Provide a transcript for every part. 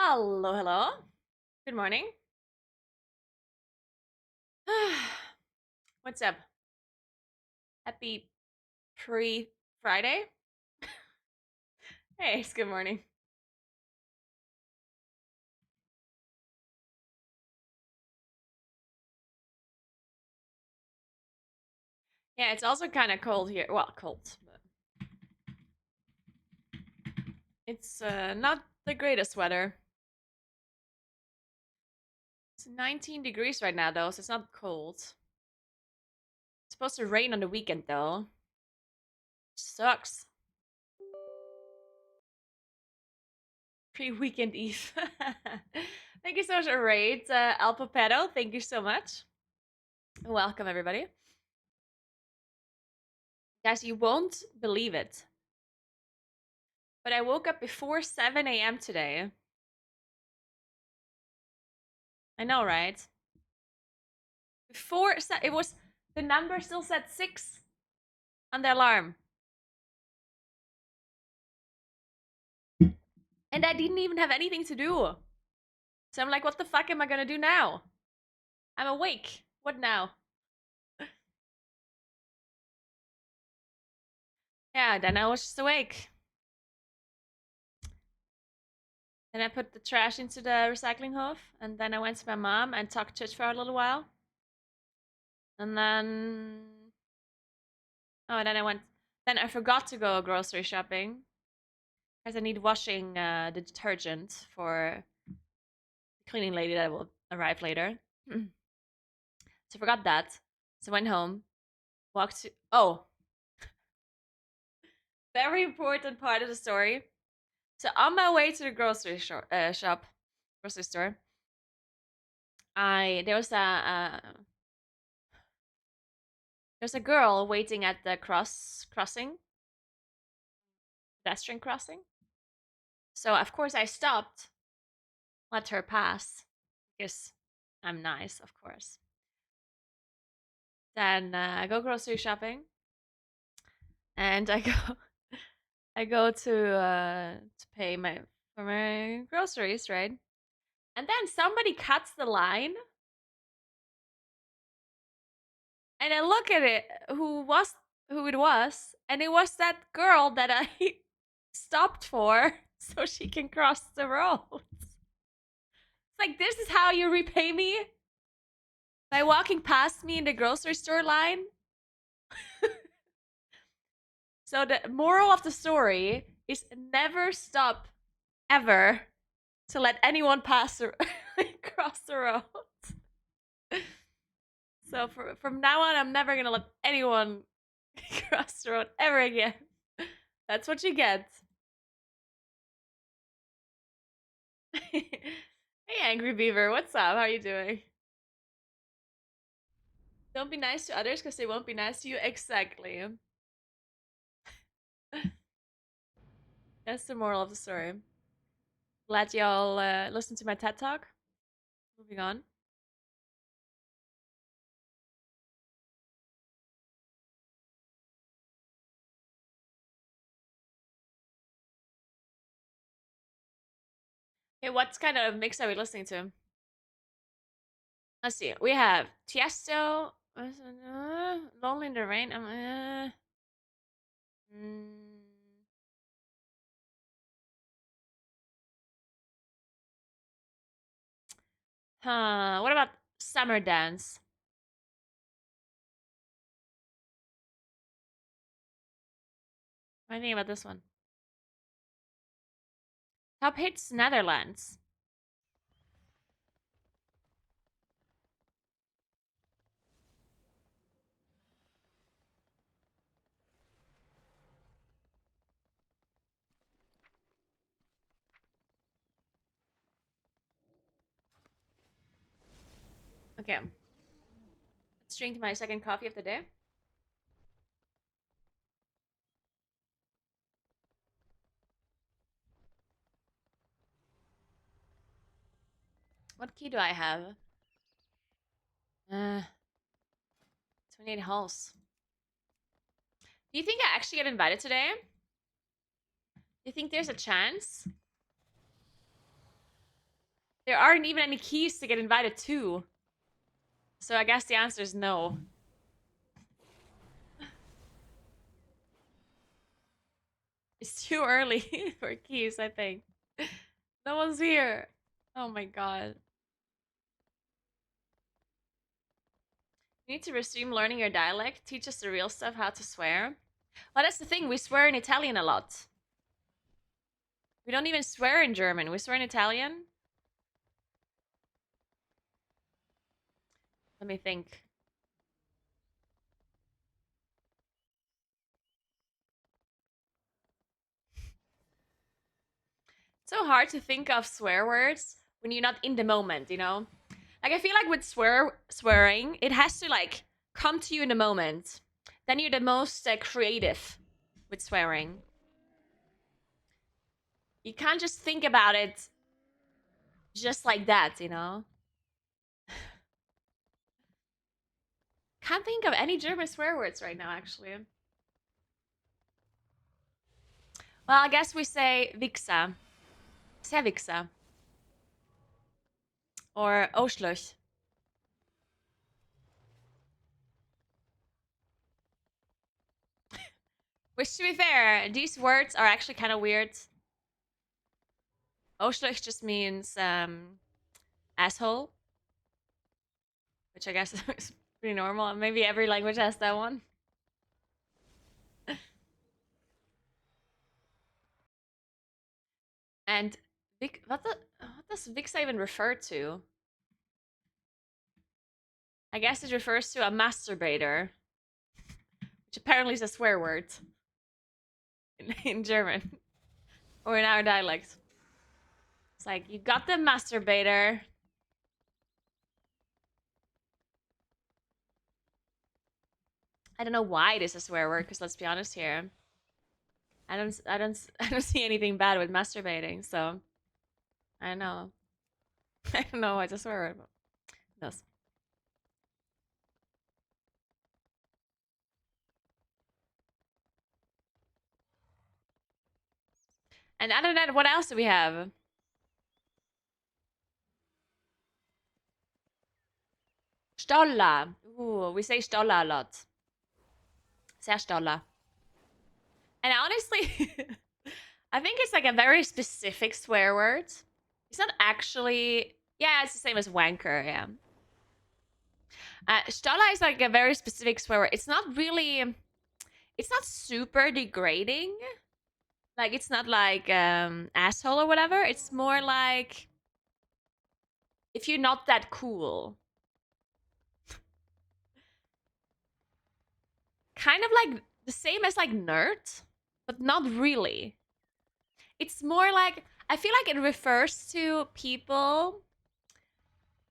Hello, hello. Good morning. What's up? Happy pre-Friday? Hey, it's good morning. Yeah, it's also kind of cold here. Well, cold, but it's not the greatest weather. It's 19 degrees right now, though, so it's not cold. It's supposed to rain on the weekend, though. Sucks. Pre-weekend eve. Thank you so much, Raid. Alpapetto, thank you so much. Welcome, everybody. Guys, you won't believe it, but I woke up before 7 a.m. today. I know, right? Before it was the number still said 6 on the alarm. And I didn't even have anything to do. So I'm like, what the fuck am I gonna do now? I'm awake. What now? Yeah, then I was just awake. Then I put the trash into the recycling hoof, and then I went to my mom and talked to her for a little while. And then then I went. Then I forgot to go grocery shopping because I need washing the detergent for the cleaning lady that will arrive later. So I forgot that. So I went home, walked to. Oh, very important part of the story. So on my way to the grocery store, I there's a girl waiting at the pedestrian crossing. So of course I stopped, let her pass, because I'm nice, of course. Then I go grocery shopping, and I go to pay for my groceries, right? And then somebody cuts the line, and I look at it, who it was, and it was that girl that I stopped for so she can cross the road. It's like, this is how you repay me? By walking past me in the grocery store line? So the moral of the story is never stop ever to let anyone cross the road. So from now on, I'm never gonna let anyone cross the road ever again. That's what you get. Hey, Angry Beaver, what's up? How are you doing? Don't be nice to others because they won't be nice to you. Exactly. That's the moral of the story. Glad y'all listened to my TED Talk. Moving on. Okay, what kind of mix are we listening to? Let's see. We have Tiesto, Lonely in the Rain. Mm, what about Summer Dance? What do you think about this one? Top hits Netherlands. Okay. Let's drink my second coffee of the day. What key do I have? 28 holes. Do you think I actually get invited today? Do you think there's a chance? There aren't even any keys to get invited to. So I guess the answer is no. It's too early for keys, I think. No one's here. Oh my god. You need to resume learning your dialect. Teach us the real stuff, how to swear. Well, that's the thing. We swear in Italian a lot. We don't even swear in German. We swear in Italian. Let me think. It's so hard to think of swear words when you're not in the moment, you know? Like I feel like with swearing, it has to like come to you in the moment. Then you're the most creative with swearing. You can't just think about it just like that, you know? Can't think of any German swear words right now, actually. Well, I guess we say Wichser. Sehr Wichser. Or Oschluch. Which, to be fair, these words are actually kind of weird. Oschluch just means asshole, which I guess is pretty normal. Maybe every language has that one. And what does Wichser even refer to? I guess it refers to a masturbator, which apparently is a swear word in German or in our dialect. It's like, you got the masturbator. I don't know why it is a swear word, because let's be honest here. I don't see anything bad with masturbating, so I don't know. I don't know why it's a swear word, but yes. And other than that, what else do we have? Stolla. Ooh, we say stolla a lot. Sehr stolla. And honestly, I think it's like a very specific swear word. It's not actually. Yeah, it's the same as wanker. Yeah. Stolla is like a very specific swear word. It's not really. It's not super degrading. Like it's not like asshole or whatever. It's more like if you're not that cool. Kind of like the same as like nerd, but not really. It's more like I feel like it refers to people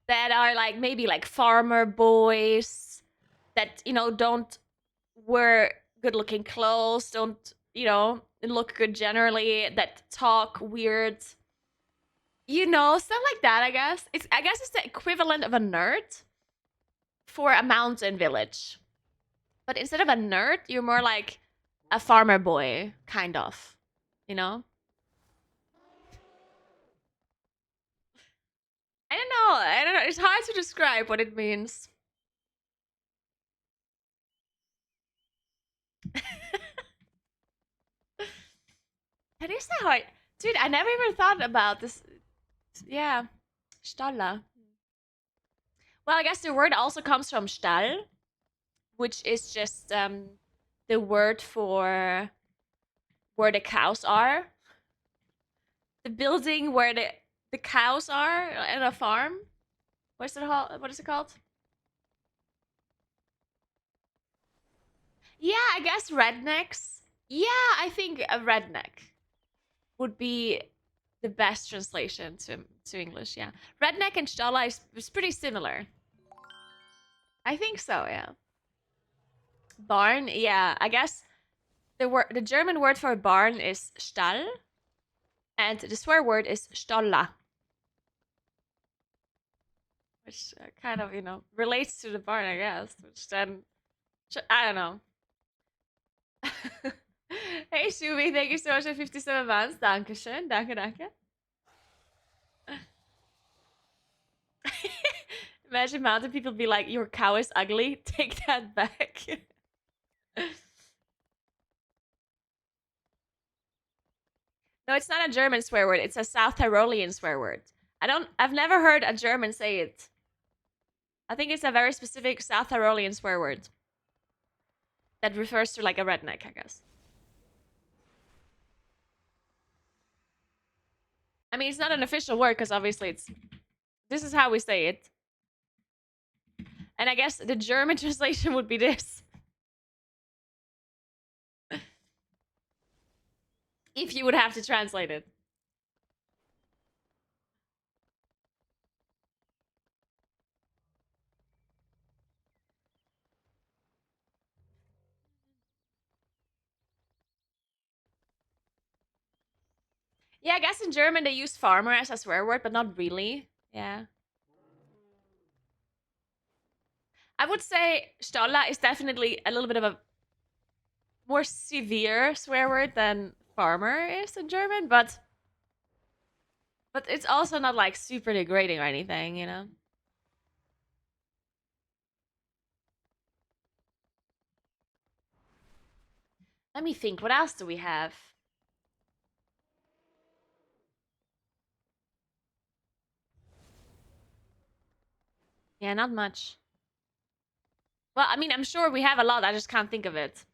that are like maybe like farmer boys that don't wear good looking clothes, don't look good generally, that talk weird, stuff like that. I guess it's the equivalent of a nerd for a mountain village, but instead of a nerd, you're more like a farmer boy, kind of, you know. I don't know, it's hard to describe what it means. That is a hard, dude. I never even thought about this. Yeah, Stalla. Well, I guess the word also comes from Stall, which is just the word for where the cows are. The building where the cows are in a farm. What is it called? Yeah, I guess rednecks. Yeah, I think a redneck would be the best translation to English. Yeah, redneck and Stalla is pretty similar. I think so. Yeah, barn. Yeah, I guess the German word for barn is Stall, and the swear word is Stolla, which kind of relates to the barn, I guess. Which then I don't know. Hey Shubi, thank you so much for 57 months. Dankeschön. Danke, danke. Imagine mountain people be like, your cow is ugly. Take that back. No, it's not a German swear word. It's a South Tyrolean swear word. I've never heard a German say it. I think it's a very specific South Tyrolean swear word that refers to like a redneck, I guess. I mean, it's not an official word because obviously this is how we say it. And I guess the German translation would be this. If you would have to translate it. Yeah, I guess in German they use farmer as a swear word, but not really. Yeah. I would say Stolla is definitely a little bit of a more severe swear word than farmer is in German, but it's also not like super degrading or anything, you know? Let me think. What else do we have? Yeah, not much. Well, I mean, I'm sure we have a lot. I just can't think of it.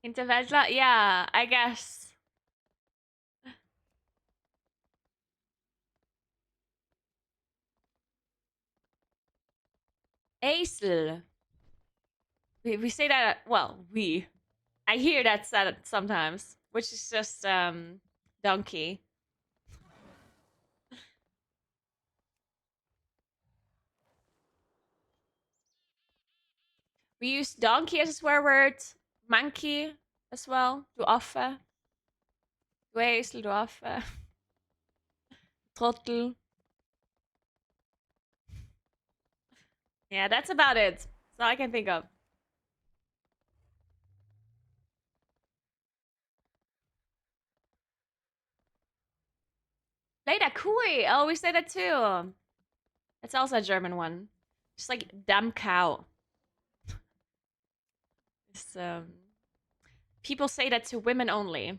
Hinterwäldler? Yeah, I guess. Esel. We say that, well, we. I hear that said sometimes, which is just donkey. We use donkey as a swear word, monkey as well. Du Affe. Du Esel, du Affe. Trottel. Yeah, that's about it. That's all I can think of. Leider Kui. Oh, we say that too. That's also a German one. Just like damn cow. It's, people say that to women only, of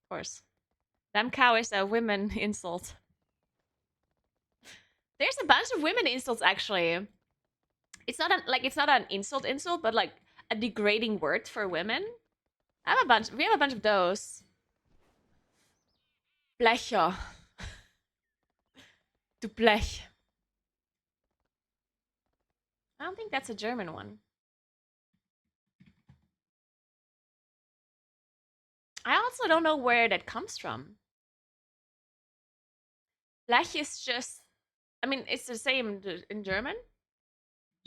course. Damn cow is a women insult. There's a bunch of women insults actually. It's not an insult, but like a degrading word for women. I have a bunch. We have a bunch of those. Blecher. Du Blech. I don't think that's a German one. I also don't know where that comes from. Blech is just. I mean, it's the same in German.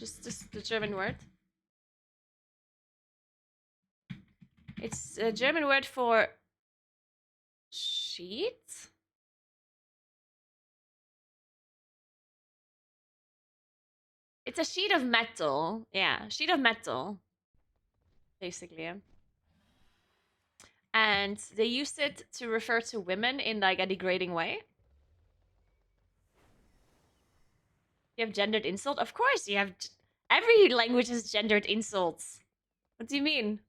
Just the German word. It's a German word for sheet. It's a sheet of metal. Yeah, sheet of metal, basically. And they used it to refer to women in like a degrading way. You have gendered insult? Of course, you have. Every language has gendered insults. What do you mean?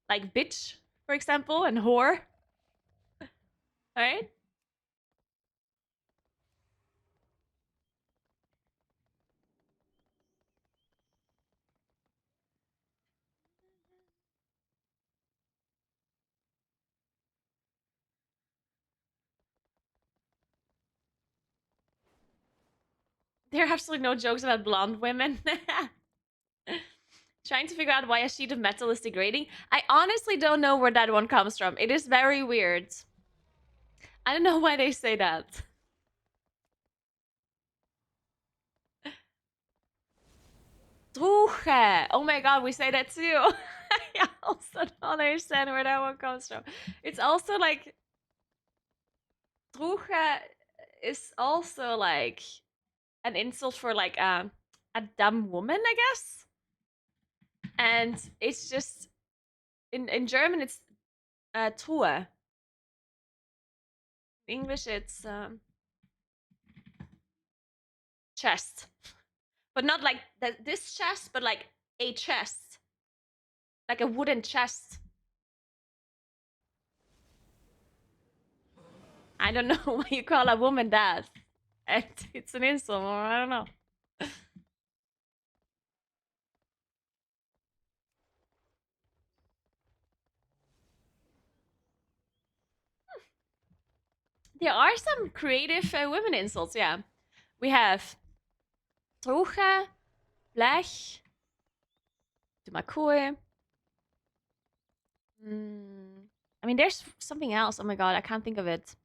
Like bitch, for example, and whore. Right? There are absolutely no jokes about blonde women. Trying to figure out why a sheet of metal is degrading. I honestly don't know where that one comes from. It is very weird. I don't know why they say that. Truche. Oh my god, we say that too. I also don't understand where that one comes from. It's also like Truche is also like an insult for like a dumb woman, I guess. And it's just in German it's Truhe. In English, it's chest, but not like this chest, but like a chest, like a wooden chest. I don't know why you call a woman that. It's an insult, or I don't know. There are some creative women insults, yeah. We have Truche, Blech, Dumakue. I mean, there's something else. Oh my god, I can't think of it.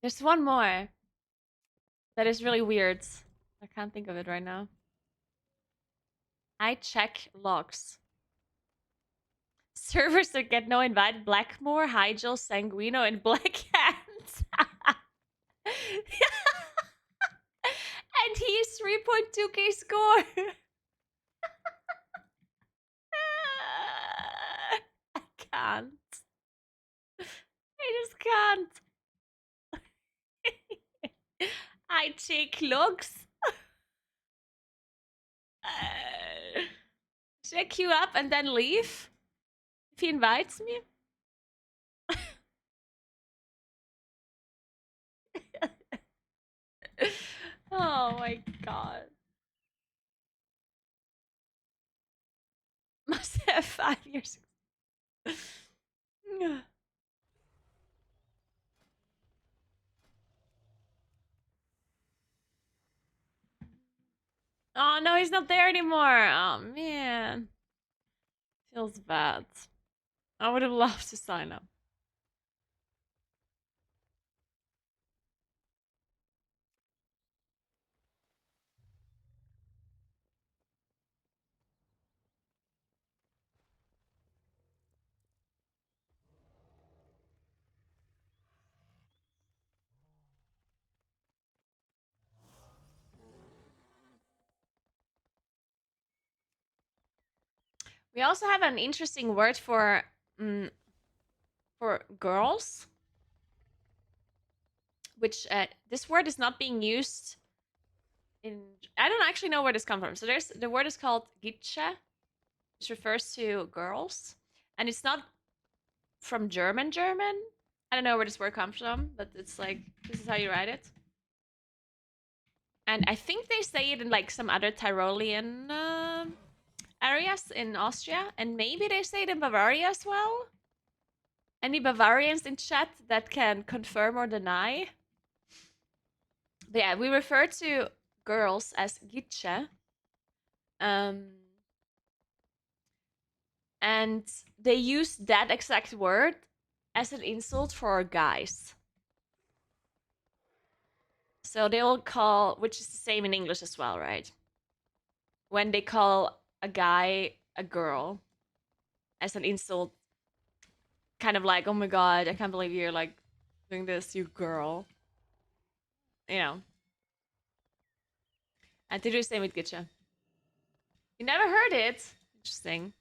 There's one more that is really weird. I can't think of it right now. I check logs. Servers that get no invite: Blackmore, Hygel, Sanguino, and Black Hands. And he's 3.2k score. I can't. I just can't. I check logs. Should I queue up and then leave? If he invites me? Oh my god. Must have 5 years. Oh no, he's not there anymore. Oh man. Feels bad. I would have loved to sign up. We also have an interesting word for girls, which this word is not being used in. I don't actually know where this comes from. So there's the word is called Gitsche, which refers to girls, and it's not from German. I don't know where this word comes from, but it's like this is how you write it. And I think they say it in like some other Tyrolean areas in Austria, and maybe they say it in Bavaria as well. Any Bavarians in chat that can confirm or deny? But yeah, we refer to girls as Gitsche. Um, and they use that exact word as an insult for guys. So they'll call, which is the same in English as well, right? When they call a guy a girl as an insult, kind of like, oh my god, I can't believe you're like doing this, you girl. You know. And they do the same with Gitsche. You never heard it? Interesting.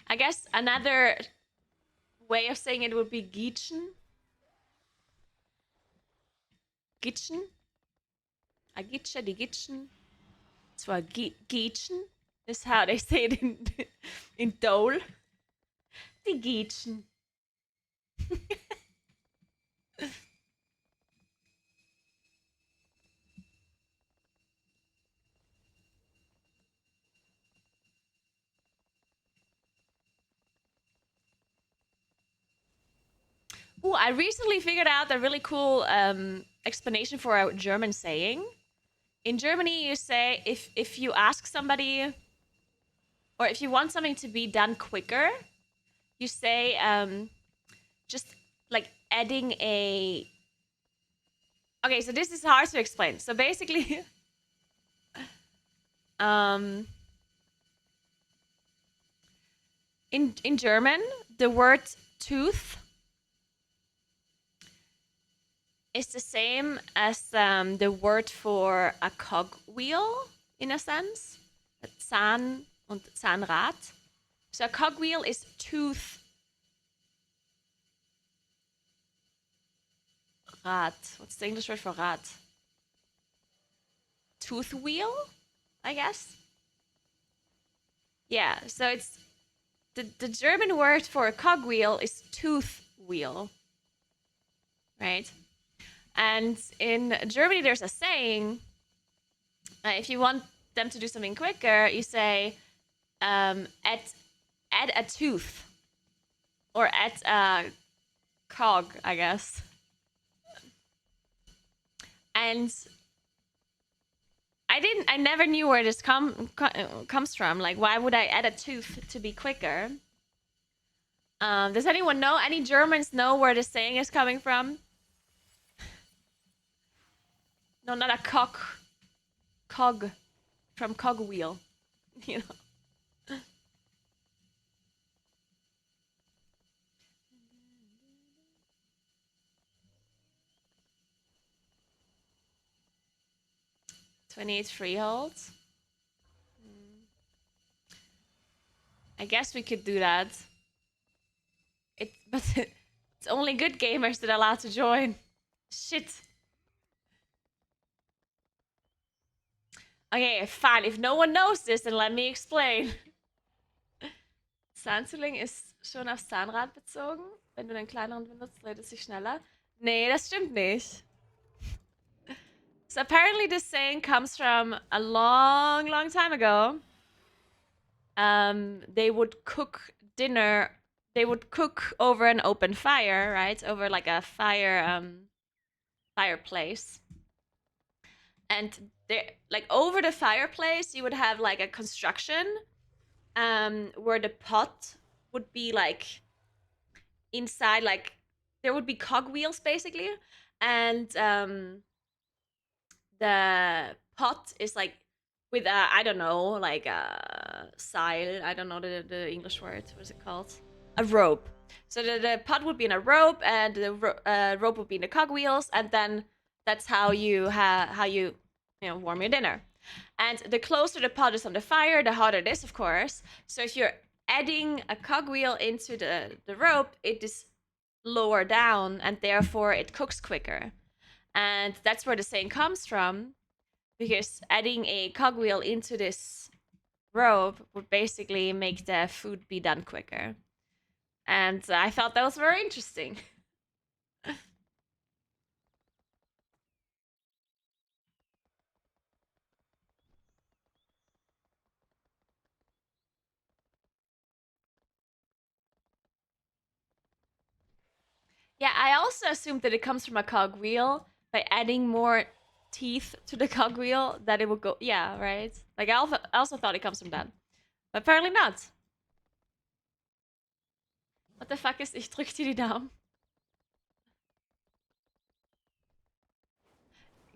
I guess another way of saying it would be Gitschen. Gitschen? A Gitsche, die Gitschen. Zwar Gitschen is how they say it in Dole. Die Gitschen. Ooh, I recently figured out a really cool explanation for a German saying. In Germany, you say if you ask somebody or if you want something to be done quicker, you say just like adding a. Okay, so this is hard to explain. So basically, um, in German, the word tooth is the same as the word for a cogwheel in a sense. A Zahn und Zahnrad. So a cogwheel is tooth rad. What's the English word for rad? Tooth wheel, I guess. Yeah, so it's the German word for a cogwheel is tooth wheel, right? And in Germany, there's a saying: if you want them to do something quicker, you say, add a tooth or add a cog, I guess. And I never knew where this comes from. Like, why would I add a tooth to be quicker? Does anyone know? Any Germans know where the saying is coming from? No, not a cog from cogwheel. You know. 28 freeholds. I guess we could do that. But it's only good gamers that are allowed to join. Shit. Okay, fine. If no one knows this, then let me explain. Zahnzuling ist schon auf Zahnrad bezogen. Wenn du einen kleineren benutzt, dreht es sich schneller. Nee, das stimmt nicht. So apparently this saying comes from a long, long time ago. They would cook dinner. They would cook over an open fire, right? Over like a fireplace. And there, like over the fireplace, you would have like a construction, where the pot would be like inside, like there would be cogwheels basically, and the pot is like with a, I don't know, like a sail. I don't know the English word. What is it called? A rope. So the pot would be in a rope, and the rope would be in the cogwheels, and then that's how you warm your dinner. And the closer the pot is on the fire, the hotter it is, of course. So if you're adding a cogwheel into the rope, it is lower down, and therefore it cooks quicker. And that's where the saying comes from, because adding a cogwheel into this rope would basically make the food be done quicker. And I thought that was very interesting. Yeah, I also assumed that it comes from a cogwheel by adding more teeth to the cogwheel, that it would go. Yeah, right. Like I also thought it comes from that, but apparently not. What the fuck ist? Ich drück dir die Daumen.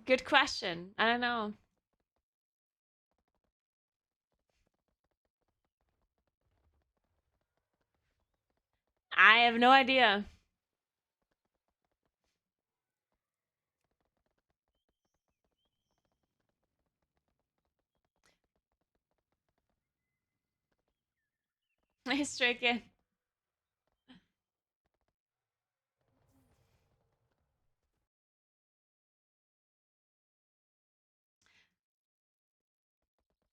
Good question. I don't know. I have no idea. It's tricky.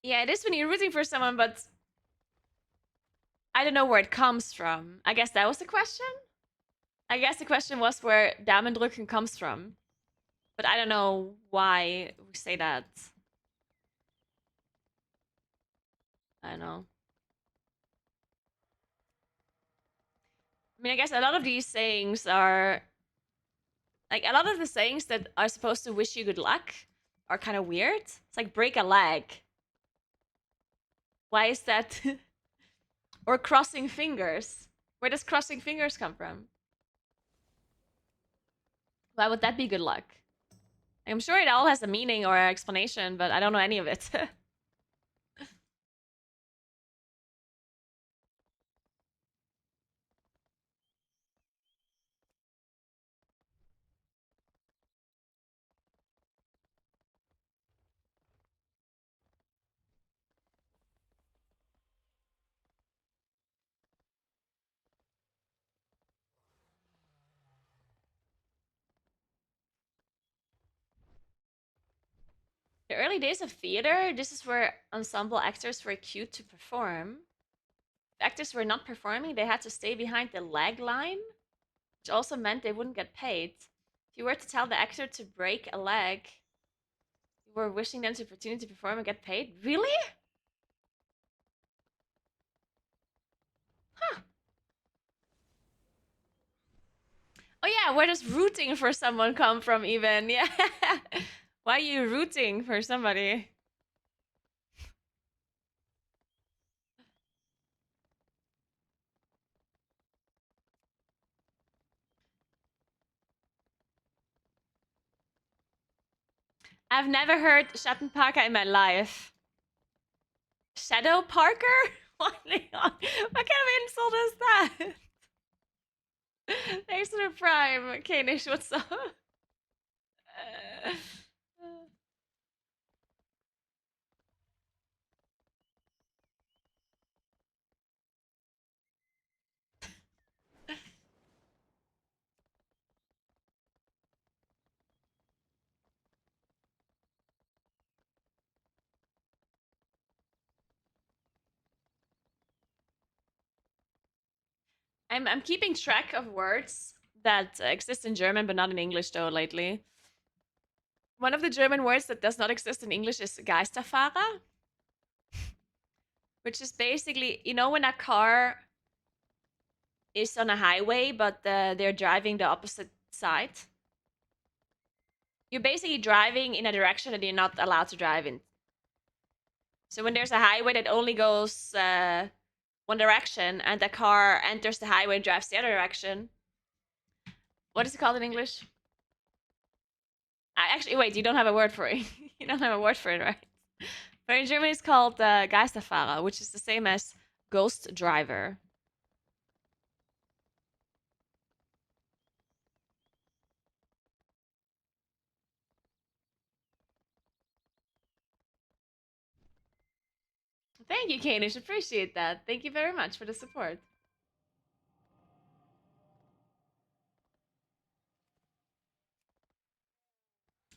Yeah, it is when you're rooting for someone, but I don't know where it comes from. I guess that was the question. I guess the question was where Damendrücken comes from, but I don't know why we say that. I don't know. I mean, I guess a lot of these sayings are like a lot of the sayings that are supposed to wish you good luck are kind of weird. It's like break a leg. Why is that? Or crossing fingers. Where does crossing fingers come from? Why would that be good luck? I'm sure it all has a meaning or an explanation, but I don't know any of it. The early days of theater, this is where ensemble actors were cued to perform. If actors were not performing, they had to stay behind the lag line, which also meant they wouldn't get paid. If you were to tell the actor to break a leg, you were wishing them the opportunity to perform and get paid? Really? Huh. Oh yeah, where does rooting for someone come from even? Yeah. Why are you rooting for somebody? I've never heard Schattenparker in my life. Shadow Parker? What kind of insult is that? Thanks for the prime. Kanish, what's up? I'm keeping track of words that exist in German but not in English though lately. One of the German words that does not exist in English is Geisterfahrer, which is basically, you know, when a car is on a highway but they're driving the opposite side. You're basically driving in a direction that you're not allowed to drive in. So when there's a highway that only goes one direction and the car enters the highway and drives the other direction, what is it called in English? Actually, wait, you don't have a word for it. You don't have a word for it, right? But in German, it's called Geisterfahrer, which is the same as ghost driver. Thank you, Kanish. Appreciate that. Thank you very much for the support.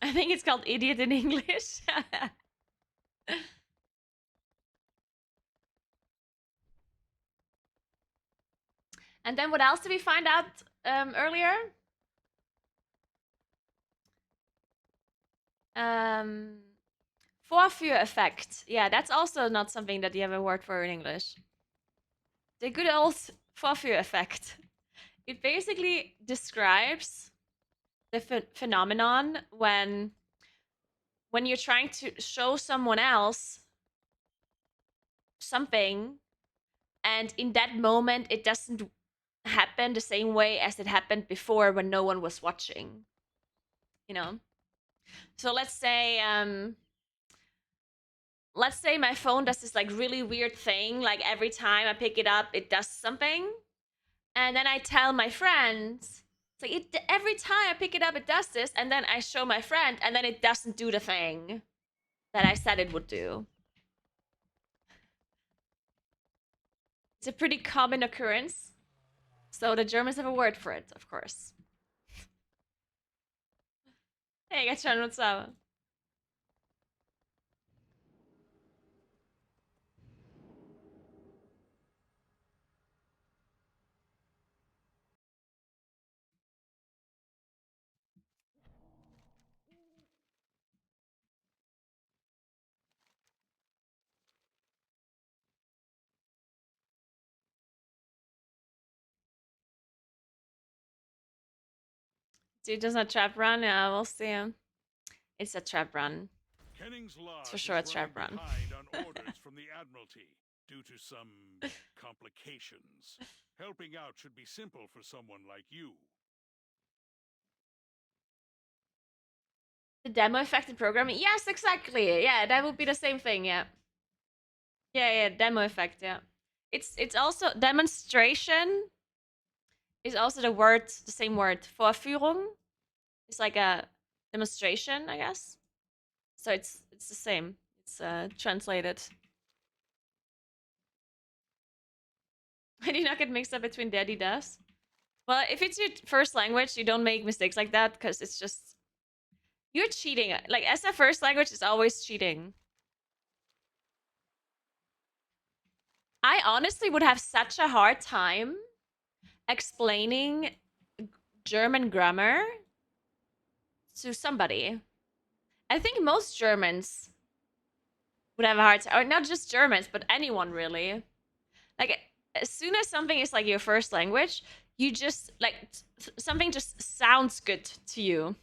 I think it's called idiot in English. And then what else did we find out earlier? Um, Vorführeffekt. Yeah, that's also not something that you have a word for in English. The good old Vorführeffekt. It basically describes the phenomenon when you're trying to show someone else something and in that moment it doesn't happen the same way as it happened before when no one was watching, you know. So let's say my phone does this like really weird thing, like every time I pick it up it does something, and then I tell my friends, it's like every time I pick it up it does this, and then I show my friend and then it doesn't do the thing that I said it would do. It's a pretty common occurrence. So the Germans have a word for it, of course. Hey, Gatchan, what's up? Dude, does not trap run? Yeah, we'll see. It's a trap run. It's for sure a trap run. On orders from the Admiralty due to some complications. Helping out should be simple for someone like you. The demo effect in programming? Yes, exactly. Yeah, that would be the same thing. Yeah. Yeah, demo effect. Yeah. It's also demonstration is also the same word. Vorführung is like a demonstration, I guess. So it's the same. It's translated. I do not get mixed up between daddy does. Well, if it's your first language, you don't make mistakes like that because it's just You're cheating. Like, as a first language, is always cheating. I honestly would have such a hard time explaining German grammar to somebody. I think most Germans would have a hard time, or not just Germans, but anyone really. Like, as soon as something is like your first language, you just like something just sounds good to you,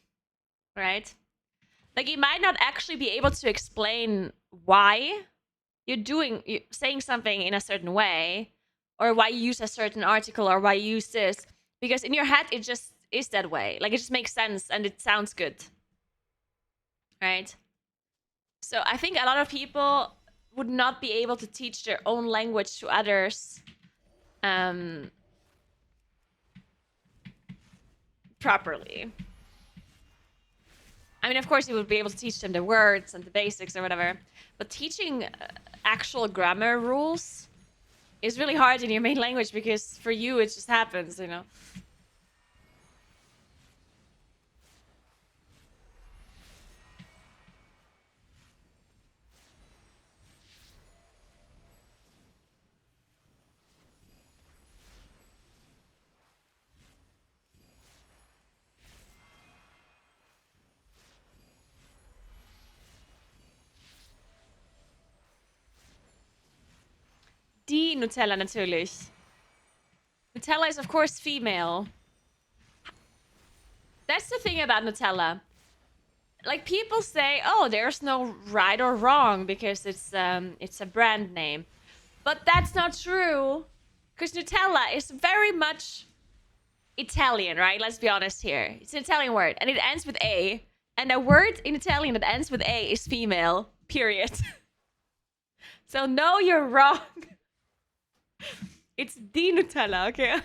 right? Like, you might not actually be able to explain why you're saying something in a certain way, or why you use a certain article, or why you use this, because in your head it just is that way. Like, it just makes sense and it sounds good, right? So I think a lot of people would not be able to teach their own language to others properly. I mean, of course, you would be able to teach them the words and the basics or whatever, but teaching actual grammar rules is really hard in your main language, because for you it just happens, you know. Die Nutella natürlich. Nutella is of course female. That's the thing about Nutella. Like, people say, "Oh, there's no right or wrong because it's a brand name," but that's not true. Because Nutella is very much Italian, right? Let's be honest here. It's an Italian word, and it ends with A. And a word in Italian that ends with A is female. Period. So no, you're wrong. It's the Nutella, okay?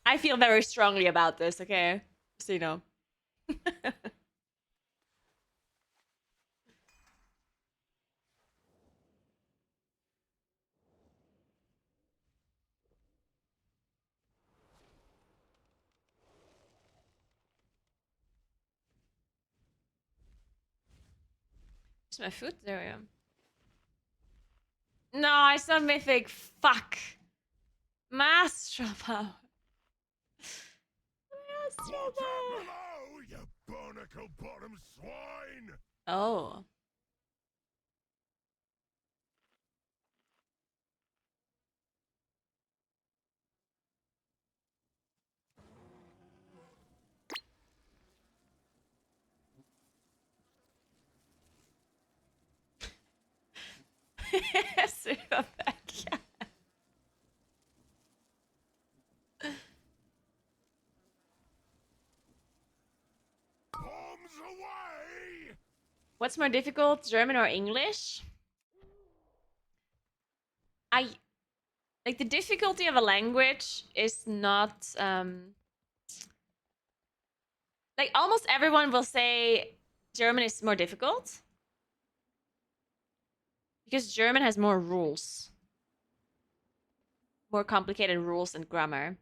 I feel very strongly about this, okay? So you know. Where's my food? There we go. No, it's not mythic. Fuck. Master power. Master power. Below, you barnacle bottom swine! Oh. Super back. Yeah. Bombs away! What's more difficult, German or English? I like, the difficulty of a language is not like, almost everyone will say German is more difficult because German has more rules, more complicated rules and grammar.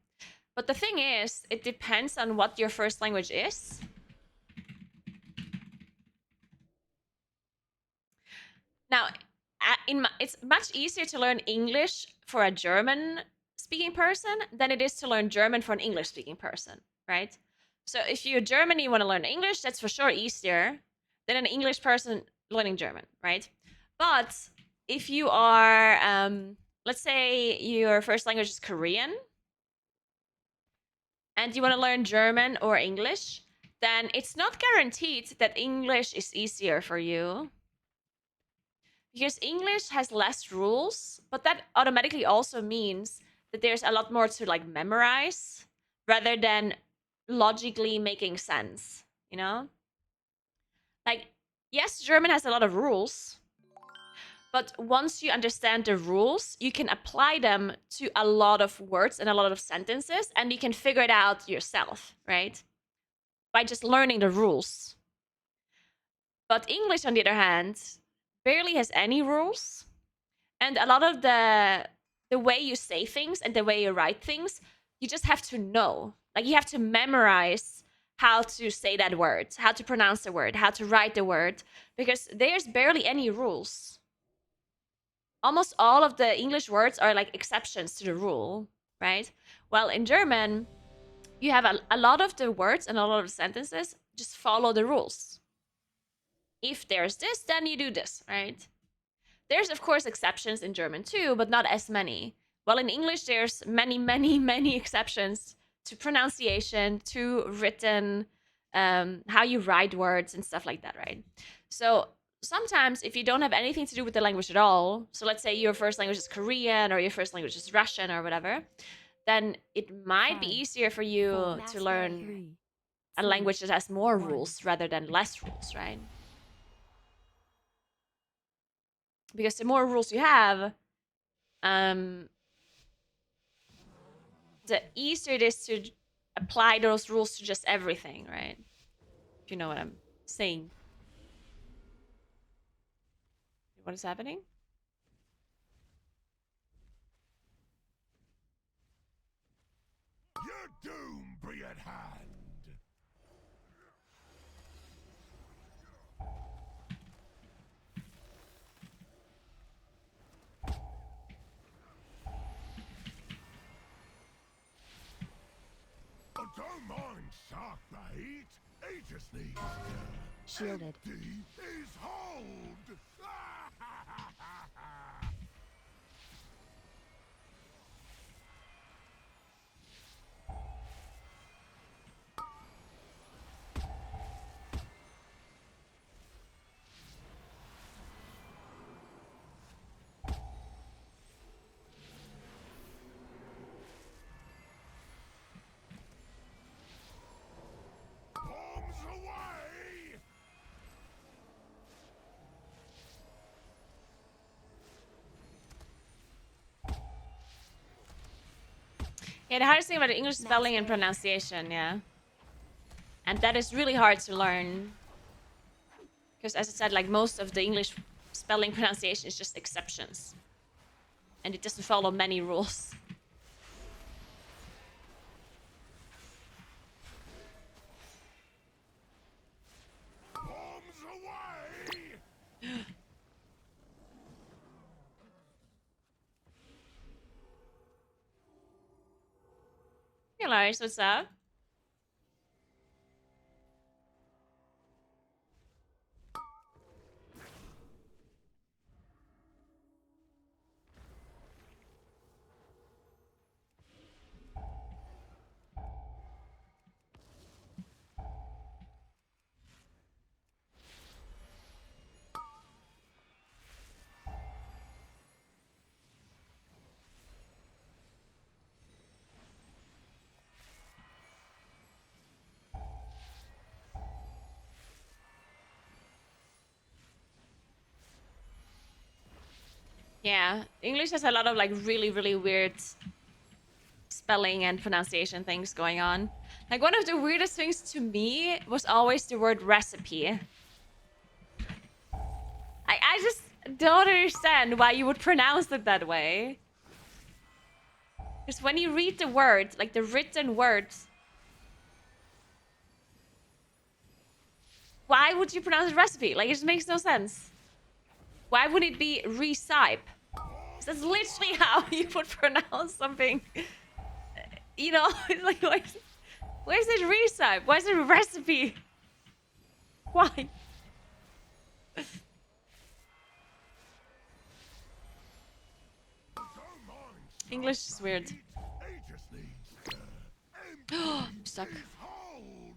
But the thing is, it depends on what your first language is. Now, it's much easier to learn English for a German speaking person than it is to learn German for an English speaking person, right? So if you're German and you want to learn English, that's for sure easier than an English person learning German, right? But if you are, let's say your first language is Korean and you want to learn German or English, then it's not guaranteed that English is easier for you, because English has less rules, but that automatically also means that there's a lot more to like memorize rather than logically making sense, you know? Like, yes, German has a lot of rules, but once you understand the rules, you can apply them to a lot of words and a lot of sentences, and you can figure it out yourself, right? By just learning the rules. But English, on the other hand, barely has any rules, and a lot of the way you say things and the way you write things, you just have to know. Like, you have to memorize how to say that word, how to pronounce the word, how to write the word, because there's barely any rules. Almost all of the English words are like exceptions to the rule, right? Well, in German, you have a lot of the words and a lot of the sentences just follow the rules. If there's this, then you do this, right? There's, of course, exceptions in German too, but not as many. Well, in English, there's many, many, many exceptions to pronunciation, to written, how you write words and stuff like that, right? So sometimes if you don't have anything to do with the language at all, so let's say your first language is Korean or your first language is Russian or whatever, then it might be easier for you to learn a language that has more rules rather than less rules, right? Because the more rules you have, the easier it is to apply those rules to just everything, right? If you know what I'm saying. What is happening? Your doom be at hand. Oh, don't mind shark bait. He just needs Shielded. empty his hold. Bombs away! Yeah, the hardest thing about English spelling and pronunciation, yeah. And that is really hard to learn. Because as I said, like most of the English spelling pronunciation is just exceptions. And it doesn't follow many rules. Bombs away! Hey Lars, what's up? Yeah, English has a lot of like really, really weird spelling and pronunciation things going on. Like one of the weirdest things to me was always the word recipe. I just don't understand why you would pronounce it that way. Because when you read the word, like the written words, why would you pronounce it recipe? Like it just makes no sense. Why would it be recipe? That's literally how you would pronounce something. You know, like where's it recipe? Why is it recipe? Why? English is weird. He just needs I'm stuck. his hold.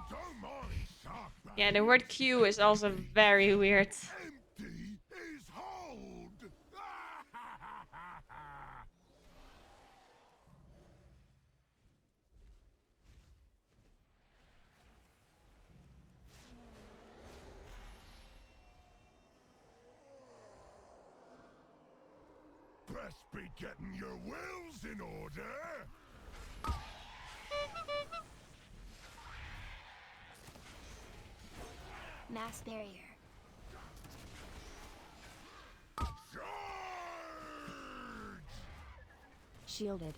Don't mind shark bait. Yeah, the word Q is also very weird. Empty his hold. Best be getting your wills in order. Mass barrier. Shielded.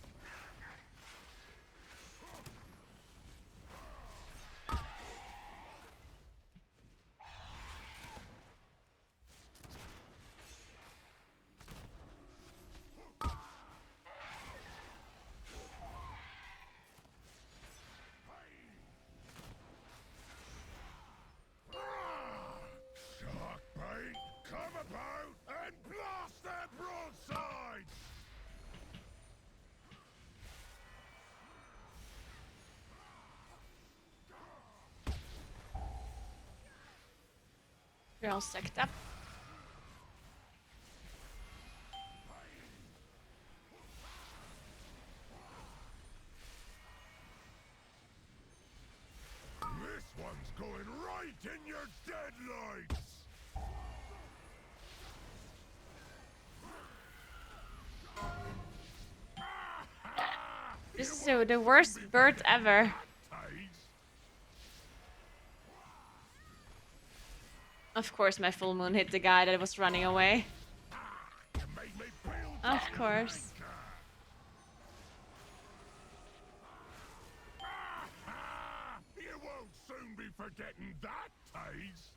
Sharkbait, come about and blast their broadsides! You're all sucked up. This one's going right in your deadlights! This is the worst bird ever. Of course, my full moon hit the guy that was running away. Of course. You won't soon be forgetting that, Taze.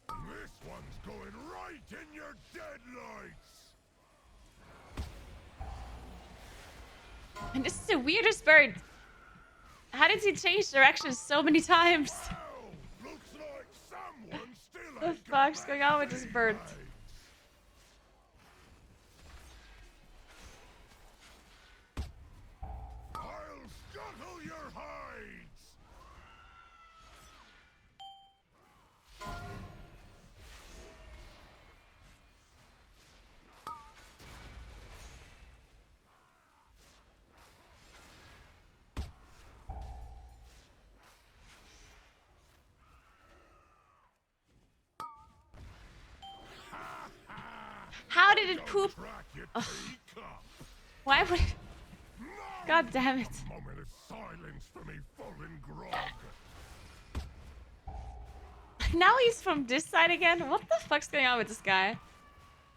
This one's going right in your deadlights. And this is the weirdest bird. How did he change directions so many times? Well, looks like someone still What the ain't got fuck's going on with this bird? legs. I'll scuttle your hides. How did it poop? Track your Ugh. teacup. Why would it? God damn it. Moment of silence for me fallen grog. Now he's from this side again? What the fuck's going on with this guy?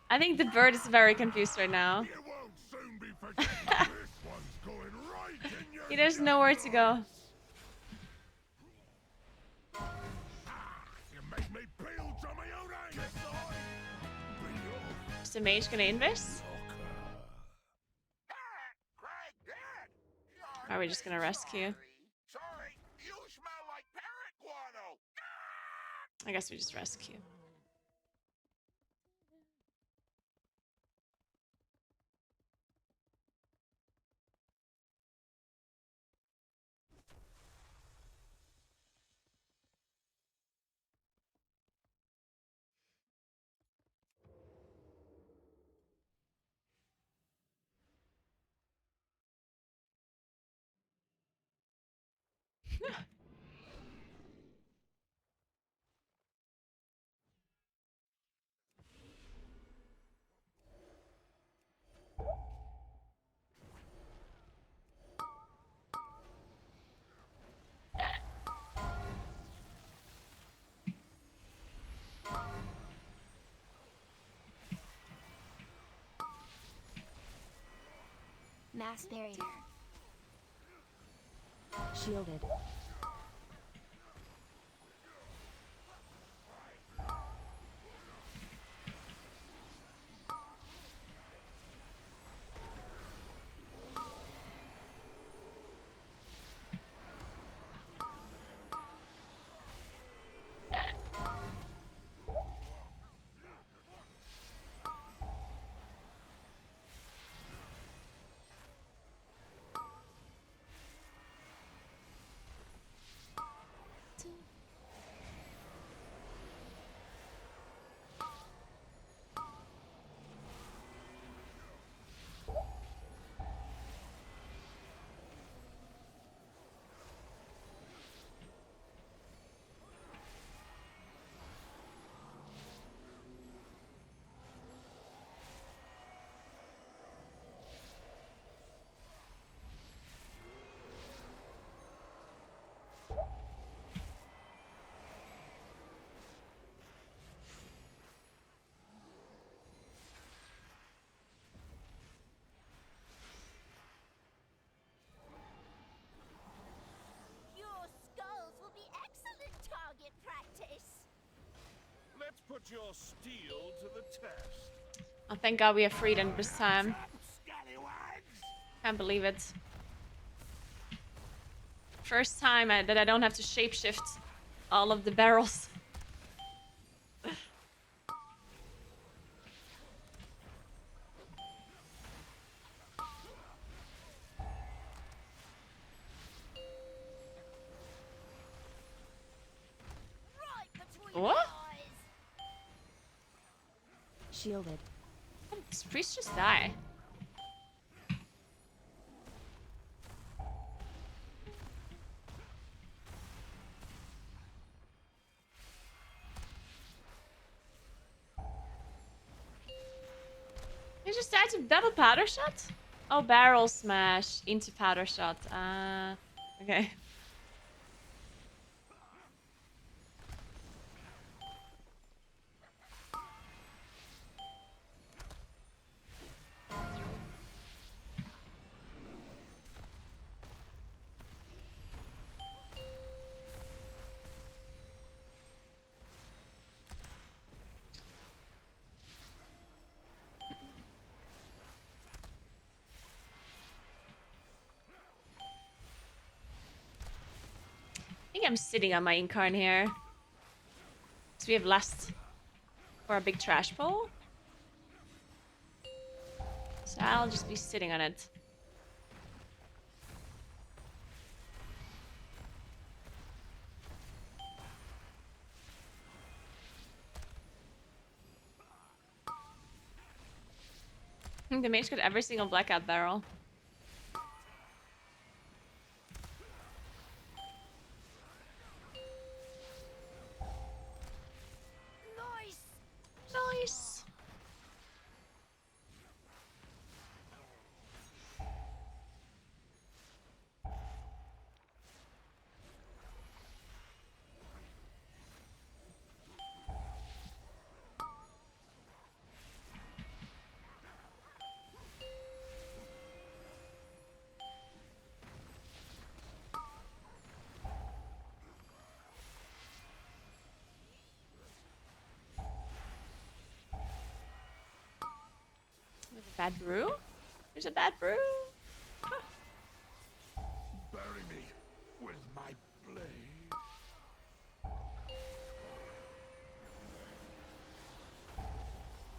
I think the bird is very confused right now. You won't soon be forgetting this one's going right in your He doesn't know where to go. You made me peel to my own anus. Is the mage gonna invis? Or are we just gonna rescue? Sorry, you smell like parrot guano. I guess we just rescue. Mass barrier. Shielded. your steel to the test. Oh, thank God we have freedom this time. Scallywags! Can't believe it. First time that I don't have to shapeshift all of the barrels. Right between What? the eyes. Shielded. How did this priest just die? He just died to double powder shot? Oh, barrel smash into powder shot. Okay. I think I'm sitting on my incarn here. So we have last for a big trash pole. So I'll just be sitting on it. The mage got every single blackout barrel. Nice. Nice. There's a bad brew? There's a bad brew? Bury me with my blade.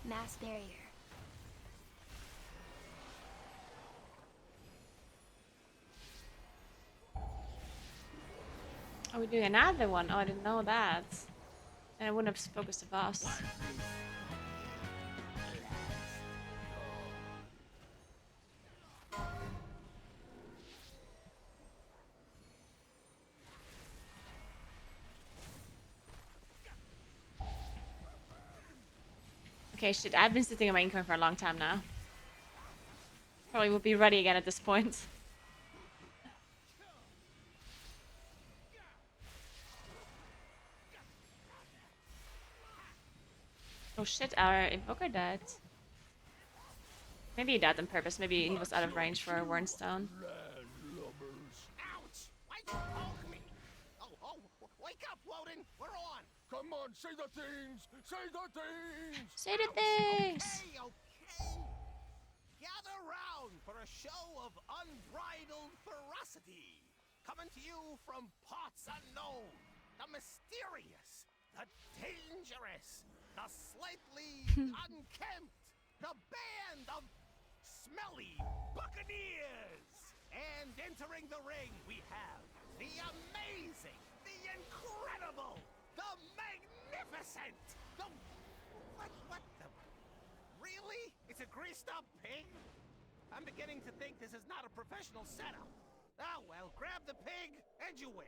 Mass barrier. Are we doing another one? Oh, I didn't know that. And I wouldn't have focused the boss. Okay, shit. I've been sitting on my income for a long time now. Probably will be ready again at this point. Oh shit, our invoker died. Maybe he died on purpose. Maybe he was out of range for a Wernstone. Landlubbers. Ouch! Why'd you poke me? Wake up, Woden! We're on! Come on, say the things! Say the things! Say the things! Okay. Gather round for a show of unbridled ferocity. Coming to you from parts unknown. The mysterious, the dangerous, the slightly unkempt, the band of smelly buccaneers. And entering the ring, we have the amazing, the incredible, the magnificent, the... What the... Really? It's a greased-up pig? I'm beginning to think this is not a professional setup. Oh, well, grab the pig, and you win.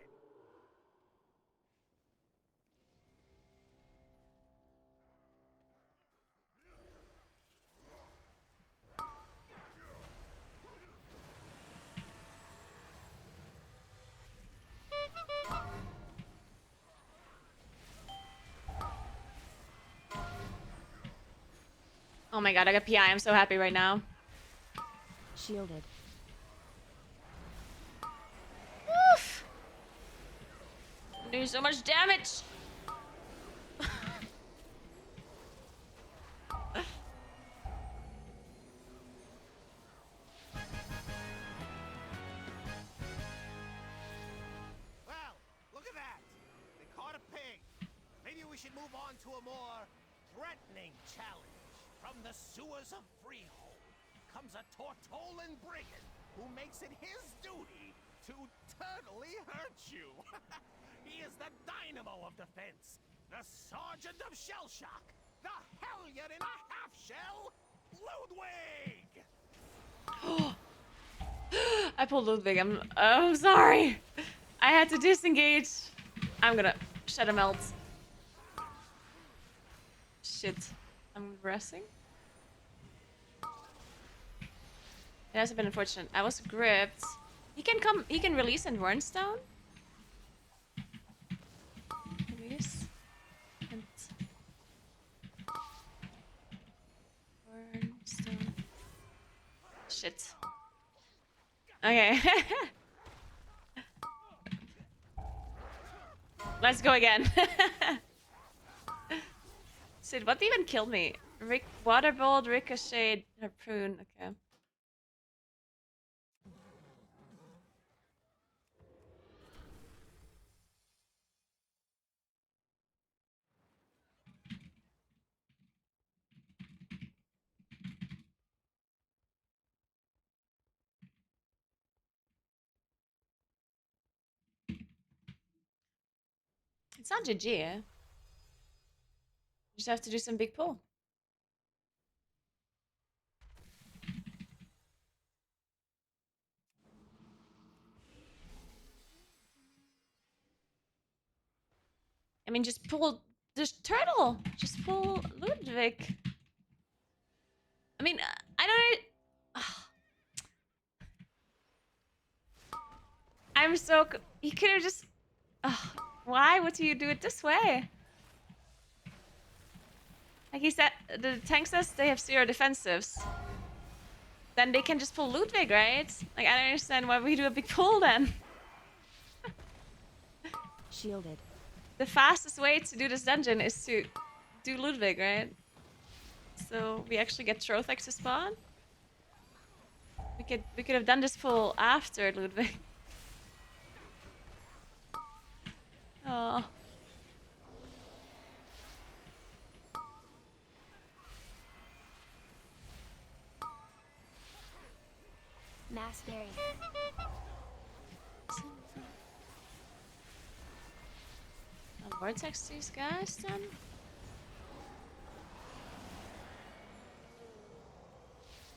Oh my god, I got PI. I'm so happy right now. Shielded. Oof! I'm doing so much damage! move on to a more threatening challenge. From the sewers of Freehold comes a Tortolan brigand who makes it his duty to eternally hurt you. He is the dynamo of defense, the sergeant of shell shock, the hellion in a half shell, Ludwig! I pulled Ludwig. I'm sorry. I had to disengage. I'm gonna shadow melt. Shit. I'm regressing. It has been unfortunate. I was gripped. He can release in Wernstone. Release. And Wernstone. Shit. Okay. Let's go again. Shit, what even killed me? Waterbolt, ricochet, harpoon. Okay. It's not GG, eh? You just have to do some big pull. I mean, just pull this turtle. Just pull Ludwig. I mean, I don't. I'm so. He could have just. Why would you do it this way? Like he said, the tank says they have 0 defensives. Then they can just pull Ludwig, right? Like, I don't understand why we do a big pull then. Shielded. The fastest way to do this dungeon is to do Ludwig, right? So we actually get Trothex to spawn. We could have done this pull after Ludwig. Oh. Mass bearing. I'll vortex these guys then.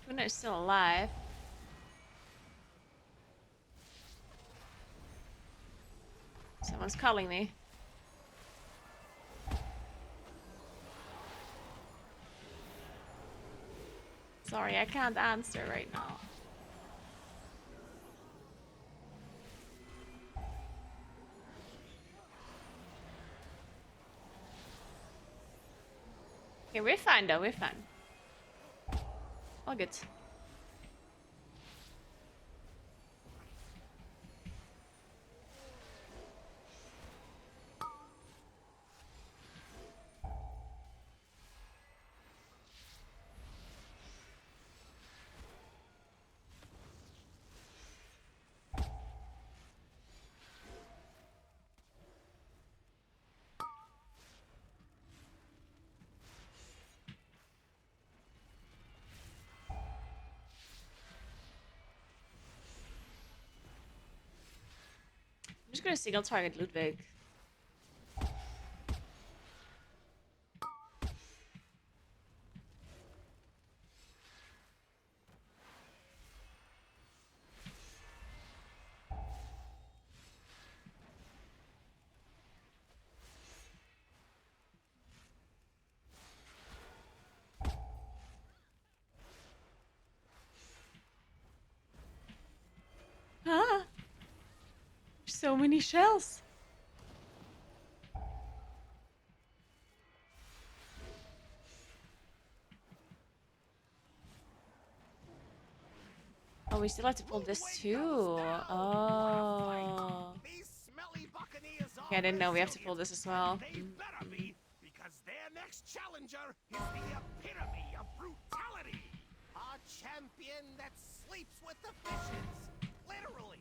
Tuna is still alive. Someone's calling me. Sorry, I can't answer right now. Okay, we're fine though, we're fine. All good. I'm just gonna single target Ludwig. Ah! So many shells. Oh, we still have to pull this too. Oh. Okay, I didn't know we have to pull this as well. They better be, because their next challenger is the epitome of brutality. A champion that sleeps with the fishes. Literally.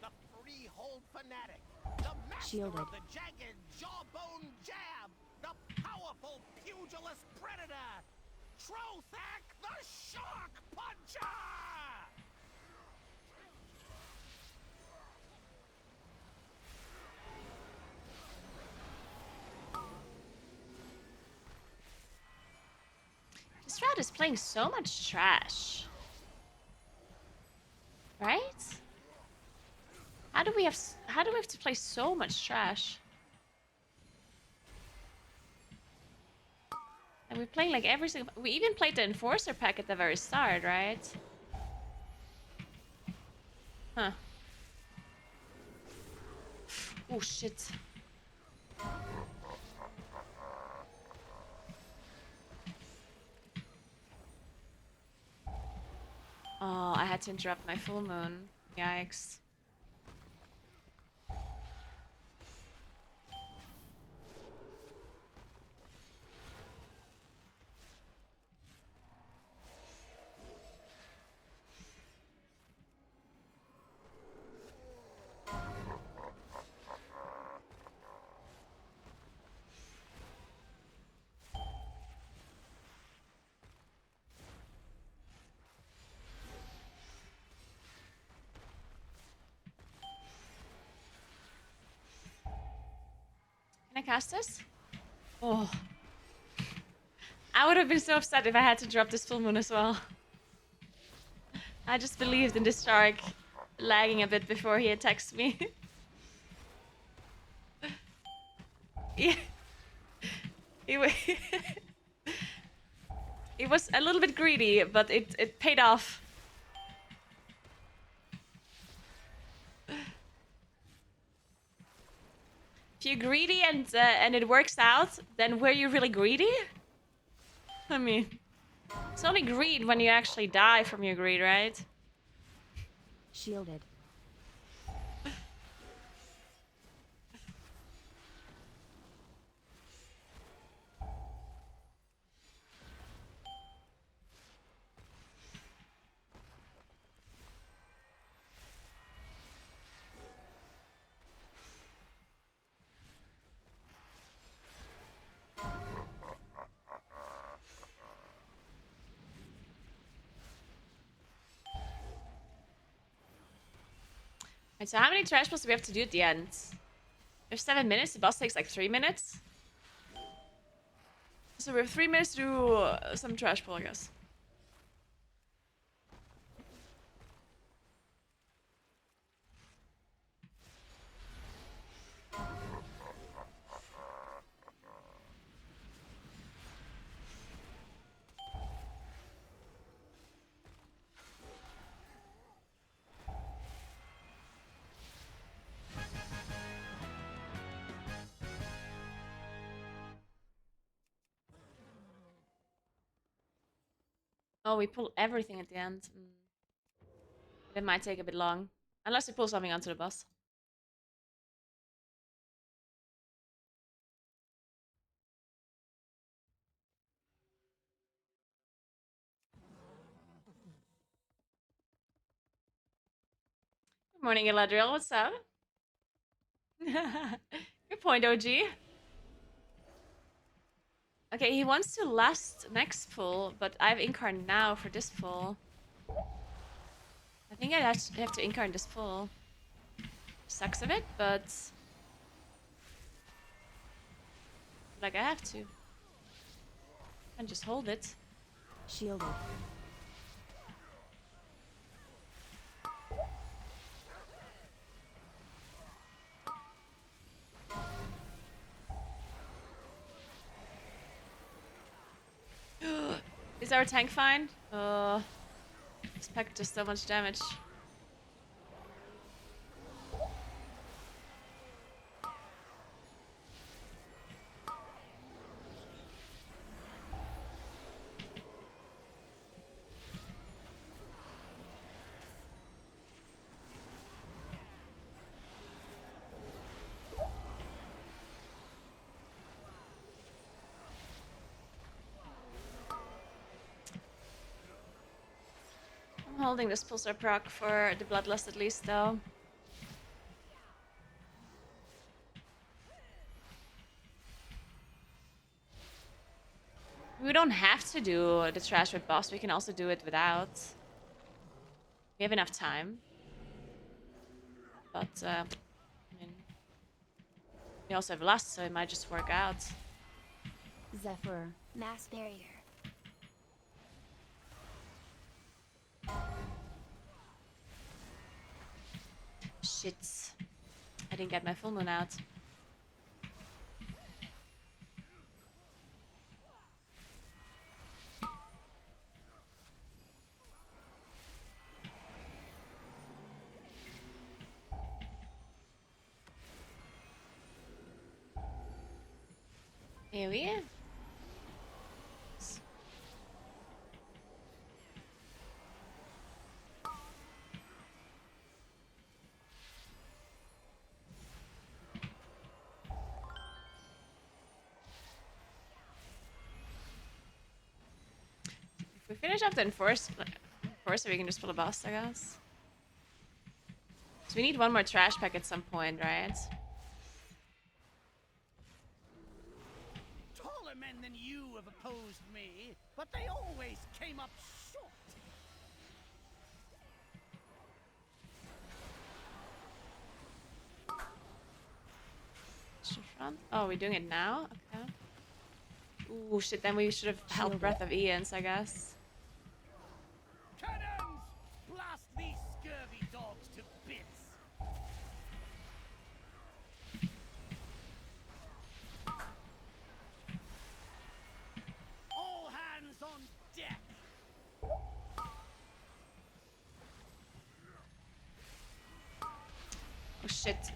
The freehold fanatic. The master Shielded. of the jagged jawbone jab. The powerful pugilist predator, Trothak the Shark Puncher! This route is playing so much trash. Right? How do we have to play so much trash? And we're playing like every single... We even played the Enforcer pack at the very start, right? Huh. Oh, shit. Oh, I had to interrupt my full moon. Yikes. Can I cast this? Oh. I would have been so upset if I had to drop this full moon as well. I just believed in this shark lagging a bit before he attacks me. Yeah. It was a little bit greedy, but it paid off. If you're greedy and it works out, then were you really greedy? I mean, it's only greed when you actually die from your greed, right? Shielded. Right, so how many trash pulls do we have to do at the end? There's 7 minutes, the boss takes like 3 minutes. So we have 3 minutes to do some trash pull, I guess. Oh, we pull everything at the end. It might take a bit long. Unless we pull something onto the boss. Good morning, Eladriel. What's up? Good point, OG. Okay, he wants to last next pull, but I have Incarn now for this pull. I think I have to Incarn this pull. Sucks a bit, but... like, I have to. And just hold it. Shielded. Is our tank fine? This pack does so much damage. I'm holding this pulsar proc for the Bloodlust at least, though. don't have to do the trash with boss. We can also do it without. We have enough time. But, I mean, we also have lust, so it might just work out. Zephyr. Mass barrier. Shit. I didn't get my full moon out. Here we are. If we finish off the enforcer, we can just pull a boss, I guess. So we need one more trash pack at some point, right? Taller men than you have opposed me, but they always came up short. Oh, we're doing it now? Okay. Ooh, shit, then we should have held Breath of Ian's, I guess. Cannons! Blast these scurvy dogs to bits! All hands on deck! Oh shit.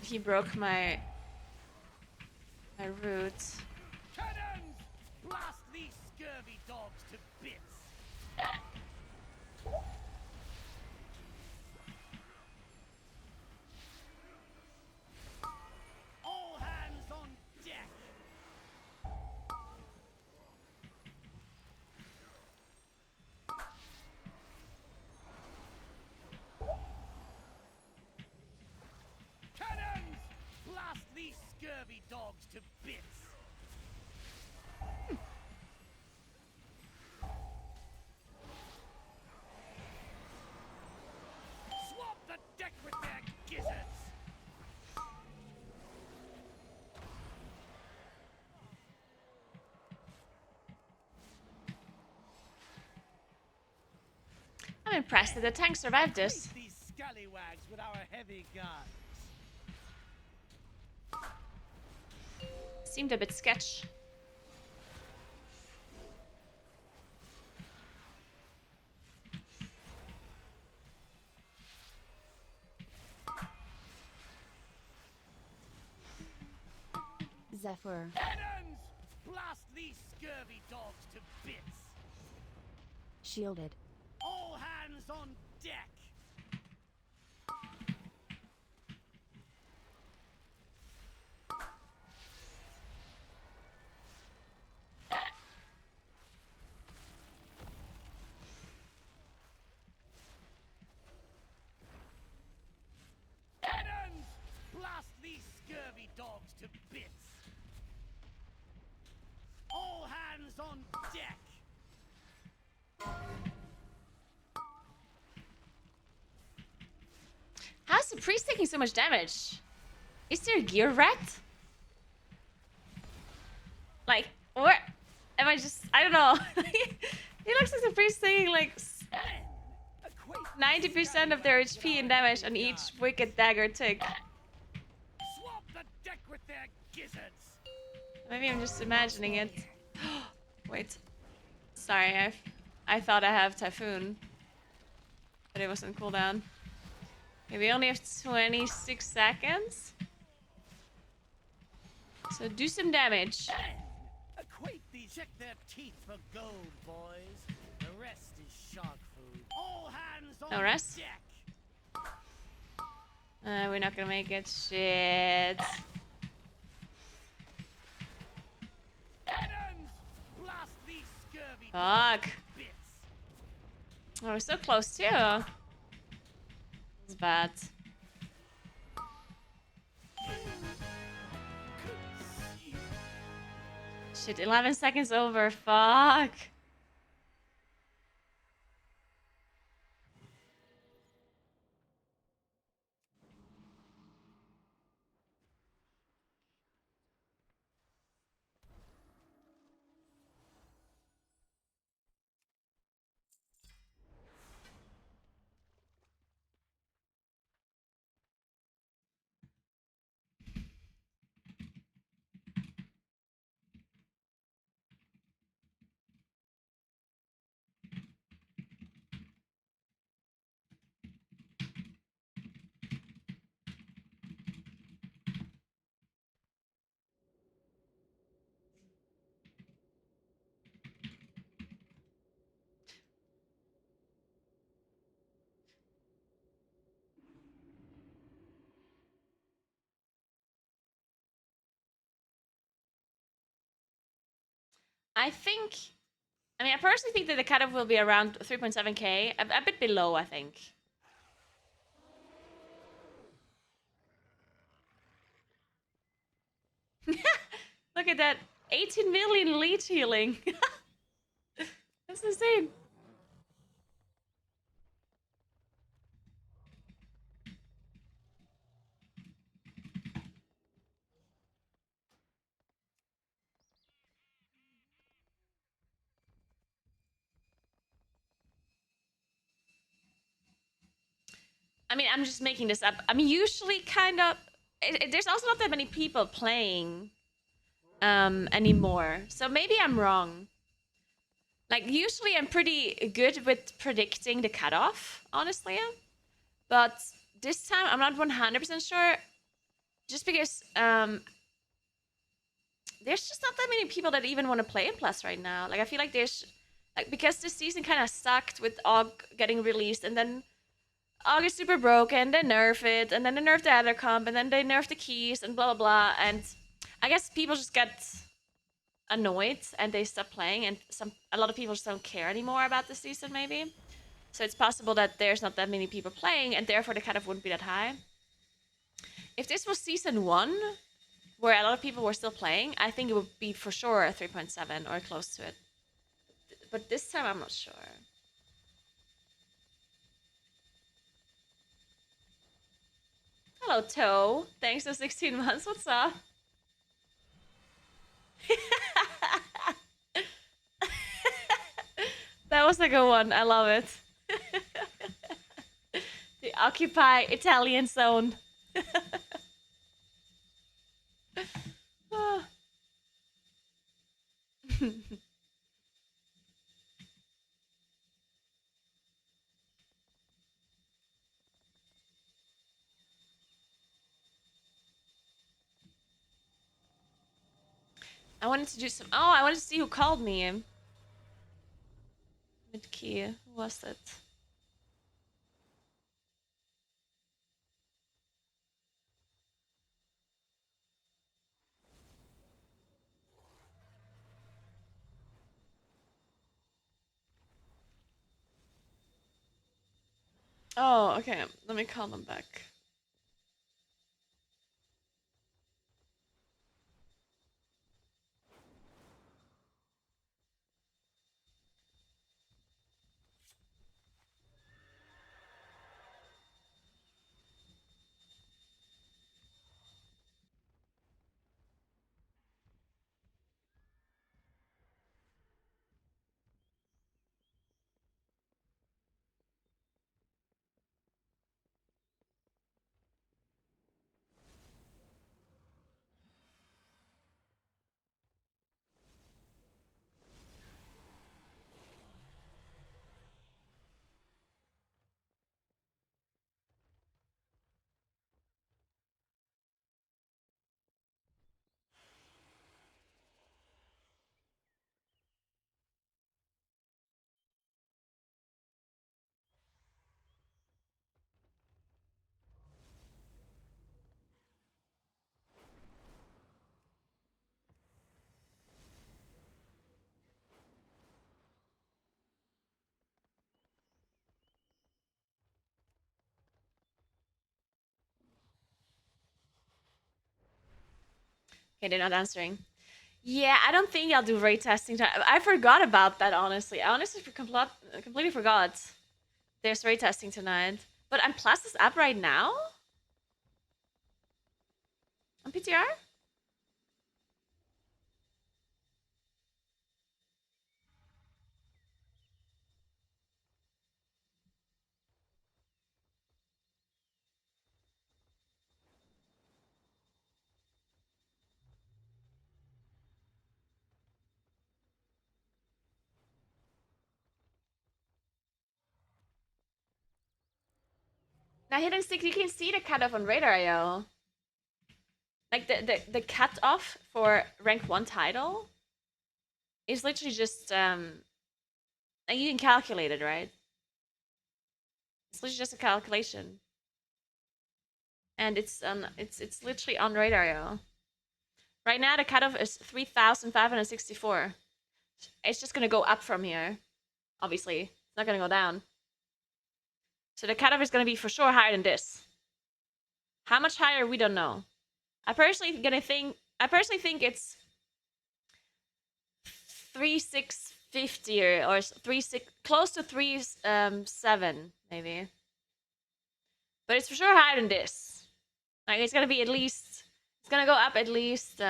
He broke my roots. Cannons! Blast these scurvy dogs to bits! All hands on deck! Cannons! Blast these scurvy dogs to bits! Swamp the deck with their gizzards! I'm impressed that the tank survived this. Face these scallywags with our heavy guns! Seemed a bit sketch. Zephyr. Cannons! Blast these scurvy dogs to bits! Shielded. All hands on deck! Cannons! Blast these scurvy dogs to bits! All hands on deck! How's the priest taking so much damage? Is there a gear rat? Like, or am I just... I don't know. It looks like the priest taking like 90% of their HP and damage on each wicked dagger tick. Swamp the deck with their gizzards! Maybe I'm just imagining it. Wait. Sorry, I thought I have Typhoon. But it wasn't cooldown. Okay, we only have 26 seconds. So do some damage. Equate these. Check their teeth for gold, boys. The rest is shark food. All hands on No rest? deck. We're not gonna make it. Shit. Cannons! Blast these scurvy Fuck. dogs to bits. Oh, we're so close too. It's bad. Shit, 11 seconds over. Fuck. I personally think that the cutoff will be around 3.7k, a bit below, I think. Look at that. 18 million leech healing. That's insane. I mean, I'm just making this up. I mean, usually kind of... there's also not that many people playing anymore. So maybe I'm wrong. Like, usually I'm pretty good with predicting the cutoff, honestly. But this time, I'm not 100% sure. Just because there's just not that many people that even want to play in Plus right now. Like, I feel like there's... Like, because this season kind of sucked with Og getting released, and then Og is super broken, they nerf it, and then they nerf the other comp, and then they nerf the keys, and blah, blah, blah. And I guess people just get annoyed, and they stop playing, and a lot of people just don't care anymore about the season, maybe. So it's possible that there's not that many people playing, and therefore the cutoff wouldn't be that high. If this was season 1, where a lot of people were still playing, I think it would be for sure a 3.7 or close to it. But this time, I'm not sure. Hello, Toe. Thanks for 16 months. What's up? That was a good one. I love it. The Occupy Italian zone. I wanted to do some... Oh, I wanted to see who called me. Mid-key. Who was it? Oh, okay. Let me call them back. Okay, they're not answering. Yeah, I don't think I'll do rate testing. I forgot about that, honestly. I honestly completely forgot there's rate testing tonight. But I'm plus this up right now? On PTR? Now, Hidden Stick, you can see the cutoff on Radar.io. Like, the cutoff for rank 1 title is literally just, like, you can calculate it, right? It's literally just a calculation. And it's literally on Radar.io. Right now, the cutoff is 3,564. It's just gonna go up from here. Obviously, it's not gonna go down. So the cutoff is gonna be for sure higher than this. How much higher, we don't know. I personally think it's 3,650 or 3,6, close to 3,7 maybe. But it's for sure higher than this. Like, it's gonna be at least, it's gonna go up at least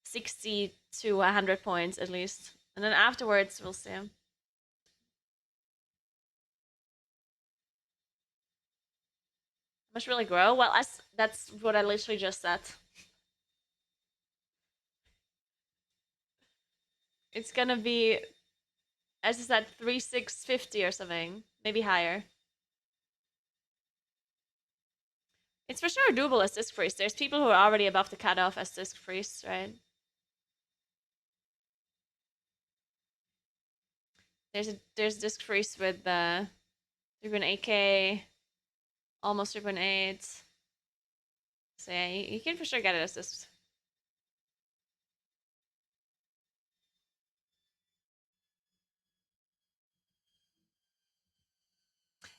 60 to 100 points at least, and then afterwards we'll see. Must really grow. Well, that's what I literally just said. It's gonna be, as I said, 3,650 or something, maybe higher. It's for sure doable as disc freeze. There's people who are already above the cutoff as disc freeze, right? There's disc freeze with 3.8k, almost 3.8. So yeah, you can for sure get it as disc.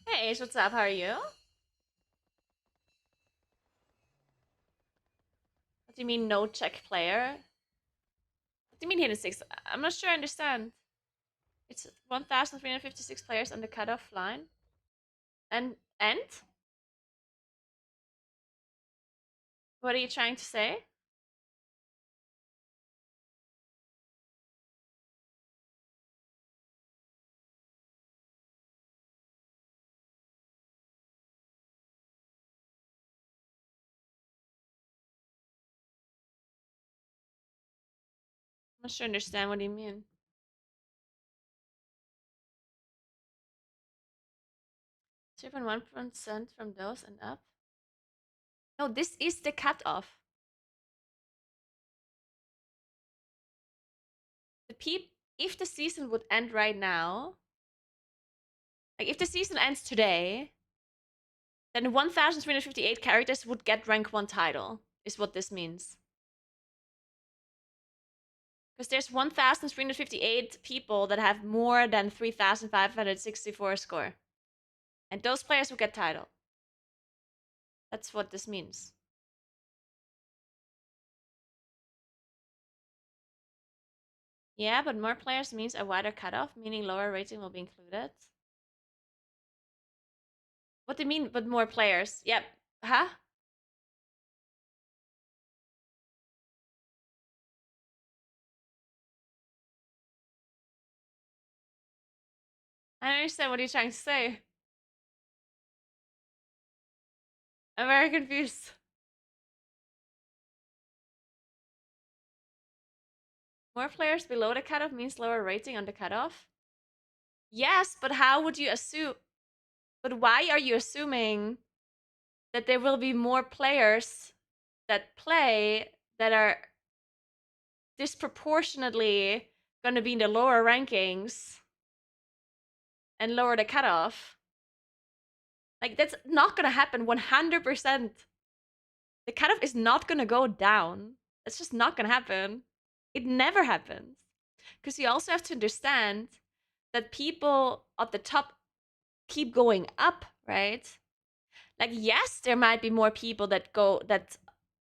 Hey Ace, what's up? How are you? What do you mean no check player? What do you mean hidden six? I'm not sure I understand. It's 1,356 players on the cutoff line. And what are you trying to say? I'm not sure I understand what you mean. 2.1% from those and up. No, this is the cutoff. If the season would end right now, like if the season ends today, then 1,358 characters would get rank 1 title, is what this means. Because there's 1,358 people that have more than 3,564 score. And those players will get title. That's what this means. Yeah, but more players means a wider cutoff, meaning lower rating will be included. What do you mean, but more players? Yep. Huh? I don't understand what you're trying to say. I'm very confused. More players below the cutoff means lower rating on the cutoff? Yes, but how would you assume? But why are you assuming that there will be more players that play that are disproportionately going to be in the lower rankings and lower the cutoff? Like, that's not going to happen 100%. The cutoff is not going to go down. That's just not going to happen. It never happens. Because you also have to understand that people at the top keep going up, right? Like, yes, there might be more people that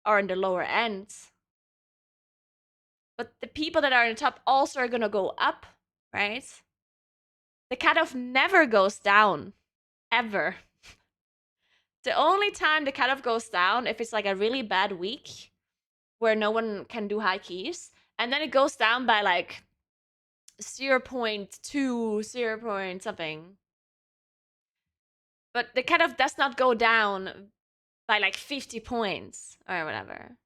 are in the lower end. but the people that are in the top also are gonna go up, right? The cutoff never goes down, ever. The only time the cutoff goes down if it's like a really bad week where no one can do high keys, and then it goes down by like 0.2, 0 point something. But the cutoff does not go down by like 50 points or whatever.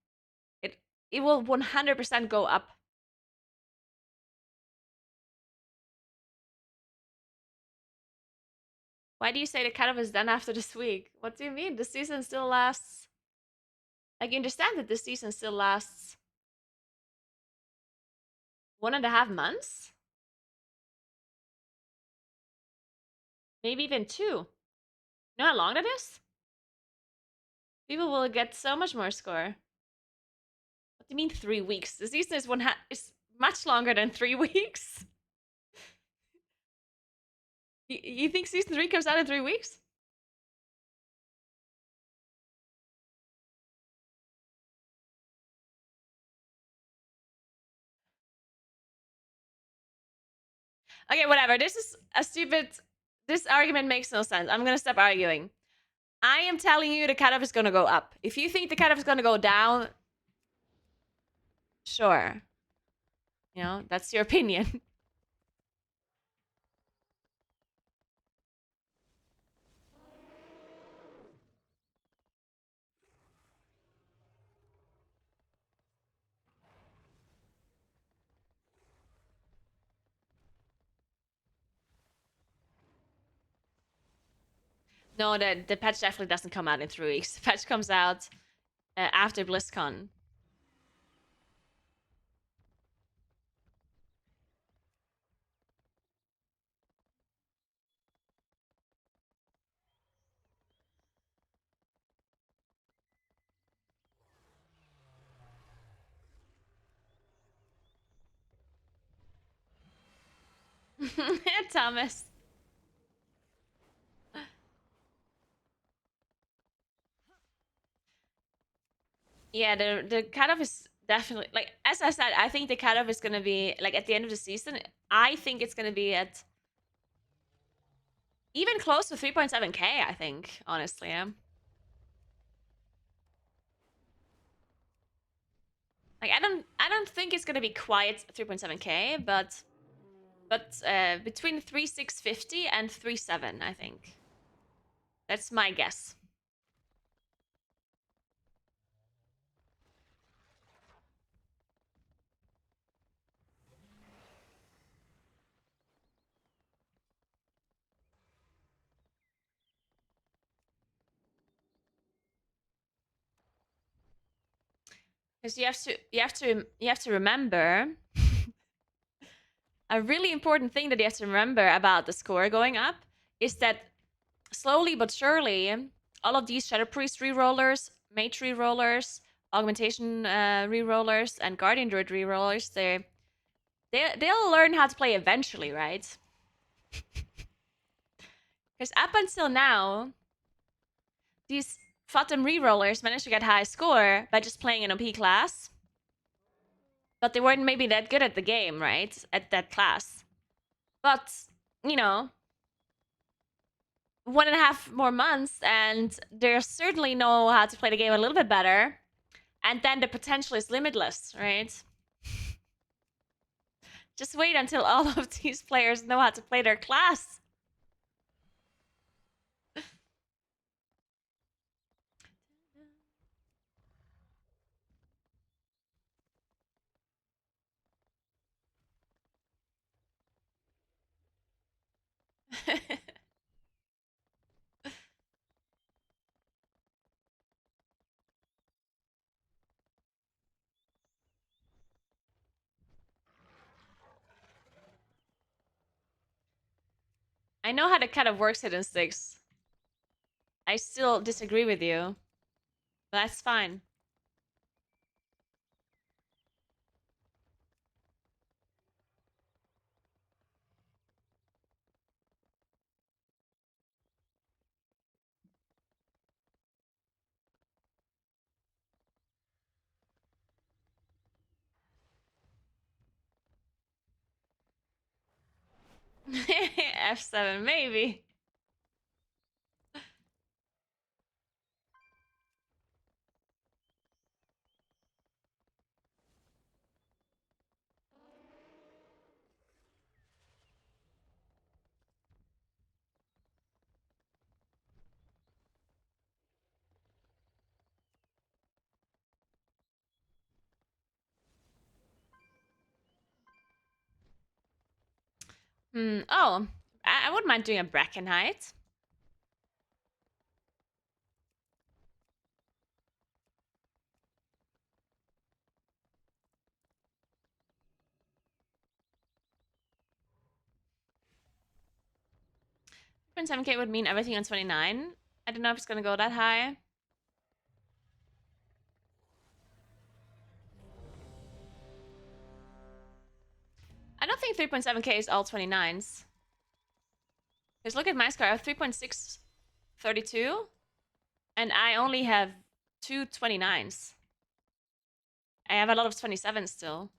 It will 100% go up. Why do you say the cutoff is done after this week? What do you mean? The season still lasts. Like, you understand that the season still lasts 1.5 months? Maybe even 2. You know how long that is? People will get so much more score. What do you mean 3 weeks? The season is much longer than 3 weeks. You think season 3 comes out in 3 weeks? Okay, whatever. This is a stupid. This argument makes no sense. I'm gonna stop arguing. I am telling you the cutoff is gonna go up. If you think the cutoff is gonna go down, sure. You know, that's your opinion. No, the patch definitely doesn't come out in 3 weeks. The patch comes out after BlizzCon. Thomas. Yeah, the cutoff is definitely like, as I said, I think the cutoff is gonna be like at the end of the season. I think it's gonna be at even close to 3.7k. I think, honestly, yeah. Like, I don't think it's gonna be quite 3.7k, but between 3,650 and 3.7, I think. That's my guess. Because you have to remember a really important thing that you have to remember about the score going up is that slowly but surely, all of these Shadow Priest rerollers, Mage rerollers, Augmentation rerollers, and Guardian Druid rerollers, they'll learn how to play eventually, right? Because up until now, these Fatum rerollers managed to get high score by just playing an OP class, but they weren't maybe that good at the game, right? At that class. But, you know, 1.5 more months, and they certainly know how to play the game a little bit better. And then the potential is limitless, right? Just wait until all of these players know how to play their class. I know how the kind of works hidden sticks. I still disagree with you, but that's fine. F7, maybe. Oh, I wouldn't mind doing a Bracken height. Point 7k would mean everything on 29. I don't know if it's gonna go that high. I don't think 3.7k is all 29s. Because look at my score, I have 3.632, and I only have two 29s. I have a lot of 27s still.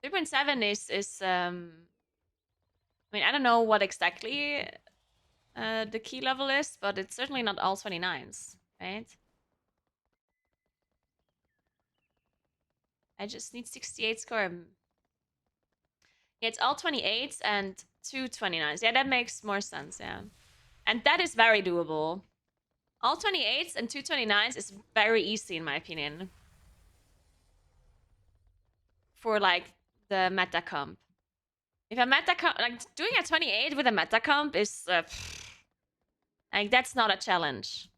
3.7 is I mean, I don't know what exactly the key level is, but it's certainly not all 29s, right? I just need 68 score. Yeah, it's all 28s and two 29s. Yeah, that makes more sense, yeah. And that is very doable. All 28s and two 29s is very easy in my opinion. For like the meta comp. If a meta comp, like doing a 28 with a meta comp is like that's not a challenge.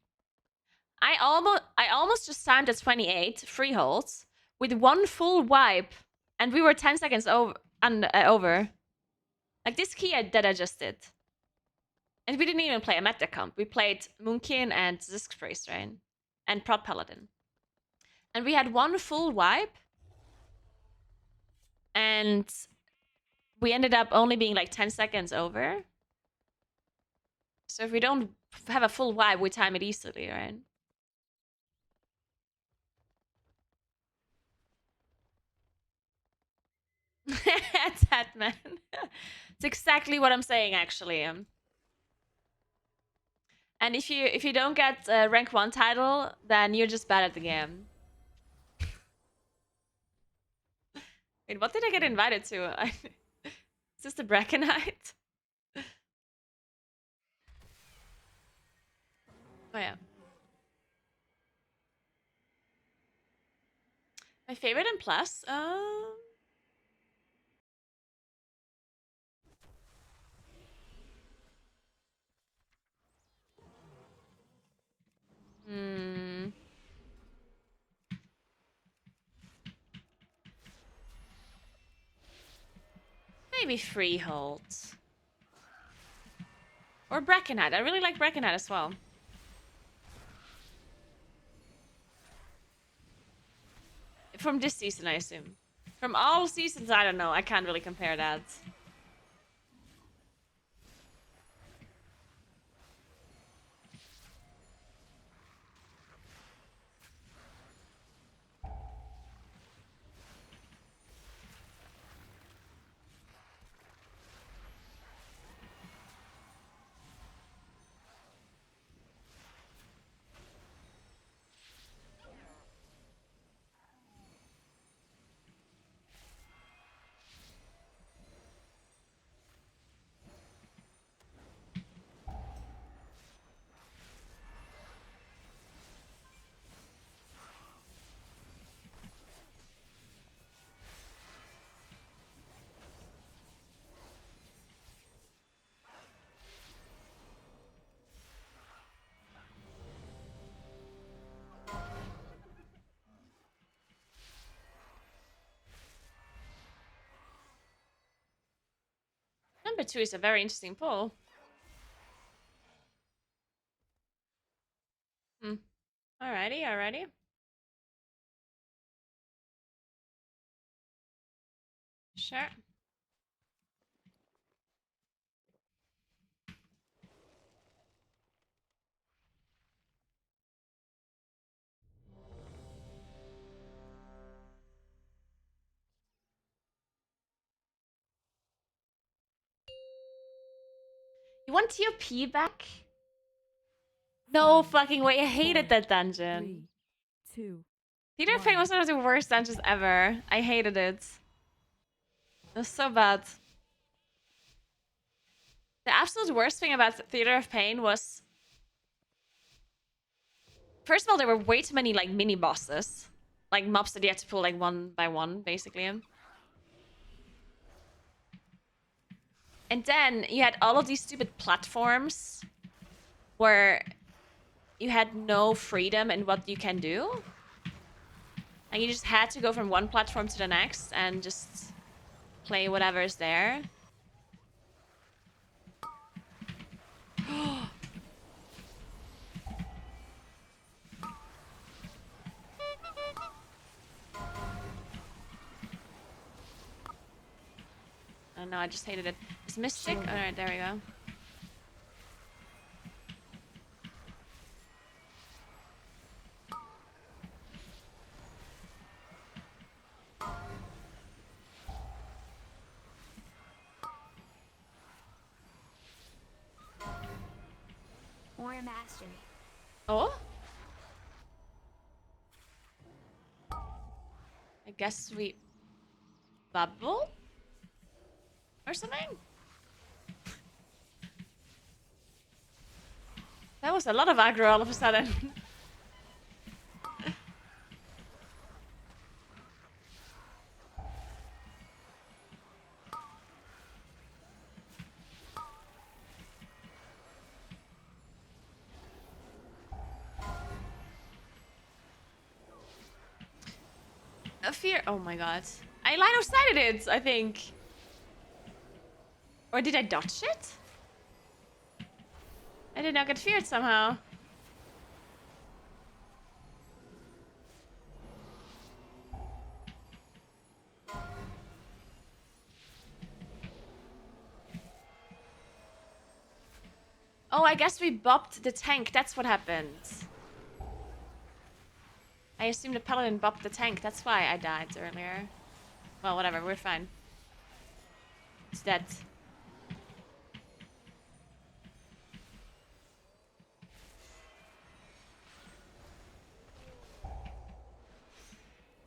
I almost just timed a 28 free holds with one full wipe, and we were 10 seconds over. Like this key that I just did. And we didn't even play a meta comp. We played Moonkin and Zisk Priest, right? And Prot Paladin. And we had one full wipe. And we ended up only being like 10 seconds over. So if we don't have a full wipe, we time it easily, right? That man. It's exactly what I'm saying, actually. And if you don't get a rank 1 title, then you're just bad at the game. Wait, what did I get invited to? Is this the Bracken night? Oh yeah. My favorite in plus? Hmm. Maybe Freehold. Or Brackenhead. I really like Brackenhead as well. From this season, I assume. From all seasons, I don't know. I can't really compare that. Number 2 is a very interesting poll. Alrighty, alrighty. Sure. You want TOP back? No fucking way. I hated that dungeon. 3, 2. Theater of Pain was one of the worst dungeons ever. I hated it. It was so bad. The absolute worst thing about Theater of Pain was... First of all, there were way too many, like, mini-bosses. Like, mobs that you had to pull, like, one by one, basically. And then you had all of these stupid platforms where you had no freedom in what you can do. And you just had to go from one platform to the next and just play whatever is there. Oh no, I just hated it. Is Mystic? Alright, there we go. Warrior Mastery. Oh? I guess we... bubble? Or something? That was a lot of aggro all of a sudden. A fear. Oh my god. I line of sighted it, I think. Or did I dodge it? I did not get feared somehow. Oh, I guess we bopped the tank. That's what happened. I assumed the paladin bopped the tank. That's why I died earlier. Well, whatever. We're fine. It's dead.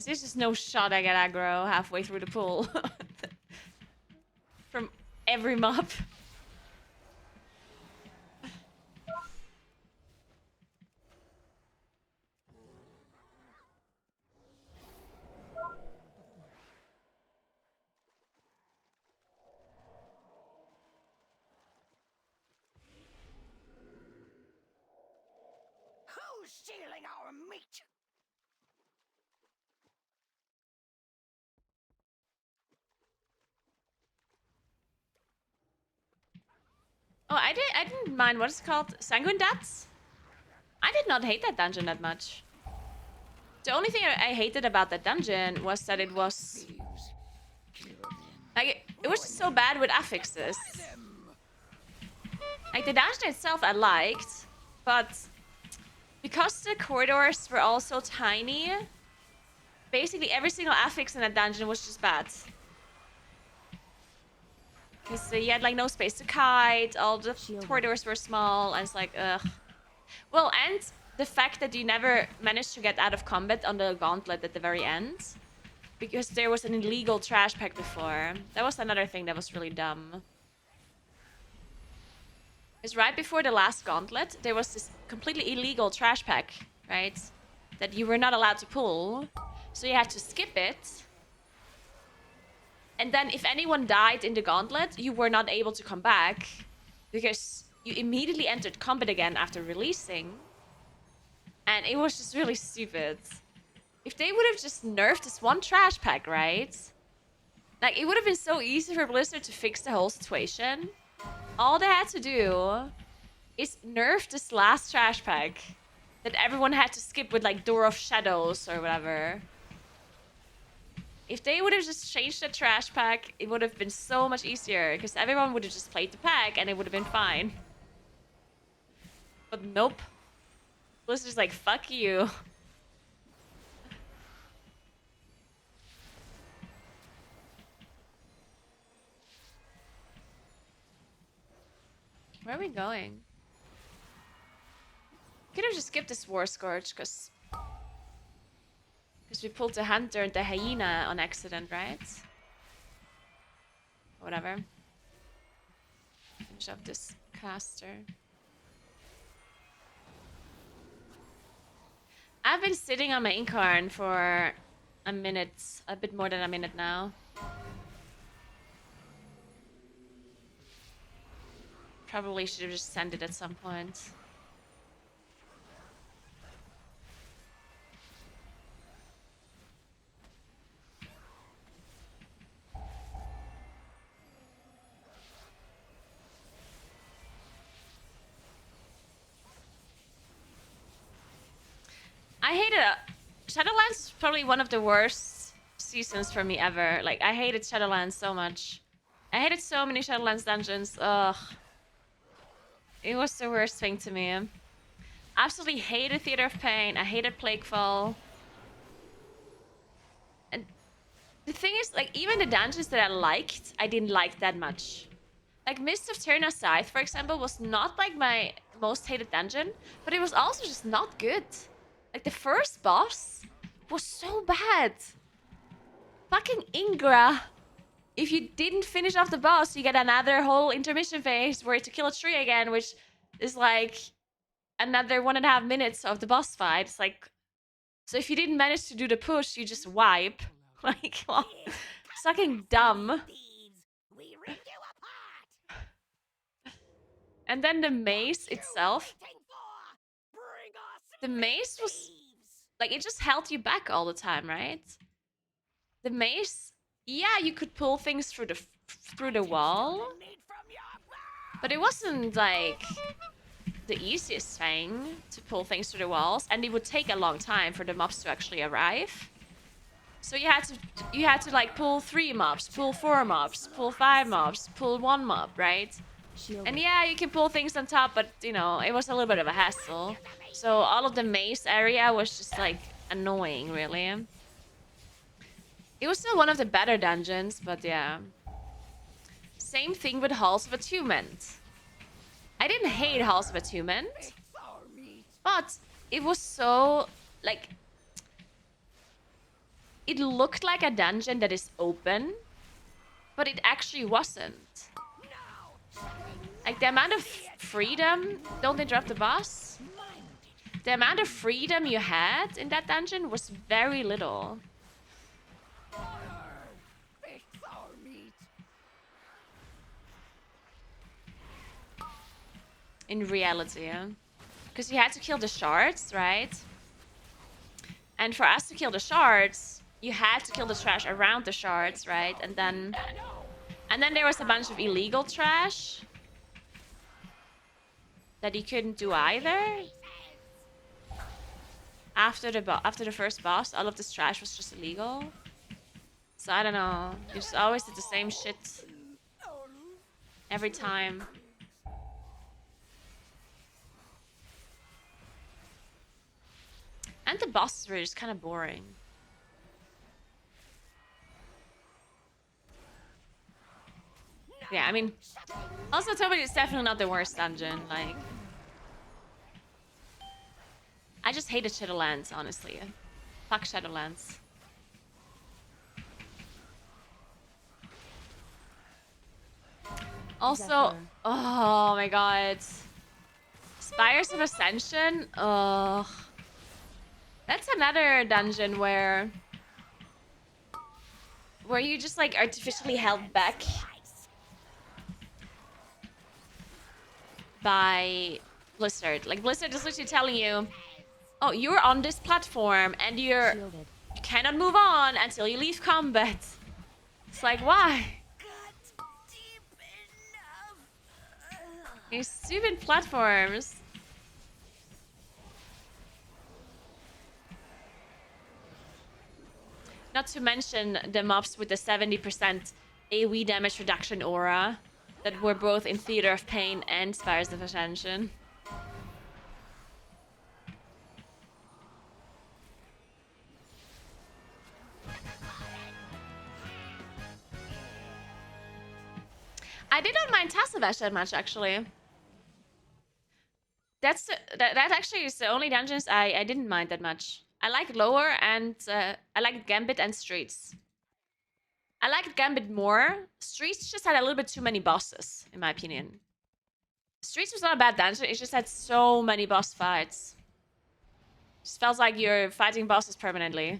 There's just no shot I get aggro halfway through the pool. From every mob. Who's stealing our meat? Oh, I didn't mind. What is it called? Sanguine Depths? I did not hate that dungeon that much. The only thing I hated about that dungeon was that it was... Like, it was just so bad with affixes. Like, the dungeon itself I liked, but... Because the corridors were all so tiny, basically every single affix in that dungeon was just bad. Because you had, like, no space to kite, all the corridors were small, and it's like, ugh. Well, and the fact that you never managed to get out of combat on the gauntlet at the very end. Because there was an illegal trash pack before. That was another thing that was really dumb. Because right before the last gauntlet, there was this completely illegal trash pack, right? That you were not allowed to pull. So you had to skip it. And then if anyone died in the gauntlet, you were not able to come back. Because you immediately entered combat again after releasing. And it was just really stupid. If they would have just nerfed this one trash pack, right? Like, it would have been so easy for Blizzard to fix the whole situation. All they had to do is nerf this last trash pack that everyone had to skip with, like, Door of Shadows or whatever. If they would have just changed the trash pack, it would have been so much easier, because everyone would have just played the pack and it would have been fine. But nope. Blizzard's like, fuck you. Where are we going? Could have just skipped this War Scourge, because we pulled the Hunter and the Hyena on accident, right? Whatever. Finish up this caster. I've been sitting on my Incarn for a minute, a bit more than a minute now. Probably should have just sent it at some point. I hate it. Shadowlands is probably one of the worst seasons for me ever. Like, I hated Shadowlands so much. I hated so many Shadowlands dungeons. Ugh. It was the worst thing to me. Absolutely hated Theater of Pain. I hated Plaguefall. And the thing is, like, even the dungeons that I liked, I didn't like that much. Like, Mist of Terna Scythe, for example, was not, like, my most hated dungeon, but it was also just not good. Like, the first boss was so bad. Fucking Ingra. If you didn't finish off the boss, you get another whole intermission phase where you have to kill a tree again, which is, like, another 1.5 minutes of the boss fight. It's like, so if you didn't manage to do the push, you just wipe. Like, well, it's fucking dumb. We rip you apart. And then the maze What you itself, waiting for? Bring us the maze was, thieves. like, it just held you back all the time, right? The maze, yeah, you could pull things through the wall, Need from your but it wasn't, like, the easiest thing to pull things through the walls, and it would take a long time for the mobs to actually arrive. So you had to like pull 3 mobs, pull 4 mobs, pull 5 mobs, pull 1 mob, right? And yeah, you can pull things on top, but you know, it was a little bit of a hassle. So all of the maze area was just like annoying, really. It was still one of the better dungeons, but yeah. Same thing with Halls of Attunement. I didn't hate Halls of Attunement, but it was so, like, it looked like a dungeon that is open, but it actually wasn't. Like, the amount of freedom... Don't interrupt the boss. The amount of freedom you had in that dungeon was very little. In reality, yeah. Because you had to kill the shards, right? And for us to kill the shards, you had to kill the trash around the shards, right? And then there was a bunch of illegal trash that you couldn't do either. After the first boss, all of this trash was just illegal. So I don't know. You just always did the same shit every time. And the bosses were just kind of boring. Yeah, I mean, also Toby is definitely not the worst dungeon. Like, I just hated Shadowlands, honestly. Fuck Shadowlands. Also, oh my god. Spires of Ascension? Ugh. That's another dungeon where you just like artificially held back by Blizzard. Like, Blizzard is literally telling you, oh, you're on this platform and you cannot move on until you leave combat. It's like, why? These stupid platforms. Not to mention the mobs with the 70% AoE damage reduction aura that were both in Theater of Pain and Spires of Ascension. I did not mind Tassavash that much, actually. That's that actually is the only dungeons I didn't mind that much. I like lower and I like Gambit and Streets. I liked Gambit more. Streets just had a little bit too many bosses, in my opinion. Streets was not a bad dungeon, it just had so many boss fights. Just felt like you're fighting bosses permanently.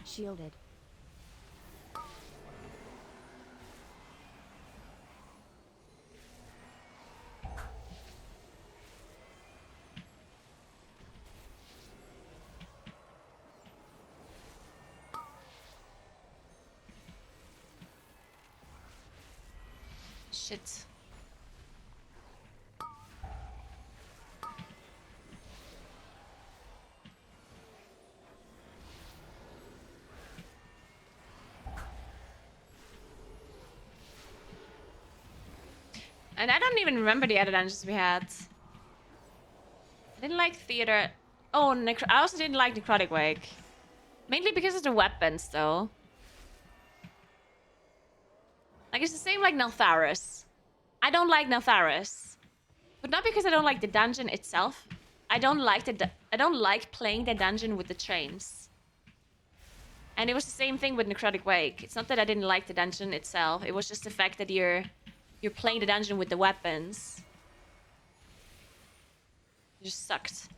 Shielded. Shit. And I don't even remember the other dungeons we had. I didn't like theater. Oh, I also didn't like Necrotic Wake. Mainly because of the weapons, though. Like, it's the same like Neltharis. I don't like Neltharis. But not because I don't like the dungeon itself. I don't like playing the dungeon with the chains. And it was the same thing with Necrotic Wake. It's not that I didn't like the dungeon itself. It was just the fact that you're playing the dungeon with the weapons. It just sucked.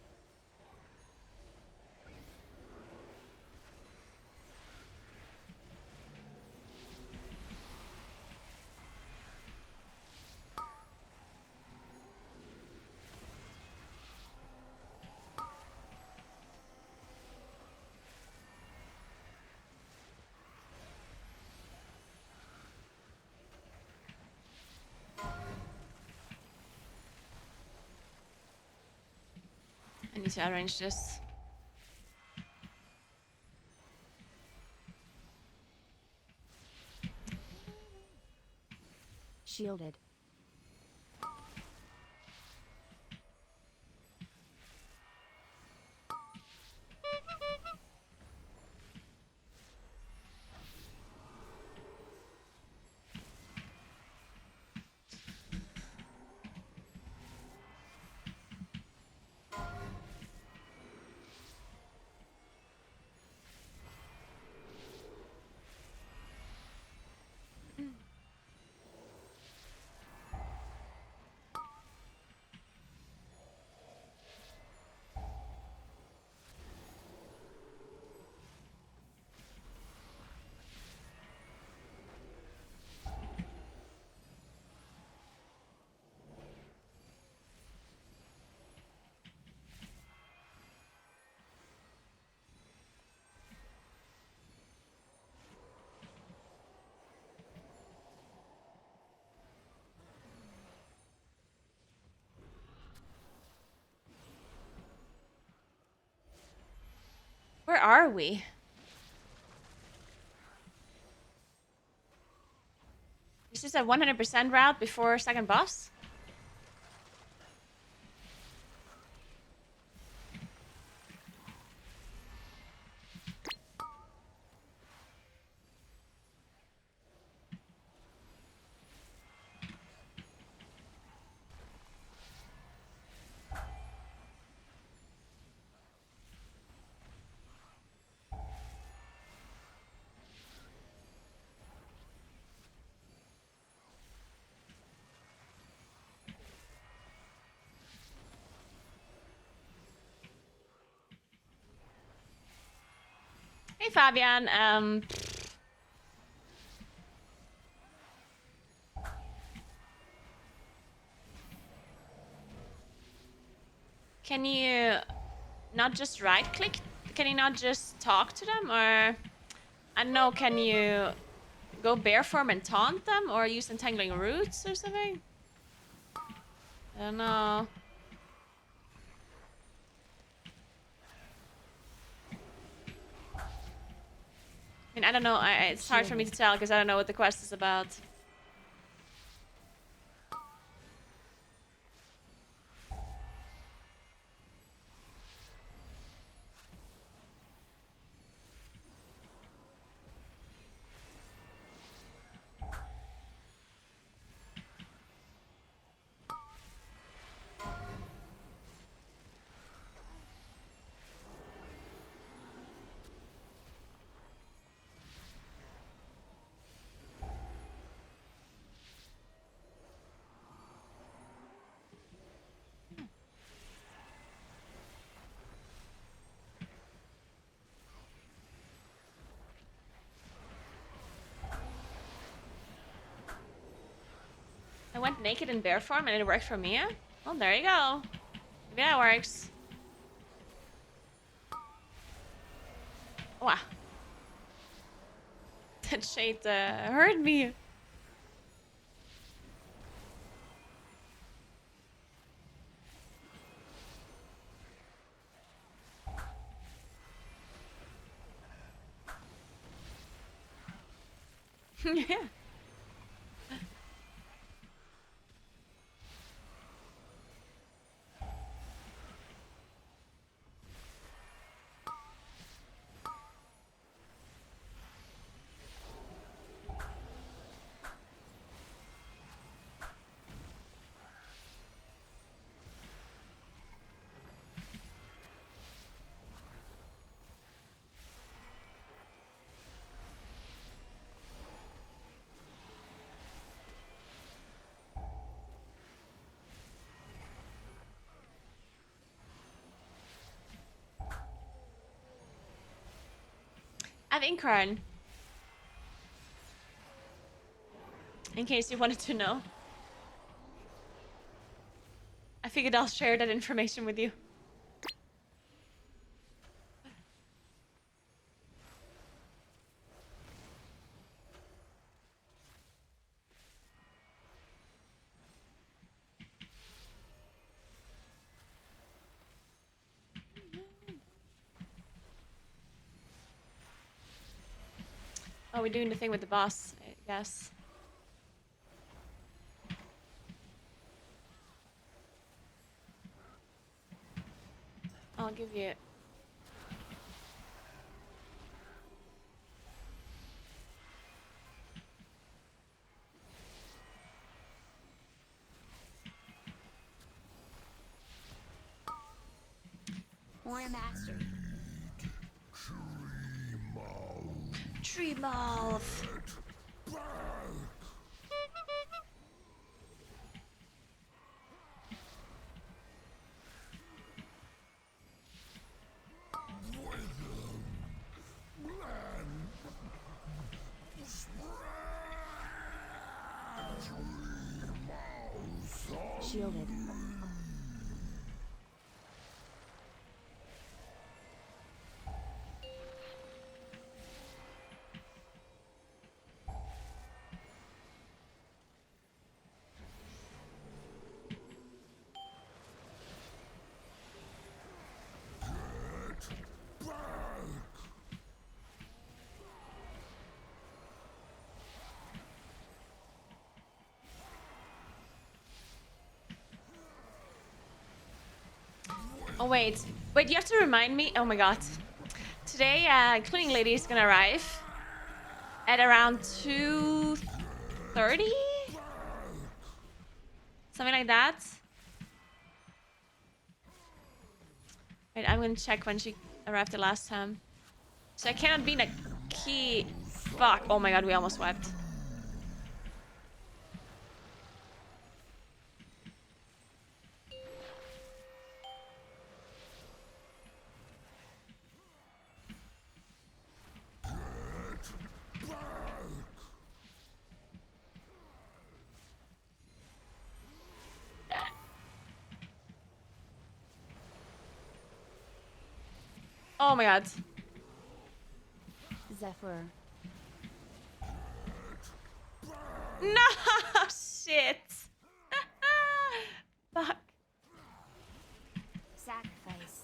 I need to arrange this. Shielded. Where are we? Is this a 100% route before second boss? Hey Fabian, Can you not just right click? Can you not just talk to them? Or I don't know, can you go bear form and taunt them? Or use entangling roots or something? I don't know. I mean, I don't know. It's hard for me to tell because I don't know what the quest is about. I went naked in bear form and it worked for Mia? Well, there you go. Maybe that works. Wow. That shade hurt me. Yeah. I have Inkron. In case you wanted to know. I figured I'll share that information with you. Oh, we're doing the thing with the boss, I guess. I'll give you... War Master. Tree mouth. Shielded. Oh, wait. Wait, you have to remind me. Oh my god. Today, cleaning lady is gonna arrive at around 2:30? Something like that. Wait, I'm gonna check when she arrived the last time. So I cannot be in a key. Fuck. Oh my god, we almost wiped. Oh my god. Zephyr. No! Shit! Fuck. Sacrifice.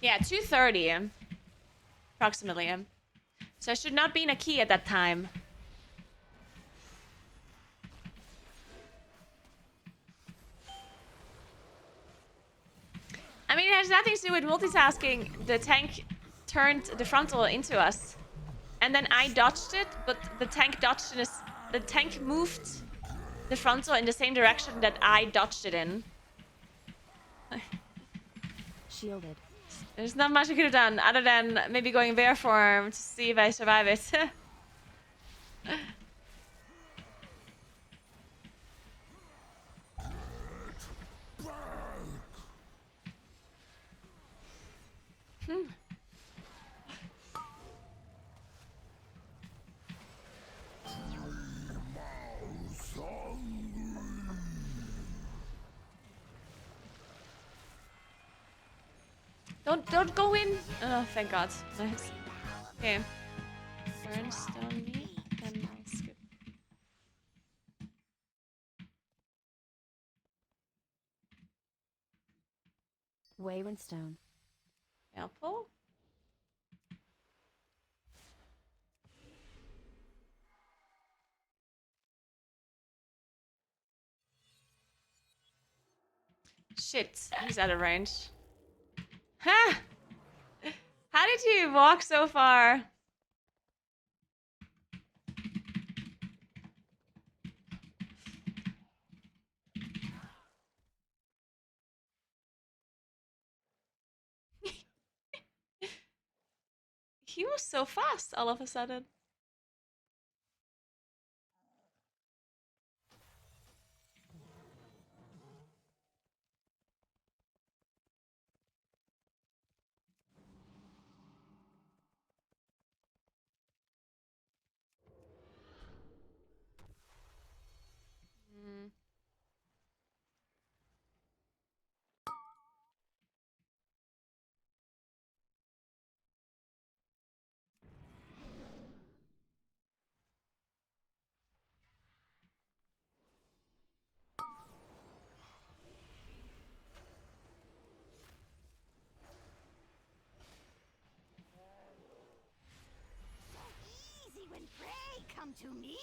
Yeah, 2:30. Approximately. So I should not be in a key at that time. I mean, it has nothing to do with multitasking. The tank turned the frontal into us. And then I dodged it, but the tank dodged in a the tank moved the frontal in the same direction that I dodged it in. Shielded. There's not much I could have done other than maybe going bear form to see if I survive it. Don't go in. Oh, thank God. Nice. Okay. Burnstone me, then I'll skip. Wayward Stone. Helpful. Shit, he's out of range. Ha! How did you walk so far? He was so fast all of a sudden. Mm. Easy when prey come to me.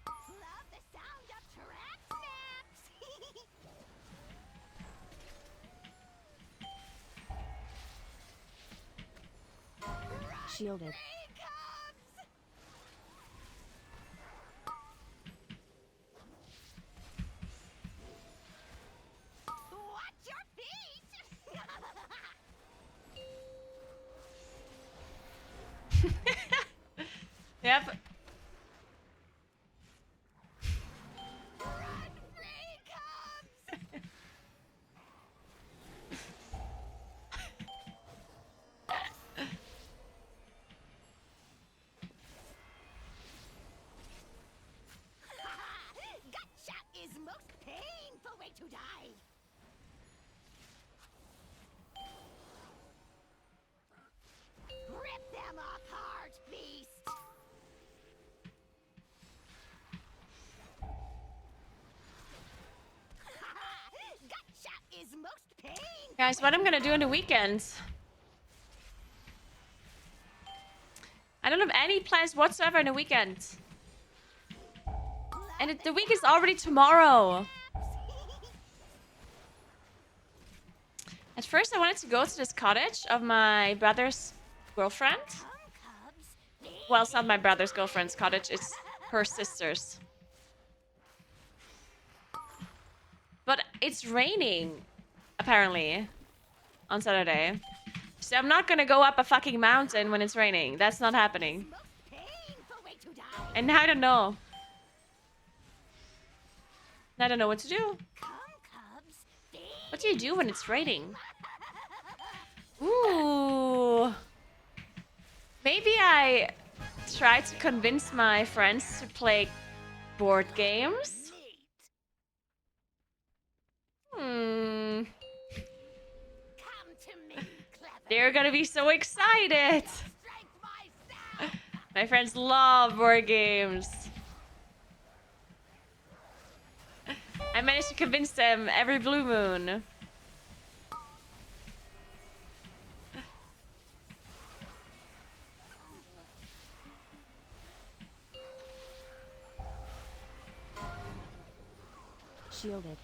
Love the sound of track snaps. Shielded. Prey comes. Watch your feet. Yep. Run, prey comes. Gotcha is most painful way to die. Rip them apart, beast. Gotcha is most painful. Guys, what I'm gonna do on the weekends? I don't have any plans whatsoever on the weekend. And the week is already tomorrow. At first, I wanted to go to this cottage of my brother's girlfriend. Well, it's not my brother's girlfriend's cottage, it's her sister's. But it's raining, apparently, on Saturday. So I'm not gonna go up a fucking mountain when it's raining. That's not happening. And I don't know. I don't know what to do. Come, cubs. What do you do when it's raining? Ooh. Maybe I try to convince my friends to play board games. Neat. Hmm. Come to me, clever. They're gonna be so excited. Strength myself. My friends love board games. I managed to convince them every blue moon. Shielded.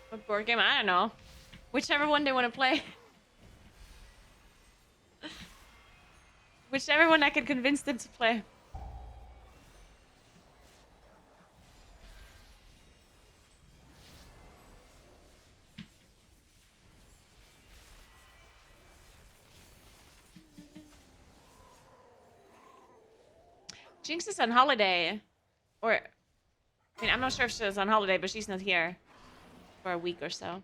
What board game? I don't know. Whichever one they want to play. Whichever one I can convince them to play. Jinx is on holiday. Or, I mean, I'm not sure if she's on holiday, but she's not here for a week or so.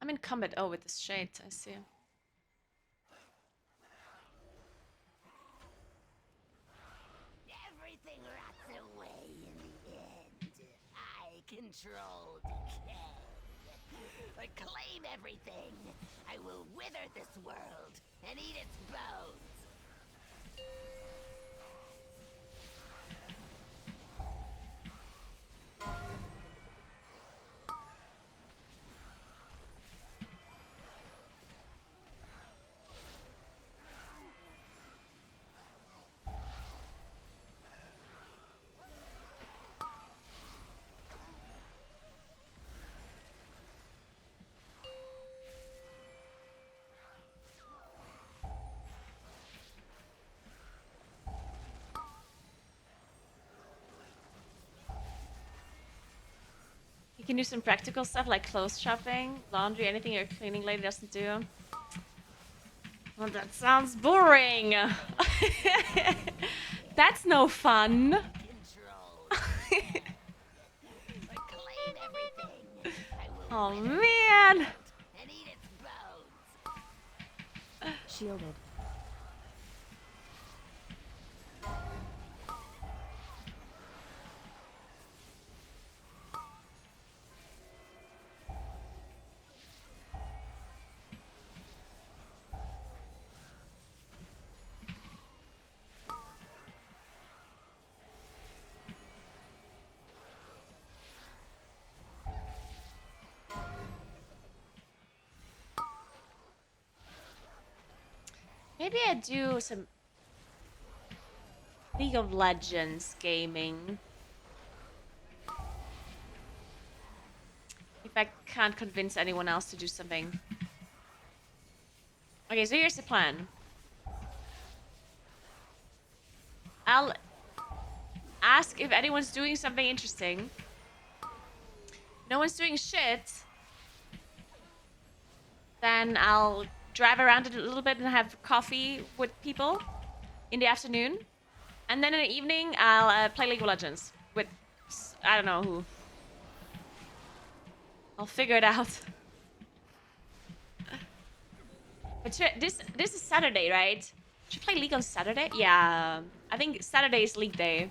I'm in combat. Oh, with this shade, I see. Everything rots away in the end. I control decay. I claim everything. I will wither this world and eat its bones. You can do some practical stuff like clothes shopping, laundry, anything your cleaning lady doesn't do. Well, that sounds boring. That's no fun. Control. I claim everything. I will Oh wither man. and eat its bones. Shielded. Maybe I do some League of Legends gaming. If I can't convince anyone else to do something. Okay, so here's the plan. I'll ask if anyone's doing something interesting. No one's doing shit. Then I'll drive around a little bit and have coffee with people in the afternoon. And then in the evening, I'll play League of Legends with, I don't know who. I'll figure it out. But this is Saturday, right? Should we play League on Saturday? Yeah, I think Saturday is League Day.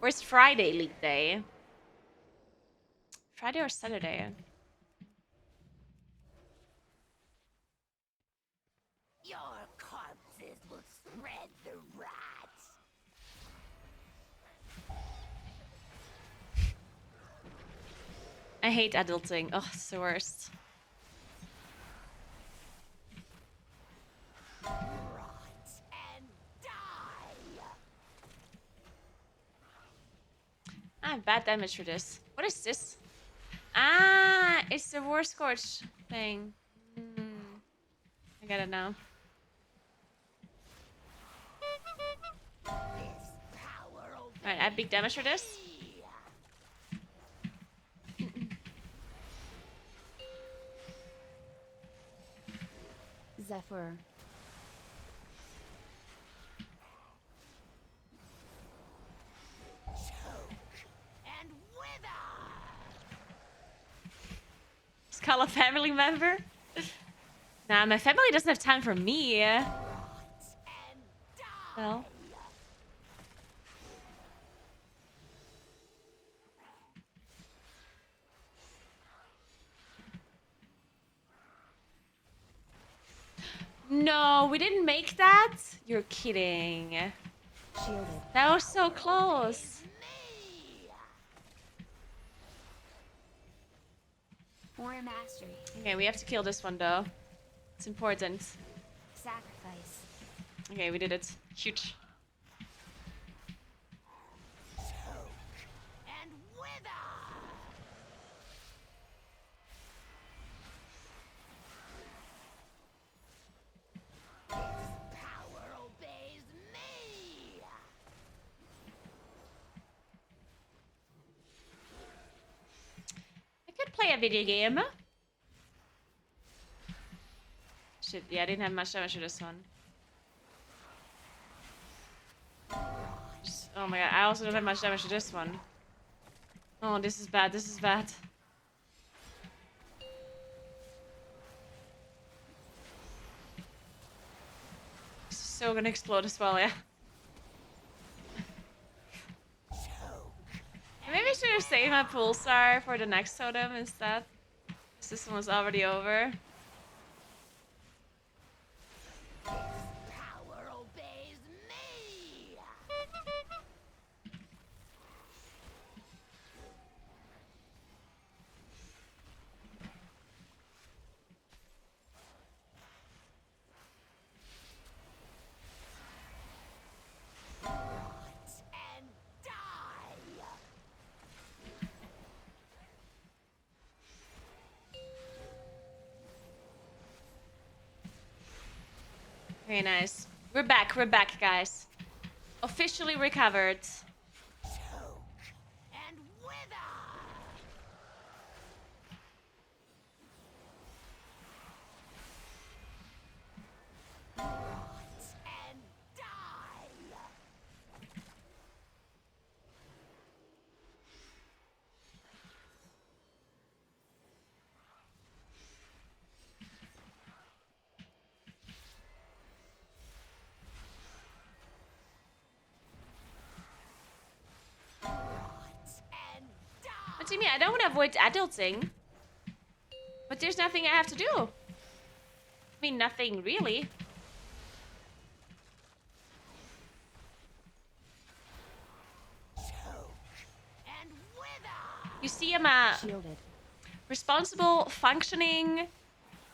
Or is Friday League Day? Friday or Saturday? Your corpses will spread the rats. I hate adulting. Oh, it's the worst. Rot and die. I have bad damage for this. What is this? Ah, it's the War Scorch thing. I get it now. add big damage for this. Zephyr. And wither! Just call a family member? Nah, my family doesn't have time for me. And die! Well. No, we didn't make that? You're kidding. Shielded. That was so close. Me! Warrior mastery. Okay, we have to kill this one though. It's important. Sacrifice. Okay, we did it. Huge. And wither! Power obeys me! I could play a video game. Shit, yeah, I didn't have much damage to this one. Oh my god, I also don't have much damage to this one. Oh, this is bad, this is bad. This is so gonna explode as well, yeah. Maybe I should have saved my pulsar for the next totem instead. 'Cause this one was already over. Power obeys me! And die! Very nice. We're back, guys. Officially recovered. And wither! And die! And die! What do you mean? I don't want to avoid adulting. But there's nothing I have to do. I mean, nothing really. And wither! You see, I'm a Shielded. responsible, functioning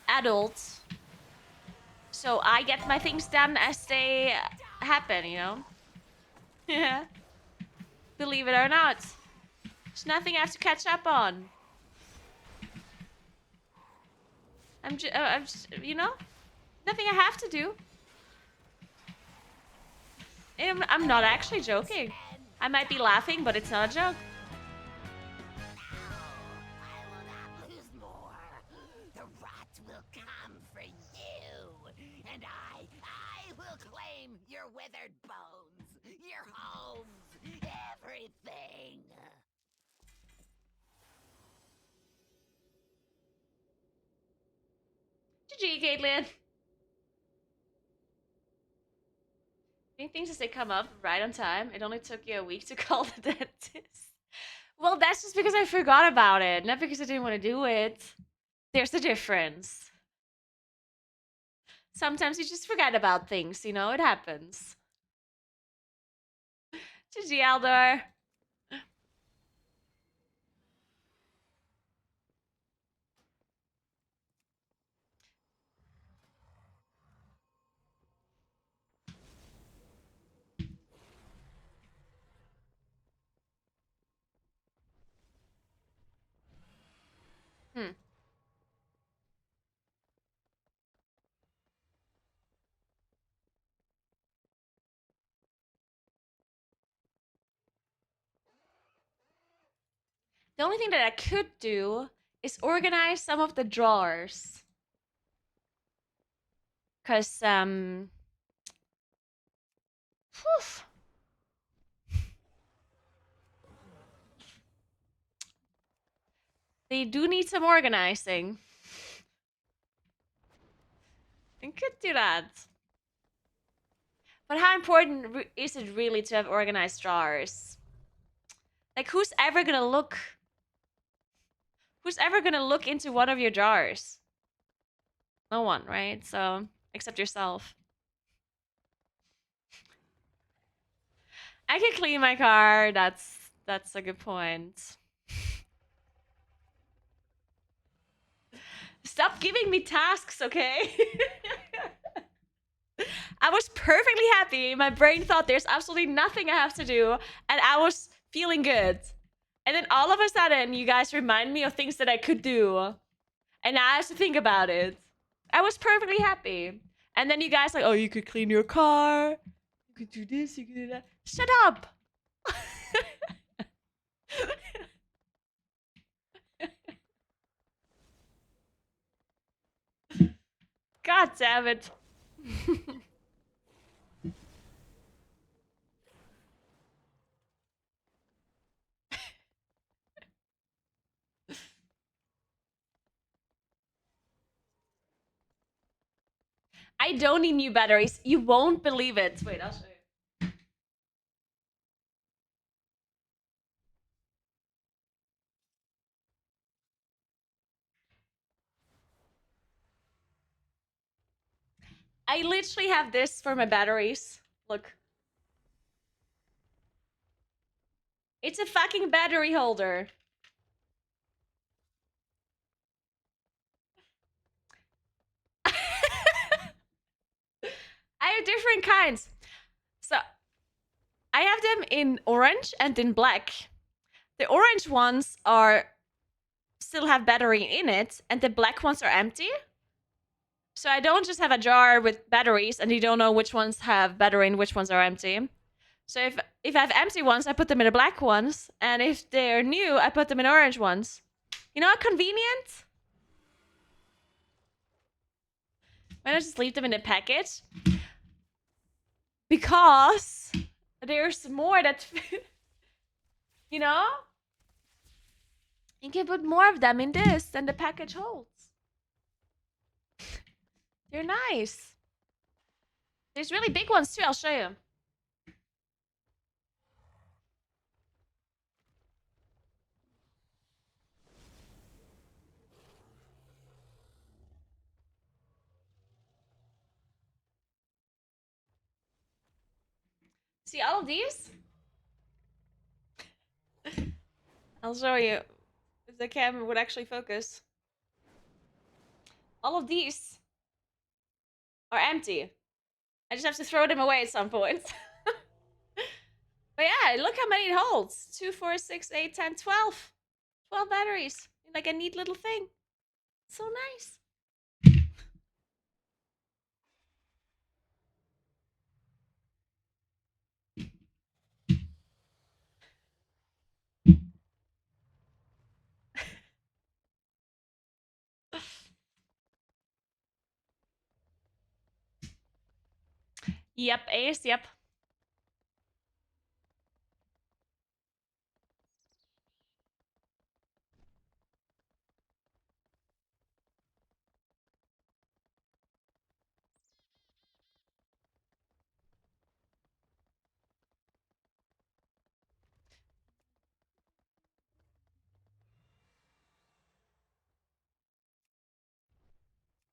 adult. So I get my things done as they happen, you know? Yeah. Believe it or not. There's nothing I have to catch up on. I'm just, you know? Nothing I have to do. And I'm not actually joking. I might be laughing, but it's not a joke. I will not lose more. The rot will come for you. And I will claim your withered bones, your homes, everything. GG, Caitlin. Doing things as they come up right on time. It only took you a week to call the dentist. Well, that's just because I forgot about it, not because I didn't want to do it. There's a difference. Sometimes you just forget about things, you know? It happens. GG, Aldor. Hmm. The only thing that I could do is organize some of the drawers. Cause whew, they do need some organizing. I could do that. But how important is it really to have organized drawers? Like, who's ever gonna look? Who's ever gonna look into one of your drawers? No one, right? So, except yourself. I can clean my car. That's a good point. Stop giving me tasks, okay? I was perfectly happy. My brain thought there's absolutely nothing I have to do, and I was feeling good. And then all of a sudden, you guys remind me of things that I could do, and I have to think about it. I was perfectly happy. And then you guys like, oh, you could clean your car, you could do this, you could do that. Shut up. God damn it. I don't need new batteries. You won't believe it. Wait, I'll show you. I literally have this for my batteries. Look. It's a fucking battery holder. I have different kinds. So I have them in orange and in black. The orange ones are still have battery in it, and the black ones are empty. So I don't just have a jar with batteries, and you don't know which ones have battery and which ones are empty. So if I have empty ones, I put them in the black ones, and if they're new, I put them in orange ones. You know how convenient? Why not just leave them in the package? Because there's more that you know? You can put more of them in this than the package holds. They're nice. There's really big ones too, I'll show you. See all of these? I'll show you if the camera would actually focus. All of these are empty. I just have to throw them away at some point. But yeah, look how many it holds. 2, 4, 6, 8, 10, 12. 12 batteries. Like a neat little thing. So nice. Yep, Ace, yep.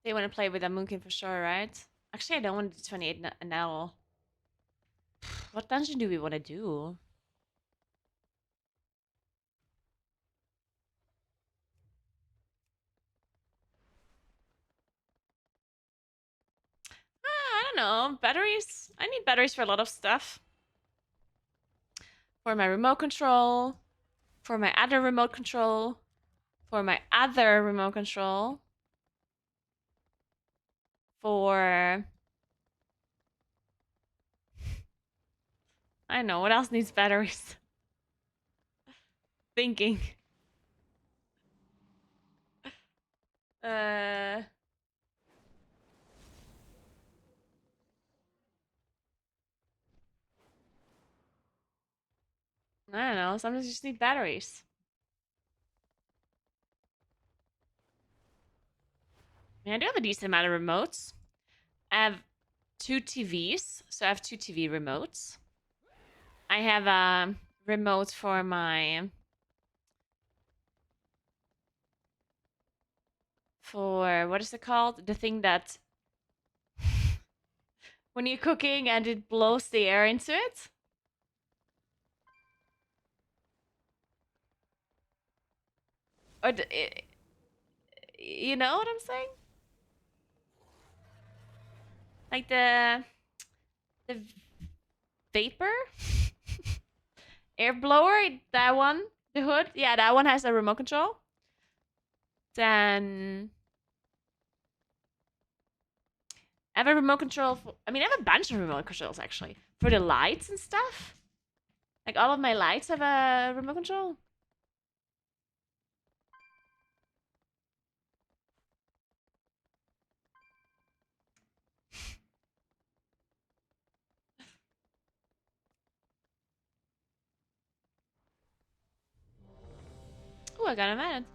They want to play with a Moonkin for sure, right? Actually, I don't want to do 28 an owl. What dungeon do we want to do? I don't know. Batteries? I need batteries for a lot of stuff. For my remote control. For my other remote control. For my other remote control. For... I don't know. What else needs batteries? Thinking. Uh, I don't know. Sometimes you just need batteries. I mean, I do have a decent amount of remotes. I have 2 TVs, so I have 2 TV remotes. I have a remote for my what is it called? The thing that when you're cooking and it blows the air into it. Or you know what I'm saying? Like the vapor air blower, that one, the hood. Yeah, that one has a remote control. Then I have a remote control for, I mean, I have a bunch of remote controls actually for the lights and stuff. Like all of my lights have a remote control. Oh, I got invited.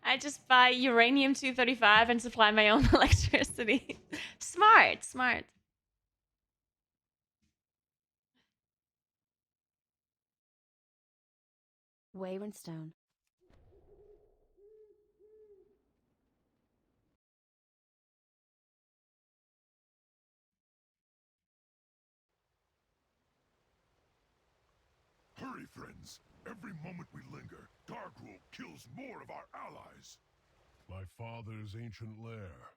I just buy uranium 235 and supply my own electricity. Smart, smart. Wayward Stone. Hurry, friends. Every moment we linger, Darkrule kills more of our allies. My father's ancient lair.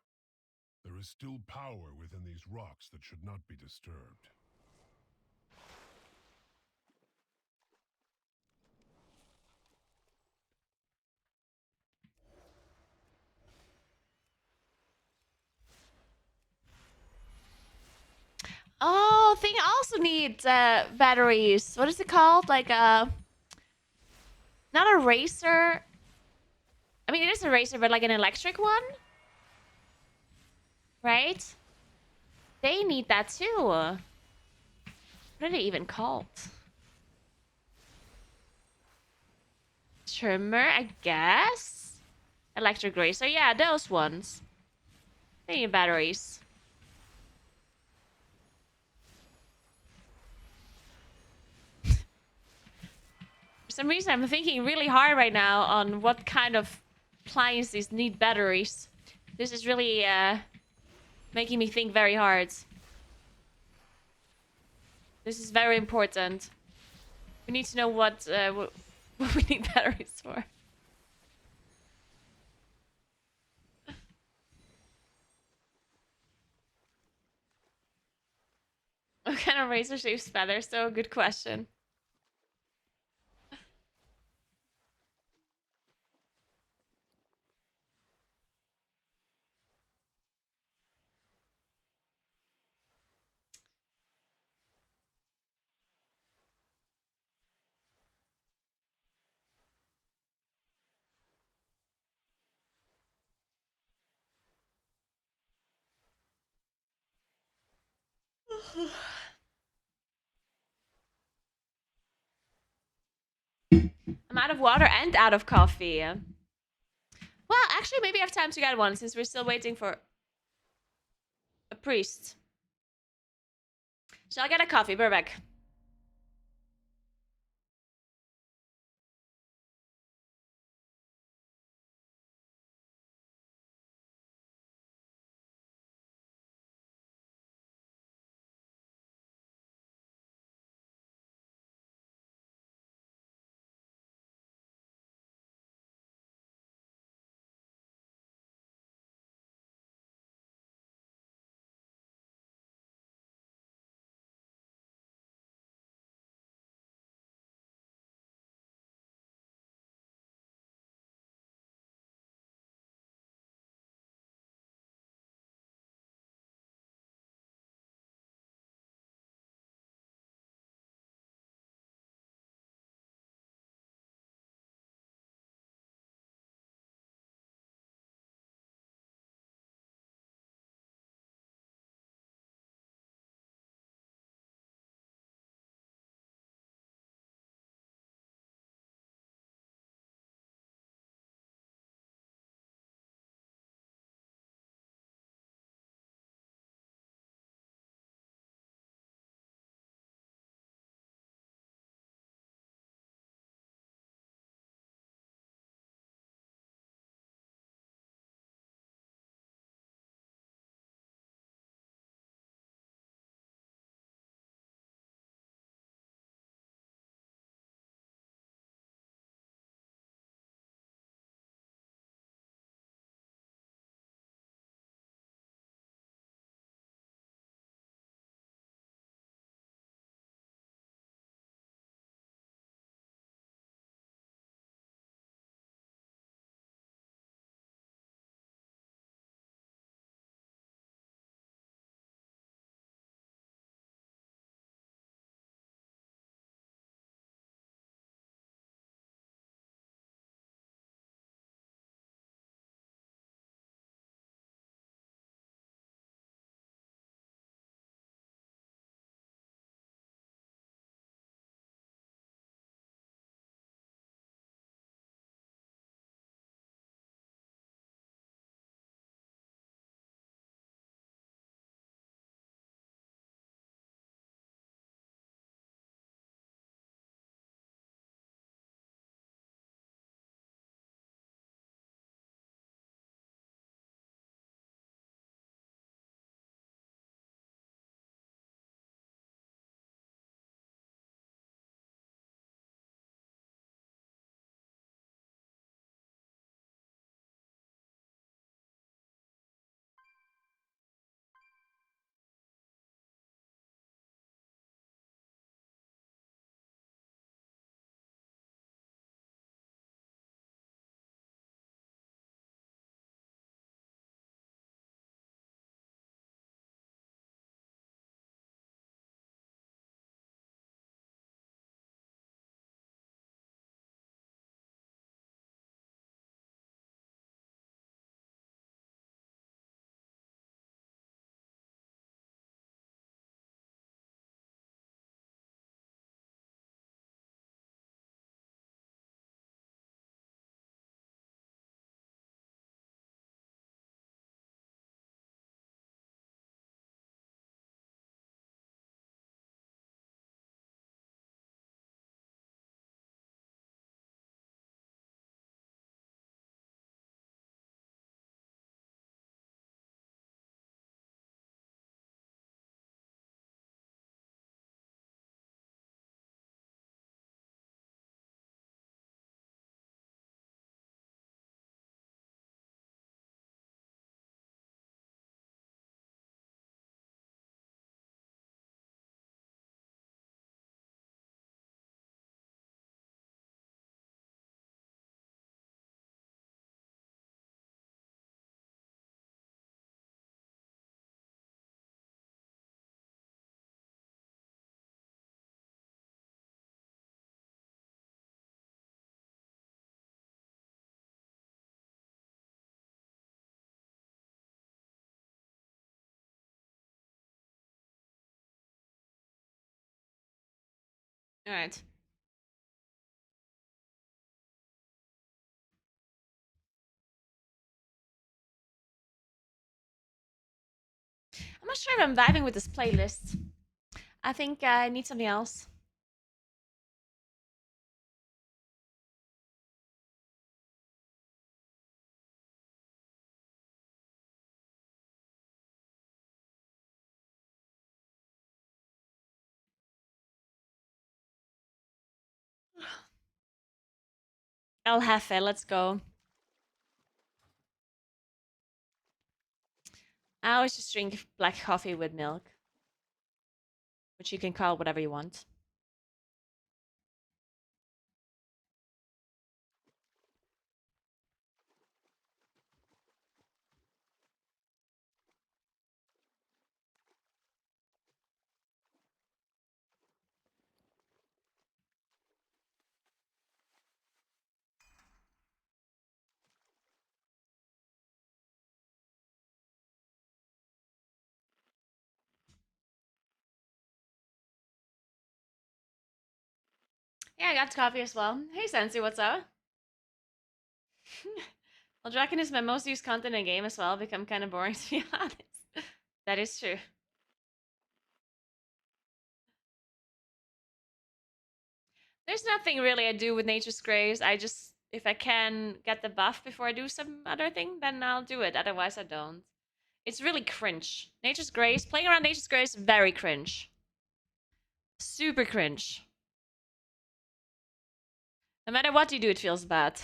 There is still power within these rocks that should not be disturbed. Oh, thing also needs batteries. What is it called? Like not a racer. I mean, it is a racer, but like an electric one, right? They need that too. What are they even called? Trimmer, I guess. Electric racer, yeah, those ones. They need batteries. For some reason, I'm thinking really hard right now on what kind of appliances need batteries. This is really making me think very hard. This is very important. We need to know what what we need batteries for. What kind of razor shapes feathers? So good question. I'm out of water and out of coffee. Well, actually, maybe I have time to get one since we're still waiting for a priest. Shall I get a coffee? Be right back. All right. I'm not sure if I'm vibing with this playlist. I think I need something else. El Jefe, let's go. I always just drink black coffee with milk, which you can call whatever you want. Yeah, I got coffee as well. Hey, Sensi, what's up? Well, Draken is my most used content in game as well. Become kind of boring to be honest. That is true. There's nothing really I do with Nature's Grace. I just, if I can get the buff before I do some other thing, then I'll do it. Otherwise, I don't. It's really cringe. Nature's Grace, playing around Nature's Grace, very cringe. Super cringe. No matter what you do, it feels bad.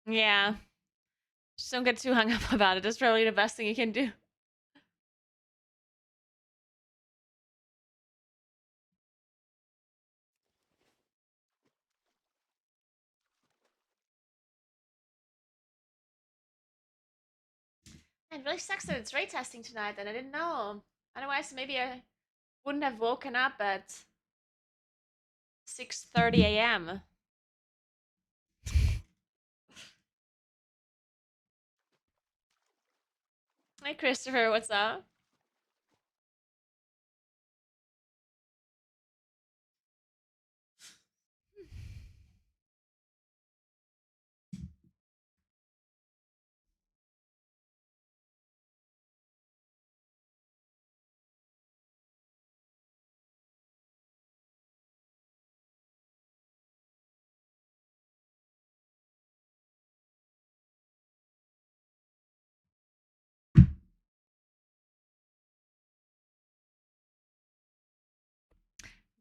Yeah. Just don't get too hung up about it. That's probably the best thing you can do. It really sucks that it's ray testing tonight, and I didn't know. Otherwise, maybe I wouldn't have woken up at 6:30 a.m. Hi, Christopher. What's up?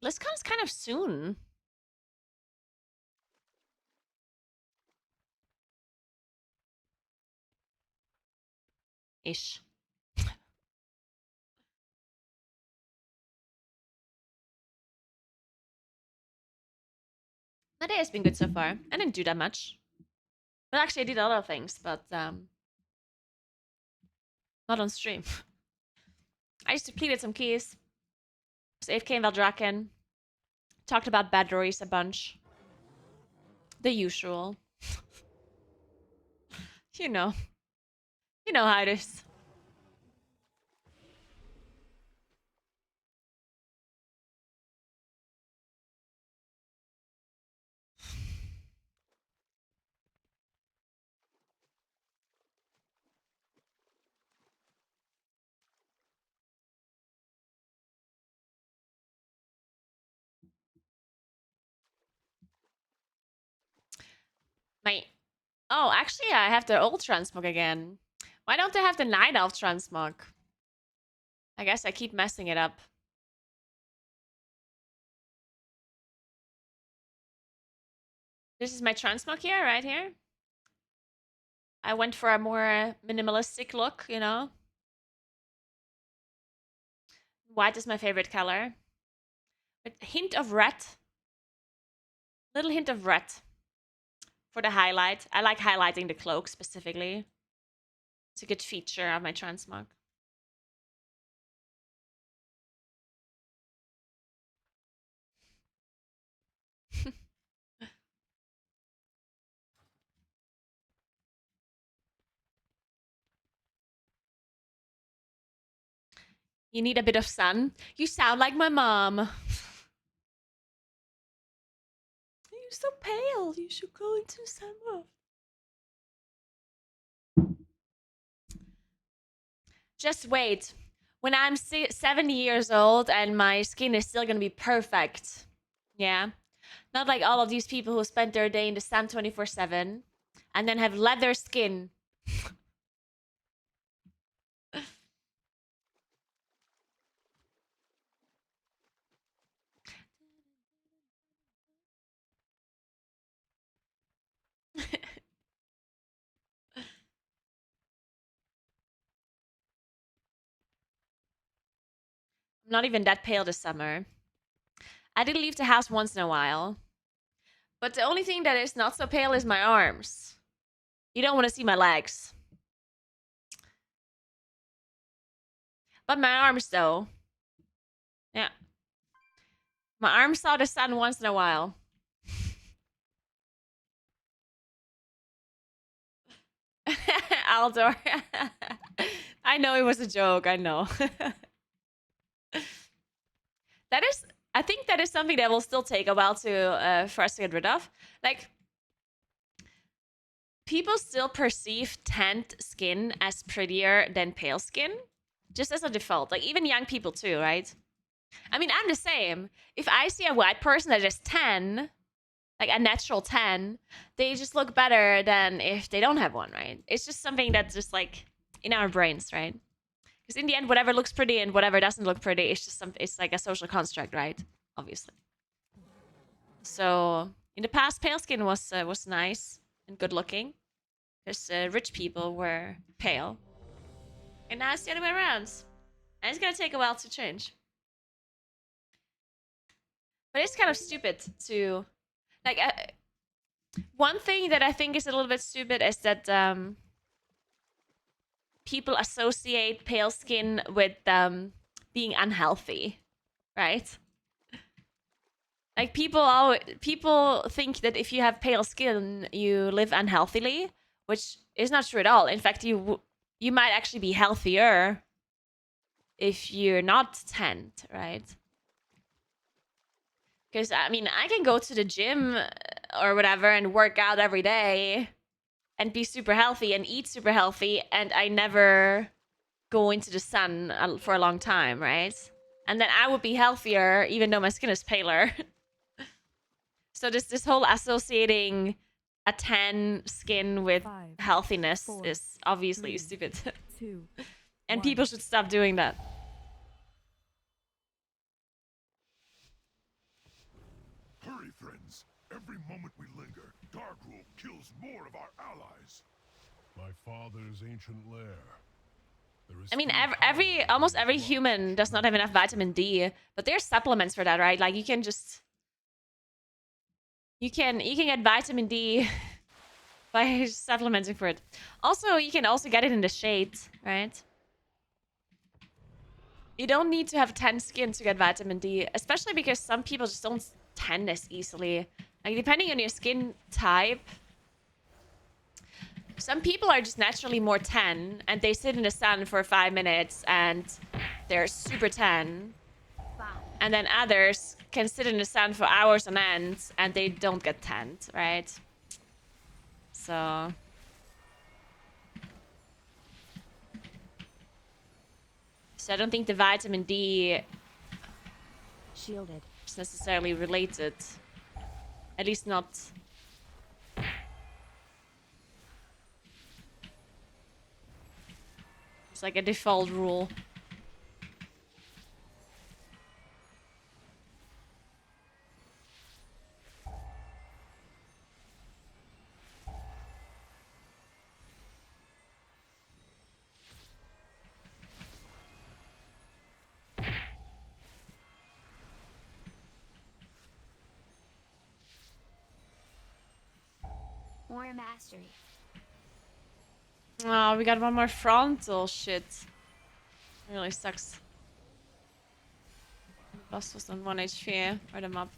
BlizzCon is kind of soon. Ish. My day has been good so far. I didn't do that much. Well, actually, I did a lot of things, but not on stream. I just depleted some keys. Was AFK in Valdraken. Talked about batteries a bunch. The usual. You know. You know how it is. My Oh, actually, I have the old transmog again. Why don't I have the night elf transmog? I guess I keep messing it up. This is my transmog here, right here. I went for a more minimalistic look, you know. White is my favorite color. A hint of red. Little hint of red for the highlight. I like highlighting the cloak specifically. It's a good feature of my transmog. You need a bit of sun. You sound like my mom. You're so pale. You should go into sun more. Just wait. When I'm 70 years old and my skin is still gonna be perfect. Yeah. Not like all of these people who spend their day in the sun 24/7 and then have leather skin. I'm not even that pale this summer. I did leave the house once in a while. But the only thing that is not so pale is my arms. You don't want to see my legs. But my arms, though. Yeah. My arms saw the sun once in a while. Aldor. I know it was a joke. I know. That is, I think that is something that will still take a while to for us to get rid of. Like, people still perceive tanned skin as prettier than pale skin, just as a default. Like, even young people too, right? I mean, I'm the same. If I see a white person that is tan, like a natural tan, they just look better than if they don't have one, right? It's just something that's just like in our brains, right? Because in the end, whatever looks pretty and whatever doesn't look pretty, it's just it's like a social construct, right? Obviously. So in the past, pale skin was nice and good looking, because rich people were pale, and now it's the other way around, and it's gonna take a while to change. But it's kind of stupid to, like, one thing that I think is a little bit stupid is that people associate pale skin with being unhealthy, right? Like, people think that if you have pale skin, you live unhealthily, which is not true at all. In fact, you might actually be healthier if you're not tanned, right? Because, I mean, I can go to the gym or whatever and work out every day and be super healthy and eat super healthy, and I never go into the sun for a long time, right? And then I would be healthier even though my skin is paler. So this whole associating a tan skin with 5, healthiness 4, is obviously 3, stupid. 2, And 1. people should stop doing that. Hurry, friends. Every moment we linger, Darkrule kills more of our allies. My father's ancient lair. I mean, almost every human does not have enough vitamin D, but there's supplements for that, right? Like, you can just you can get vitamin D by supplementing for it. Also, you can also get it in the shade, right? You don't need to have tan skin to get vitamin D, especially because some people just don't tan as easily. Like, depending on your skin type, some people are just naturally more tan, and they sit in the sun for 5 minutes and they're super tan. And then others can sit in the sun for hours on end and they don't get tanned, right? So I don't think the vitamin D Shielded. is necessarily related. At least not. It's like a default rule. More mastery. Oh, we got one more frontal. Shit. It really sucks. Boss was on 1 HP. Write him up.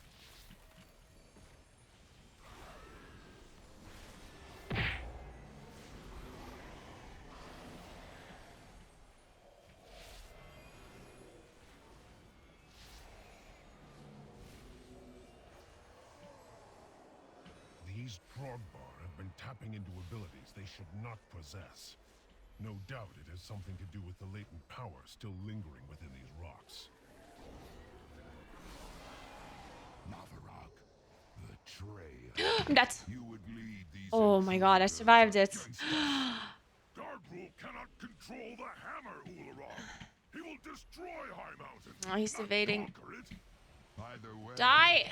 These Trogbar have been tapping into abilities they should not possess. No doubt it has something to do with the latent power still lingering within these rocks. Navarok, the traitor. I'm dead. You would lead these Oh my god, I survived it. Darkrule cannot control the hammer, Ularog. He will destroy High Mountain. Oh, he's not evading. conquer it. Either way, Die! I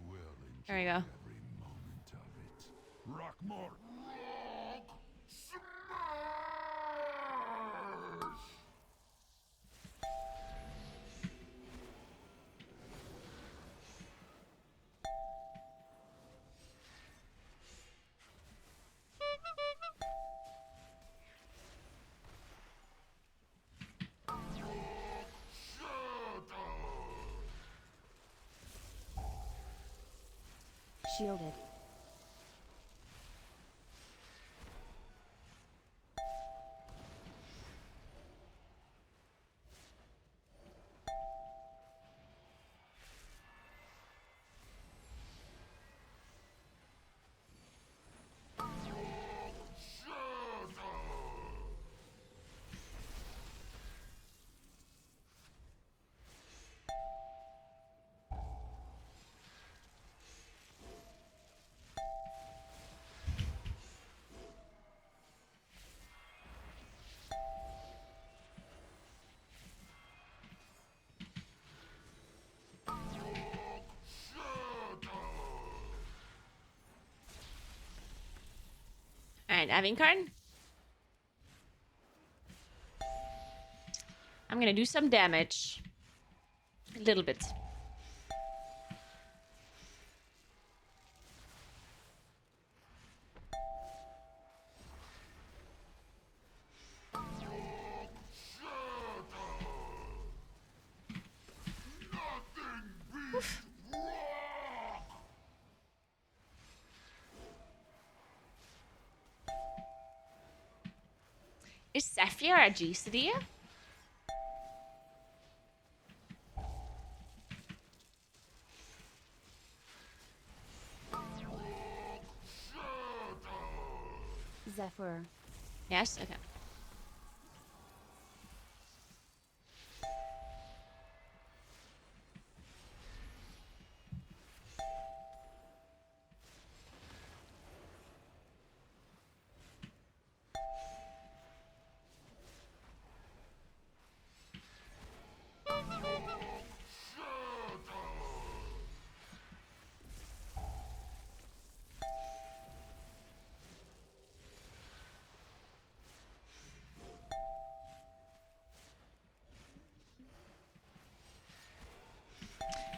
will enjoy There we go. every moment of it. Rockmore. Rock smash! Shielded. Alright, Avincard. I'm gonna do some damage. A little bit. Oof. Is Sapphire a G-City? Zephyr. Yes? Okay.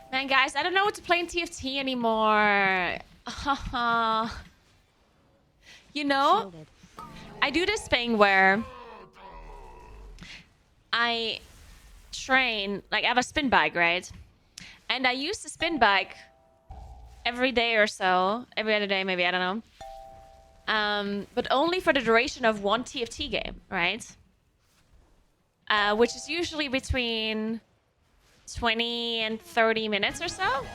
Man, guys, I don't know what to play in TFT anymore. You know, Shielded. I do this thing where I train, like I have a spin bike, right? And I use the spin bike every day or so, every other day maybe, I don't know. But only for the duration of one TFT game, right? Which is usually between 20 and 30 minutes or so.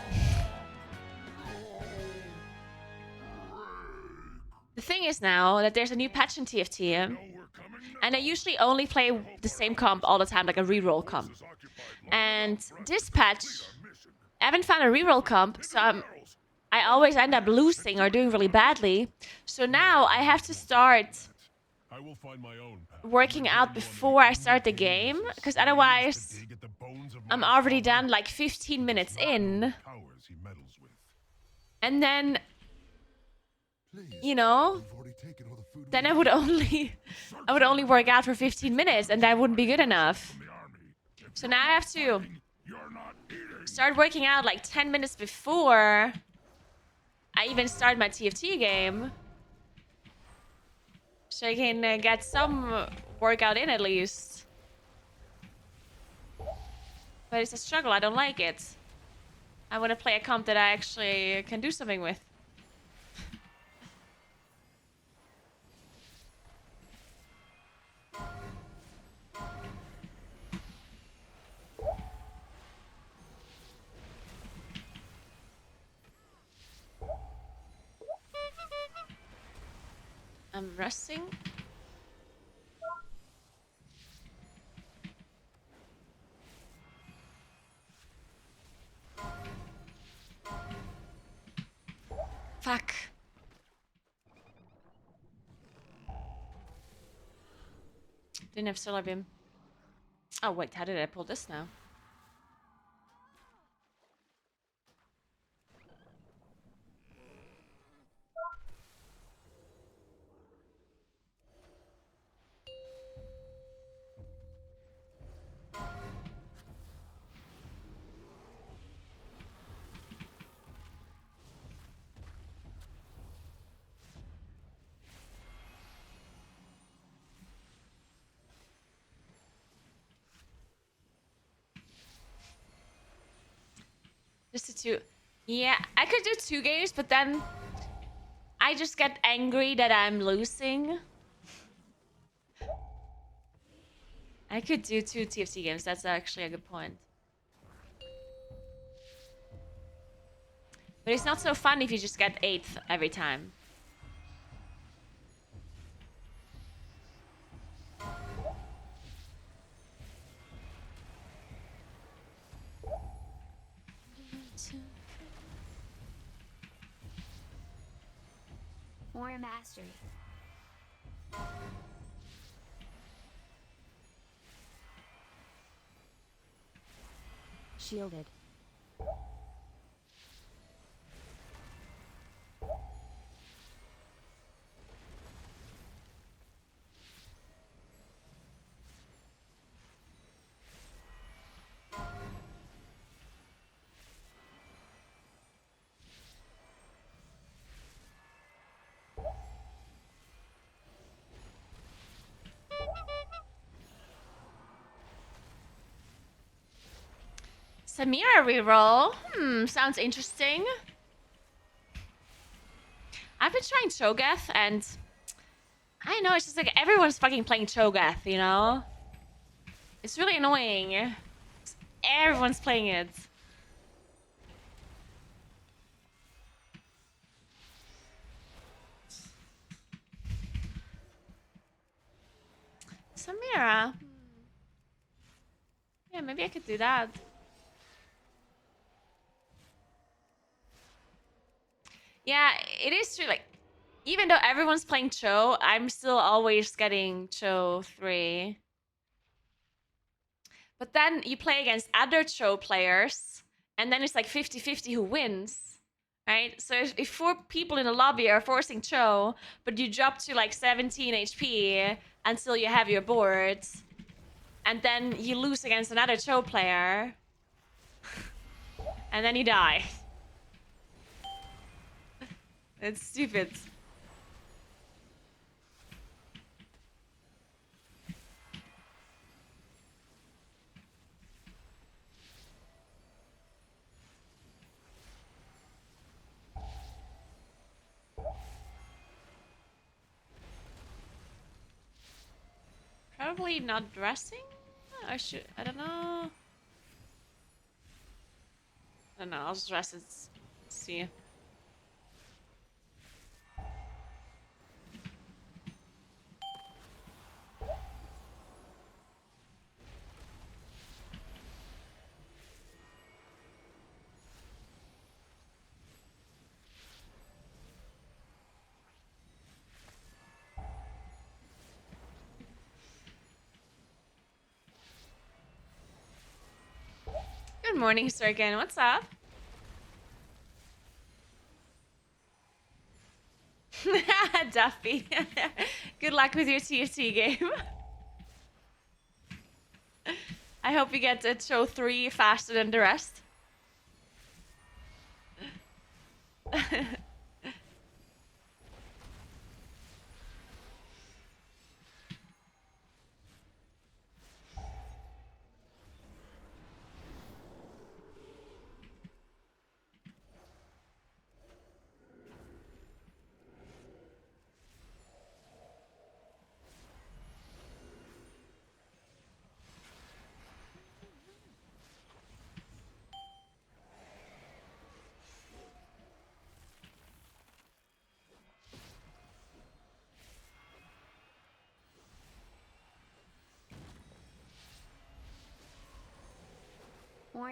The thing is now that there's a new patch in TFT, and I usually only play the same comp all the time, like a reroll comp. And this patch, I haven't found a reroll comp, so I always end up losing or doing really badly. So now I have to start I will find my own path. working out before I start the game, because otherwise I'm already done like 15 minutes in, Powers he meddles with. and then, you know, then I would only work out for 15 minutes, and that wouldn't be good enough. So now I have to start working out like 10 minutes before I even start my TFT game, so I can get some workout in at least. But it's a struggle. I don't like it. I want to play a comp that I actually can do something with. I'm resting. Fuck. Didn't have solar beam. Oh wait, how did I pull this now? Just the two. Yeah, I could do 2 games, but then I just get angry that I'm losing. I could do 2 TFT games. That's actually a good point. But it's not so fun if you just get 8th every time. More mastery. Shielded. Samira reroll. Sounds interesting. I've been trying Cho'Gath and I know it's just like everyone's fucking playing Cho'Gath, you know? It's really annoying. Everyone's playing it. Samira. Yeah, maybe I could do that. Yeah, it is true. Like, even though everyone's playing Cho, I'm still always getting Cho 3. But then you play against other Cho players, and then it's like 50-50 who wins, right? So if 4 people in the lobby are forcing Cho, but you drop to like 17 HP until you have your board, and then you lose against another Cho player, and then you die. It's stupid. Probably not dressing? I should. I don't know. I don't know. I'll just dress it. See. Good morning, Sirkin. What's up? Duffy. Good luck with your TFT game. I hope you get to show 3 faster than the rest.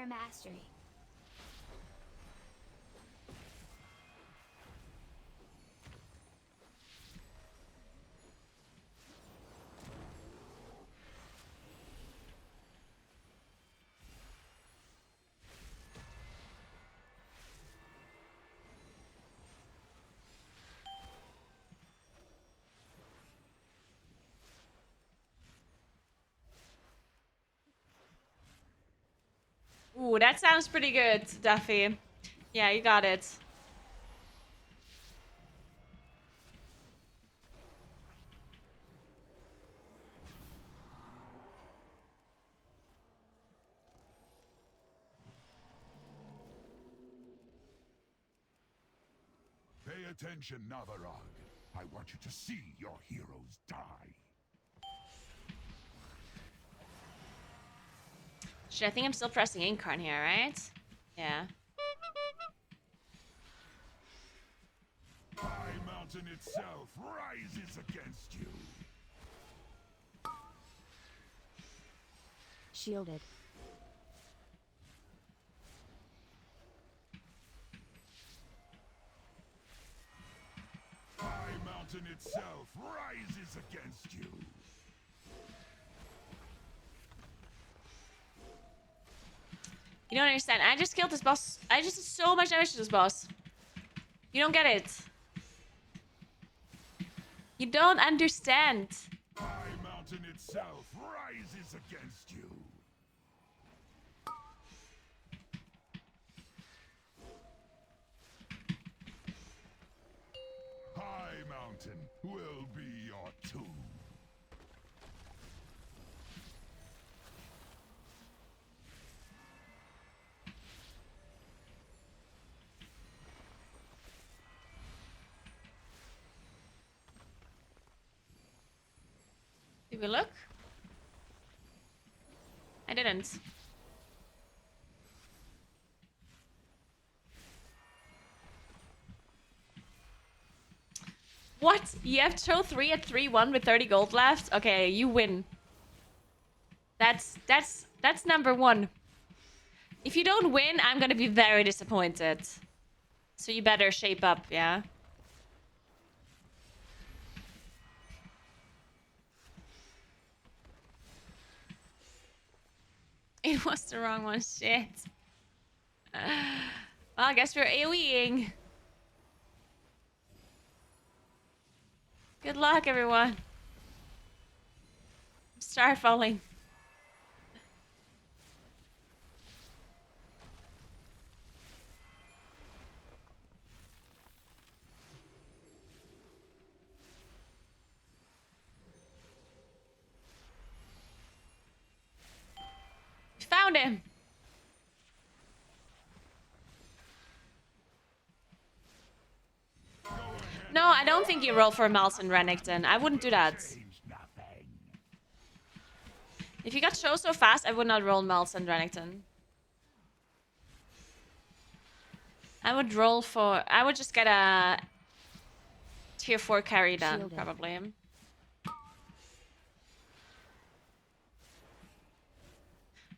For mastery. Ooh, that sounds pretty good, Duffy. Yeah, you got it. Pay attention, Navarag. I want you to see your heroes die. Shit, I think I'm still pressing Incarn here, right? Yeah. High Mountain itself rises against you. Shielded. High Mountain itself rises against you. You don't understand. I just killed this boss. I just did so much damage to this boss. You don't get it. You don't understand. High Mountain itself rises against you. High Mountain will be your tomb. Did we look? I didn't. What? You have throw 3 at 3-1 with 30 gold left? Okay, you win. That's number one. If you don't win, I'm gonna be very disappointed. So you better shape up, yeah? It was the wrong one, shit. Well, I guess we're AoEing. Good luck, everyone. Start falling. Found him. No, I don't think you roll for Malson Renekton. I wouldn't do that. If you got show so fast, I would not roll Malson Renekton. I would roll for... I would just get a tier 4 carry done, Shielded. probably.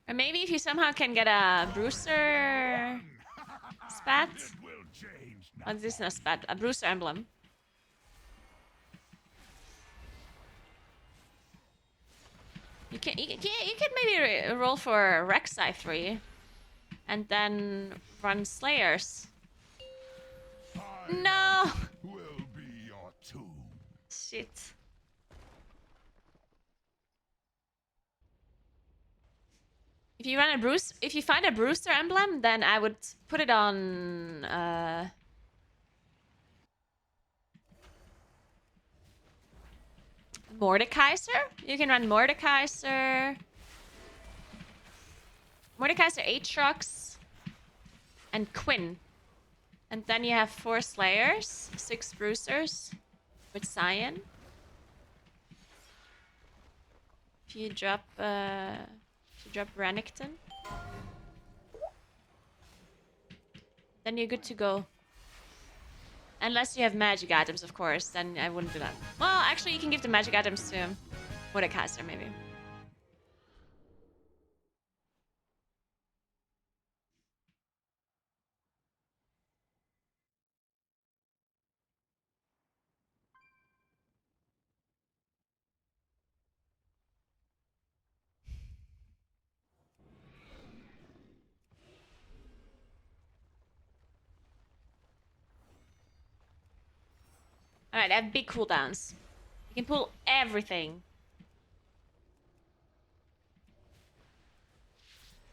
Or maybe if you somehow can get a Brewster spat. Oh, this is not a spat, a Brewster emblem. You can maybe roll for Rek'Sai 3 and then run Slayers. No! Will be your tomb. Shit. If you run a Bruce, if you find a Brewster emblem, then I would put it on Mordekaiser. You can run Mordekaiser, Aatrox, and Quinn. And then you have 4 Slayers, 6 Brewsters with Cyan. If you drop Renekton, then you're good to go. Unless you have magic items, of course, then I wouldn't do that. Well, actually, you can give the magic items to Mordekaiser, maybe. Alright, I have big cooldowns. You can pull everything.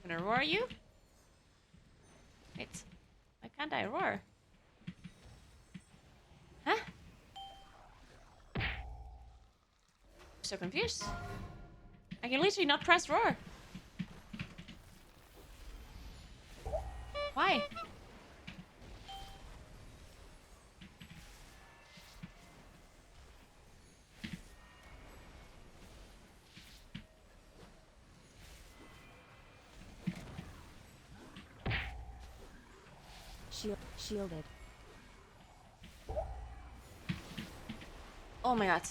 I'm gonna roar you? Wait. Why can't I roar? Huh? I'm so confused. I can literally not press roar. Why? Shielded. Oh my god.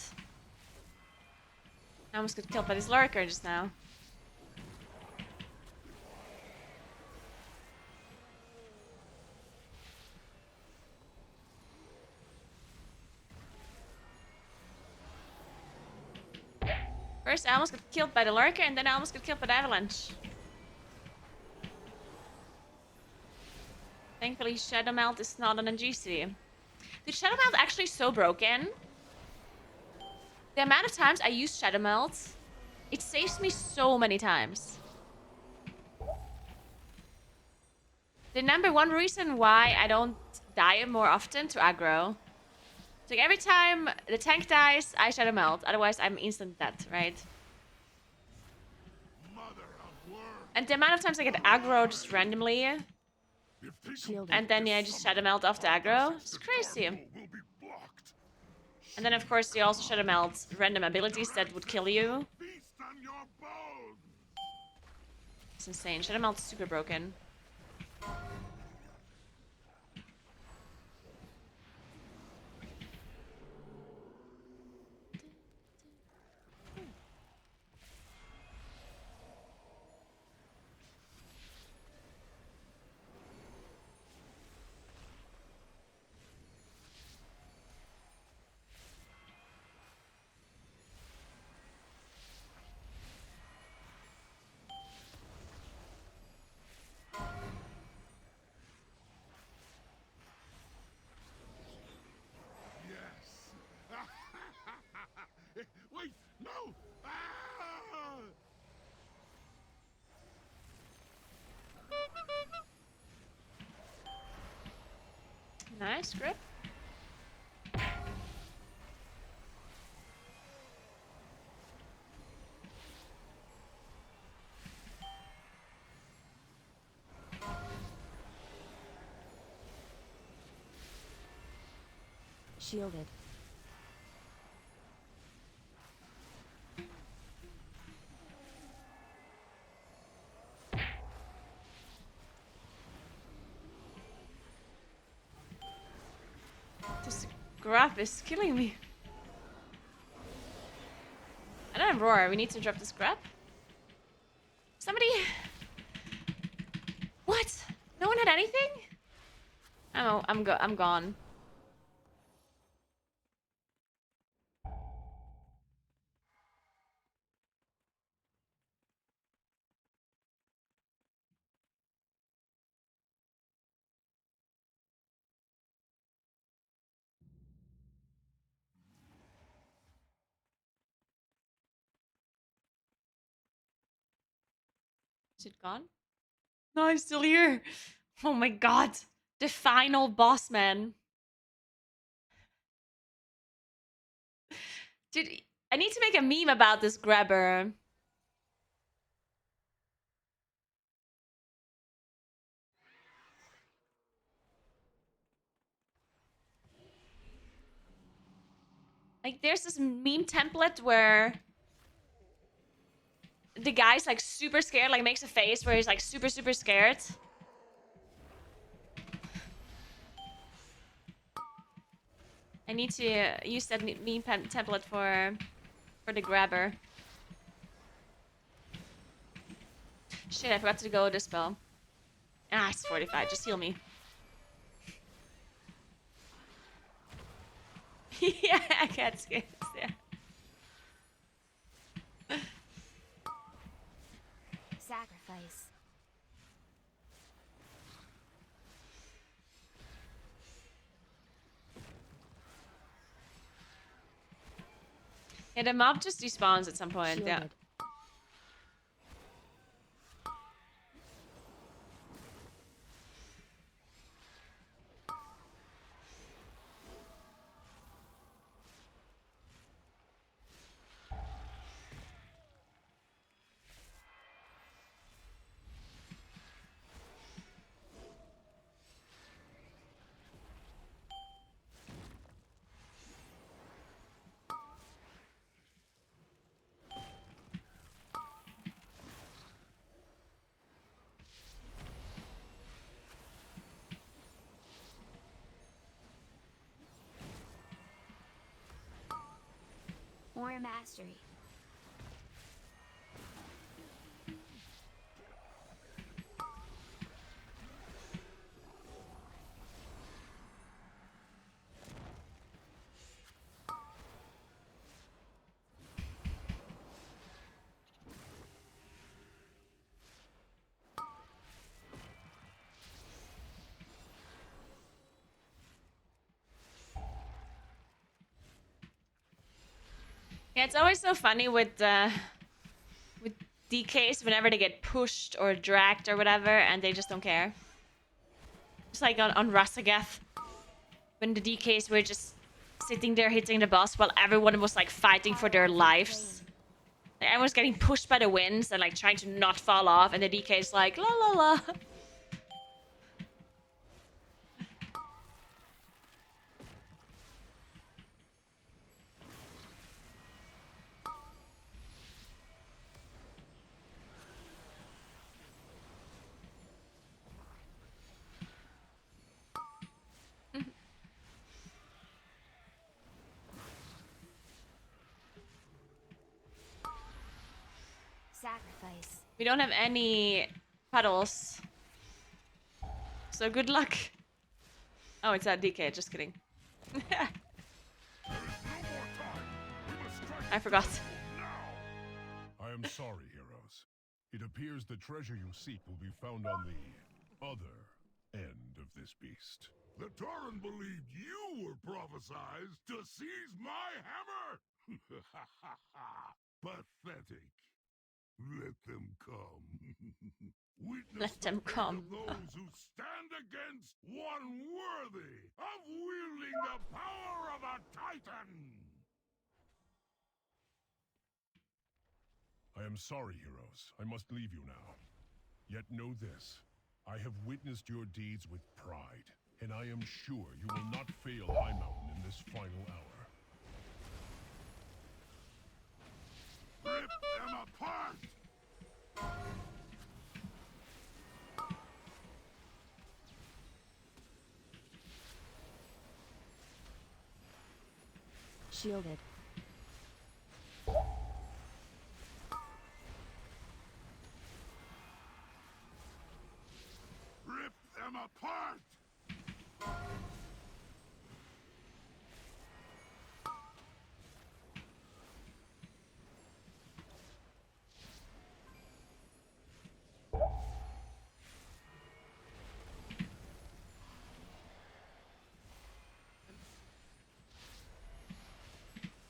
I almost got killed by this lurker just now. First, I almost got killed by the lurker, and then I almost got killed by the avalanche. Thankfully, Shadow Melt is not on a GC. Dude, Shadow Melt actually so broken. The amount of times I use Shadow Melt, it saves me so many times. The number one reason why I don't die more often to aggro. So like every time the tank dies, I Shadow Melt. Otherwise, I'm instant dead, right? Mother of worms. And the amount of times I get aggro just randomly, If they Shielded. and then yeah, I just Shadow Melt off the aggro, it's the crazy. Dark Rule will be blocked. And then of course you also Shadow Melt random abilities that would kill you. Feast on your bones. It's insane. Shadow Melt's super broken. Yes. Wait, no. Ah! Nice grip. Shielded. This grab is killing me. I don't have roar. We need to drop this grab. Somebody. What? No one had anything? Oh, I'm gone. Is it gone? No, I'm still here. Oh my god. The final boss, man. Dude, I need to make a meme about this grabber. Like, there's this meme template where the guy's like super scared, like makes a face where he's like super scared. I need to use that meme template for the grabber. Shit, I forgot to go dispel. Ah, it's 45. Just heal me. Yeah, I can't skip. Yeah. Sacrifice. Yeah, the mob just despawns at some point, yeah. Shielded. More mastery. Yeah, it's always so funny with DKs whenever they get pushed or dragged or whatever, and they just don't care. Just like on Rasagath, when the DKs were just sitting there hitting the boss while everyone was like fighting for their lives. Like, everyone was getting pushed by the winds and like trying to not fall off, and the DK's like la la la. Sacrifice. We don't have any puddles, so good luck. Oh, it's that DK. Just kidding. There is no more time. We must strike I forgot. now. I am sorry, heroes. It appears the treasure you seek will be found on the other end of this beast. The Tauren believed you were prophesized to seize my hammer! Pathetic. Let them come. Witness Let them the fate come. of those who stand against one worthy of wielding the power of a titan! I am sorry, heroes. I must leave you now. Yet know this. I have witnessed your deeds with pride, and I am sure you will not fail High Mountain in this final hour. Rip them apart! Shielded. Rip them apart!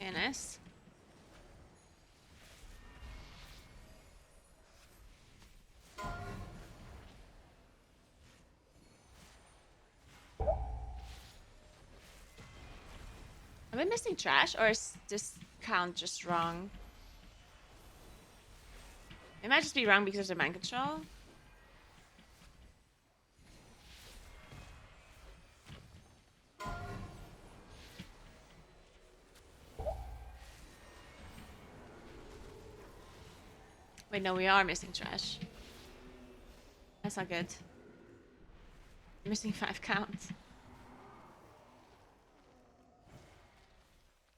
Yeah, nice. Am I missing trash, or is this count just wrong? It might just be wrong because of mind control. Wait, no, we are missing trash. That's not good. Missing 5 counts.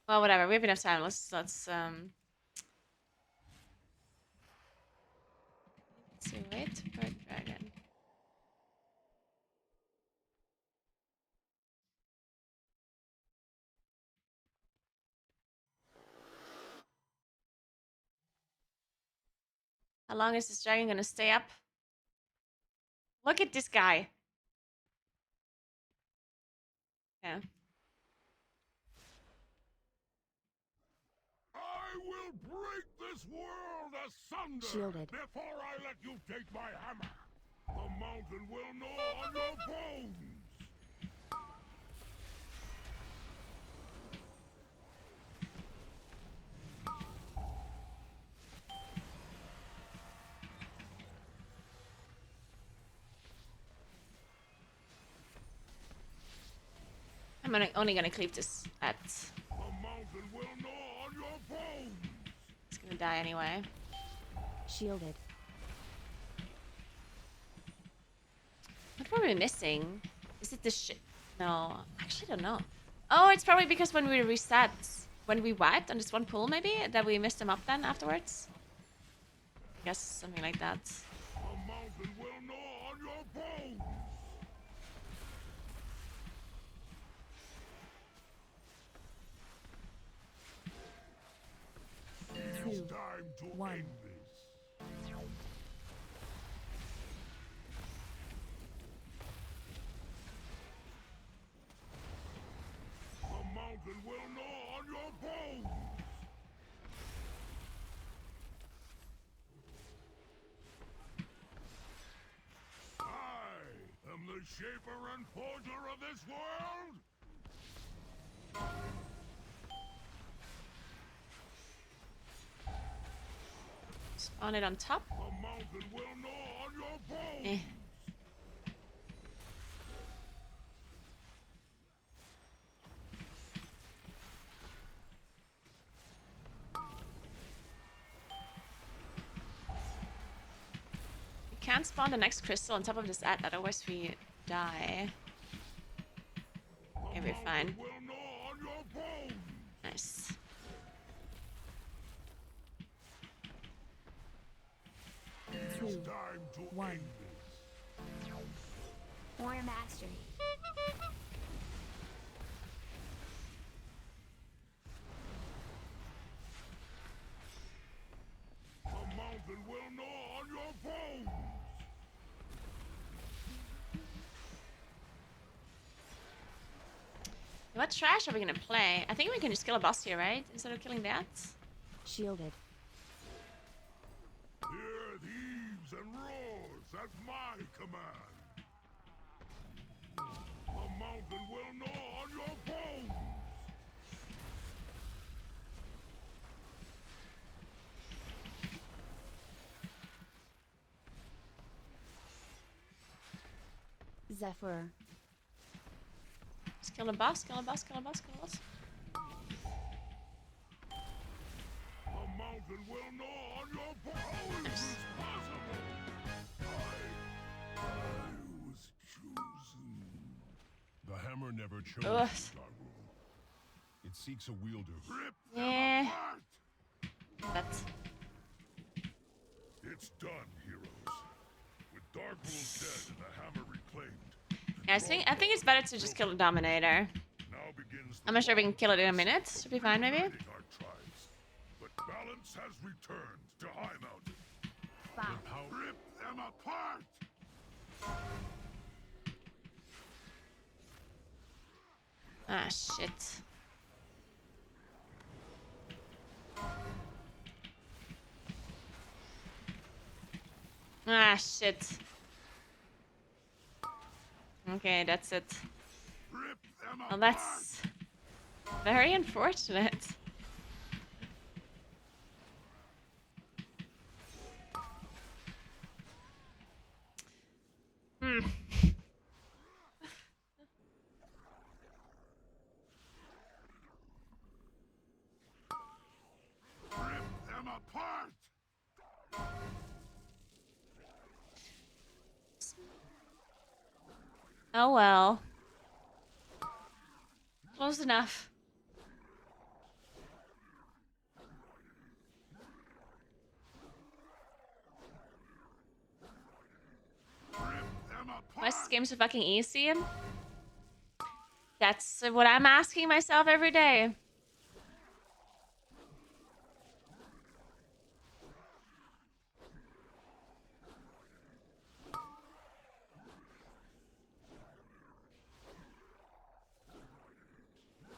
Well, whatever. We have enough time. Let's see. Wait for a dragon. How long is this dragon gonna stay up? Look at this guy. Yeah. I will break this world asunder Shielded. before I let you take my hammer. The mountain will gnaw on your bones. I'm only gonna cleave this at. The mountain will gnaw on your bones. It's gonna die anyway. Shielded. What were we missing? Is it the shit? No, actually, I don't know. Oh, it's probably because when we reset, when we wiped on this one pool, maybe that we missed them up then afterwards. I guess something like that. The mountain will gnaw on your bones. It's time to end this. The mountain will gnaw on your bones. I am the shaper and forger of this world. Spawn it on top. The mountain will gnaw on your bones. Eh. We can't spawn the next crystal on top of this ad, otherwise we die. Okay, we're fine. Will gnaw on your bones. Nice. It's time to end this. War mastery. The mountain will gnaw on your bones. What trash are we gonna play? I think we can just kill a boss here, right? Instead of killing that. Shielded. Hear the eaves and roars at my command. The mountain will gnaw on your bones. Zephyr. Just kill the boss, kill the boss, kill the boss, kill the boss. The mountain will gnaw on your bones. How is this possible? I was chosen. The hammer never chose Ugh. Naguura. It seeks a wielder. Rip them Yeah. apart. That. It's done, heroes. With Darkwood dead and the hammer reclaimed. Yeah, I think it's better to just kill the Dominator. Now begins I'm not sure if we can kill it in a minute. Should be fine, maybe. our tribes. But balance has returned to High Mountain. Bomb. Rip them apart! Ah, shit. Ah, shit. Okay, that's it. Rip them Well, apart! that's very unfortunate. Hmm. Rip them apart! Oh well. Close enough. Rip them apart! Why is this game so fucking easy? That's what I'm asking myself every day.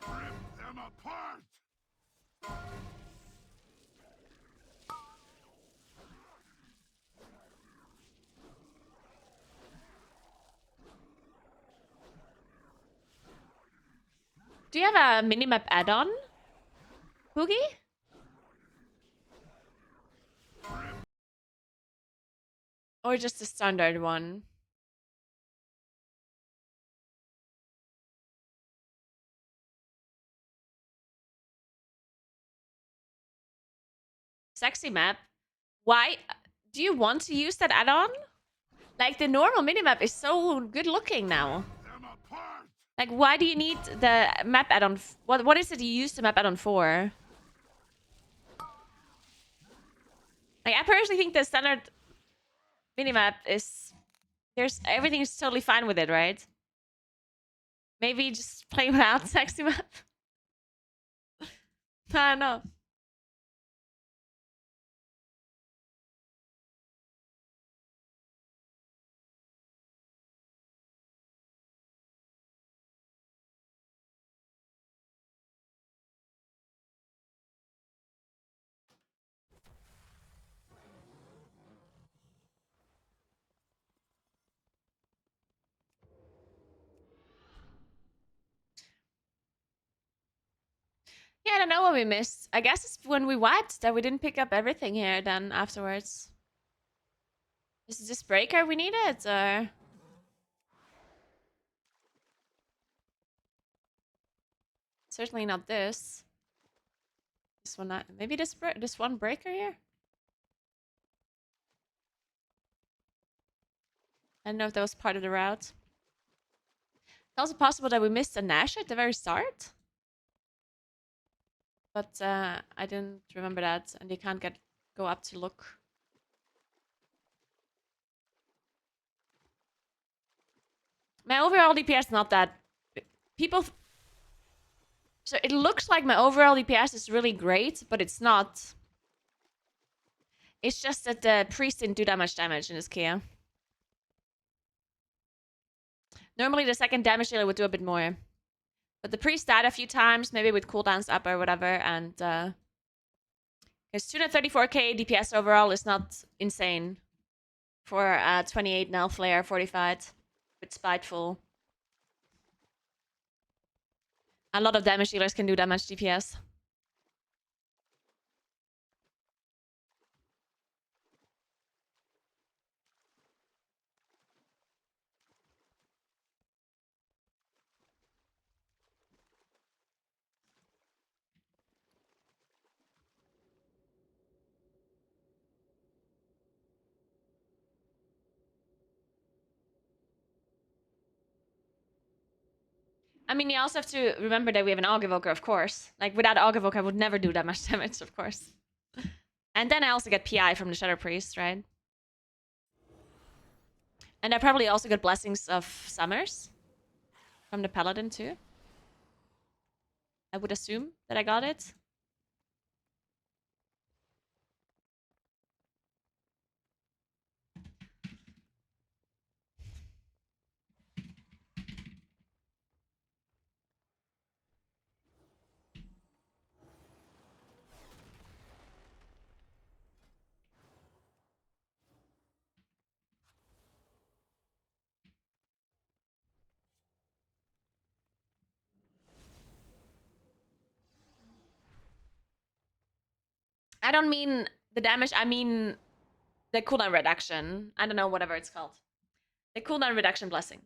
Rip them apart! Do you have a minimap add-on, Boogie? Or just a standard one? Sexy map. Why do you want to use that add-on? Like, the normal minimap is so good looking now. Like, why do you need the map add-on? What is it you use the map add-on for? Like, I personally think the standard minimap is... everything is totally fine with it, right? Maybe just play without sexy map. I don't know. Yeah, I don't know what we missed. I guess it's when we wiped that we didn't pick up everything here then afterwards. Is it this breaker we needed, or... Certainly not this. This one, not... Maybe this one breaker here? I don't know if that was part of the route. It's also possible that we missed a Nash at the very start. But I didn't remember that, and you can't go up to look. My overall DPS is not that... People... So it looks like my overall DPS is really great, but it's not. It's just that the priest didn't do that much damage in this Kia. Normally the second damage dealer would do a bit more. But the priest died a few times, maybe with cooldowns up or whatever, and his 234k DPS overall is not insane for 28 Nell Flare fortified with Spiteful. A lot of damage dealers can do that much DPS. I mean, you also have to remember that we have an Auge Evoker, of course. Like, without Auge Evoker, I would never do that much damage, of course. And then I also get PI from the Shadow Priest, right? And I probably also got Blessings of Summers from the Paladin, too. I would assume that I got it. I don't mean the damage, I mean the cooldown reduction. I don't know, whatever it's called. The cooldown reduction blessing.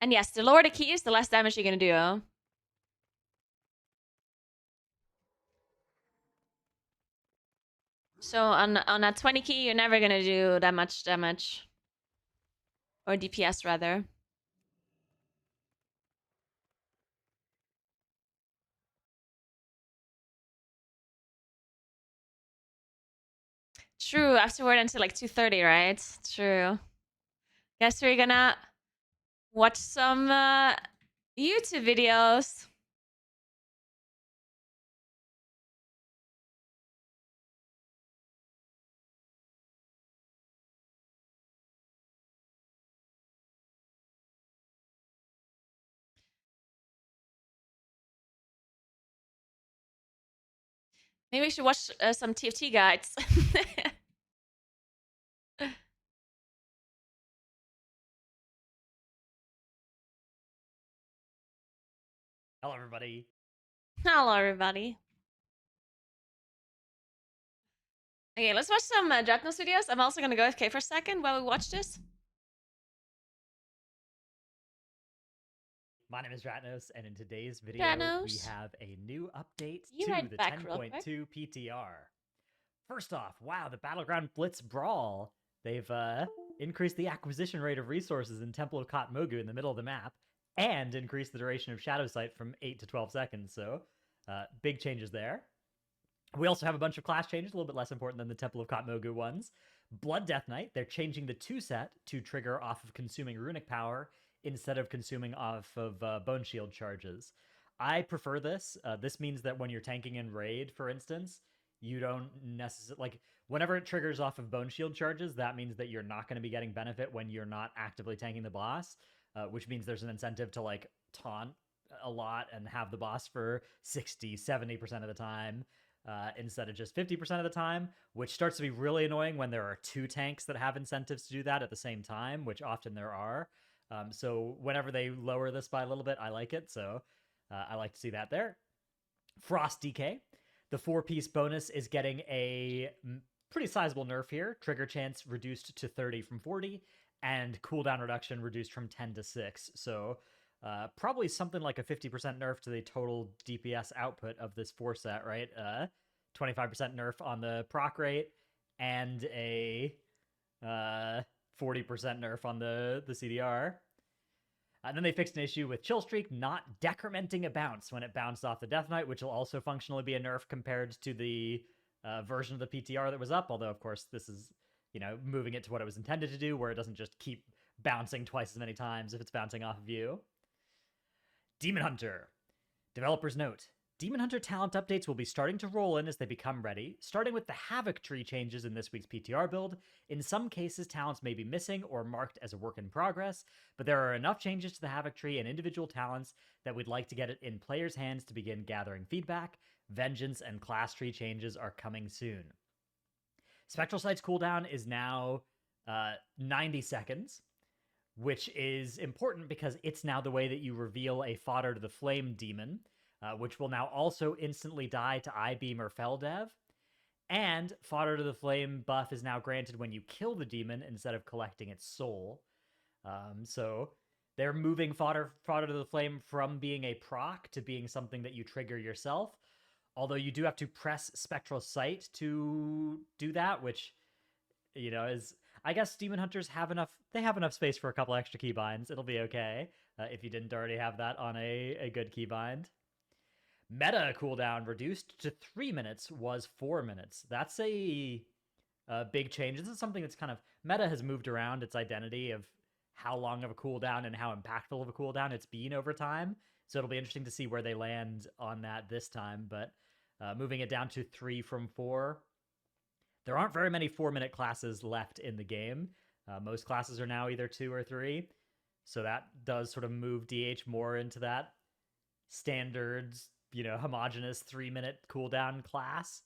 And yes, the lower the key is, the less damage you're gonna do. So on a 20 key, you're never gonna do that much damage. Or DPS, rather. True, afterward until like 2:30, right? True. Guess we're gonna watch some YouTube videos. Maybe we should watch some TFT guides. Hello, everybody. Hello, everybody. Okay, let's watch some Dratnos videos. I'm also gonna go AFK for a second while we watch this. My name is Dratnos, and in today's video, we Dratnos. have a new update You to right the back real quick. 10.2 PTR. First off, wow, the Battleground Blitz Brawl. They've increased the acquisition rate of resources in Temple of Kot Mogu in the middle of the map, and increased the duration of Shadow Sight from 8 to 12 seconds, so big changes there. We also have a bunch of class changes, a little bit less important than the Temple of Kot Mogu ones. Blood Death Knight, they're changing the 2 set to trigger off of consuming runic power instead of consuming off of Bone Shield charges. I prefer this. This means that when you're tanking in Raid, for instance, you don't necessarily, like, whenever it triggers off of Bone Shield charges, that means that you're not going to be getting benefit when you're not actively tanking the boss, which means there's an incentive to, like, taunt a lot and have the boss for 60, 70% of the time. Instead of just 50% of the time, which starts to be really annoying when there are 2 tanks that have incentives to do that at the same time, which often there are. So whenever they lower this by a little bit, I like it. So I like to see that there. Frost DK. The 4-piece bonus is getting a pretty sizable nerf here. Trigger chance reduced to 30 from 40, and cooldown reduction reduced from 10 to 6. So probably something like a 50% nerf to the total DPS output of this 4 set, right? 25% nerf on the proc rate, and a 40% nerf on the CDR. And then they fixed an issue with Chill Streak not decrementing a bounce when it bounced off the Death Knight, which will also functionally be a nerf compared to the version of the PTR that was up. Although, of course, this is, moving it to what it was intended to do, where it doesn't just keep bouncing twice as many times if it's bouncing off of you. Demon Hunter. Developers note, Demon Hunter talent updates will be starting to roll in as they become ready, starting with the Havoc tree changes in this week's PTR build. In some cases, talents may be missing or marked as a work in progress, but there are enough changes to the Havoc tree and individual talents that we'd like to get it in players' hands to begin gathering feedback. Vengeance and class tree changes are coming soon. Spectral Sight's cooldown is now 90 seconds, which is important because it's now the way that you reveal a Fodder to the Flame demon, which will now also instantly die to I-Beam or Feldev. And Fodder to the Flame buff is now granted when you kill the demon instead of collecting its soul. So they're moving Fodder to the Flame from being a proc to being something that you trigger yourself. Although you do have to press Spectral Sight to do that, which, is... I guess Demon Hunters have enough space for a couple extra keybinds. It'll be okay if you didn't already have that on a good keybind. Meta cooldown reduced to 3 minutes was 4 minutes. That's a big change. This is something that's kind of... Meta has moved around its identity of how long of a cooldown and how impactful of a cooldown it's been over time. So it'll be interesting to see where they land on that this time. But moving it down to 3 from 4... There aren't very many 4-minute classes left in the game. Most classes are now either 2 or 3. So that does sort of move DH more into that standard, homogenous 3-minute cooldown class.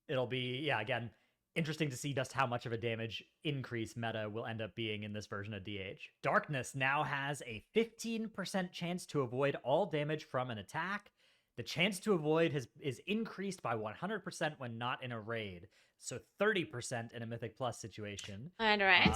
It'll be, again, interesting to see just how much of a damage increase meta will end up being in this version of DH. Darkness now has a 15% chance to avoid all damage from an attack. The chance to avoid is increased by 100% when not in a raid, so 30% in a Mythic Plus situation. All right.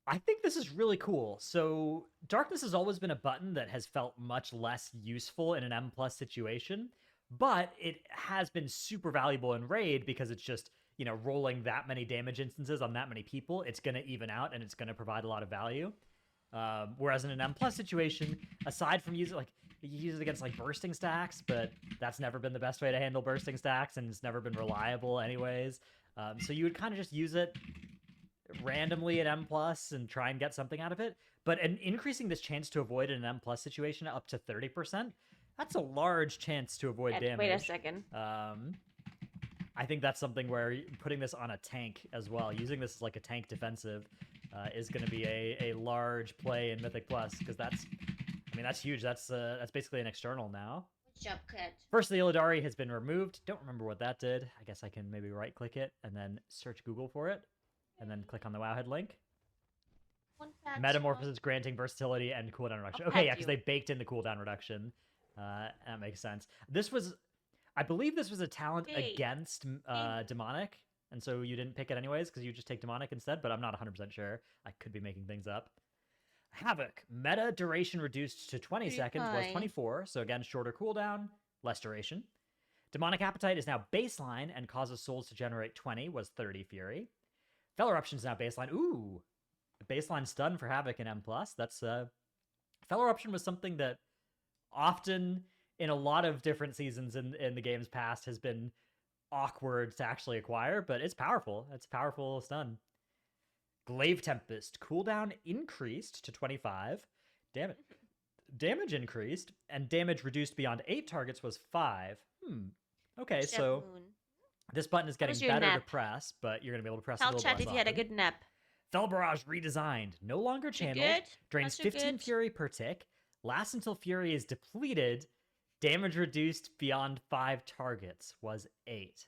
I think this is really cool. So Darkness has always been a button that has felt much less useful in an M Plus situation, but it has been super valuable in raid because it's just, rolling that many damage instances on that many people. It's going to even out and it's going to provide a lot of value. Whereas in an M Plus situation, aside from using, you use it against bursting stacks, but that's never been the best way to handle bursting stacks, and it's never been reliable anyways. So you would kind of just use it randomly in M Plus and try and get something out of it. But increasing this chance to avoid in an M Plus situation up to 30%, that's a large chance to avoid damage. Wait a second. I think that's something where putting this on a tank as well, using this as a tank defensive, is going to be a large play in Mythic Plus, because that's huge. That's basically an external now. Good job, Cut. First, the Illidari has been removed. Don't remember what that did. I guess I can maybe right-click it and then search Google for it, and then click on the Wowhead link. Metamorphosis granting versatility and cooldown reduction. I'll Okay, pet yeah, because you. they baked in the cooldown reduction. That makes sense. This was, I believe this was a talent Hey. against demonic, and so you didn't pick it anyways because you just take demonic instead. But I'm not 100% sure. I could be making things up. Havoc. Meta duration reduced to 20 seconds was Fine. 24, so again, shorter cooldown, less duration. Demonic Appetite is now baseline and causes souls to generate 20 was 30 Fury. Fel Eruption is now baseline. Ooh, baseline stun for Havoc and M+. That's, Fel Eruption was something that often in a lot of different seasons in the game's past has been awkward to actually acquire, but it's powerful. It's a powerful stun. Glaive Tempest. Cooldown increased to 25. Damage increased, and damage reduced beyond 8 targets was 5. Okay, so this button is getting better to press, but you're going to be able to press a I'll little chat less if you had a often. good nap. Fel Barrage redesigned. No longer channeled. Good? Drains Not so 15 good. Fury per tick. Lasts until Fury is depleted. Damage reduced beyond 5 targets was 8.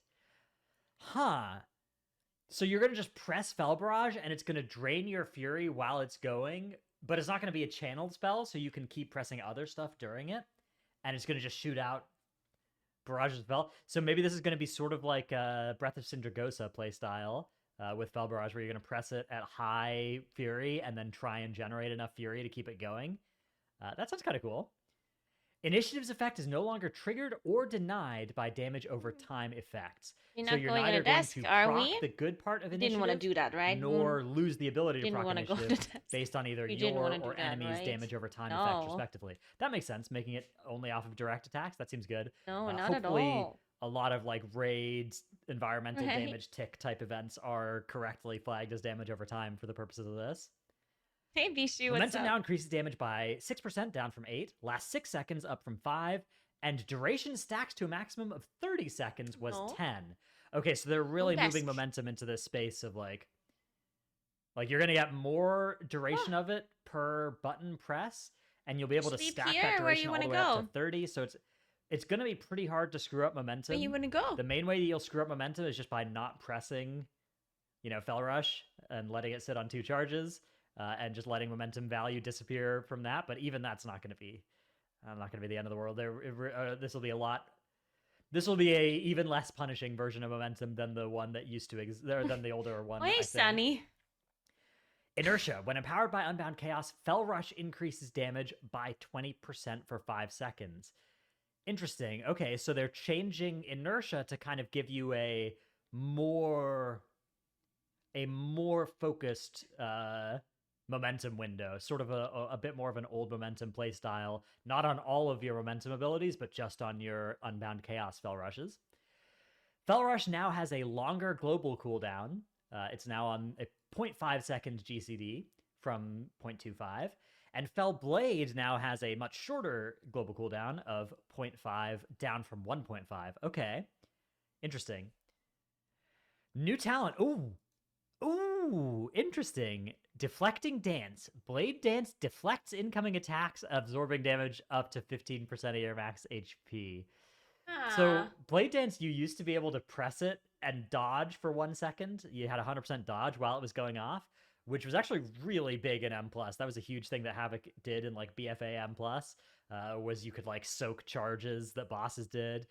Huh. So you're going to just press Fel Barrage, and it's going to drain your Fury while it's going, but it's not going to be a channeled spell, so you can keep pressing other stuff during it, and it's going to just shoot out Barrage's Fel. So maybe this is going to be sort of like Breath of Sindragosa playstyle with Fel Barrage, where you're going to press it at high Fury and then try and generate enough Fury to keep it going. That sounds kind of cool. Initiative's effect is no longer triggered or denied by damage over time effects. You're So not you're going on neither a going desk, to are proc we? the good part of You initiative, didn't want to do that, right? nor lose the ability to Didn't proc wanna go on initiative the desk. based on either You didn't your wanna do or that, enemy's right? damage over time No. effects, respectively. That makes sense, making it only off of direct attacks. That seems good. No, not at Hopefully, all. a lot of like raids, environmental Right. damage, tick type events are correctly flagged as damage over time for the purposes of this. Hey, Bishu, what's Momentum up? now increases damage by 6%, down from 8. Lasts 6 seconds, up from 5. And duration stacks to a maximum of 30 seconds was No. 10. Okay, so they're really Desk. moving momentum into this space of like you're gonna get more duration of it per button press, and you'll be able to Sleep stack here, that where duration you all the wanna way up go? to 30. So it's gonna be pretty hard to screw up momentum. Where you want to go? The main way that you'll screw up momentum is just by not pressing, Fel Rush and letting it sit on 2 charges, and just letting momentum value disappear from that. But even that's not going to be, the end of the world. This will be a lot. This will be a even less punishing version of momentum than the one that used to exist, than the older one. Oh, hey, I think. Sunny. Inertia. When empowered by Unbound Chaos, Fel Rush increases damage by 20% for 5 seconds. Interesting. Okay, so they're changing inertia to kind of give you a more focused momentum window, sort of a bit more of an old momentum play style, not on all of your momentum abilities, but just on your Unbound Chaos Fel Rushes. Fel Rush now has a longer global cooldown. It's now on a 0.5 second GCD from 0.25. And Fel Blade now has a much shorter global cooldown of 0.5, down from 1.5. Okay. Interesting. New talent. Ooh, interesting. Deflecting Dance. Blade Dance deflects incoming attacks, absorbing damage up to 15% of your max HP. So, Blade Dance, you used to be able to press it and dodge for 1 second. You had 100% dodge while it was going off, which was actually really big in M+. That was a huge thing that Havoc did in, like, BFA M+, was you could, like, soak charges that bosses did.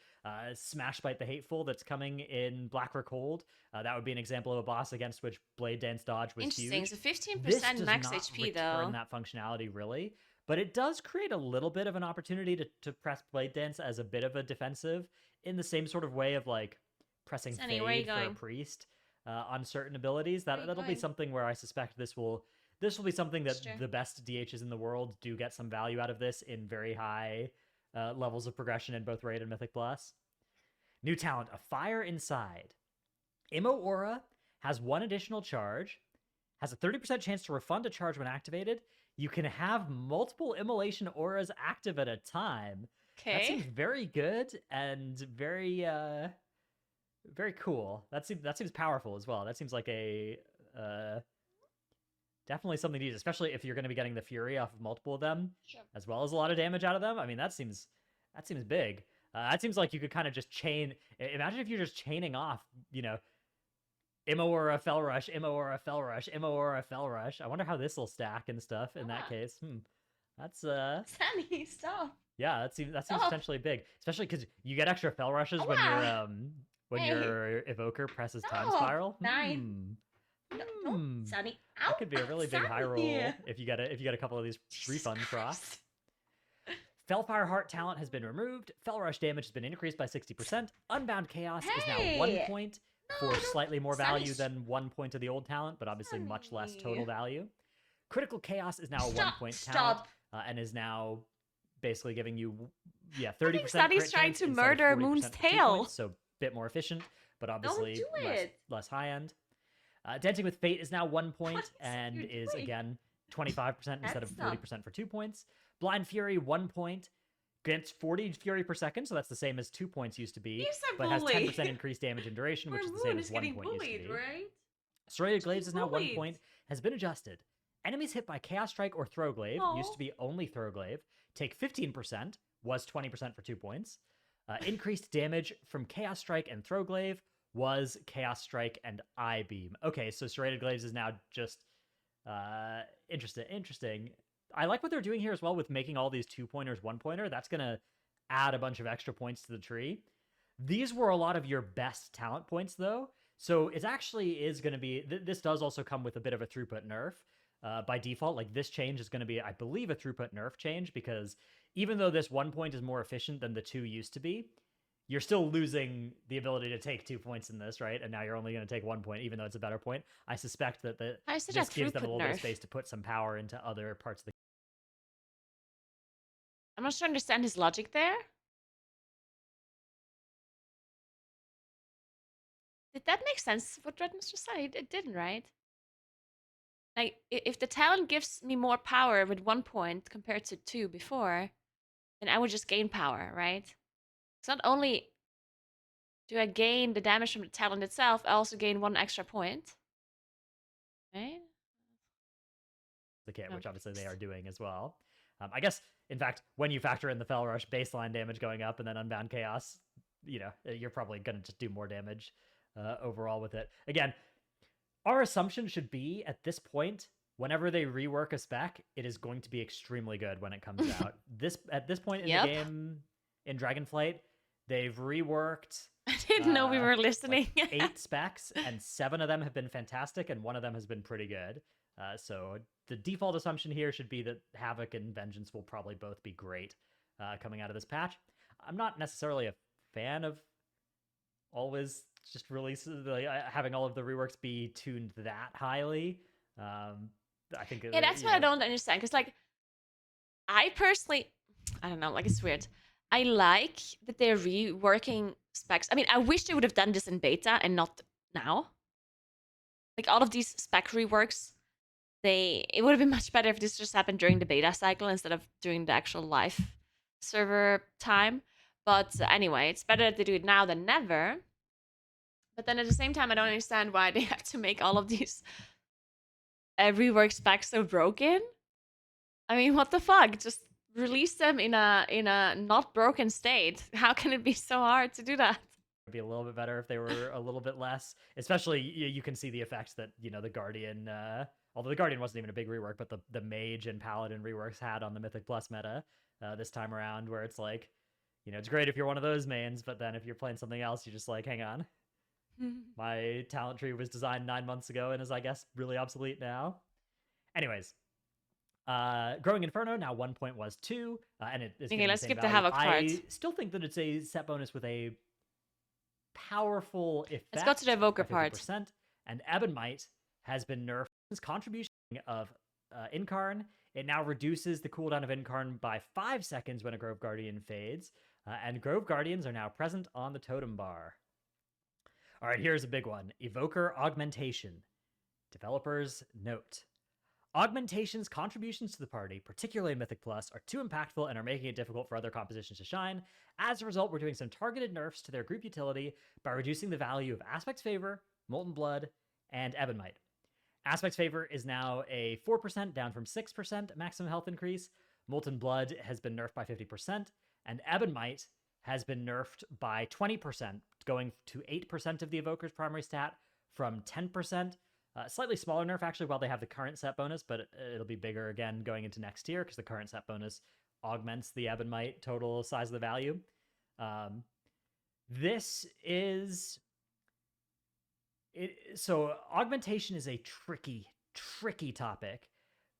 Smash Bite the Hateful that's coming in Blackrock Hold. That would be an example of a boss against which Blade Dance dodge was Interesting. huge. So 15% This does max not HP, return though. that functionality, really. But it does create a little bit of an opportunity to press Blade Dance as a bit of a defensive, in the same sort of way of, like, pressing Sunny, where are you Fade for a going? priest on certain abilities. Where are you That'll be going? something where I suspect this will be something that Sure. the best DHs in the world do get some value out of this in very high levels of progression in both Raid and Mythic Plus. New talent, A Fire Inside. Immo Aura has 1 additional charge, has a 30% chance to refund a charge when activated. You can have multiple immolation auras active at a time. That seems Okay. very good and very very cool. That seems powerful as well. That seems like a definitely something to use, especially if you're going to be getting the Fury off of multiple of them, Sure. as well as a lot of damage out of them. I mean, that seems big. That seems like you could kind of just chain. Imagine if you're just chaining off, Imaura Fell Rush, Imaura Fell Rush, Imaura Fell Rush. I wonder how this will stack and stuff in that Ah. case. That's Sammy, stop. yeah, that seems Stop. potentially big, especially because you get extra Fell Rushes when Hey. your evoker presses Time Stop. Spiral. 9. No, don't, Sammy. Ow. That could be a really big high roll Sammy. if you get a couple of these Jesus refund procs. Christ. Fellfire Heart talent has been removed. Fell Rush damage has been increased by 60%. Unbound Chaos is now 1 Hey! point No, for don't- slightly more Sammy, value than 1 point of the old talent, but obviously much less Sammy. total value. Critical Chaos is now a 1 Stop, point stop. talent and is now basically giving you 30% think Sunny's crit trying chance to instead of murder 40% Moon's for 2 tail. points, so a bit more efficient, but obviously do less, it. less high end. Dancing with Fate is now 1 point What and you're is doing? again 25% instead of That's 40% for 2 points. Blind Fury 1 point grants 40 fury per second, so that's the same as 2 points used to be, He's a but has bully. 10% increased damage and duration, which Our is the same Moon as is 1 getting point used to bullied, be. right? Serrated Glaives is now 1 bullied. point, has been adjusted. Enemies hit by Chaos Strike or Throwglaive, used to be only Throwglaive, take 15%, was 20% for 2 points. Increased damage from Chaos Strike and Throwglaive was Chaos Strike and Eye Beam. Okay, so Serrated Glaives is now just interesting. I like what they're doing here as well with making all these 2-pointers 1-pointer. That's going to add a bunch of extra points to the tree. These were a lot of your best talent points, though. So it actually is going to be... this does also come with a bit of a throughput nerf. By default, like this change is going to be, I believe, a throughput nerf change, because even though this 1 point is more efficient than the 2 used to be, you're still losing the ability to take 2 points in this, right? And now you're only going to take 1 point, even though it's a better point. I suspect that How is it this a gives them a throughput little bit of nerf? space to put some power into other parts of the... I'm not sure I understand his logic there. Did that make sense, what Redmus just said? It didn't, right? Like, if the talent gives me more power with 1 point compared to 2 before, then I would just gain power, right? It's not only do I gain the damage from the talent itself, I also gain 1 extra point. Right? the kit, Oh, which obviously they are doing as well. I guess, in fact, when you factor in the Fell Rush baseline damage going up and then Unbound Chaos, you're probably going to just do more damage overall with it. Again, our assumption should be, at this point, whenever they rework a spec, it is going to be extremely good when it comes out. At this point in the game, in Dragonflight, they've reworked... I didn't know we were listening. like 8 specs, and 7 of them have been fantastic, and 1 of them has been pretty good. So the default assumption here should be that Havoc and Vengeance will probably both be great coming out of this patch. I'm not necessarily a fan of always just having all of the reworks be tuned that highly. I think yeah, that's what I don't understand. Because, like, I personally, I don't know, like, it's weird. I like that they're reworking specs. I mean, I wish they would have done this in beta and not now. Like, all of these spec reworks, it would have been much better if this just happened during the beta cycle instead of during the actual live server time. But anyway, it's better that they do it now than never. But then at the same time, I don't understand why they have to make all of these rework specs so broken. I mean, what the fuck? Just release them in a not broken state. How can it be so hard to do that? It'd be a little bit better if they were a little bit less. Especially, you can see the effects that the Guardian, although the Guardian wasn't even a big rework, but the Mage and Paladin reworks had on the Mythic Plus meta this time around, where it's like, it's great if you're one of those mains, but then if you're playing something else, you're just like, hang on, my talent tree was designed 9 months ago and is, I guess, really obsolete now. Anyways. Growing Inferno, now 1 point was 2, and it is okay, let's skip the value. Havoc part. I still think that it's a set bonus with a powerful effect. Let's go to the Evoker part. And Ebonmite has been nerfed. His contribution of Incarn, it now reduces the cooldown of Incarn by 5 seconds when a Grove Guardian fades, and Grove Guardians are now present on the totem bar. All right, here's a big one. Evoker Augmentation. Developers note. Augmentation's contributions to the party, particularly in Mythic Plus, are too impactful and are making it difficult for other compositions to shine. As a result, we're doing some targeted nerfs to their group utility by reducing the value of Aspect's Favor, Molten Blood, and Ebonmite. Aspect's Favor is now a 4%, down from 6% maximum health increase. Molten Blood has been nerfed by 50%, and Ebonmite has been nerfed by 20%, going to 8% of the Evoker's primary stat from 10%. Slightly smaller nerf actually while they have the current set bonus, but it'll be bigger again going into next year because the current set bonus augments the Ebb and Might total size of the value. This is so augmentation is a tricky topic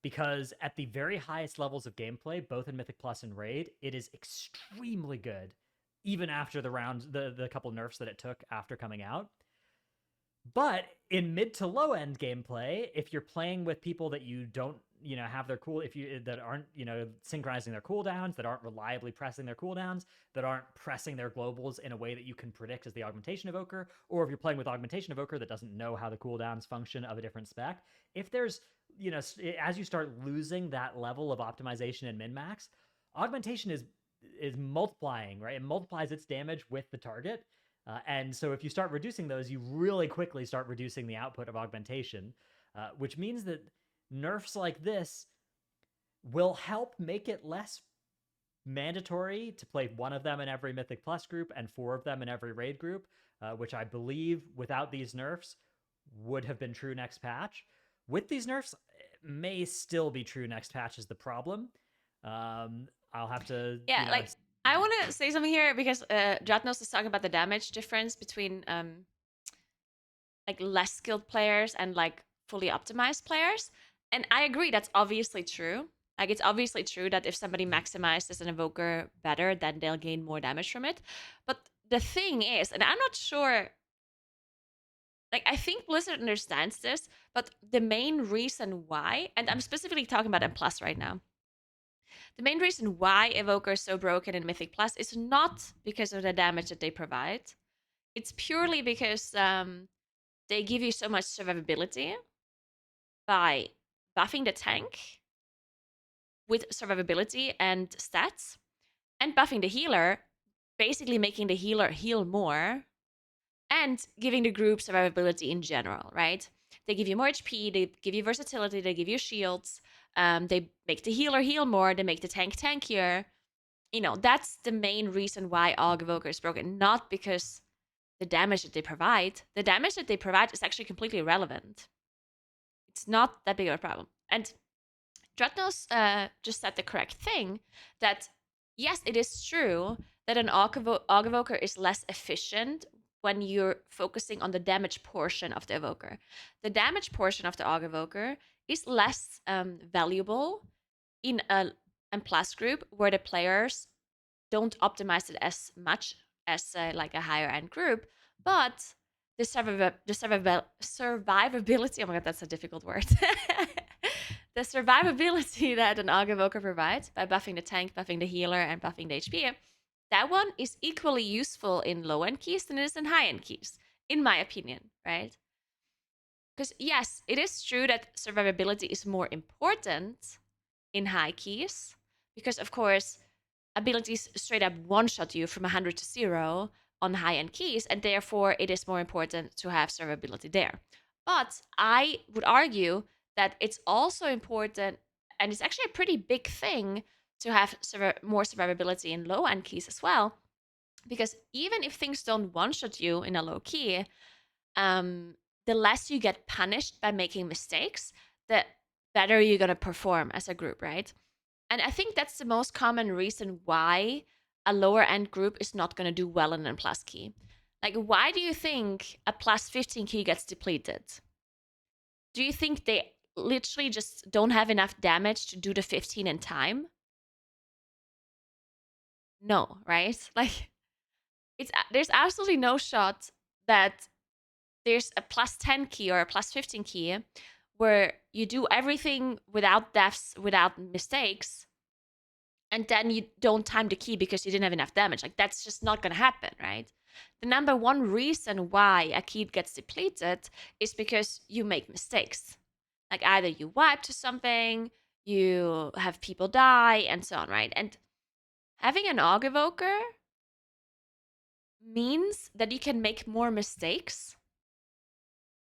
because at the very highest levels of gameplay, both in Mythic Plus and Raid, it is extremely good, even after the couple nerfs that it took after coming out. But in mid to low end gameplay, if you're playing with people that you don't, have their that aren't, synchronizing their cooldowns, that aren't reliably pressing their cooldowns, that aren't pressing their globals in a way that you can predict as the Augmentation Evoker, or if you're playing with Augmentation Evoker that doesn't know how the cooldowns function of a different spec, if there's, as you start losing that level of optimization and min-max, Augmentation is multiplying, right? It multiplies its damage with the target. And so if you start reducing those, you really quickly start reducing the output of augmentation, which means that nerfs like this will help make it less mandatory to play one of them in every Mythic Plus group and 4 of them in every Raid group, which I believe without these nerfs would have been true next patch. With these nerfs, it may still be true next patch is the problem. I'll have to... Yeah, I want to say something here because Dratnos is talking about the damage difference between less skilled players and fully optimized players, and I agree that's obviously true. It's obviously true that if somebody maximizes an evoker better, then they'll gain more damage from it. But the thing is, and I'm not sure, I think Blizzard understands this, but the main reason why, and I'm specifically talking about M+ right now, the main reason why Evoker is so broken in Mythic Plus is not because of the damage that they provide. It's purely because they give you so much survivability by buffing the tank with survivability and stats, and buffing the healer, basically making the healer heal more, and giving the group survivability in general, right? They give you more HP, they give you versatility, they give you shields, they make the healer heal more, they make the tank tankier. That's the main reason why Aug Evoker is broken, not because the damage that they provide. The damage that they provide is actually completely irrelevant. It's not that big of a problem. And Dratnos just said the correct thing, that yes, it is true that an Aug Evoker is less efficient when you're focusing on the damage portion of the Evoker. The damage portion of the Aug Evoker is less valuable in a M+ group where the players don't optimize it as much as a higher end group, but the survivability, oh my god, that's a difficult word. The survivability that an Aug Evoker provides by buffing the tank, buffing the healer, and buffing the HP, that one is equally useful in low-end keys than it is in high-end keys, in my opinion, right? Because yes, it is true that survivability is more important in high keys, because of course, abilities straight up one-shot you from 100 to 0 on high-end keys, and therefore it is more important to have survivability there. But I would argue that it's also important, and it's actually a pretty big thing, to have more survivability in low-end keys as well. Because even if things don't one-shot you in a low key, the less you get punished by making mistakes, the better you're going to perform as a group, right? And I think that's the most common reason why a lower-end group is not going to do well in a plus key. Why do you think a plus 15 key gets depleted? Do you think they literally just don't have enough damage to do the 15 in time? No, right? There's absolutely no shot that there's a plus 10 key or a plus 15 key where you do everything without deaths, without mistakes, and then you don't time the key because you didn't have enough damage. That's just not gonna happen, right? The number one reason why a key gets depleted is because you make mistakes. Either you wipe to something, you have people die, and so on, right? And having an Aug Evoker means that you can make more mistakes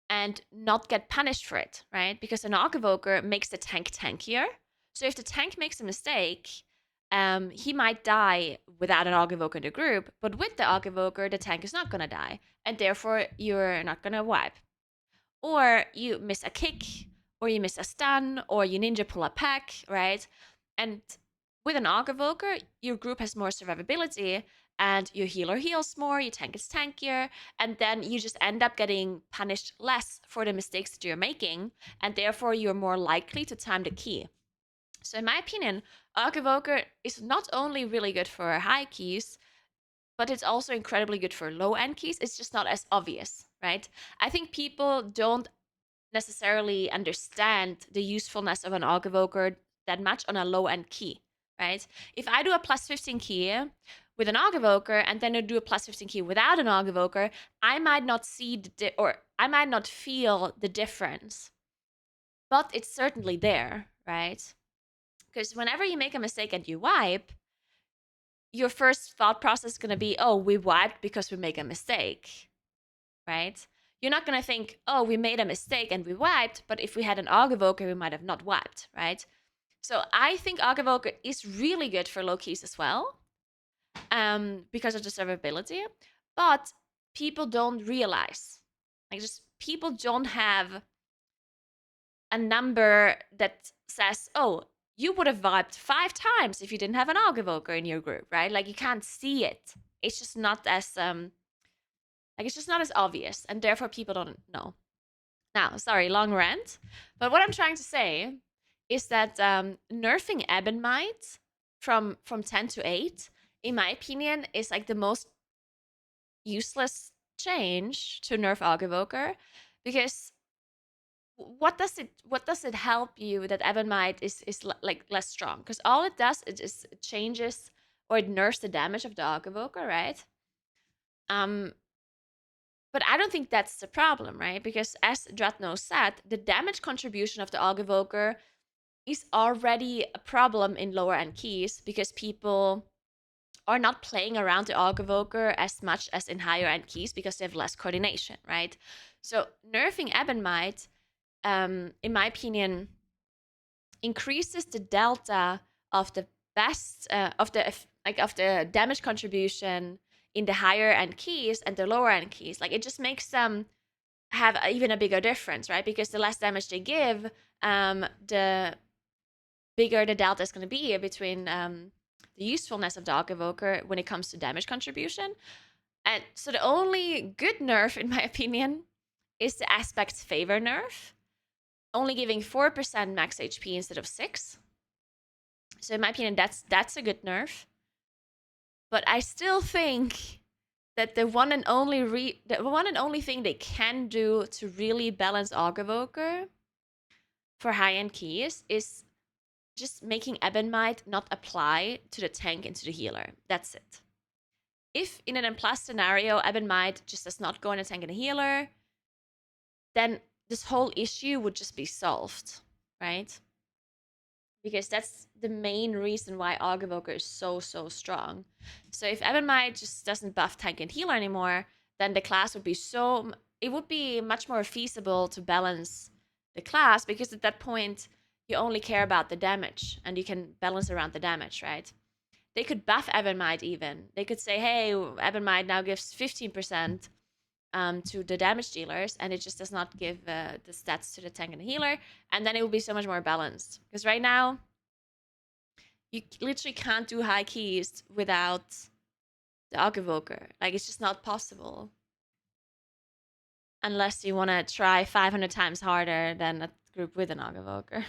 and not get punished for it, right? Because an Aug Evoker makes the tank tankier. So if the tank makes a mistake, he might die without an Aug Evoker in the group, but with the Aug Evoker, the tank is not going to die, and therefore you're not going to wipe. or you miss a kick, or you miss a stun, or you ninja pull a pack, right? And with an Aug Evoker, your group has more survivability, and your healer heals more, your tank is tankier, and then you just end up getting punished less for the mistakes that you're making, and therefore you're more likely to time the key. So in my opinion, Aug Evoker is not only really good for high keys, but it's also incredibly good for low end keys. It's just not as obvious, right? I think people don't necessarily understand the usefulness of an Aug Evoker that much on a low end key, right? If I do a plus 15 key with an Aug Evoker and then I do a plus 15 key without an Aug Evoker, I might not see or I might not feel the difference, but it's certainly there, right? Because whenever you make a mistake and you wipe, your first thought process is going to be, oh, we wiped because we make a mistake, right? You're not going to think, oh, we made a mistake and we wiped, but if we had an Aug Evoker, we might have not wiped, right? So I think Aug Evoker is really good for low keys as well, because of the survivability, but people don't realize, like, just people don't have a number that says, oh, you would have wiped 5 times if you didn't have an Aug Evoker in your group, right? Like, you can't see it. It's just not as it's just not as obvious, and therefore people don't know. Now, sorry, long rant, but what I'm trying to say is that nerfing Ebonmite from 10 to 8, in my opinion, is like the most useless change to nerf Aug Evoker, because what does it help you that Ebonmite is like less strong? Because all it does is it changes or it nerfs the damage of the Aug Evoker, right? But I don't think that's the problem, right? Because as Dratno said, the damage contribution of the Aug Evoker is already a problem in lower end keys because people are not playing around the Aug Evoker as much as in higher end keys because they have less coordination, right? So nerfing Ebonmite, in my opinion, increases the delta of the best of the damage contribution in the higher end keys and the lower end keys. Like, it just makes them have even a bigger difference, right? Because the less damage they give, the bigger the delta is going to be between the usefulness of the Aug Evoker when it comes to damage contribution. And so the only good nerf, in my opinion, is the Aspect's Favor nerf, only giving 4% max HP instead of 6. So in my opinion, that's a good nerf. But I still think that the one and only thing they can do to really balance Aug Evoker for high-end keys is just making Ebonmite not apply to the tank and to the healer. That's it. If in an M+ scenario, Ebonmite just does not go in a tank and a healer, then this whole issue would just be solved, right? Because that's the main reason why Aug Evoker is so strong. So if Ebonmite just doesn't buff tank and healer anymore, then the class would be it would be much more feasible to balance the class, because at that point you only care about the damage and you can balance around the damage, right? They could buff Ebonmite even. They could say, hey, Ebonmite now gives 15% to the damage dealers, and it just does not give the stats to the tank and the healer, and then it will be so much more balanced. Because right now, you literally can't do high keys without the Aug Evoker. Like, it's just not possible. Unless you want to try 500 times harder than a group with an Aug Evoker.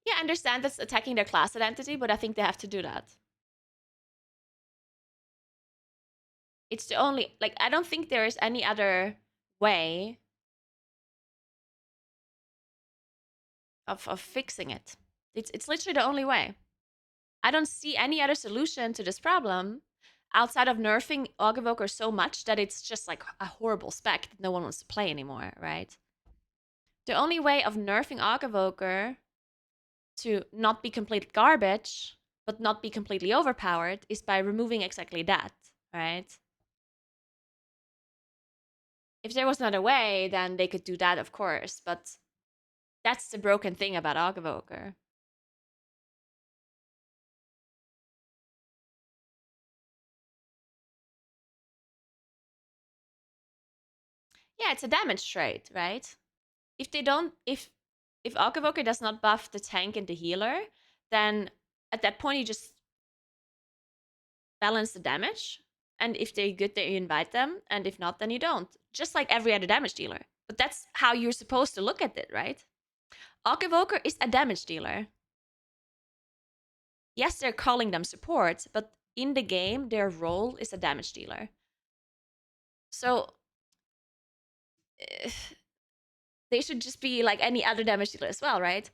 Yeah, I understand that's attacking their class identity, but I think they have to do that. It's the only, like, I don't think there is any other way of fixing it. It's literally the only way. I don't see any other solution to this problem outside of nerfing Aug Evoker so much that it's just like a horrible spec that no one wants to play anymore, right? The only way of nerfing Aug Evoker to not be complete garbage, but not be completely overpowered, is by removing exactly that, right? If there was another way, then they could do that, of course, but that's the broken thing about Aug Evoker. Yeah, it's a damage trait, right? If they don't, if Archivoker does not buff the tank and the healer, then at that point you just balance the damage. And if they're good, then you invite them, and if not, then you don't. Just like every other damage dealer. But that's how you're supposed to look at it, right? Archivoker is a damage dealer. Yes, they're calling them support, but in the game, their role is a damage dealer. So they should just be like any other damage dealer as well, right?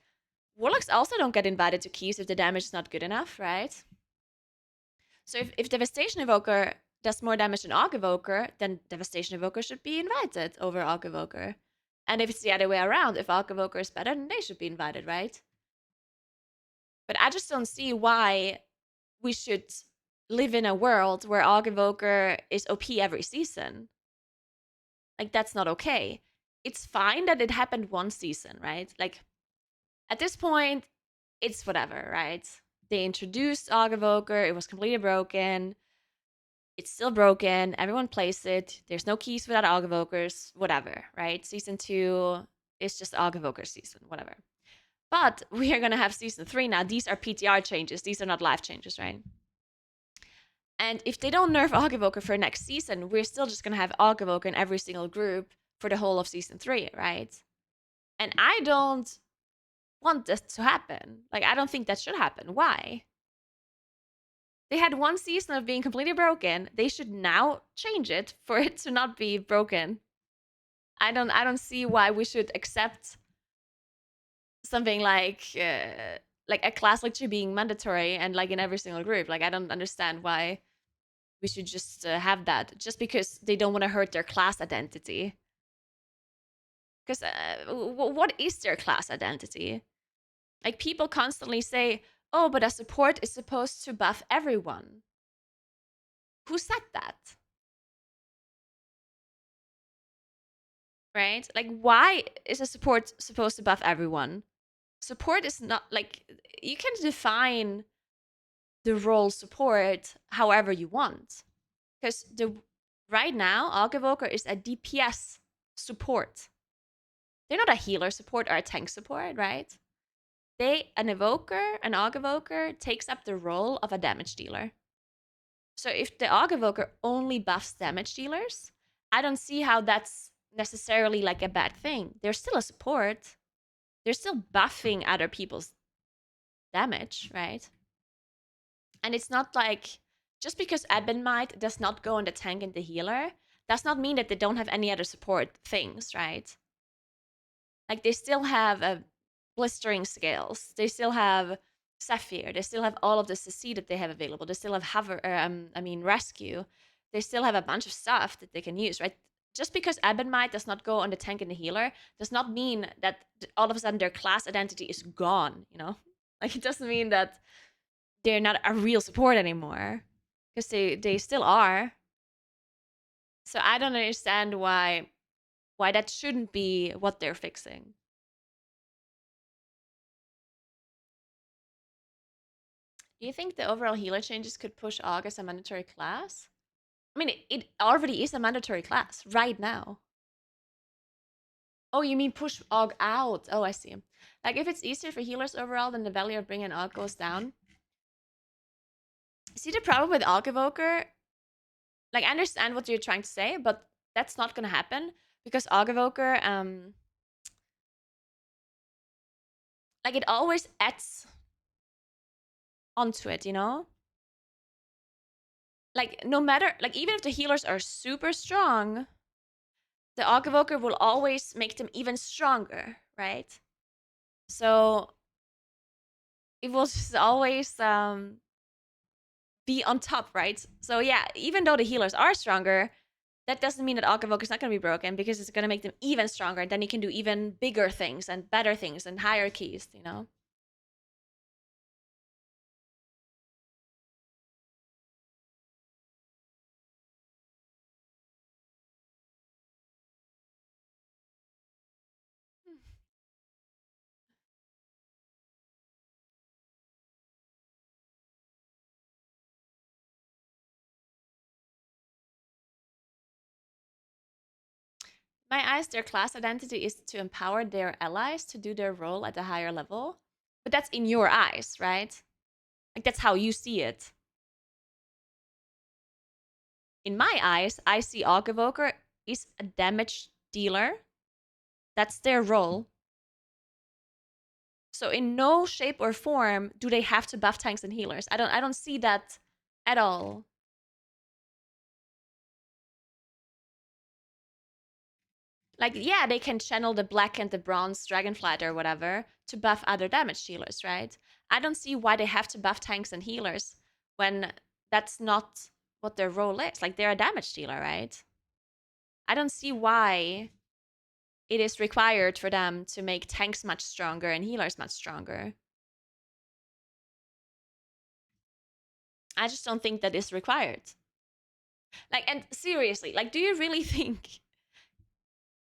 Warlocks also don't get invited to keys if the damage is not good enough, right? So if Devastation Evoker does more damage than Arc Evoker, then Devastation Evoker should be invited over Arc Evoker. And if it's the other way around, if Arc Evoker is better, then they should be invited, right? But I just don't see why we should live in a world where Arc Evoker is OP every season. Like, that's not okay. It's fine that it happened one season, right? Like, at this point, it's whatever, right? They introduced Arc Evoker, it was completely broken. It's still broken. Everyone plays it. There's no keys without Arc Evokers, whatever, right? Season 2 is just Arc Evoker season, whatever. But we are going to have season 3 now. These are PTR changes. These are not life changes, right? And if they don't nerf Arc Evoker for next season, we're still just going to have Arc Evoker in every single group for the whole of season 3, right? And I don't want this to happen. Like, I don't think that should happen. Why? They had one season of being completely broken. They should now change it for it to not be broken. I don't see why we should accept something like a class lecture being mandatory and like in every single group. Like, I don't understand why we should just have that just because they don't want to hurt their class identity. Because what is their class identity? Like, people constantly say, oh, but a support is supposed to buff everyone. Who said that? Right? Like, why is a support supposed to buff everyone? Support is not like, you can define the role support however you want. Because right now, Arc Evoker is a DPS support. They're not a healer support or a tank support, right? An Arc Evoker takes up the role of a damage dealer. So if the Arc Evoker only buffs damage dealers, I don't see how that's necessarily like a bad thing. They're still a support. They're still buffing other people's damage, right? And it's not like, just because Ebonmite does not go on the tank and the healer, does not mean that they don't have any other support things, right? Like, they still have blistering scales. They still have Sapphire. They still have all of the CC that they have available. They still have rescue. They still have a bunch of stuff that they can use, right? Just because Ebonmite does not go on the tank and the healer does not mean that all of a sudden their class identity is gone, you know? Like, it doesn't mean that they're not a real support anymore, because they still are. So I don't understand why that shouldn't be what they're fixing. Do you think the overall healer changes could push AUG as a mandatory class? I mean, it already is a mandatory class right now. Oh, you mean push AUG out? Oh, I see. Like, if it's easier for healers overall, then the value of bringing AUG goes down. See, the problem with AUG Evoker, like, I understand what you're trying to say, but that's not gonna happen because AUG Evoker, like, it always adds onto it, you know? Like, no matter, like, even if the healers are super strong, the AUG Evoker will always make them even stronger, right? So it will just always be on top, right? So yeah, even though the healers are stronger, that doesn't mean that AUG Evoker is not going to be broken, because it's going to make them even stronger, and then you can do even bigger things and better things and higher keys, you know? My eyes, their class identity is to empower their allies to do their role at a higher level. But that's in your eyes, right? Like, that's how you see it. In my eyes, I see Aug Evoker is a damage dealer. That's their role. So in no shape or form do they have to buff tanks and healers. I don't see that at all. Like, yeah, they can channel the black and the bronze dragonflight or whatever to buff other damage dealers, right? I don't see why they have to buff tanks and healers when that's not what their role is. Like, they're a damage dealer, right? I don't see why it is required for them to make tanks much stronger and healers much stronger. I just don't think that is required. Like, and seriously, like, do you really think?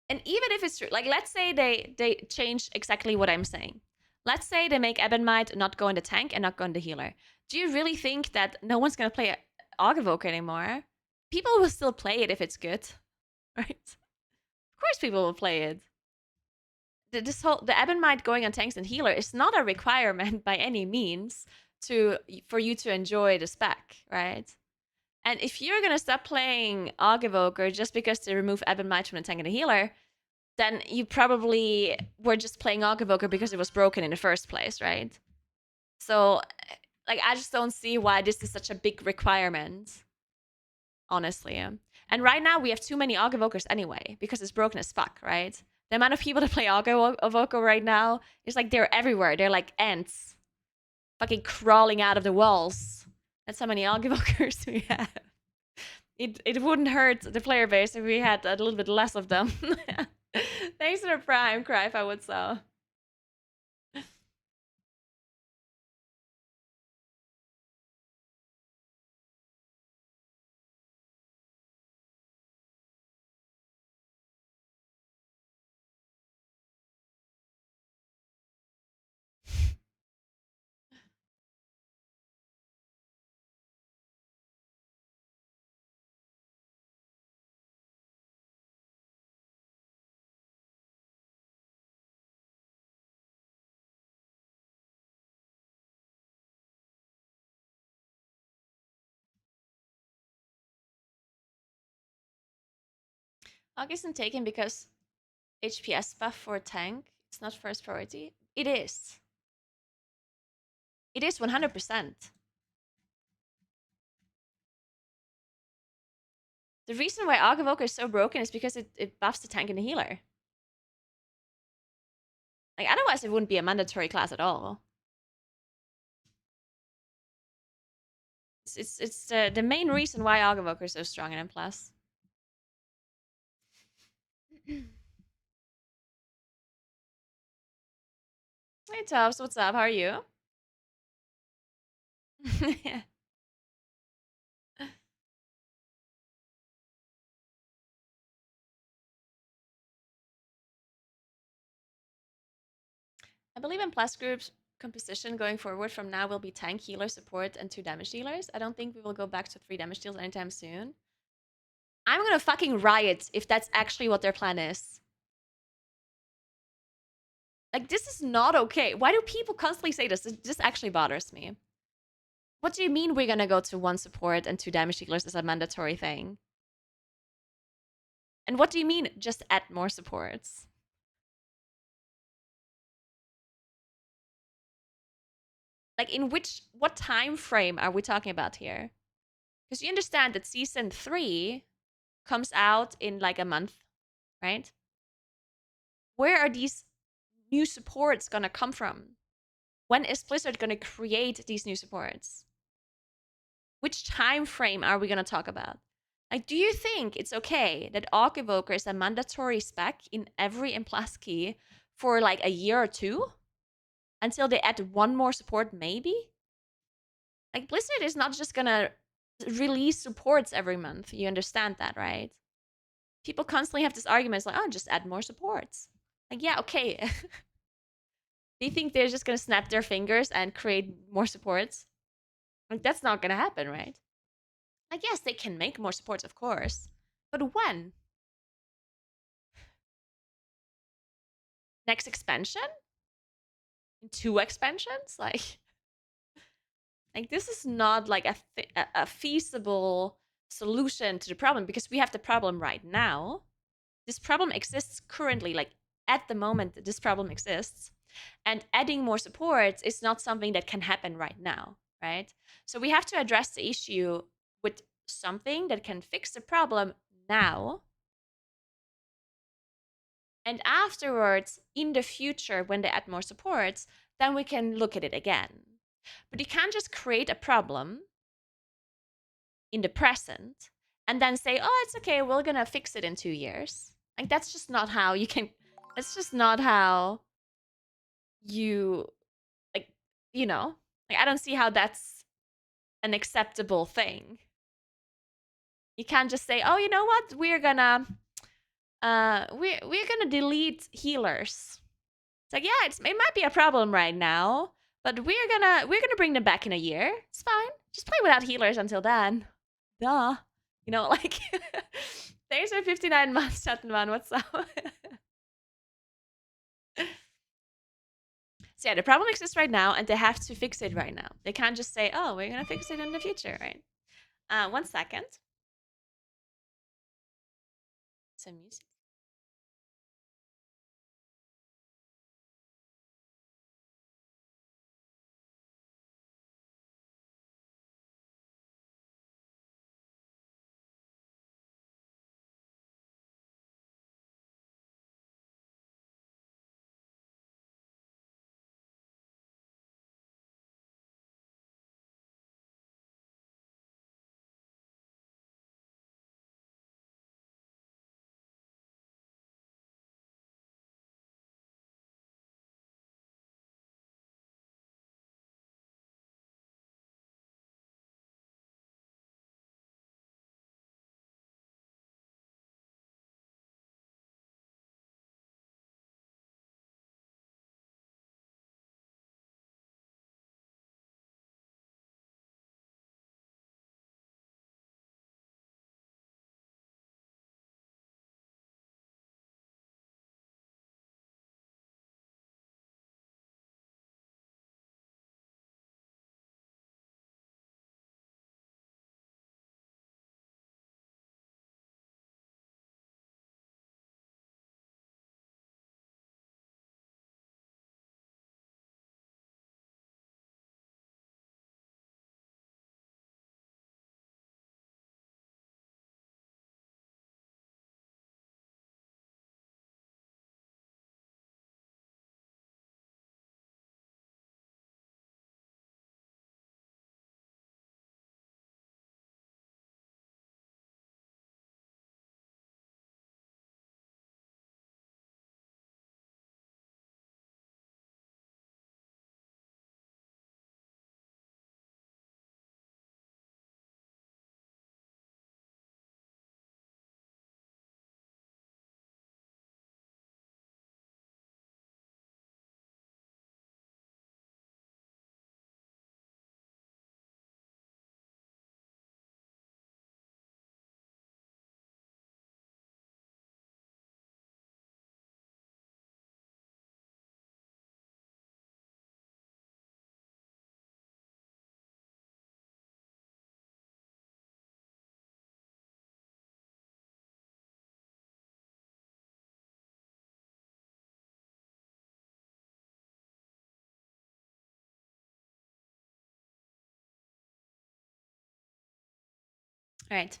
And even if it's true, like, let's say they change exactly what I'm saying. Let's say they make Ebonmite not go in the tank and not go in the healer. Do you really think that no one's gonna play Augavoke anymore? People will still play it if it's good, right? Of course, people will play it. The Ebonmite going on tanks and healer is not a requirement by any means for you to enjoy the spec, right? And if you're gonna stop playing Augavoker just because they remove Ebonmite from the tank and the healer, then you probably were just playing Augavoker because it was broken in the first place, right? So, like, I just don't see why this is such a big requirement, honestly. And right now, we have too many Augavokers anyway, because it's broken as fuck, right? The amount of people that play Augavoker right now is like they're everywhere. They're like ants, fucking crawling out of the walls. That's how many Augavokers we have. It wouldn't hurt the player base if we had a little bit less of them. Thanks for the prime, Cry if I would so. Hog isn't taken because HPS buff for tank. It's not first priority. It is. It is 100%. The reason why Augavoker is so broken is because it buffs the tank and the healer. Like, otherwise it wouldn't be a mandatory class at all. It's the main reason why Augavoker is so strong in M+. Hey Tubbs, what's up? How are you? I believe in plus groups composition going forward from now will be tank, healer, support, and 2 damage dealers. I don't think we will go back to 3 damage dealers anytime soon. I'm gonna fucking riot if that's actually what their plan is. Like, this is not okay. Why do people constantly say this? This actually bothers me. What do you mean we're gonna go to 1 support and 2 damage dealers as a mandatory thing? And what do you mean just add more supports? Like, in what time frame are we talking about here? Because you understand that season 3 comes out in like a month, right? Where are these new supports gonna come from? When is Blizzard gonna create these new supports? Which time frame are we gonna talk about? Like, do you think it's okay that Aug Evoker is a mandatory spec in every Implas key for like a year or 2? Until they add 1 more support, maybe? Like, Blizzard is not just gonna release supports every month. You understand that, right? People constantly have this argument, it's like, oh, just add more supports. Like, yeah, okay. Do you think they're just gonna snap their fingers and create more supports? Like, that's not gonna happen, right? Like, yes, they can make more supports, of course. But when? next expansion? In 2 expansions? Like this is not like a feasible solution to the problem, because we have the problem right now. This problem exists currently, like at the moment this problem exists, and adding more supports is not something that can happen right now, right? So we have to address the issue with something that can fix the problem now, and afterwards, in the future, when they add more supports, then we can look at it again. But you can't just create a problem in the present and then say, oh, it's okay, we're gonna fix it in 2 years. Like, that's just not how you can, that's just not how you, like, you know, like, I don't see how that's an acceptable thing. You can't just say, oh, you know what, we're gonna delete healers. It's like, yeah, it might be a problem right now, but we're gonna bring them back in a year. It's fine. Just play without healers until then. Duh. You know, like, there's my 59 months, Chattenman. What's up? So yeah, the problem exists right now, and they have to fix it right now. They can't just say, oh, we're gonna fix it in the future, right? 1 second. Some music. All right.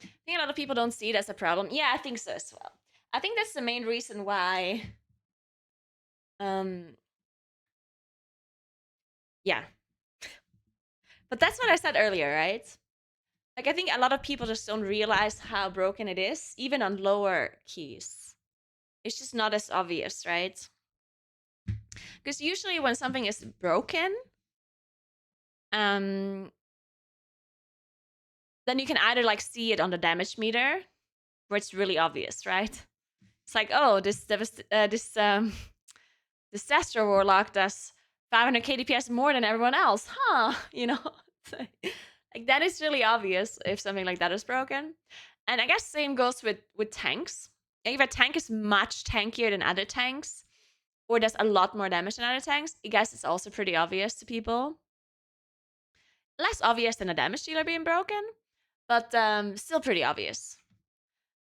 I think a lot of people don't see it as a problem. Yeah, I think so as well. I think that's the main reason why. Yeah. But that's what I said earlier, right? Like, I think a lot of people just don't realize how broken it is, even on lower keys. It's just not as obvious, right? Because usually when something is broken, then you can either like see it on the damage meter, where it's really obvious, right? It's like, oh, this Destro Warlock does 500 KDPS more than everyone else, huh? You know, like that is really obvious if something like that is broken. And I guess same goes with tanks. If a tank is much tankier than other tanks, or does a lot more damage than other tanks, I guess it's also pretty obvious to people. Less obvious than a damage dealer being broken, but still pretty obvious.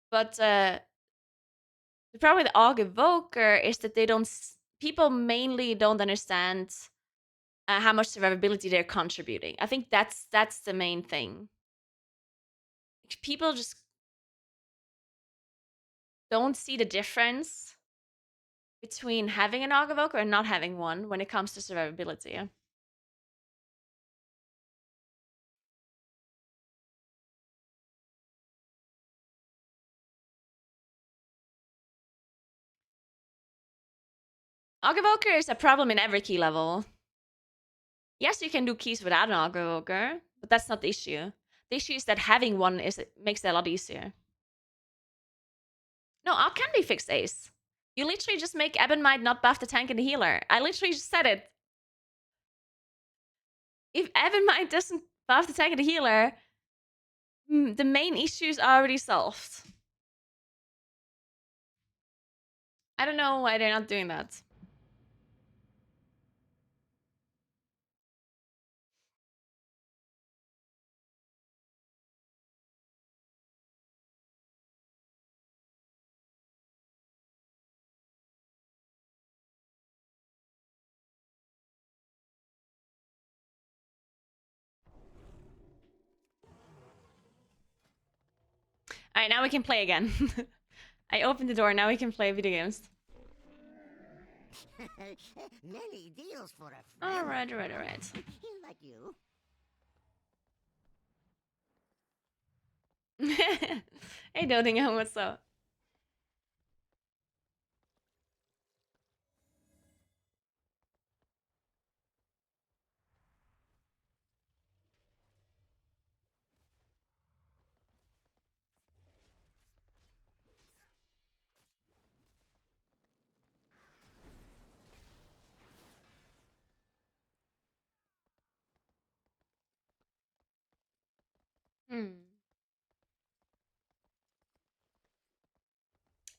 But the problem with Og Evoker is that they don't. People mainly don't understand how much survivability they're contributing. I think that's the main thing. People just don't see the difference between having an Og Evoker and not having one when it comes to survivability. Og Evoker is a problem in every key level. Yes, you can do keys without an Og Evoker, but that's not the issue. The issue is that having one makes it a lot easier. No, Og can be fixed ace. You literally just make Ebonmite not buff the tank and the healer. I literally just said it. If Ebonmite doesn't buff the tank and the healer, the main issues are already solved. I don't know why they're not doing that. All right, now we can play again. I opened the door. Now we can play video games. Many deals for a friend. All right. Like you. Hey, Dodingham, what's up?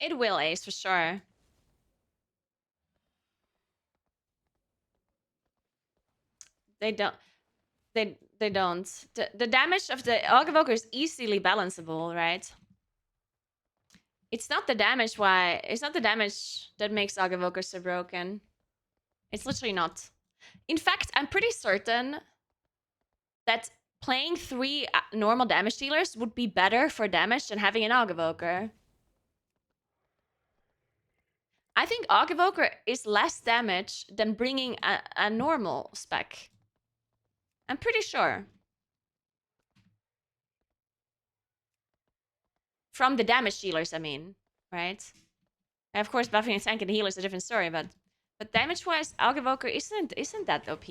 It will ace for sure. They don't. They don't. The damage of the Evoker is easily balanceable, right? It's not the damage it's not the damage that makes Evoker so broken. It's literally not. In fact, I'm pretty certain that playing 3 normal damage dealers would be better for damage than having an Evoker. I think Evoker is less damage than bringing a normal spec. I'm pretty sure. From the damage dealers, I mean, right? And of course, buffing a tank and a healer is a different story, but damage-wise, Evoker isn't that OP.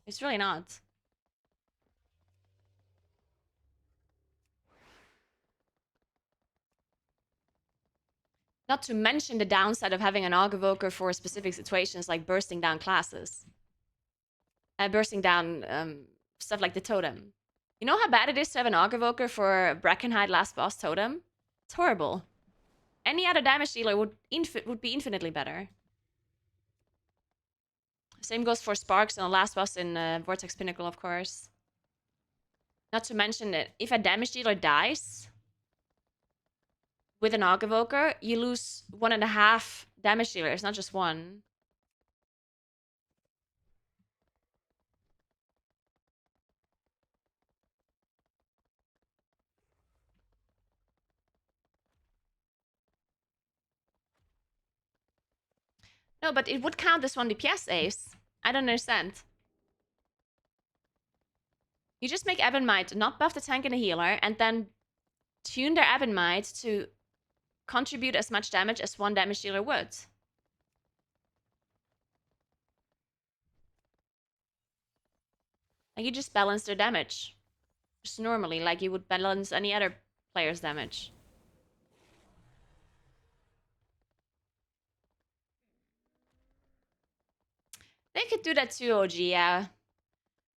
It's really not. Not to mention the downside of having an Evoker for specific situations like bursting down classes. Bursting down stuff like the totem. You know how bad it is to have an Evoker for Brackenhide last boss totem? It's horrible. Any other damage dealer would be infinitely better. Same goes for Sparks and the last boss in Vortex Pinnacle, of course. Not to mention that if a damage dealer dies with an Evoker, you lose 1.5 damage dealers, not just one. No, but it would count as 1 DPS ace. I don't understand. You just make Ebonmite not buff the tank and the healer, and then tune their Ebonmite to contribute as much damage as 1 damage dealer would. Like, you just balance their damage. Just normally, like you would balance any other player's damage. They could do that too, OG, yeah.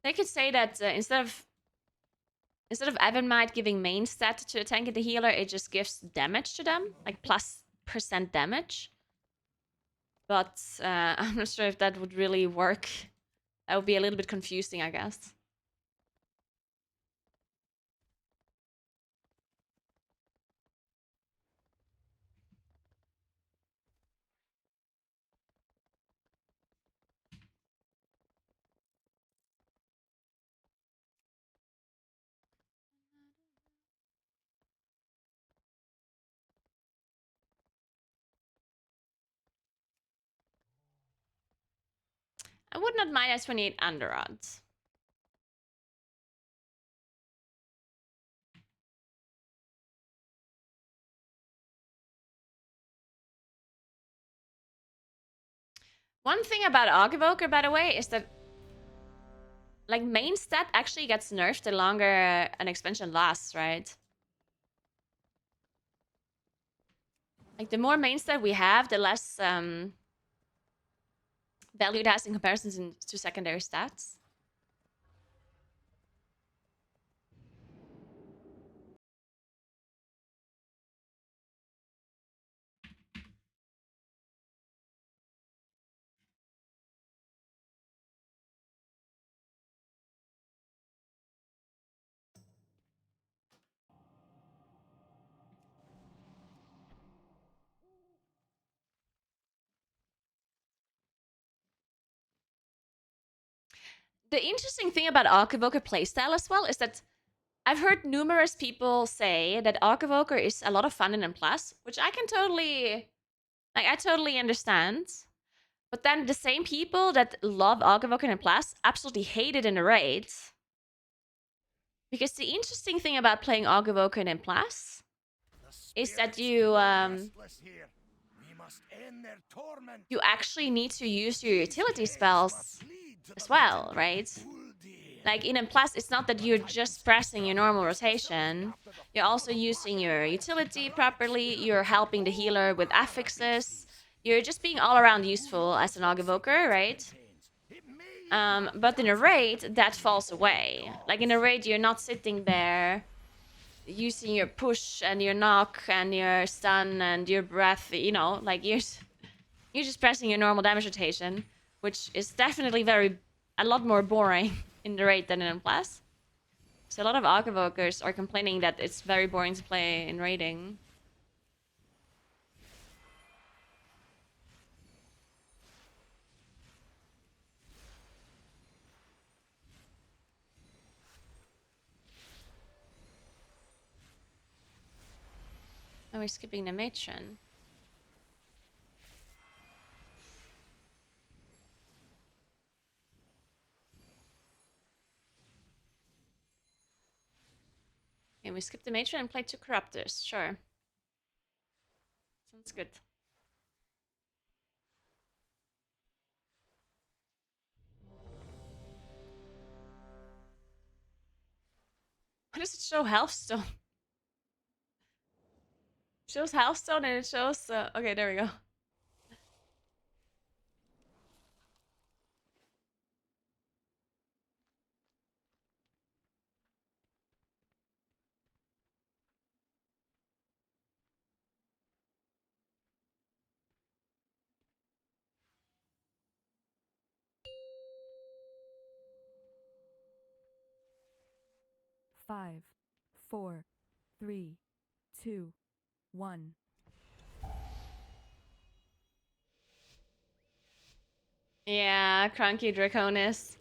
They could say that instead of instead of Evermind giving main stat to the tank and the healer, it just gives damage to them, like plus % damage. But I'm not sure if that would really work. That would be a little bit confusing, I guess. I would not mind a 28 under odds. One thing about Archivoker, by the way, is that like main stat actually gets nerfed the longer an expansion lasts, right? Like the more main stat we have, the less value it has in comparison to secondary stats. The interesting thing about Archivoker playstyle as well is that I've heard numerous people say that Archivoker is a lot of fun in M+, which I can totally, like, I totally understand. But then the same people that love Archivoker in M+, absolutely hate it in the raid. Because the interesting thing about playing Archivoker in M+, is that you actually need to use your utility spells as well, right? Like in M+, it's not that you're just pressing your normal rotation. You're also using your utility properly. You're helping the healer with affixes. You're just being all around useful as an Archivoker, right? But in a raid, that falls away. Like in a raid, you're not sitting there using your push and your knock and your stun and your breath, you know, like you're just pressing your normal damage rotation, which is definitely a lot more boring in the raid than in M+. So a lot of Archivokers are complaining that it's very boring to play in raiding. Oh, we're skipping the matron. Okay, we skip the matron and play 2 corruptors. Sure. Sounds good. What does it show? Healthstone. It shows Healthstone and it shows... okay, there we go. Five, 4, 3, 2, 1. Yeah, Cranky Draconis.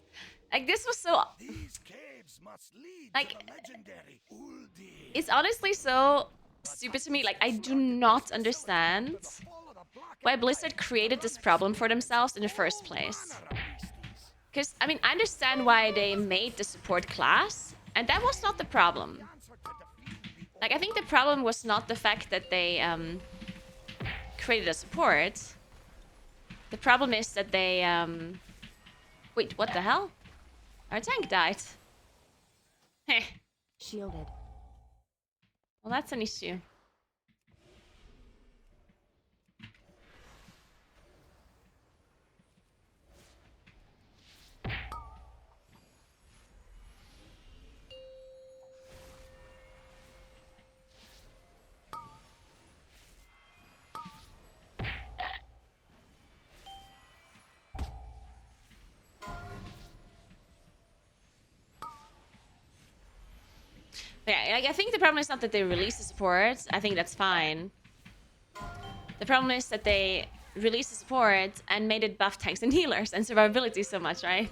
Like, this was so... These caves must lead like, to the legendary Uldir. it's honestly so stupid to me. Like, I do not understand why Blizzard created this problem for themselves in the first place. Because, I mean, I understand why they made the support class, and that was not the problem. Like, I think the problem was not the fact that they created a support. The problem is that they... Wait, what the hell? Our tank died. Heh. Shielded. Well, that's an issue. Yeah, like, I think the problem is not that they release the support. I think that's fine. The problem is that they released the support and made it buff tanks and healers and survivability so much, right?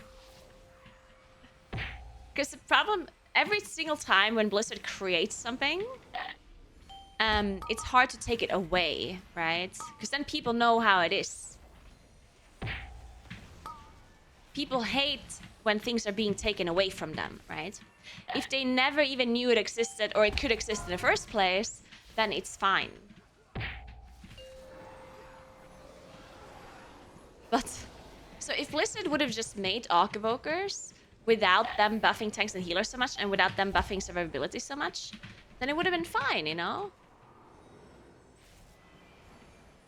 Because the problem, every single time when Blizzard creates something, it's hard to take it away, right? Because then people know how it is. People hate when things are being taken away from them, right? If they never even knew it existed or it could exist in the first place, then it's fine. But, so if Blizzard would have just made Arc Evokers without them buffing tanks and healers so much and without them buffing survivability so much, then it would have been fine, you know?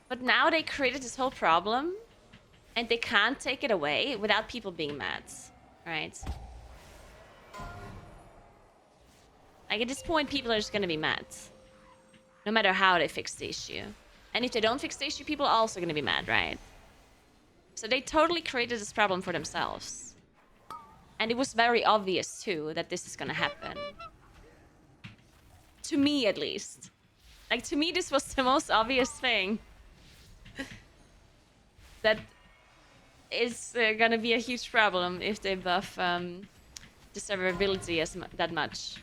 But now they created this whole problem and they can't take it away without people being mad, right? Like, at this point, people are just gonna be mad. No matter how they fix the issue. And if they don't fix the issue, people are also gonna be mad, right? So they totally created this problem for themselves. And it was very obvious, too, that this is gonna happen. To me, at least. Like, to me, this was the most obvious thing. That is gonna be a huge problem if they buff the survivability that much.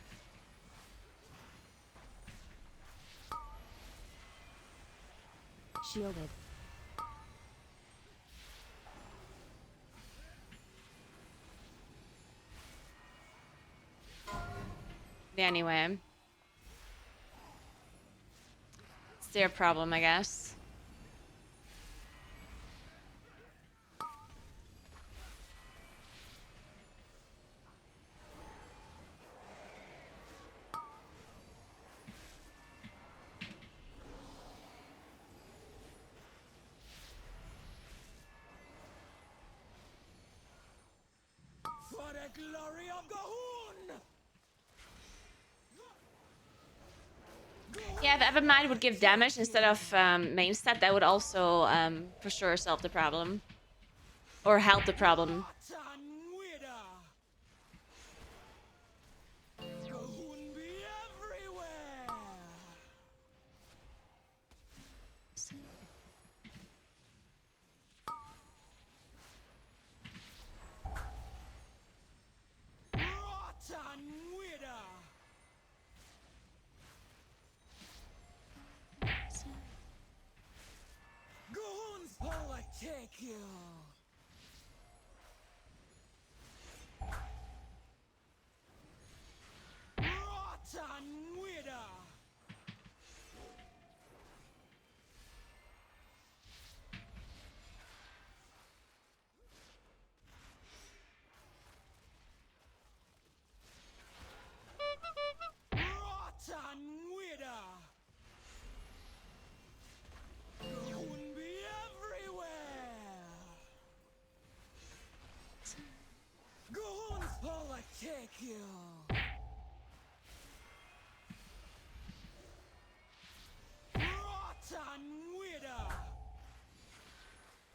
Shielded. Anyway. It's their problem, I guess. For the glory of Gahun! Yeah, if Evermind would give damage instead of main stat, that would also for sure solve the problem. Or help the problem. Gahun be everywhere! Rotten Wither! Gahun's will take you! Rotten Wither! Rotten Wither! Gahun be everywhere! Gahun's will take you! Rotten Wither!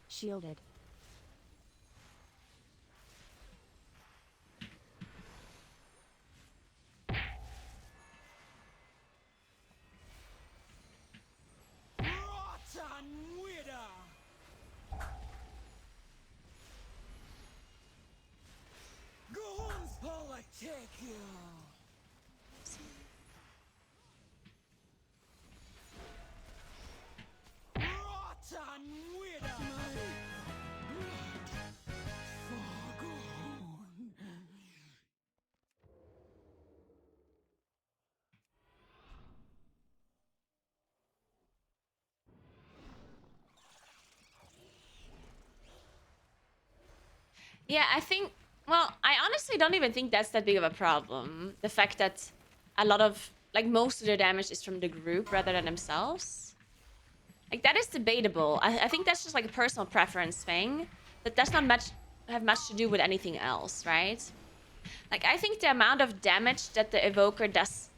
Shielded. Rotten Wither! Gahun's will take you! Rotten Wither! For Gahun! Yeah, I think... Well, I honestly don't even think that's that big of a problem. The fact that a lot of... Like, most of their damage is from the group rather than themselves. Like, that is debatable. I think that's just, like, a personal preference thing. That does not have much to do with anything else, right? Like, I think the amount of damage that the Evoker does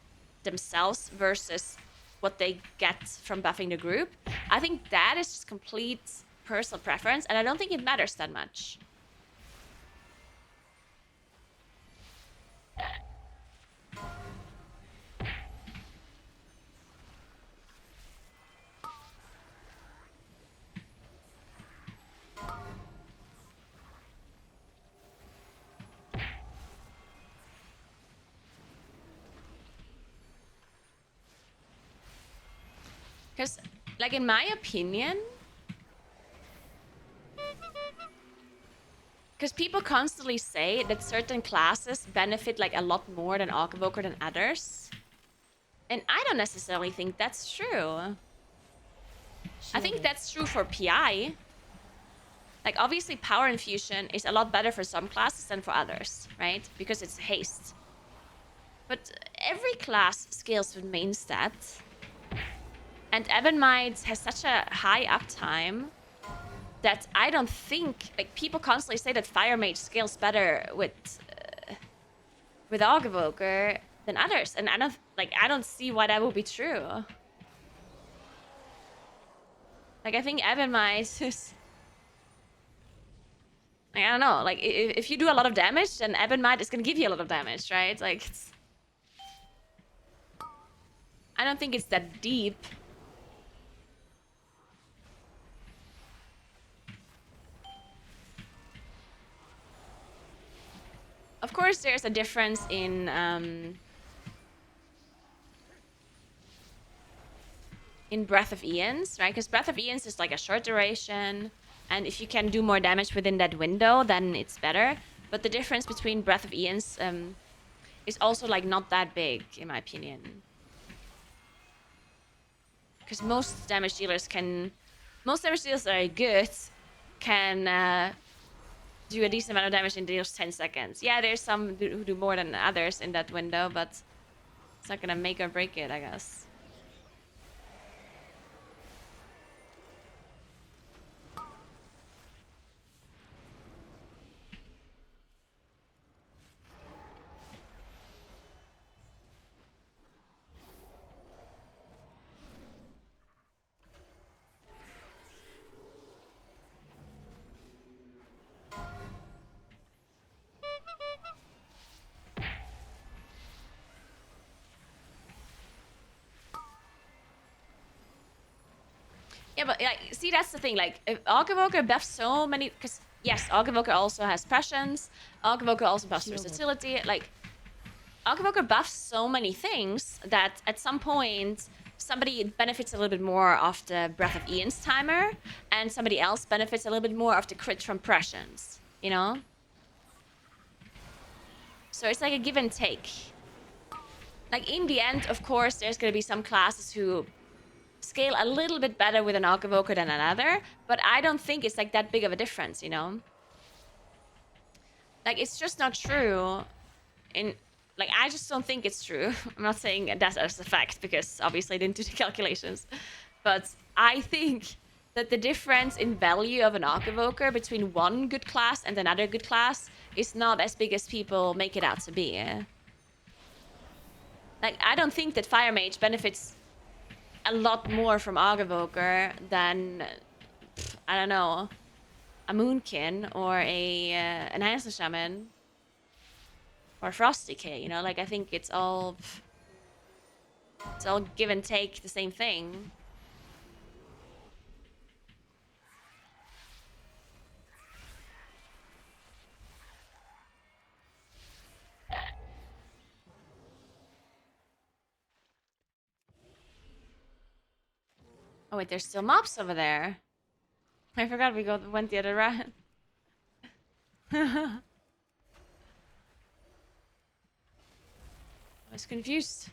themselves versus what they get from buffing the group, I think that is just complete personal preference, and I don't think it matters that much. Because, like, in my opinion, because people constantly say that certain classes benefit like a lot more than Archvoker than others. And I don't necessarily think that's true. I think Shielded. that's true for PI. Like, obviously, Power Infusion is a lot better for some classes than for others, right? Because it's haste. But every class scales with main stat. And Ebonmite has such a high uptime that I don't think... Like, people constantly say that Fire Mage scales better with Archvoker than others. And I don't see why that would be true. Like, I think Ebonmite is... I don't know. Like, if you do a lot of damage, then Ebonmite is gonna give you a lot of damage, right? Like, I don't think it's that deep. Of course, there's a difference in Breath of Aeons, right? Because Breath of Aeons is like a short duration, and if you can do more damage within that window, then it's better. But the difference between Breath of Aeons is also like not that big, in my opinion. Because most damage dealers that are good can do a decent amount of damage in those 10 seconds. Yeah, there's some who do more than others in that window, but it's not gonna make or break it, I guess. Yeah, but like, see, that's the thing. Like, if Archvoker buffs so many, because yes, Archvoker also has prescience. Archvoker also buffs Shielded. versatility. Like, Archvoker buffs so many things that at some point somebody benefits a little bit more of the Breath of Aeons timer, and somebody else benefits a little bit more of the crit from prescience. You know. So it's like a give and take. Like, in the end, of course, there's gonna be some classes who scale a little bit better with an Archvoker than another, but I don't think it's like that big of a difference, you know? Like, it's just not true. Like, I just don't think it's true. I'm not saying that as a fact, because obviously I didn't do the calculations. But I think that the difference in value of an Archvoker between one good class and another good class is not as big as people make it out to be. Like, I don't think that Fire Mage benefits a lot more from Archvoker than, I don't know, a Moonkin or an Answer Shaman or Frost Decay, you know? Like, I think it's all give and take the same thing. Oh wait, there's still mobs over there. I forgot we went the other route. I was confused.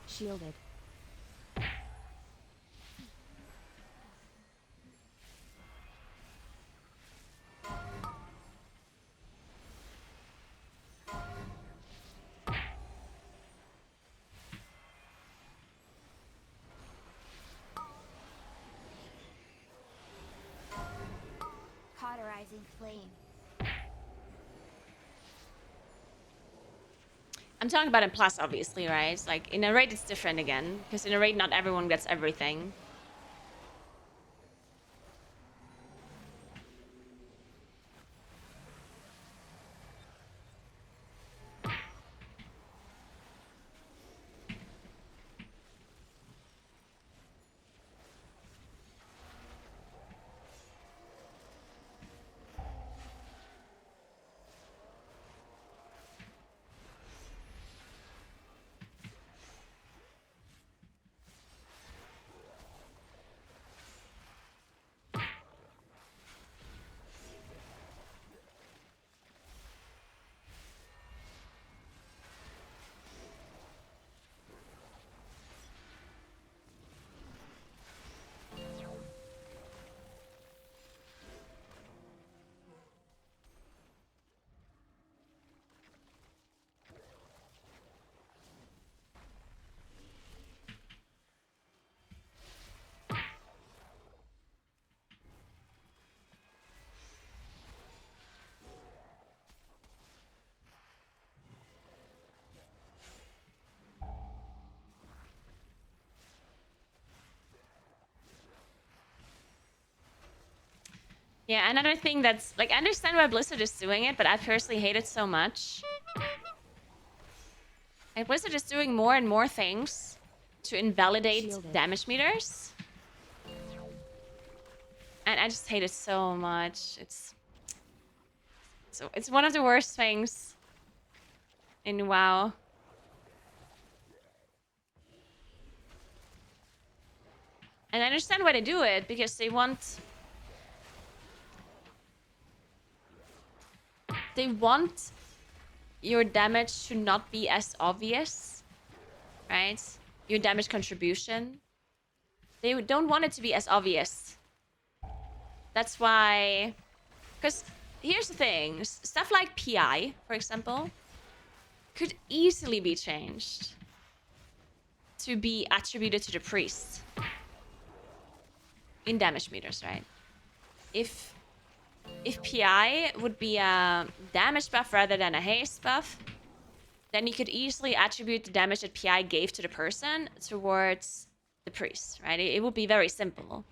Shielded. Cauterizing flame. I'm talking about in Plus, obviously, right? Like, in a raid, it's different again. Because in a raid, not everyone gets everything. Yeah, another thing that's like, I understand why Blizzard is doing it, but I personally hate it so much. And Blizzard is doing more and more things to invalidate Shielded. damage meters. And I just hate it so much. It's one of the worst things in WoW. And I understand why they do it, because they want your damage to not be as obvious, right? Your damage contribution. They don't want it to be as obvious. That's why... Because here's the thing. Stuff like PI, for example, could easily be changed to be attributed to the priest in damage meters, right? If PI would be a damage buff rather than a haste buff, then you could easily attribute the damage that PI gave to the person towards the priest, right? It would be very simple.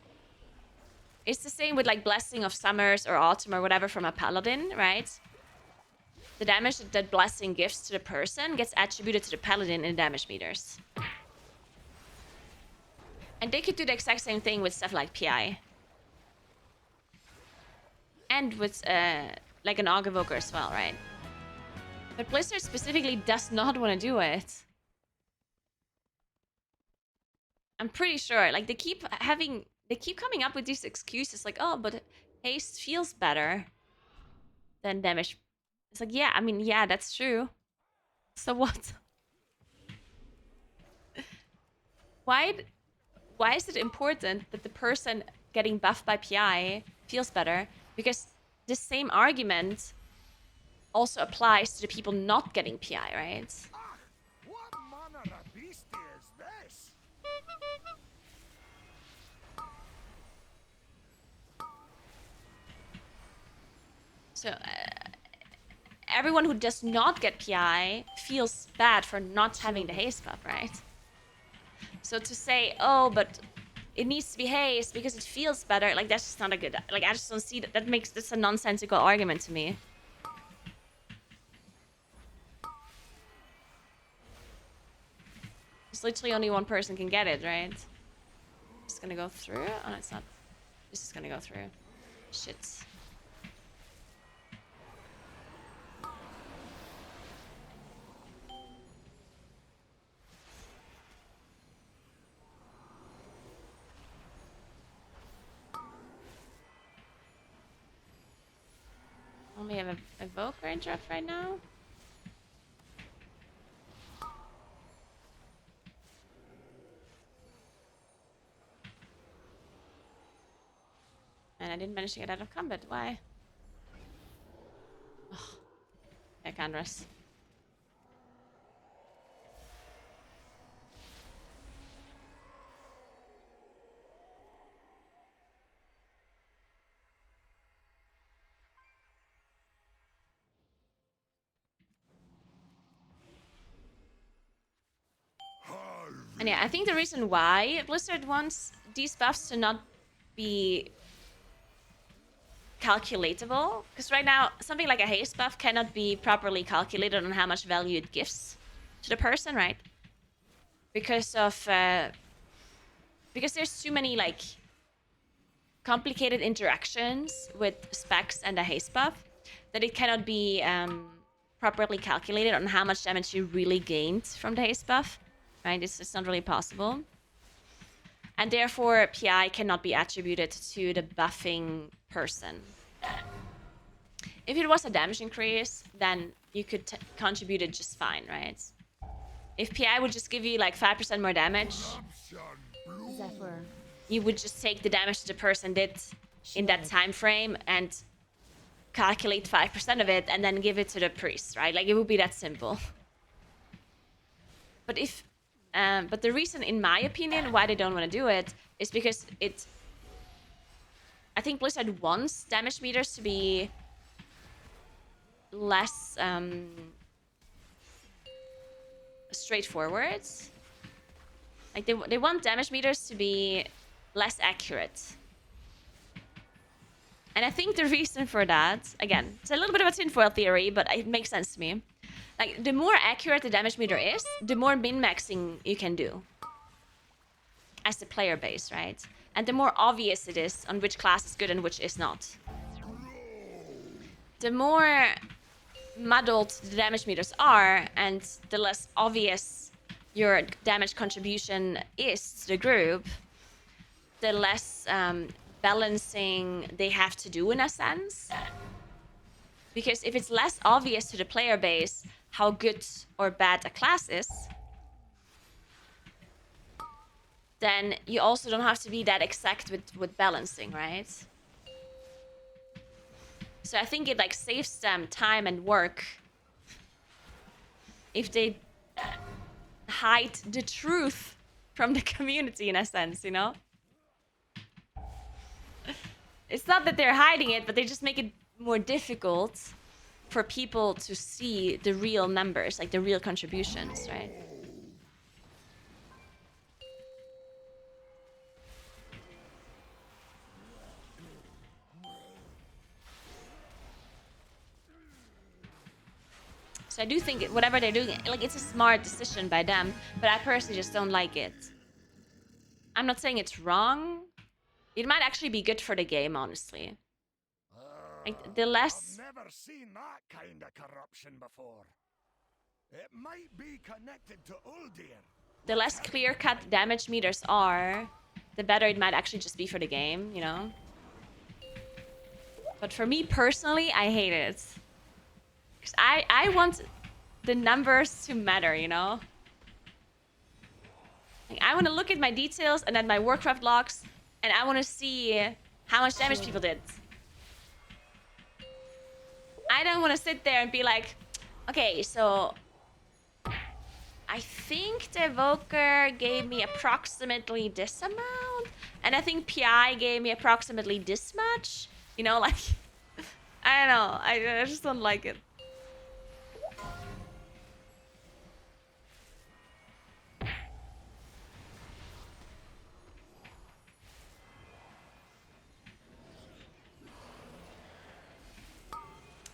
It's the same with like Blessing of Summers or Autumn or whatever from a paladin, right? The damage that Blessing gives to the person gets attributed to the paladin in damage meters. And they could do the exact same thing with stuff like PI. And with like an Aug Evoker as well, right? But Blizzard specifically does not want to do it. I'm pretty sure. Like they keep coming up with these excuses like, oh, but haste feels better than damage. It's like, yeah, I mean, yeah, that's true. So what? Why is it important that the person getting buffed by PI feels better? Because the same argument also applies to the people not getting PI, right? What manner of beast is this? So everyone who does not get PI feels bad for not having the haste buff, right? So to say, oh, but it needs to be haste because it feels better, like that's just not a good, like I just don't see that. That's a nonsensical argument to me. It's literally only one person can get it, right? Just gonna go through? Oh, no, it's not. This is gonna go through. Shit. Only have a Evoker interrupt right now. And I didn't manage to get out of combat. Why? Ugh. I can't rest. And yeah, I think the reason why Blizzard wants these buffs to not be calculatable, because right now something like a haste buff cannot be properly calculated on how much value it gives to the person, right? Because of because there's too many like complicated interactions with specs and a haste buff that it cannot be properly calculated on how much damage you really gained from the haste buff, right? It's not really possible. And therefore, PI cannot be attributed to the buffing person. If it was a damage increase, then you could contribute it just fine, right? If PI would just give you like 5% more damage, Zephyr. you would just take the damage the person did in that time frame and calculate 5% of it and then give it to the priest, right? Like it would be that simple. But if but the reason, in my opinion, why they don't want to do it is because I think Blizzard wants damage meters to be less straightforward. Like they want damage meters to be less accurate. And I think the reason for that, again, it's a little bit of a tinfoil theory, but it makes sense to me. Like, the more accurate the damage meter is, the more min-maxing you can do as the player base, right? And the more obvious it is on which class is good and which is not. The more muddled the damage meters are, and the less obvious your damage contribution is to the group, the less balancing they have to do in a sense. Because if it's less obvious to the player base how good or bad a class is, then you also don't have to be that exact with balancing, right? So I think it like saves them time and work if they hide the truth from the community in a sense, you know? It's not that they're hiding it, but they just make it more difficult for people to see the real numbers, like the real contributions, right? So I do think whatever they're doing, like, it's a smart decision by them, but I personally just don't like it. I'm not saying it's wrong. It might actually be good for the game, honestly. Like, the less... I've never seen that kind of corruption before. It might be connected to Uldir. The less clear-cut damage meters are, the better it might actually just be for the game, you know? But for me personally, I hate it. Because I want the numbers to matter, you know? Like, I want to look at my details and then my Warcraft logs, and I want to see how much damage people did. I don't want to sit there and be like, okay, so I think the Evoker gave me approximately this amount, and I think PI gave me approximately this much. You know, like, I don't know. I just don't like it.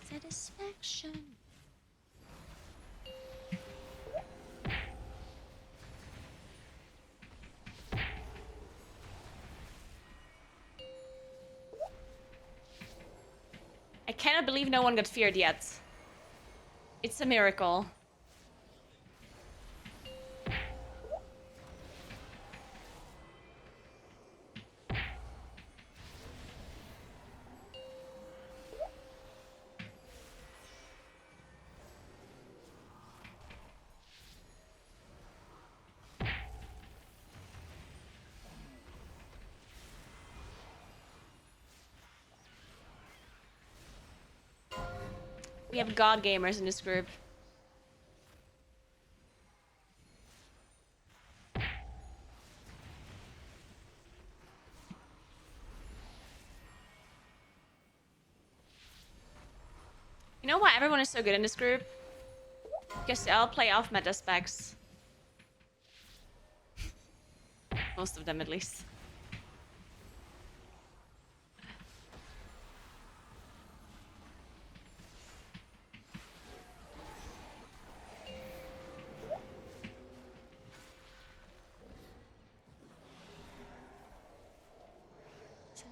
Satisfaction. I cannot believe no one got feared yet. It's a miracle. We have god gamers in this group. You know why everyone is so good in this group? Because they all play off meta specs. Most of them, at least.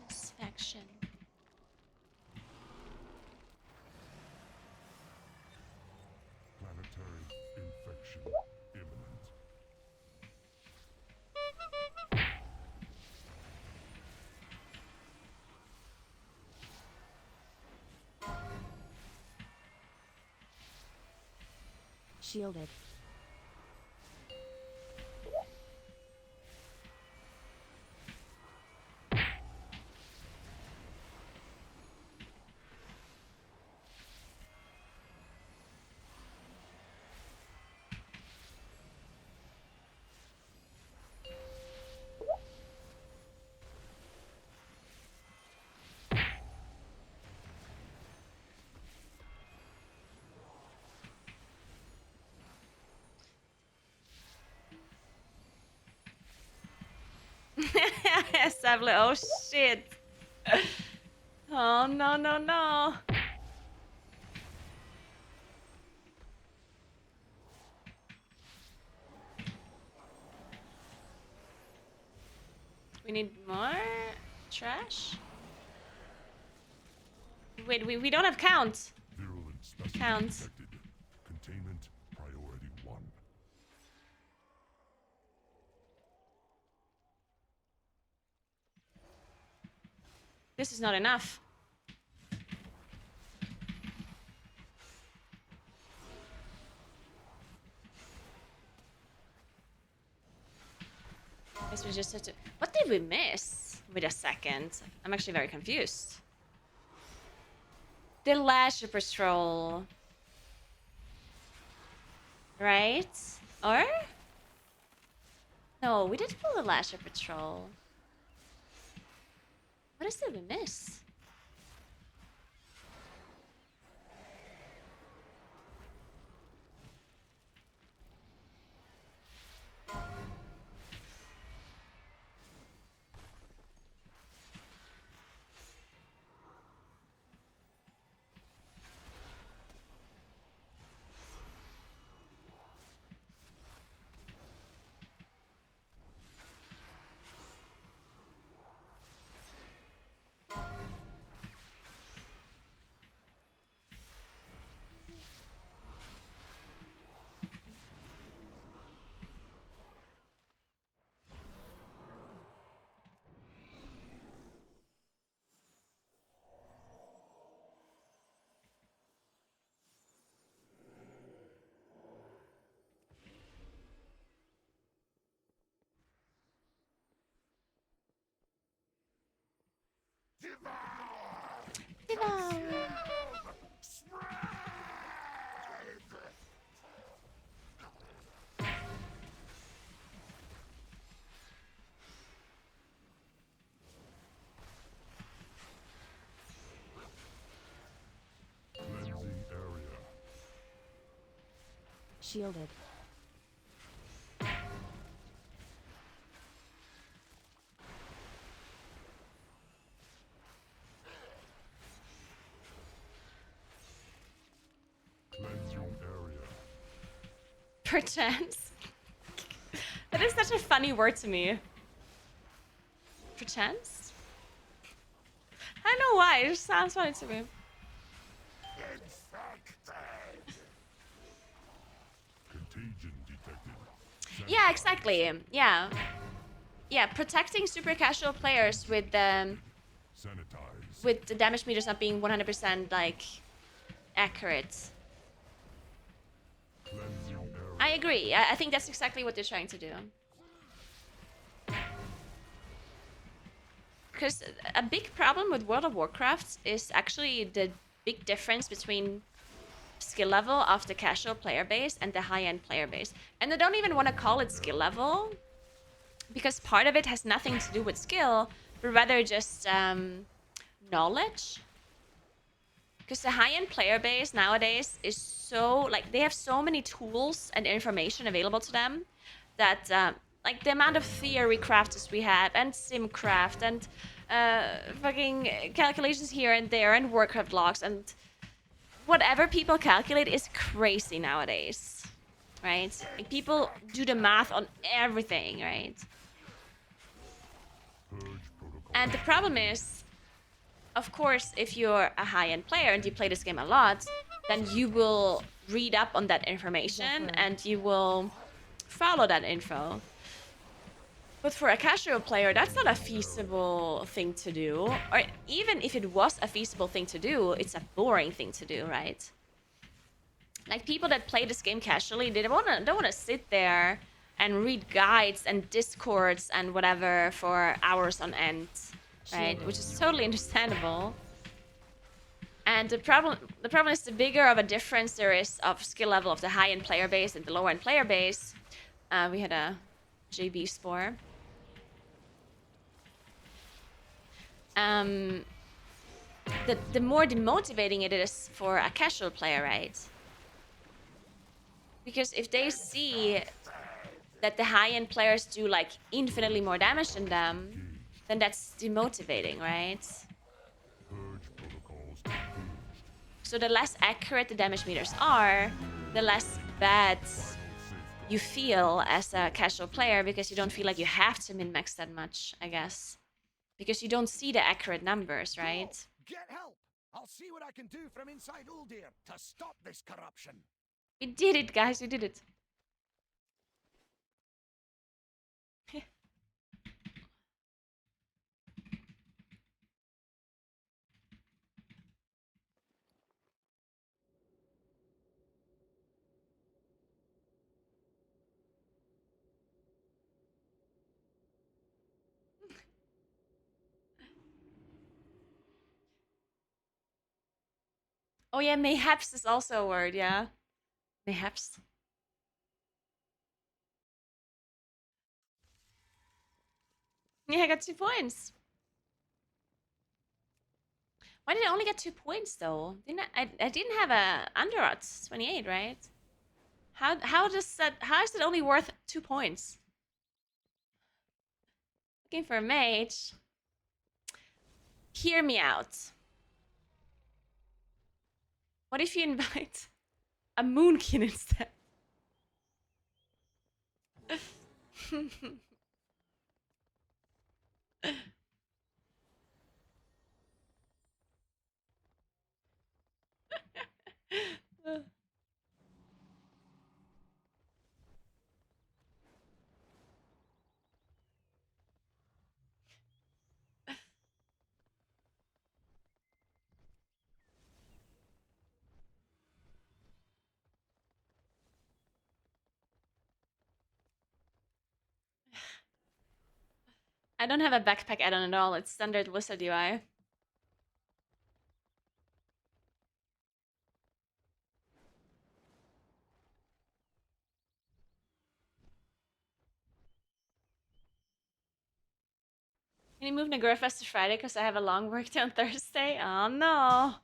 Satisfaction. Planetary infection imminent. Shielded. Yes, oh shit. Oh, no, no, no. We need more trash? Wait, we don't have count. Virulent specimen Count. detected. Containment priority 1. This is not enough. Guess we just had to... What did we miss? Wait a second. I'm actually very confused. The Lasher Patrol. Right? Or? No, we did pull the Lasher Patrol. What else did we miss? Devour. Cleansing area. Shielded. Cleansing area. Perchance. That is such a funny word to me. Perchance? I don't know why, it just sounds funny to me. Contagion detected. Yeah, exactly. Yeah. Yeah, protecting super casual players Sanitize. with the damage meters not being 100% like accurate. Cleansing area. I agree. I think that's exactly what they're trying to do. Because a big problem with World of Warcraft is actually the big difference between skill level of the casual player base and the high-end player base. And I don't even want to call it skill level, because part of it has nothing to do with skill, but rather just knowledge. Because the high-end player base nowadays is so, like, they have so many tools and information available to them that, like, the amount of theory crafters we have, and simcraft, and fucking calculations here and there, and Warcraft logs, and whatever people calculate is crazy nowadays, right? Like, people do the math on everything, right? Purge protocol. And the problem is, of course, if you're a high-end player and you play this game a lot, then you will read up on that information and you will follow that info. But for a casual player, that's not a feasible thing to do. Or even if it was a feasible thing to do, it's a boring thing to do, right? Like, people that play this game casually, they don't wanna sit there and read guides and discords and whatever for hours on end, right? Which is totally understandable. And the problem is, the bigger of a difference there is of skill level of the high-end player base and the lower-end player base. We had a JB spore. The more demotivating it is for a casual player, right? Because if they see that the high-end players do like infinitely more damage than them, then that's demotivating, right? Purge So the less accurate the damage meters are, the less bad you feel as a casual player because you don't feel like you have to min-max that much, I guess. Because you don't see the accurate numbers, right? Get help! I'll see what I can do from inside Uldir to stop this corruption. We did it, guys, we did it. Oh yeah, mayhaps is also a word, yeah. Mayhaps. Yeah, I got 2 points. Why did I only get 2 points though? Didn't I didn't have a under odds 28, right? How is it only worth 2 points? Looking for a mage. Hear me out. What if you invite a moonkin instead? I don't have a backpack add-on at all. It's standard wizard UI. Can you move Naguura Fest to Friday because I have a long work day on Thursday? Oh no.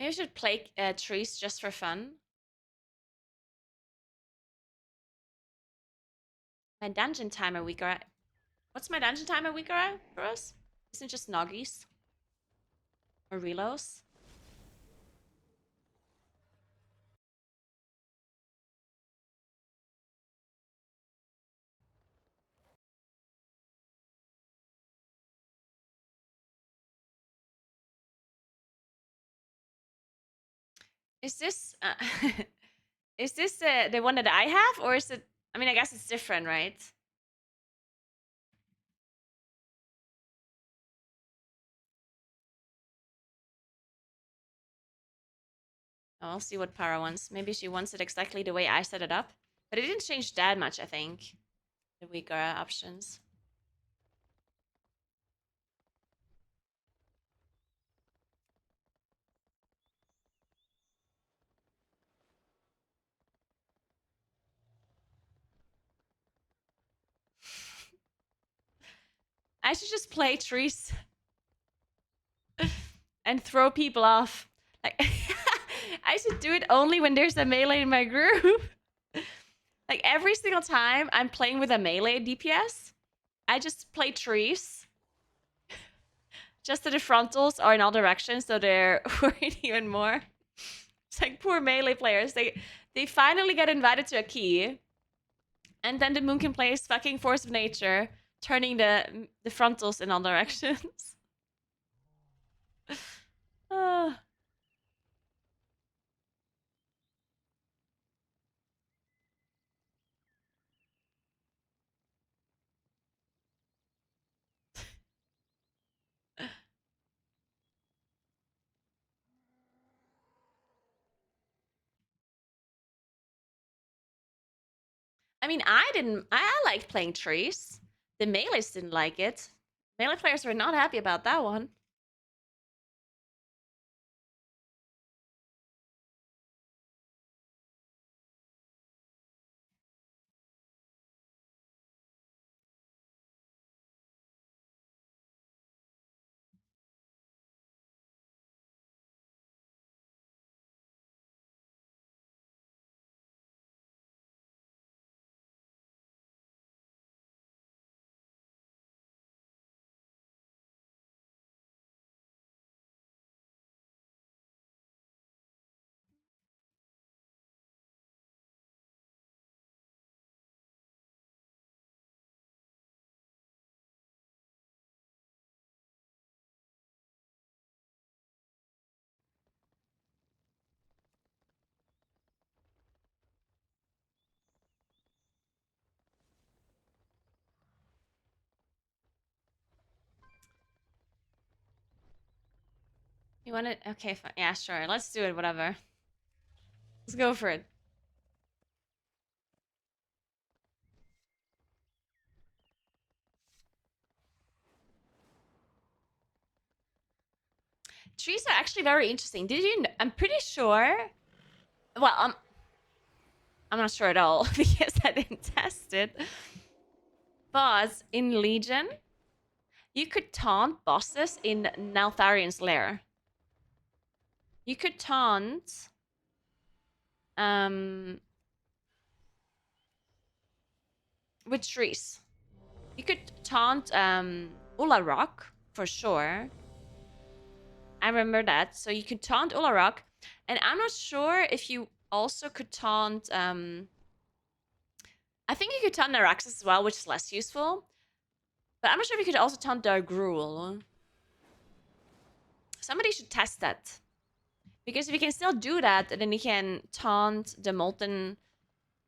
Maybe I should play trees just for fun. My dungeon timer weaker. What's my dungeon timer weaker, bros? Isn't it just noggies? Or relos? Is this is this the one that I have, or is it? I mean, I guess it's different, right? I'll see what Para wants. Maybe she wants it exactly the way I set it up, but it didn't change that much. I think the weaker options. I should just play trees and throw people off. Like I should do it only when there's a melee in my group. Like every single time I'm playing with a melee DPS, I just play trees. Just that the frontals are in all directions, so they're worried even more. It's like poor melee players. They finally get invited to a key, and then the Moonkin plays fucking Force of Nature, turning the frontals in all directions. Ah. I mean, I liked playing trees. The melees didn't like it. Melee players were not happy about that one. You want it? Okay, fine. Yeah, sure. Let's do it. Whatever. Let's go for it. Trees are actually very interesting. Did you? I'm pretty sure. Well, I'm not sure at all because I didn't test it. But in Legion, you could taunt bosses in Neltharian's lair. You could taunt with trees. You could taunt Ularok for sure. I remember that. So you could taunt Ularok, and I'm not sure if you also could taunt. I think you could taunt Naraxus as well, which is less useful. But I'm not sure if you could also taunt Dargruul. Somebody should test that. Because if you can still do that, then you can taunt the Molten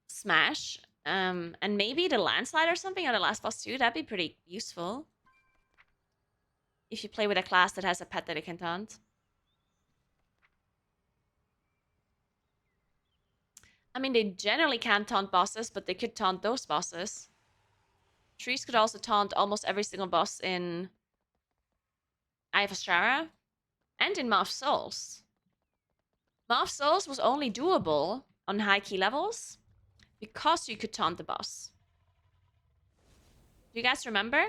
Smash. And maybe the Landslide or something on the last boss too. That'd be pretty useful. If you play with a class that has a pet that it can taunt. I mean, they generally can't taunt bosses, but they could taunt those bosses. Trees could also taunt almost every single boss in Eye of Ashara and in Maw of Souls. Maw of Souls was only doable on high key levels because you could taunt the boss. Do you guys remember?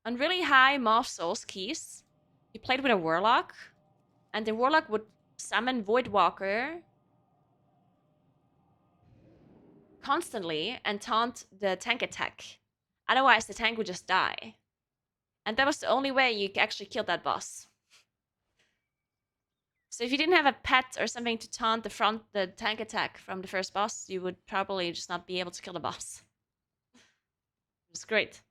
On really high Maw of Souls keys, you played with a Warlock, and the Warlock would summon Voidwalker constantly and taunt the tank attack. Otherwise, the tank would just die. And that was the only way you actually killed that boss. So if you didn't have a pet or something to taunt the tank attack from the first boss, you would probably just not be able to kill the boss. It was great.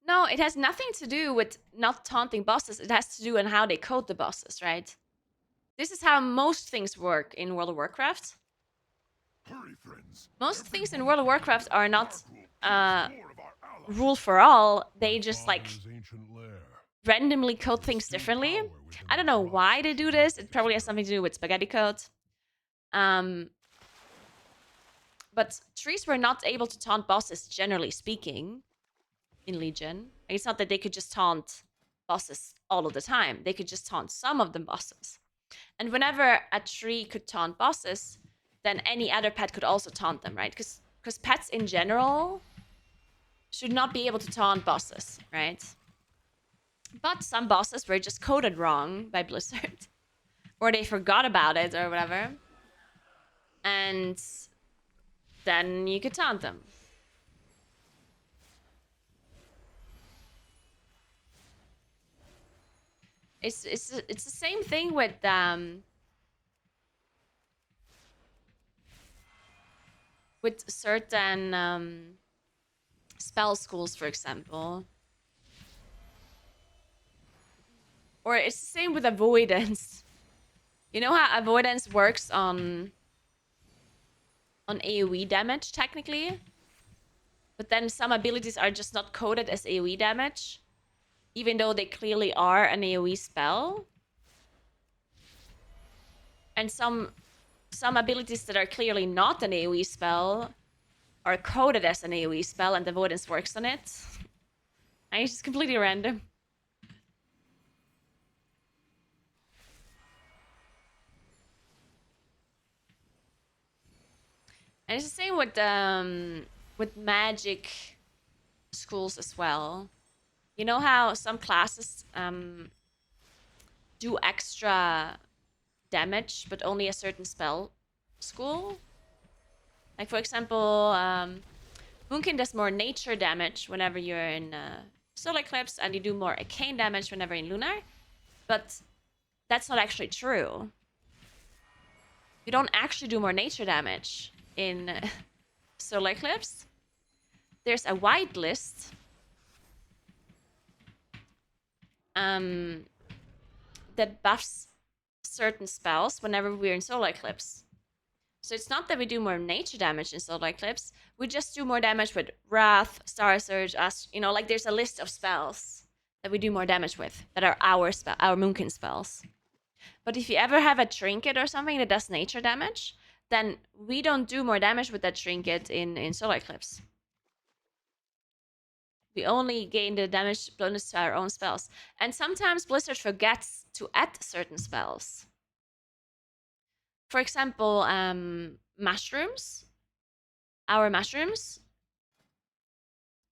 No, it has nothing to do with not taunting bosses. It has to do on how they code the bosses, right? This is how most things work in World of Warcraft. Hurry, friends. Most Every things in moment World of we Warcraft linger, are not Darkroot kills more of our allies. rule for all. They My just like father's ancient lair. randomly code There is things still differently. power within I don't these know rocks why they that do should this. not It be probably has disturbed. something to do with spaghetti code. But trees were not able to taunt bosses, generally speaking, in Legion. It's not that they could just taunt bosses all of the time. They could just taunt some of the bosses. And whenever a tree could taunt bosses, then any other pet could also taunt them, right? Because pets in general should not be able to taunt bosses, right? But some bosses were just coded wrong by Blizzard. Or they forgot about it or whatever. And then you could taunt them. It's the same thing with certain spell schools, for example. Or it's the same with avoidance. You know how avoidance works on AoE damage, technically? But then some abilities are just not coded as AoE damage, even though they clearly are an AoE spell. And some abilities that are clearly not an AoE spell are coded as an AoE spell, and avoidance works on it. And it's just completely random. And it's the same with magic schools as well. You know how some classes do extra damage, but only a certain spell school? Like, for example, Moonkin does more nature damage whenever you're in Solar Eclipse, and you do more arcane damage whenever in Lunar. But that's not actually true. You don't actually do more nature damage in Solar Eclipse. There's a white list that buffs certain spells whenever we're in Solar Eclipse. So it's not that we do more nature damage in Solar Eclipse. We just do more damage with Wrath, Star Surge, you know, like there's a list of spells that we do more damage with that are our Moonkin spells. But if you ever have a trinket or something that does nature damage, then we don't do more damage with that trinket in Solar Eclipse. We only gain the damage bonus to our own spells. And sometimes Blizzard forgets to add certain spells. For example, mushrooms. Our mushrooms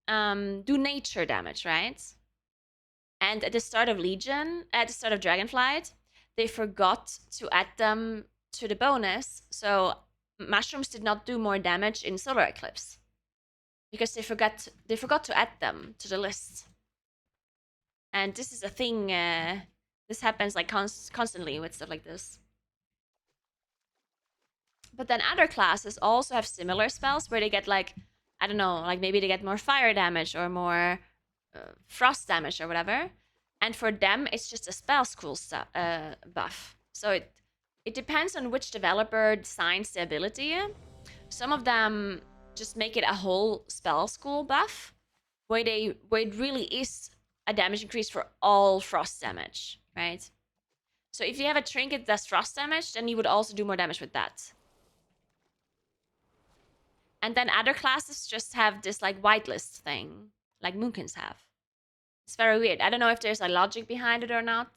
do nature damage, right? And at the start of Legion, at the start of Dragonflight, they forgot to add them to the bonus. So mushrooms did not do more damage in Solar Eclipse because they forgot to add them to the list. And this is a thing. This happens like constantly with stuff like this. But then other classes also have similar spells where they get like, I don't know, like maybe they get more fire damage or more frost damage or whatever. And for them, it's just a spell school buff. So it depends on which developer designs the ability. Some of them just make it a whole spell school buff, where it really is a damage increase for all frost damage, right? So if you have a trinket that does frost damage, then you would also do more damage with that. And then other classes just have this like whitelist thing, like Moonkins have. It's very weird. I don't know if there's a logic behind it or not.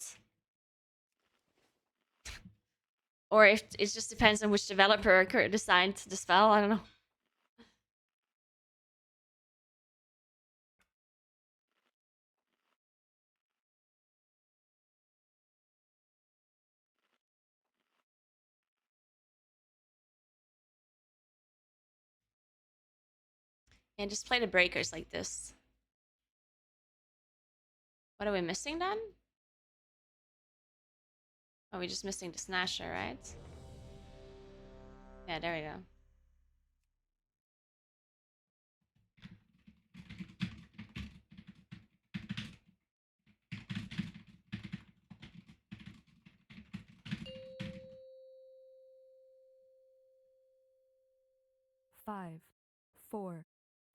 Or if it just depends on which developer designed the spell. I don't know. And just play the breakers like this. What are we missing then? Oh, we're just missing the Snatcher, right? Yeah, there we go. Five, 4,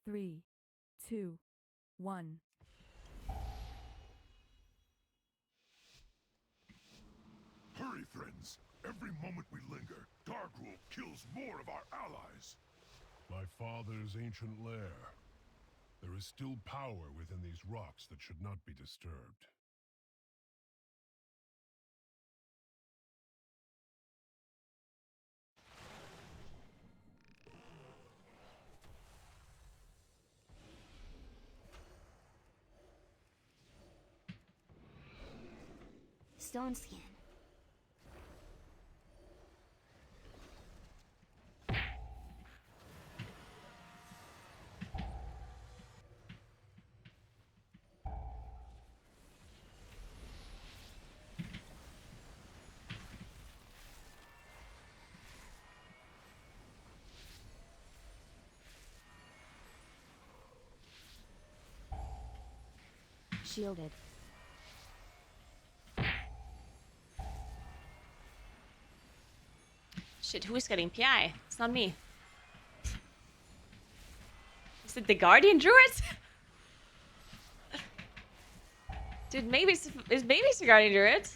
3, 2, 1. Hurry, friends. Every moment we linger, Darkrool kills more of our allies. My father's ancient lair. There is still power within these rocks that should not be disturbed. Stone skin. Shielded. Shit, who is getting PI? It's not me. Is it the Guardian Druid? Dude, maybe it's the Guardian Druid.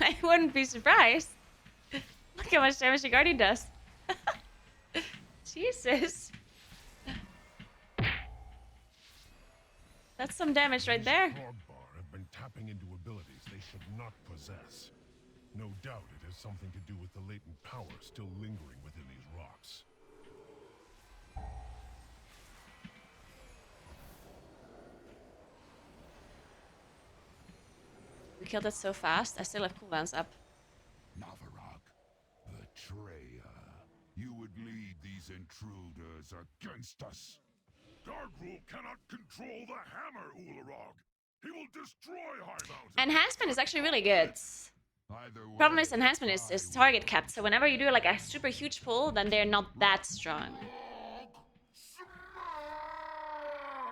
I wouldn't be surprised. Look how much damage the Guardian does. Jesus. That's some damage right there. Frogbar have been tapping into abilities they should not possess. No doubt it has something to do with the latent power still lingering within these rocks. We killed it so fast, I still have cooldowns up. Navarag, betrayer. You would lead these intruders against us. Darkrool cannot control the hammer, Ularog. He will destroy High Mountain. Enhancement is actually really good. Problem is enhancement is target capped, so whenever you do like a super huge pull, then they're not that strong.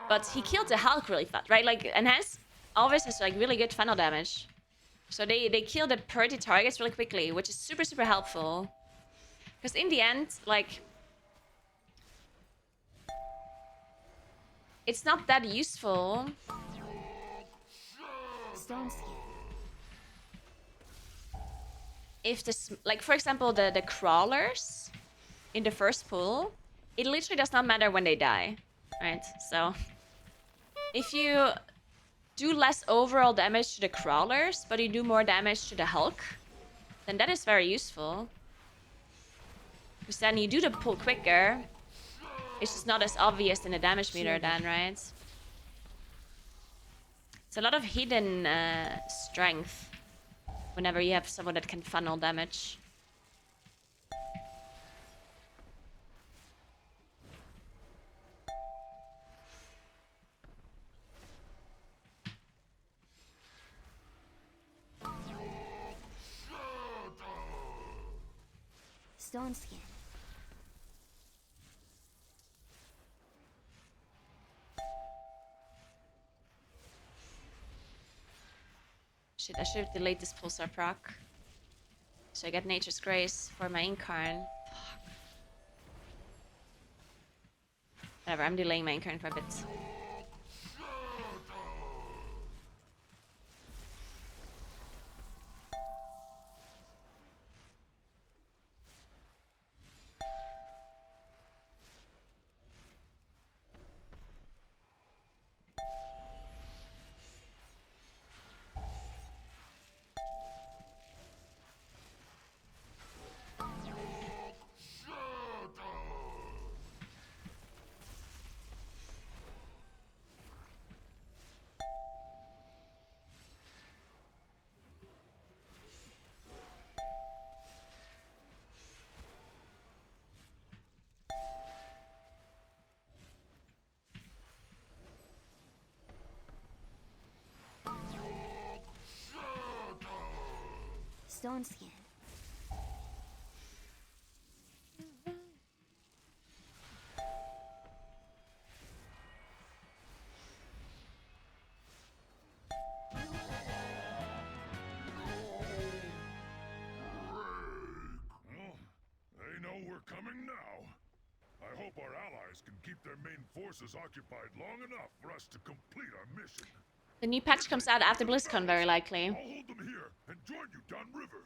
But he killed the Hulk really fast, right? Like enhance always has like really good funnel damage. So they kill the pretty targets really quickly, which is super helpful. Because in the end, like, it's not that useful. Stone skin. If this, like, for example, the crawlers in the first pool, it literally does not matter when they die, right? So if you do less overall damage to the crawlers, but you do more damage to the Hulk, then that is very useful. Because then you do the pull quicker. It's just not as obvious in the damage meter then, right? It's a lot of hidden strength whenever you have someone that can funnel damage. Stone skin. Shit, I should have delayed this pulsar proc. So I get Nature's Grace for my Incarn. Fuck. Whatever, I'm delaying my Incarn for a bit. Stone skin. Well, they know we're coming now. I hope our allies can keep their main forces occupied long enough for us to complete our mission. The new patch comes out after BlizzCon, very likely. I'll hold them here and join you downriver.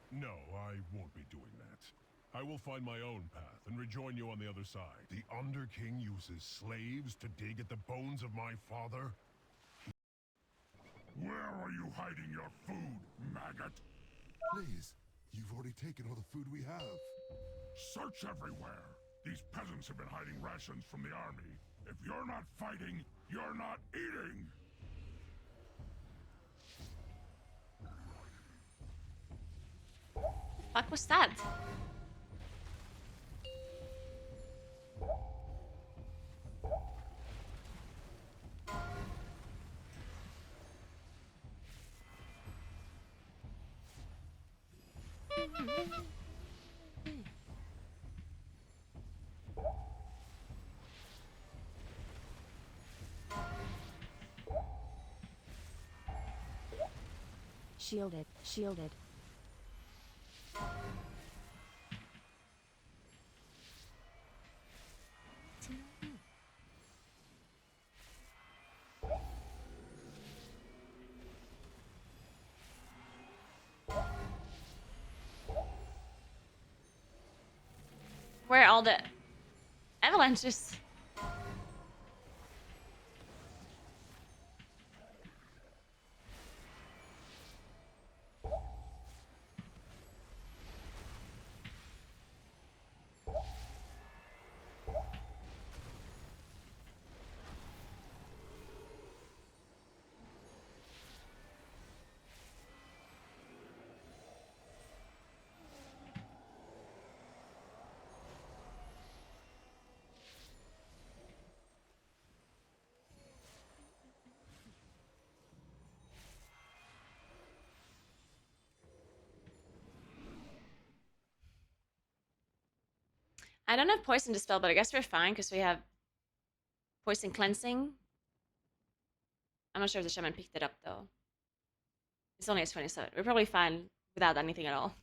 No, I won't be doing that. I will find my own path and rejoin you on the other side. The Underking uses slaves to dig at the bones of my father? Where are you hiding your food, maggot? Please, you've already taken all the food we have. Search everywhere. These peasants have been hiding rations from the army. If you're not fighting, you're not eating. Fuck was that? Shielded, shielded. Where are all the avalanches? I don't have poison to spell, but I guess we're fine because we have poison cleansing. I'm not sure if the shaman picked it up though. It's only a 27. We're probably fine without anything at all.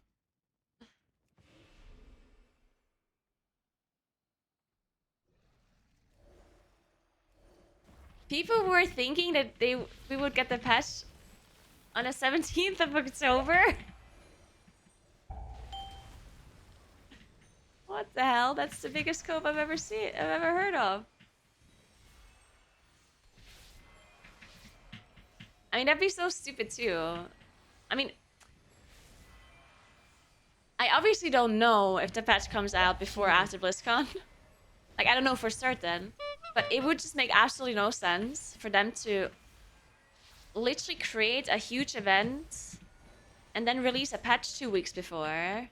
People were thinking that we would get the patch on the 17th of October. What the hell? That's the biggest scope I've ever heard of. I mean, that'd be so stupid too. I mean, I obviously don't know if the patch comes out before or after BlizzCon. Like, I don't know for certain. But it would just make absolutely no sense for them to literally create a huge event and then release a patch 2 weeks before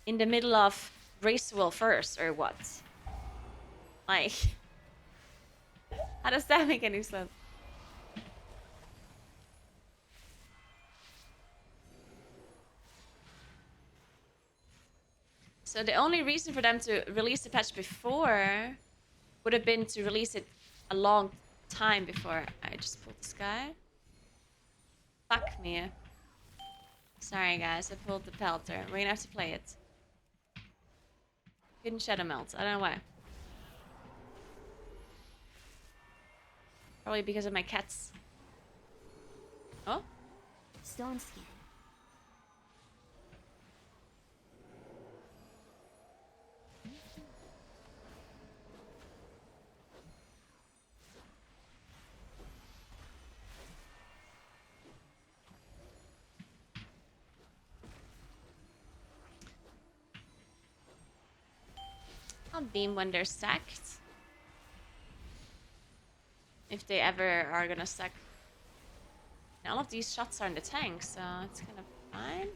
in the middle of Race Will First, or what? Like, how does that make any sense? So the only reason for them to release the patch before would have been to release it a long time before. I just pulled this guy. Fuck me. Sorry guys, I pulled the pelter. We're gonna have to play it. Hidden Shadow Melt. I don't know why. Probably because of my cats. Oh? Stone skin. I'll beam when they're stacked. If they ever are gonna stack. And all of these shots are in the tank, so it's kind of fine.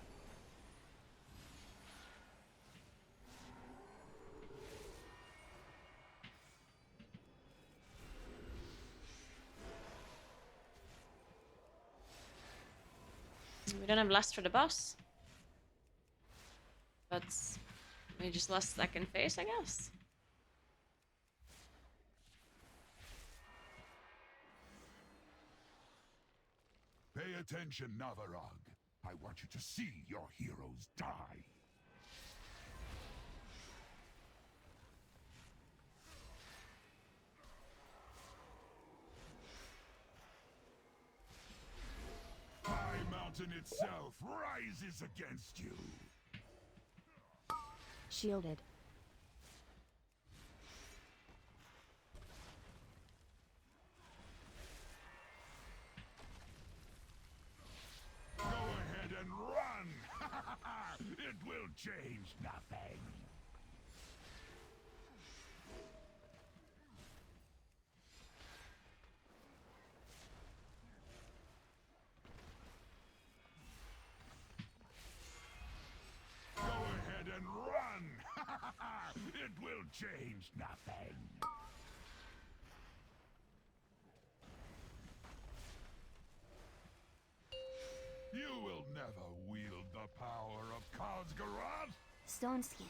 We don't have lust for the boss. But we just lost second phase, I guess. Pay attention, Navarag. I want you to see your heroes die. High Mountain itself rises against you. Shielded. Go ahead and run! It will change nothing. Go ahead and run! It will change nothing. You will never wield the power of Kazgarat! Stone skin.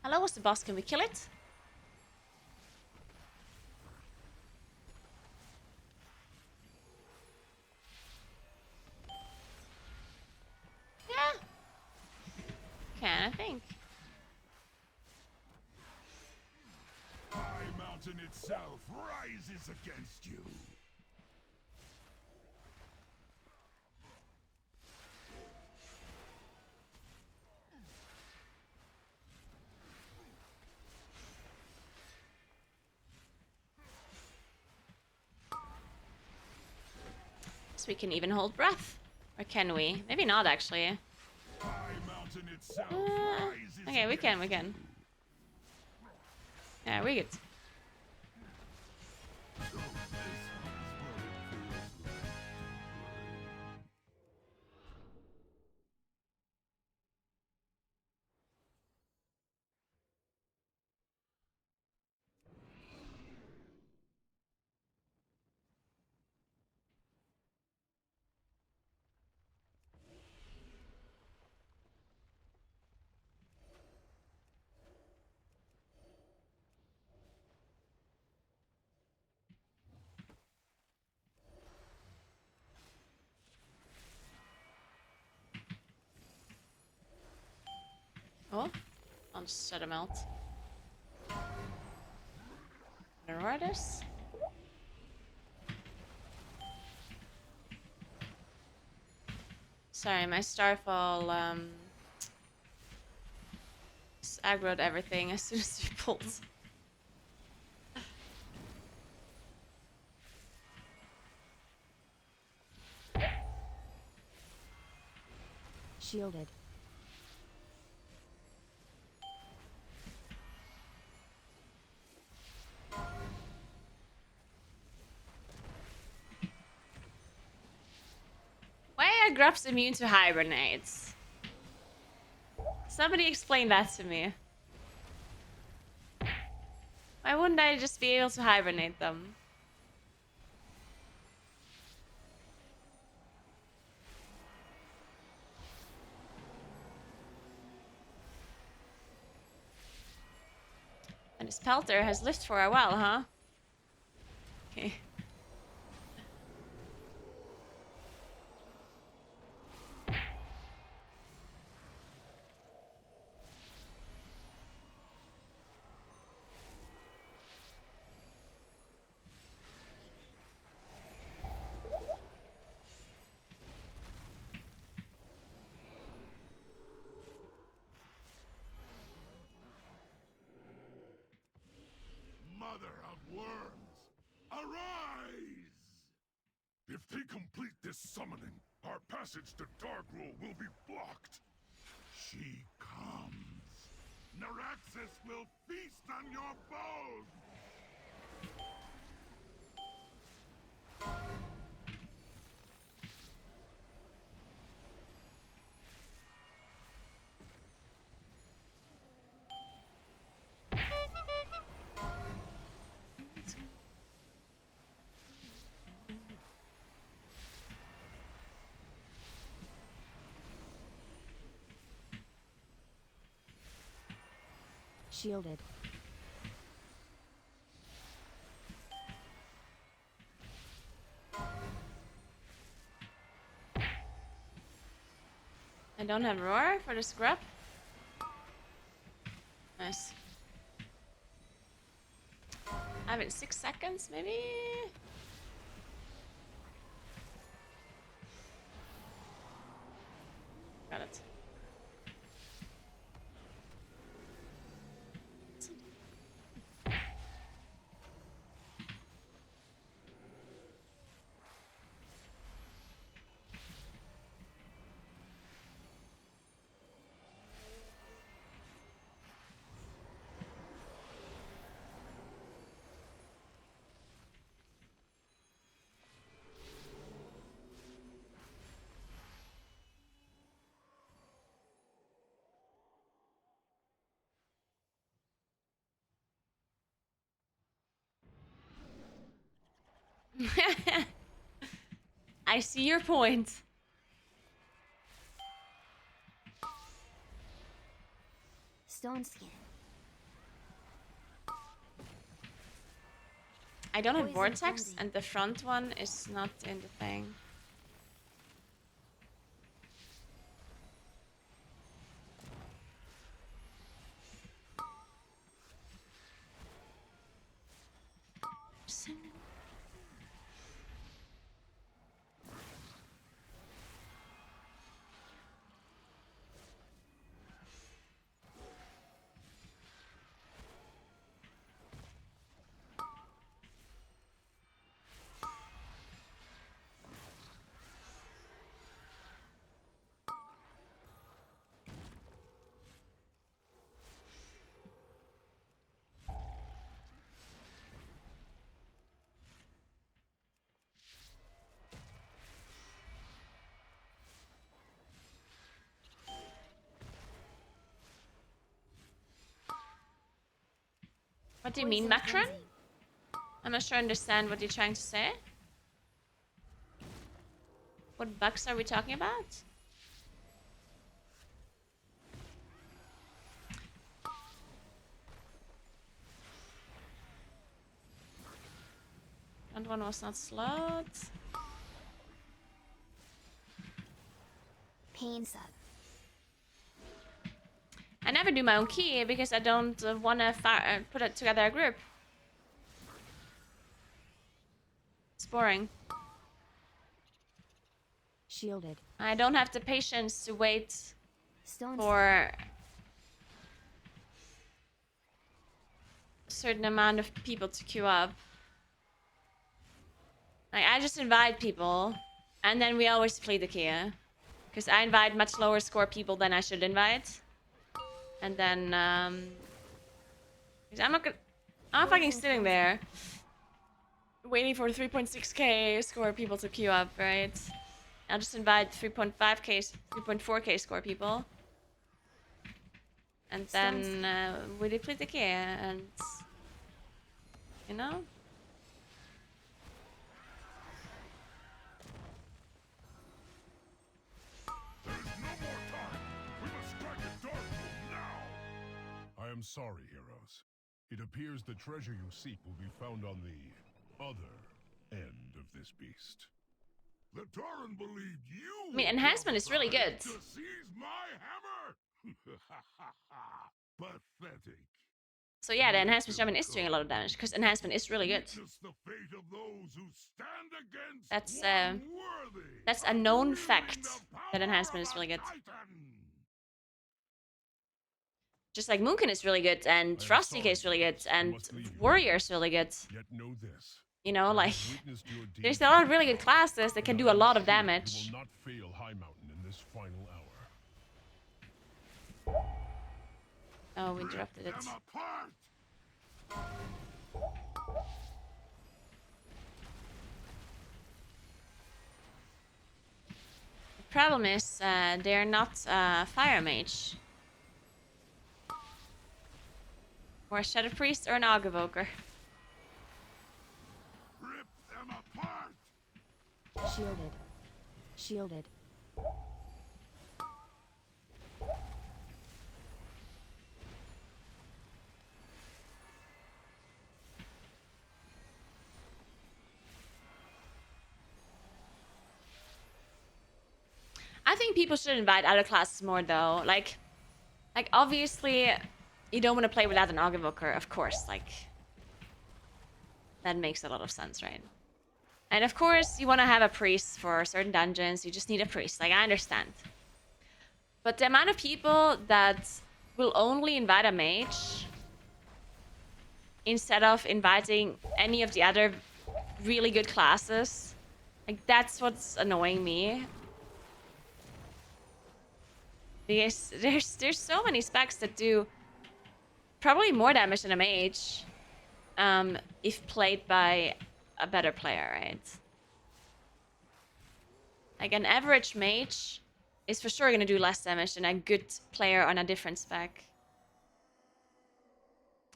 Hello, what's the boss? Can we kill it? Yeah. Can, I think. High Mountain itself rises against you. So we can even hold breath. Or can we? Maybe not, actually. High Mountain itself Uh, rises okay, we can, we can. Yeah, we good. Oh, I'll just set him out. Where it is? Sorry, my Starfall aggroed everything as soon as we pulled. Shielded. Why are grubs immune to hibernates? Somebody explain that to me. Why wouldn't I just be able to hibernate them? And his pelter has lived for a while, huh? Okay. Mother of worms, arise! If they complete this summoning, our passage to Darkroll will be blocked. She comes. Naraxis will feast on your bones! Shielded. I don't have roar for the scrub. Nice. I have it in 6 seconds, maybe? Got it. I see your point. Stone skin. I don't have Poison vortex, frenzy. and the front one is not in the thing. What do you mean, Poison Macron? frenzy. I'm not sure I understand what you're trying to say. What bugs are we talking about? Front one was not slowed. Pain sub. I never do my own key because I don't want to put it together a group. It's boring. Shielded. I don't have the patience to wait Stone for a certain amount of people to queue up. Like, I just invite people, and then we always play the key. Because I invite much lower score people than I should invite. And then, 'cause I'm not fucking sitting there waiting for 3.6k score people to queue up, right? I'll just invite 3.5k, 3.4k score people. And then we deplete the key, and you know? There's no more time. We must strike at Darkroom now. I am sorry, heroes. It appears the treasure you seek will be found on the other end of this beast. The Tauren believed you. I mean, enhancement is really good. To seize my hammer. Pathetic. So yeah, the enhancement shaman is doing a lot of damage because enhancement is really good. Witness the fate of those who stand against That's a one known worthy of fact wielding the that power enhancement of is a really good. Titan. Just like Moonkin is really good, and Frosty is really good, and Warrior is really good. Yet know this. You know, I like, have witnessed your there's deeds, a lot of really good classes that can and do I a am lot of sure damage. You will not fail High Mountain in this final hour. Oh, we interrupted it. Them apart! The problem is, they're not Fire Mage. Or a Shadow Priest or an Aug Evoker. Rip them apart! Shielded. Shielded. I think people should invite other classes more though. Like obviously, you don't want to play without an Aug Evoker, of course. Like, that makes a lot of sense, right? And of course, you want to have a priest for certain dungeons. You just need a priest. Like, I understand. But the amount of people that will only invite a mage instead of inviting any of the other really good classes, like, that's what's annoying me. Because there's so many specs that do probably more damage than a mage, if played by a better player, right? Like, an average mage is for sure going to do less damage than a good player on a different spec.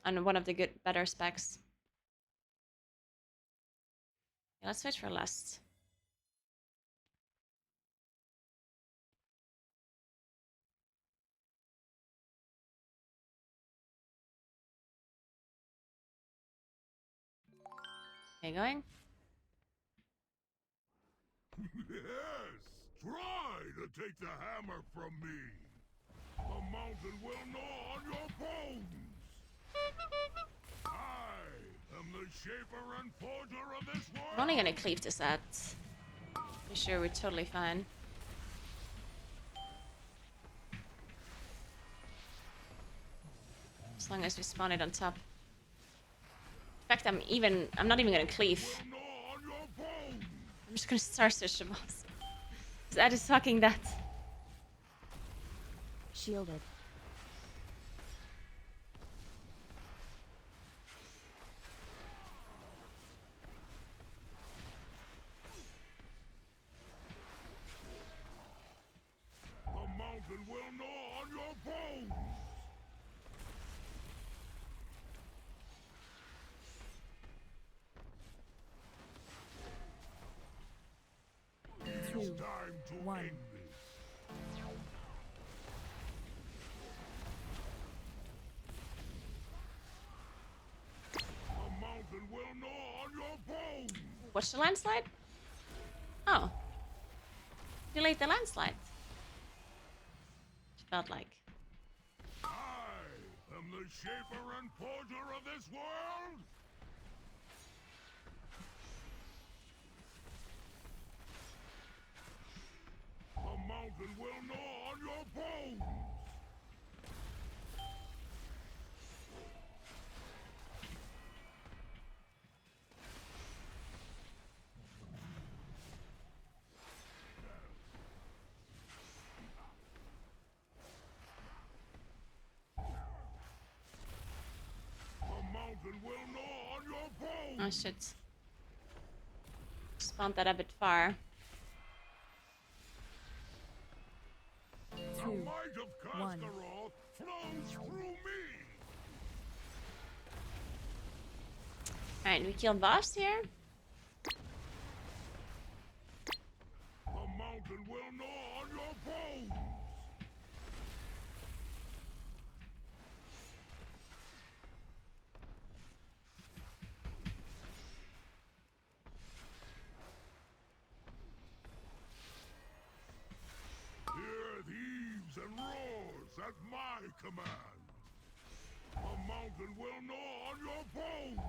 On one of the better specs. Yeah, let's switch for lust. Okay, going. Yes! Try to take the hammer from me! The mountain will gnaw on your bones! I am the shaper and forger of this world! I'm only gonna cleave this at. Be sure we're totally fine. As long as we spawn it on top. In fact, I'm not even gonna cleave. I'm just gonna Star Search the boss. That is fucking that. Shielded. The mountain will gnaw on your bones! Two, It's time to one. end this. The mountain will gnaw on your bones! Watch the landslide? Oh. Delete the landslide. It felt like. I am the shaper and porter of this world! The mountain will gnaw on your bones! The mountain will gnaw on your bones! Oh shit. Spawned that a bit far. The 2, might of 1. Kaskaroth flows through me! Alright, we killed boss here. The mountain will gnaw on your bones! Hear the heaves and roars at my command! The mountain will gnaw on your bones!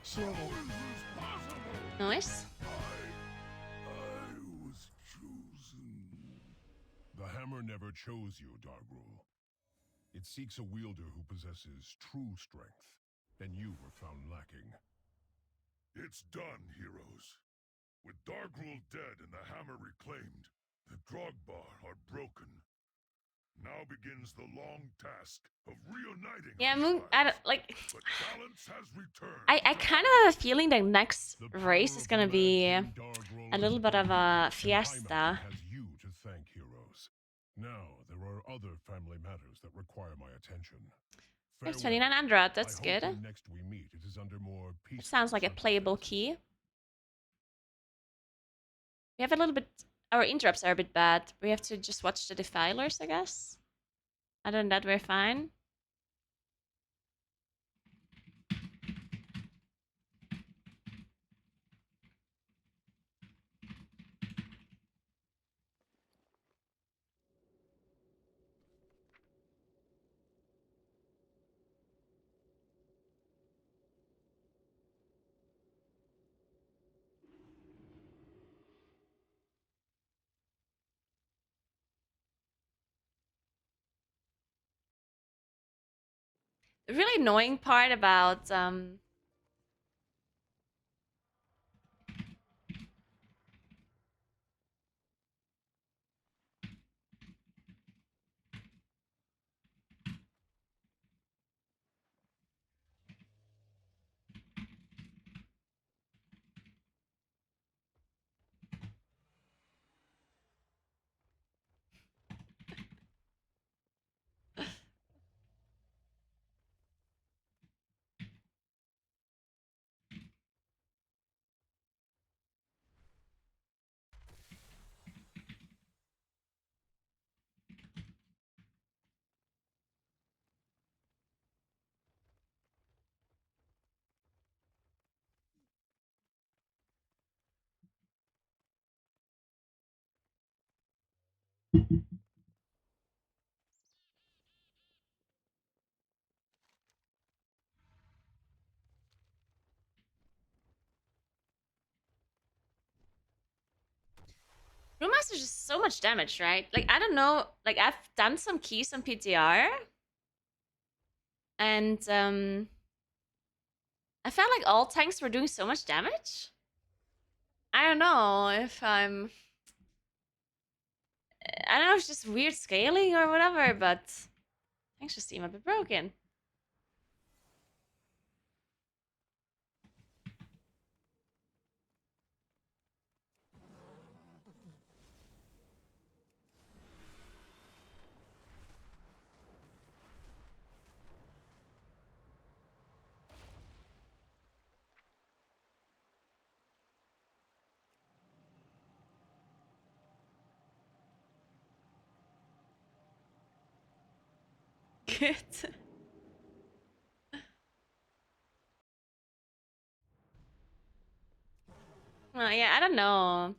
Shielded. How is this possible? Nice. I was chosen. The hammer never chose you, Dargrul. It seeks a wielder who possesses true strength, and you were found lacking. It's done, heroes. With Dargrul dead and the hammer reclaimed, the Drogbar are broken. Now begins the long task of reuniting Yeah, our Moon. I don't tribes. like. But balance has returned. I kind of have a feeling that next The race power is of gonna the be Mad King Dargrul a little is bit of broken, a and fiesta. Highmountain has you to thank, heroes. Now there are other family matters that require my attention. There's Farewell. 29 Android. I That's hope good. when next we meet, it is under more It peaceful sounds like a playable circumstances. key. We have a little bit. Our interrupts are a bit bad. We have to just watch the defilers, I guess. Other than that, we're fine. The really annoying part about Brewmaster is just so much damage, right? Like, I don't know. Like, I've done some keys on PTR. And, I felt like all tanks were doing so much damage. I don't know if I'm... I don't know if it's just weird scaling or whatever, but... Tanks just seem a bit broken. Good. Yeah, I don't know.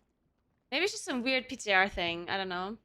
Maybe it's just some weird PTR thing. I don't know.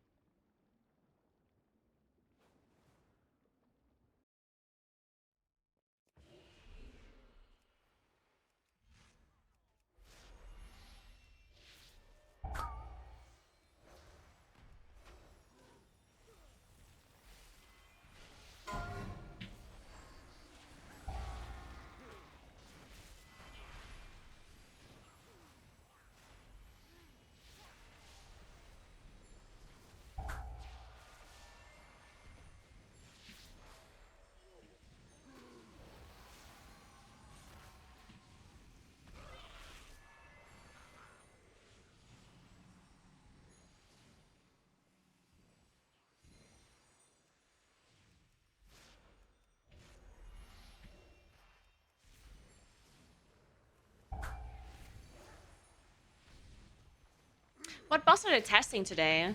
What boss are they testing today?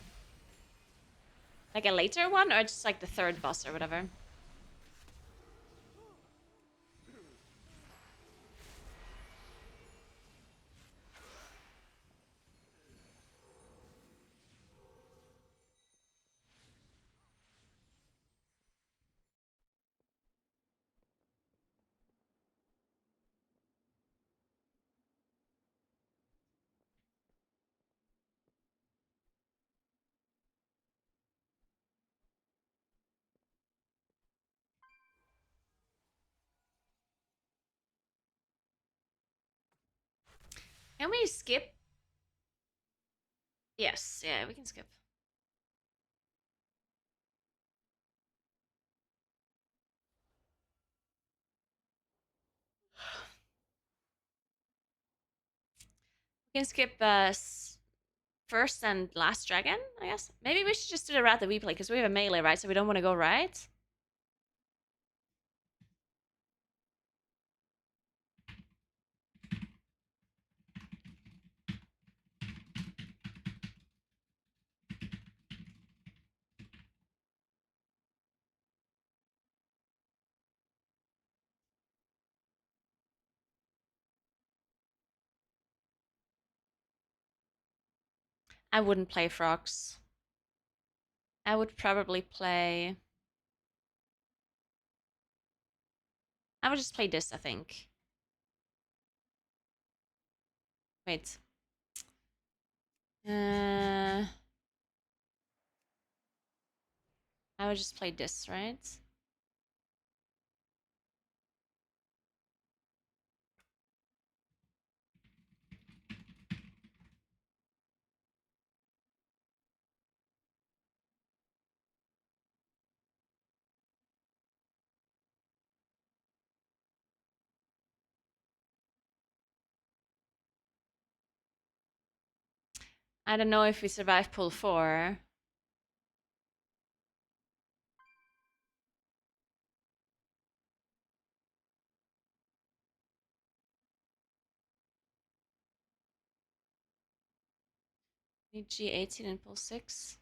Like a later one or just like the third boss or whatever? Can we skip? Yes, yeah, we can skip. We can skip first and last dragon, I guess. Maybe we should just do the route that we play because we have a melee, right? So we don't want to go right. I wouldn't play frogs. I would probably play. I would just play this, I think. Wait. I would just play this, right? I don't know if we survive pull 4. Need G18 and pull 6.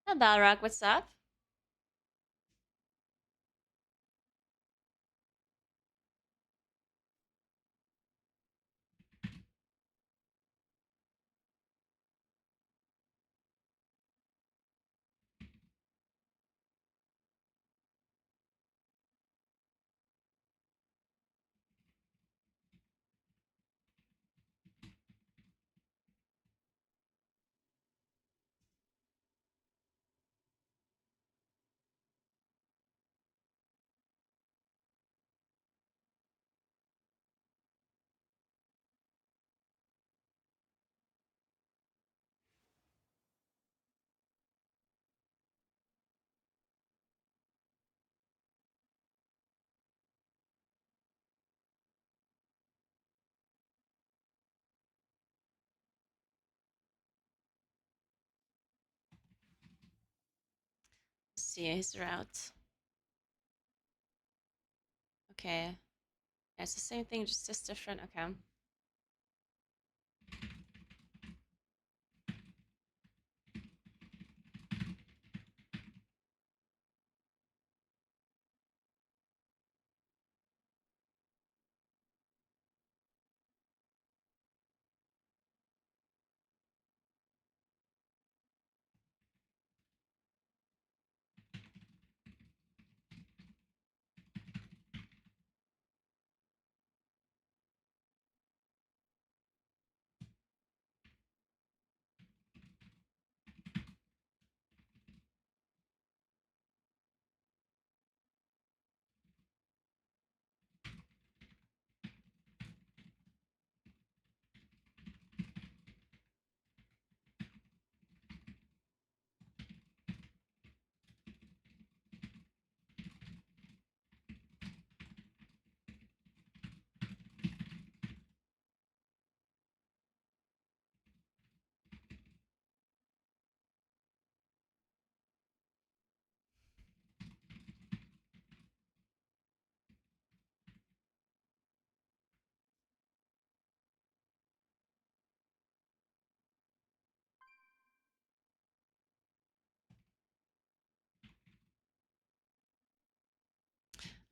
Hi, Balrog, what's up? see his route. Okay. Yeah, it's the same thing, just different. Okay.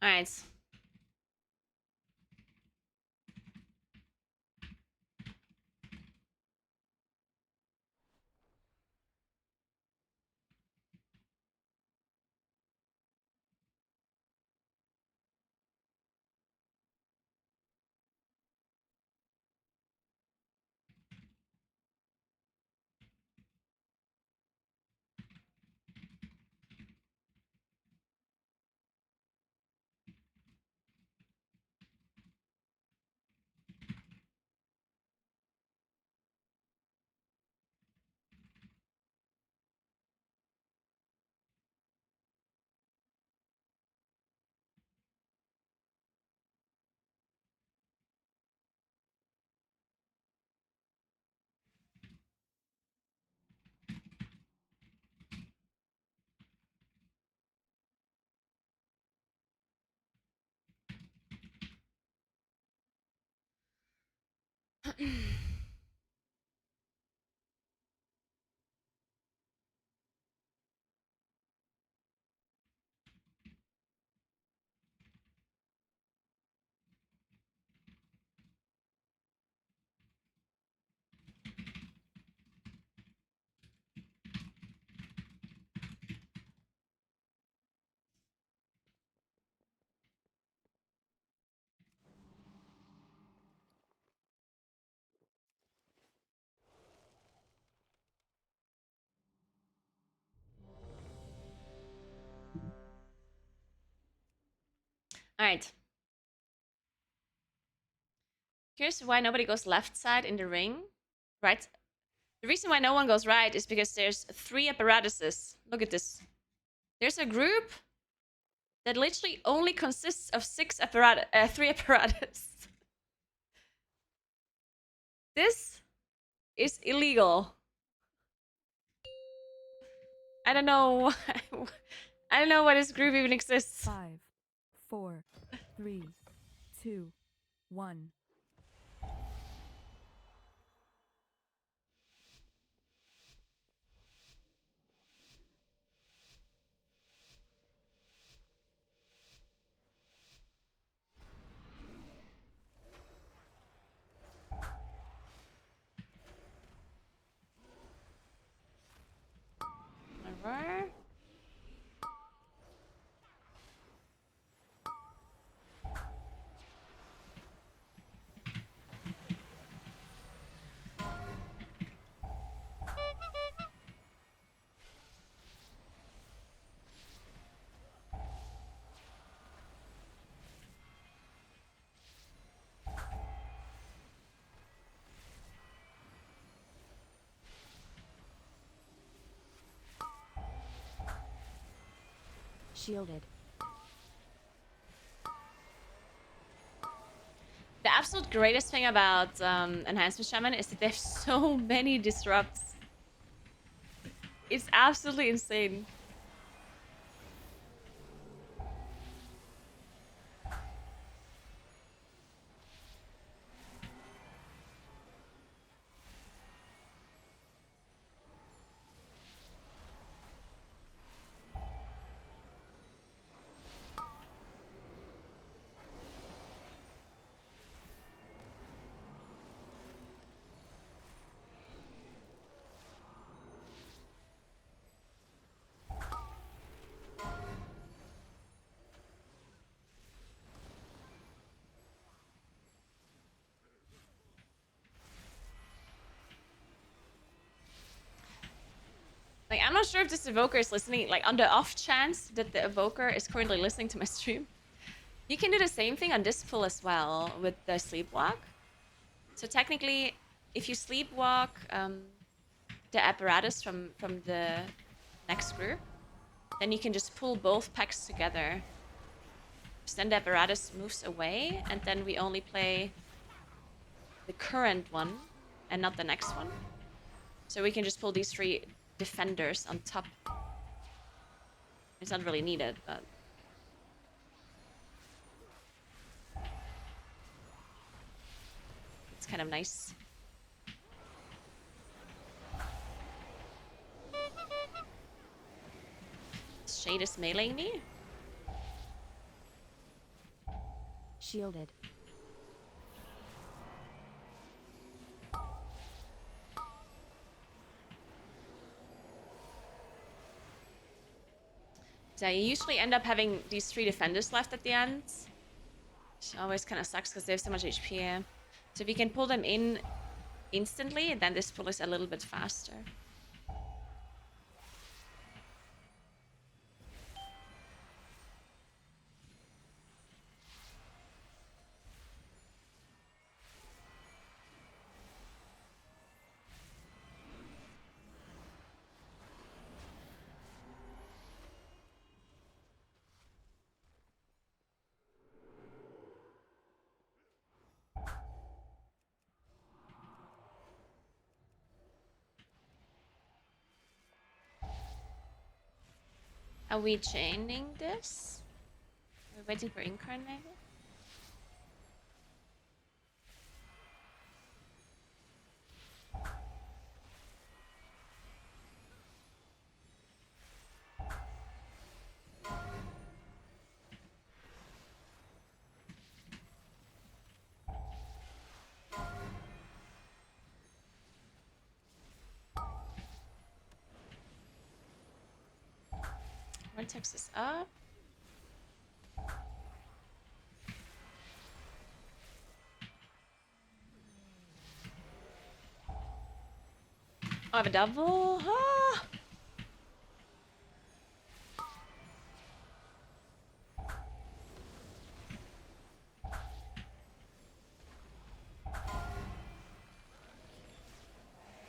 All right. All right. Here's why nobody goes left side in the ring. Right. The reason why no one goes right is because there's 3 apparatuses. Look at this. There's a group that literally only consists of 3 apparatus. This is illegal. I don't know. I don't know why this group even exists. 5, 4, 3, 2, 1. Whatever. Shielded. The absolute greatest thing about Enhancement Shaman is that they have so many disrupts. It's absolutely insane. Like, I'm not sure if this evoker is listening, like, on the off chance that the evoker is currently listening to my stream. You can do the same thing on this pull as well with the sleepwalk. So technically, if you sleepwalk the apparatus from the next group, then you can just pull both packs together. So then the apparatus moves away, and then we only play the current one and not the next one. So we can just pull these 3 defenders on top. It's not really needed, but... it's kind of nice. Shade is meleeing me. Shielded. So you usually end up having these 3 defenders left at the end. Which always kind of sucks because they have so much HP. So if you can pull them in instantly, then this pull is a little bit faster. Are we chaining this? Are we waiting for Incarn maybe? Vortex is up. I have a double. Ah!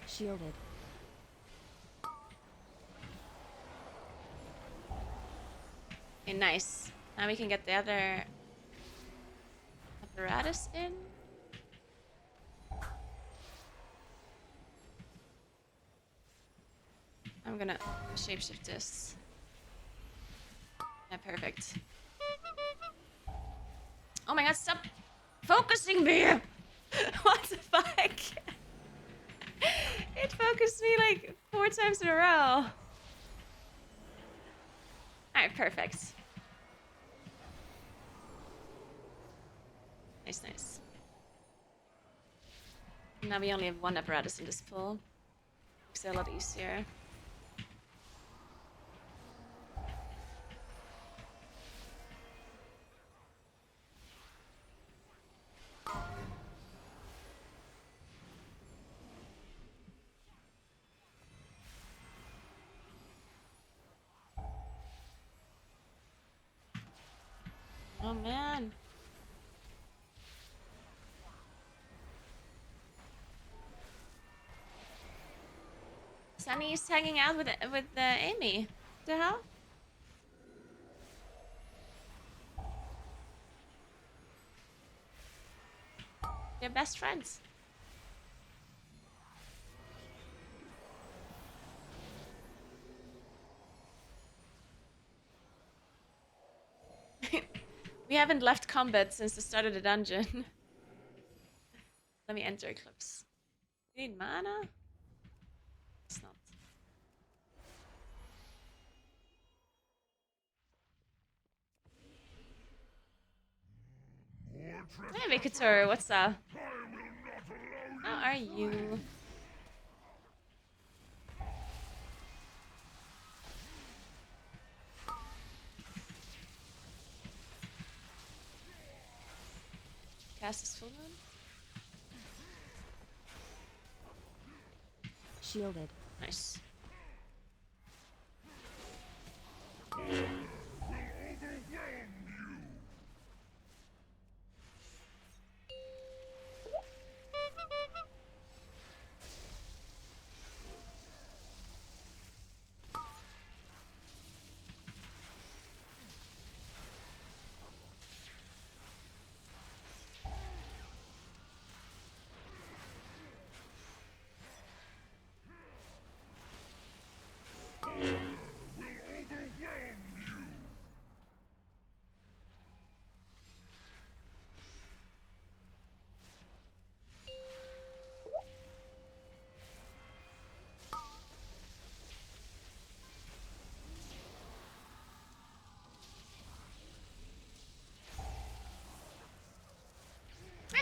Shielded. Okay, nice. Now we can get the other apparatus in. I'm gonna shapeshift this. Yeah, perfect. Oh my god, stop focusing me! What the fuck? It focused me like 4 times in a row. Alright, perfect. Nice, nice. Now we only have 1 apparatus in this pool. Makes it a lot easier. Oh man. Sunny's hanging out with Amy. What the hell? They're best friends. We haven't left combat since the start of the dungeon. Let me enter Eclipse. You need mana? It's not. Hey, Vikator, what's up? How are you? Cast is full moon? Shielded. Nice.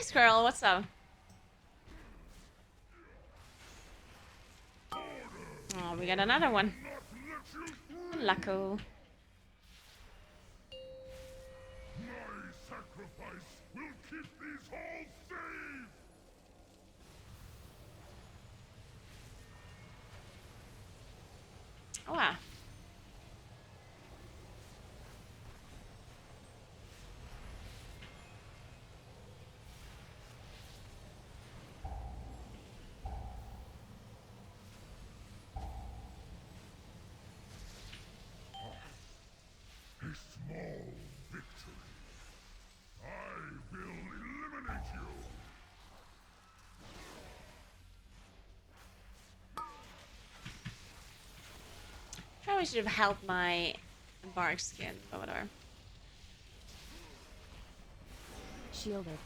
Hi, Squirrel. What's up? Oh, we got another one. Lucko. My sacrifice will keep these halls safe! Oh, wow. A small victory. I will eliminate you! Probably should have held my bark skin, but whatever. Shielded.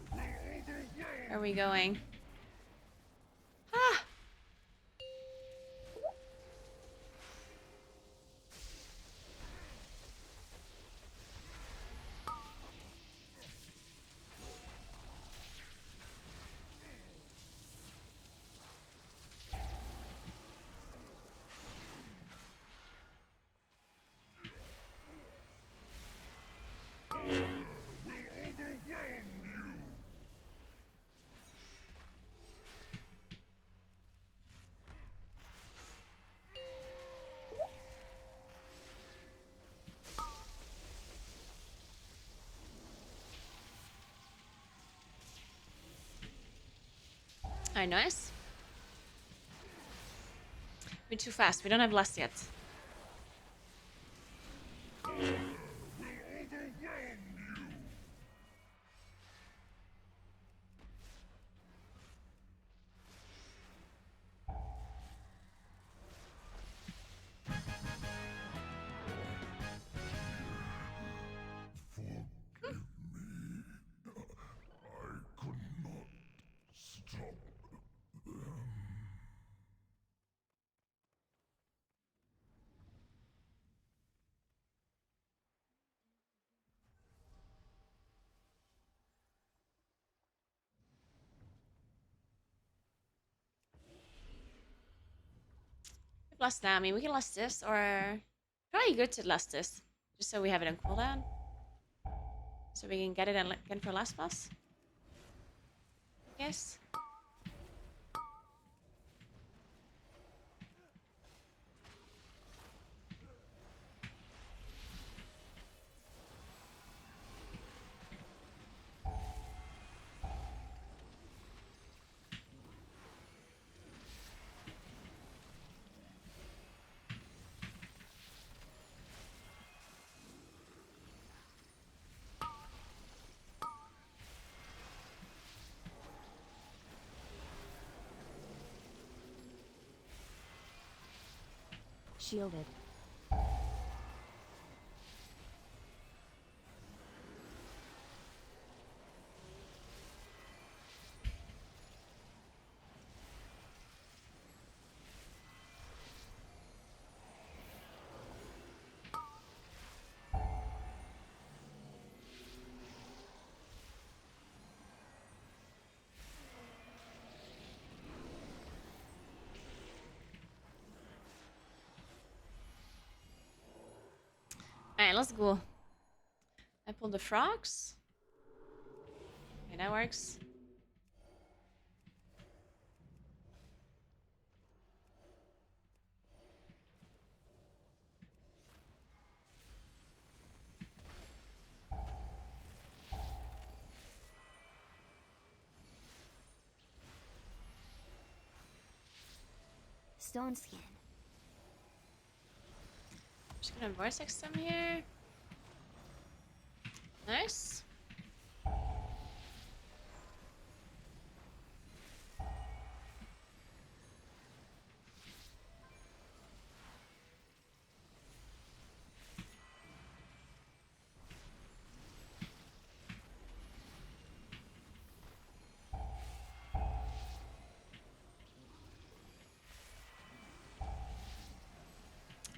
Where are we going? Ah! Alright, nice. We're too fast. We don't have lust yet. Forgive me. I could not stop them. We've lost now. I mean, we can lust this, or probably good to lust this, just so we have it on cooldown, so we can get it again for last boss. Yes. Shielded. Alright, let's go. I pulled the frogs. Okay, that works. Stone skin. Just gonna vortex them here. Nice.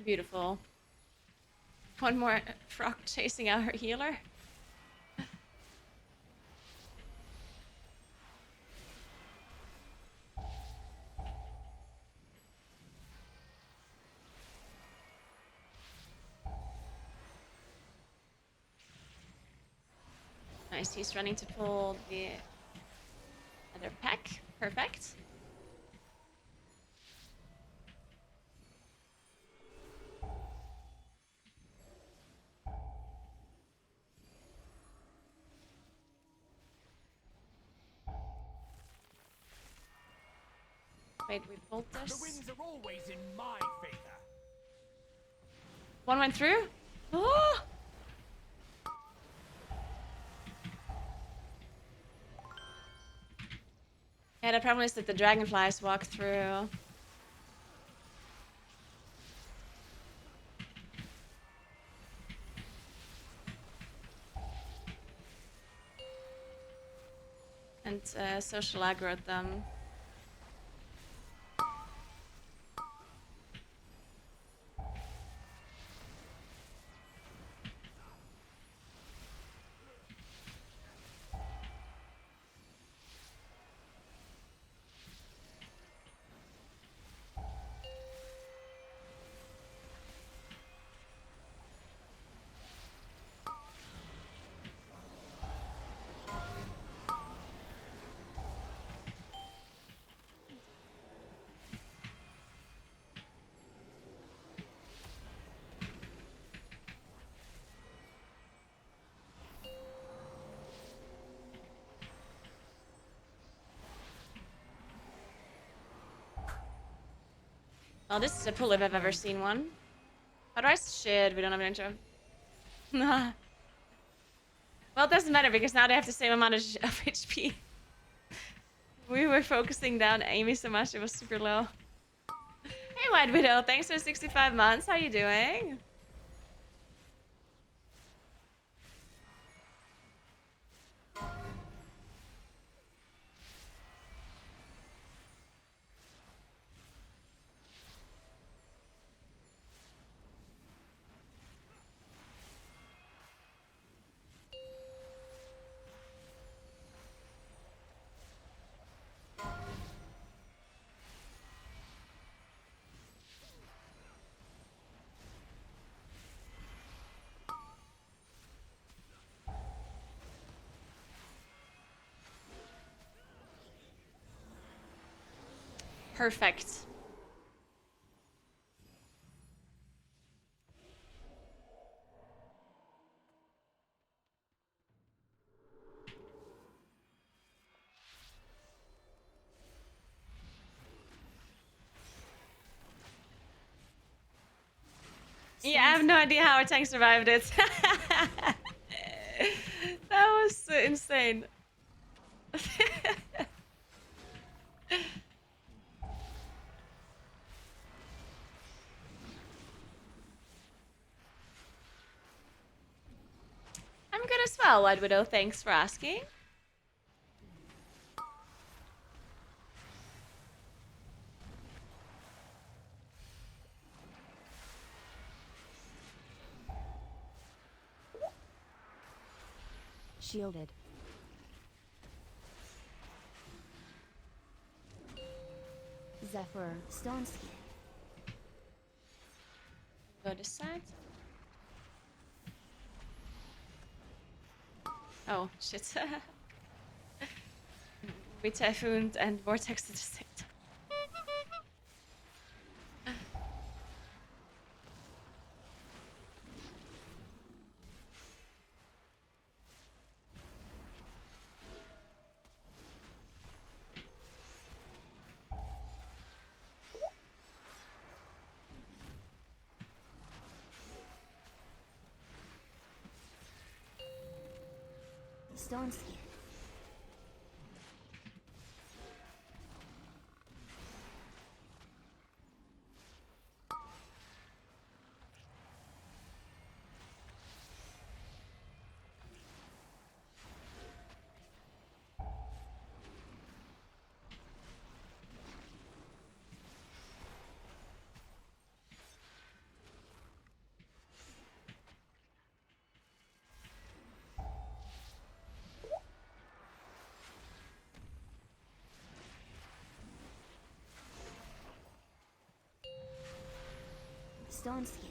Beautiful. One more frog chasing our healer. Nice, he's running to pull the other pack. Perfect. Wait, we pulled The this. winds are always in my favor. One went through. Oh! Yeah, the problem is that the dragonflies walk through. And social aggro them. Well, this is a pull if I've ever seen one. Otherwise, shit, we don't have an intro. Well, it doesn't matter because now they have the same amount of HP. We were focusing down Amy so much, it was super low. Hey, White Widow, thanks for 65 months. How you doing? Perfect. Yeah, I have no idea how our tank survived it. That was insane. I'm good as well, White Widow. Thanks for asking. Shielded. Zephyr. Stone skin. Go this side. Oh, shit. We typhooned and vortex at the same time. Stone skin. Stone skin.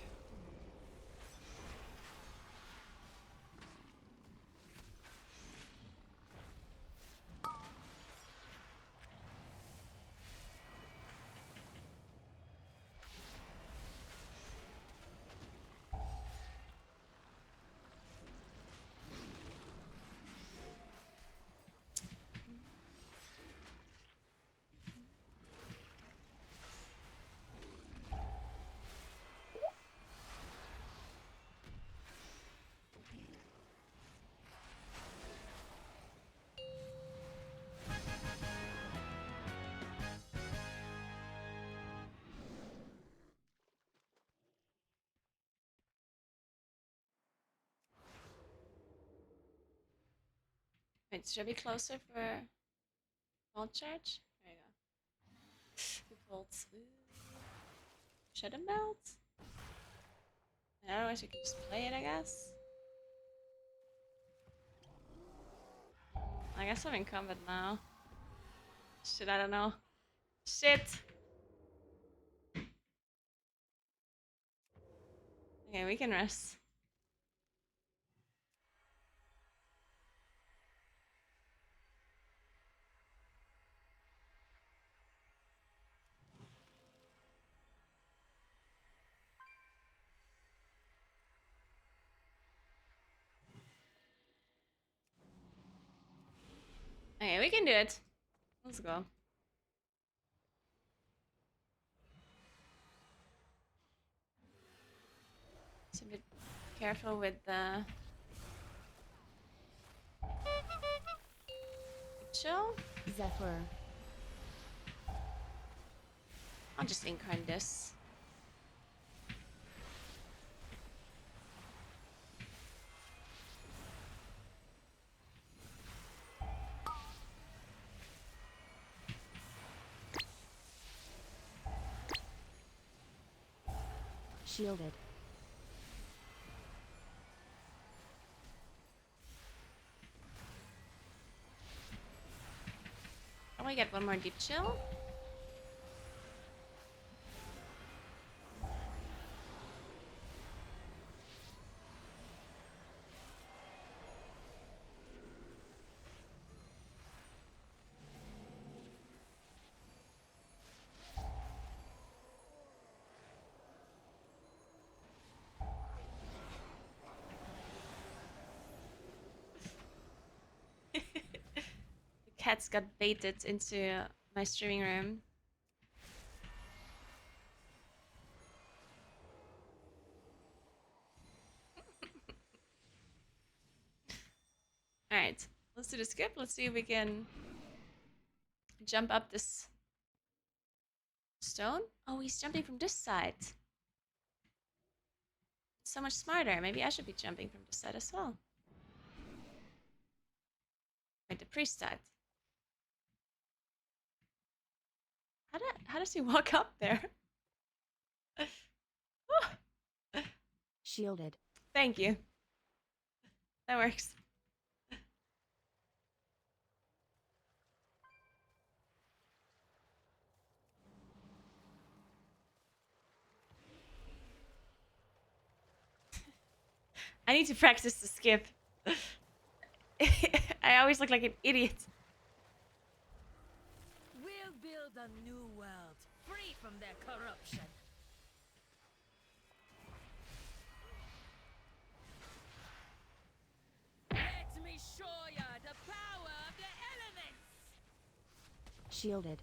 Wait, should I be closer for vault charge? There you go. Vaults. Shadow melt? Otherwise, you can just play it, I guess. I guess I'm in combat now. Shit, I don't know. Shit! Okay, we can rest. Okay, we can do it. Let's go. Just a bit careful with the chill. Zephyr. I'll just incarn this. Shielded. Oh, I get one more deep chill. The cats got baited into my streaming room. Alright, let's do the skip. Let's see if we can jump up this stone. Oh, he's jumping from this side. So much smarter. Maybe I should be jumping from this side as well. Right, the priest side. How does he walk up there? Shielded. Thank you. That works. I need to practice the skip. I always look like an idiot. We'll build a new world, free from their corruption. Let me show ya the power of the elements! Shielded.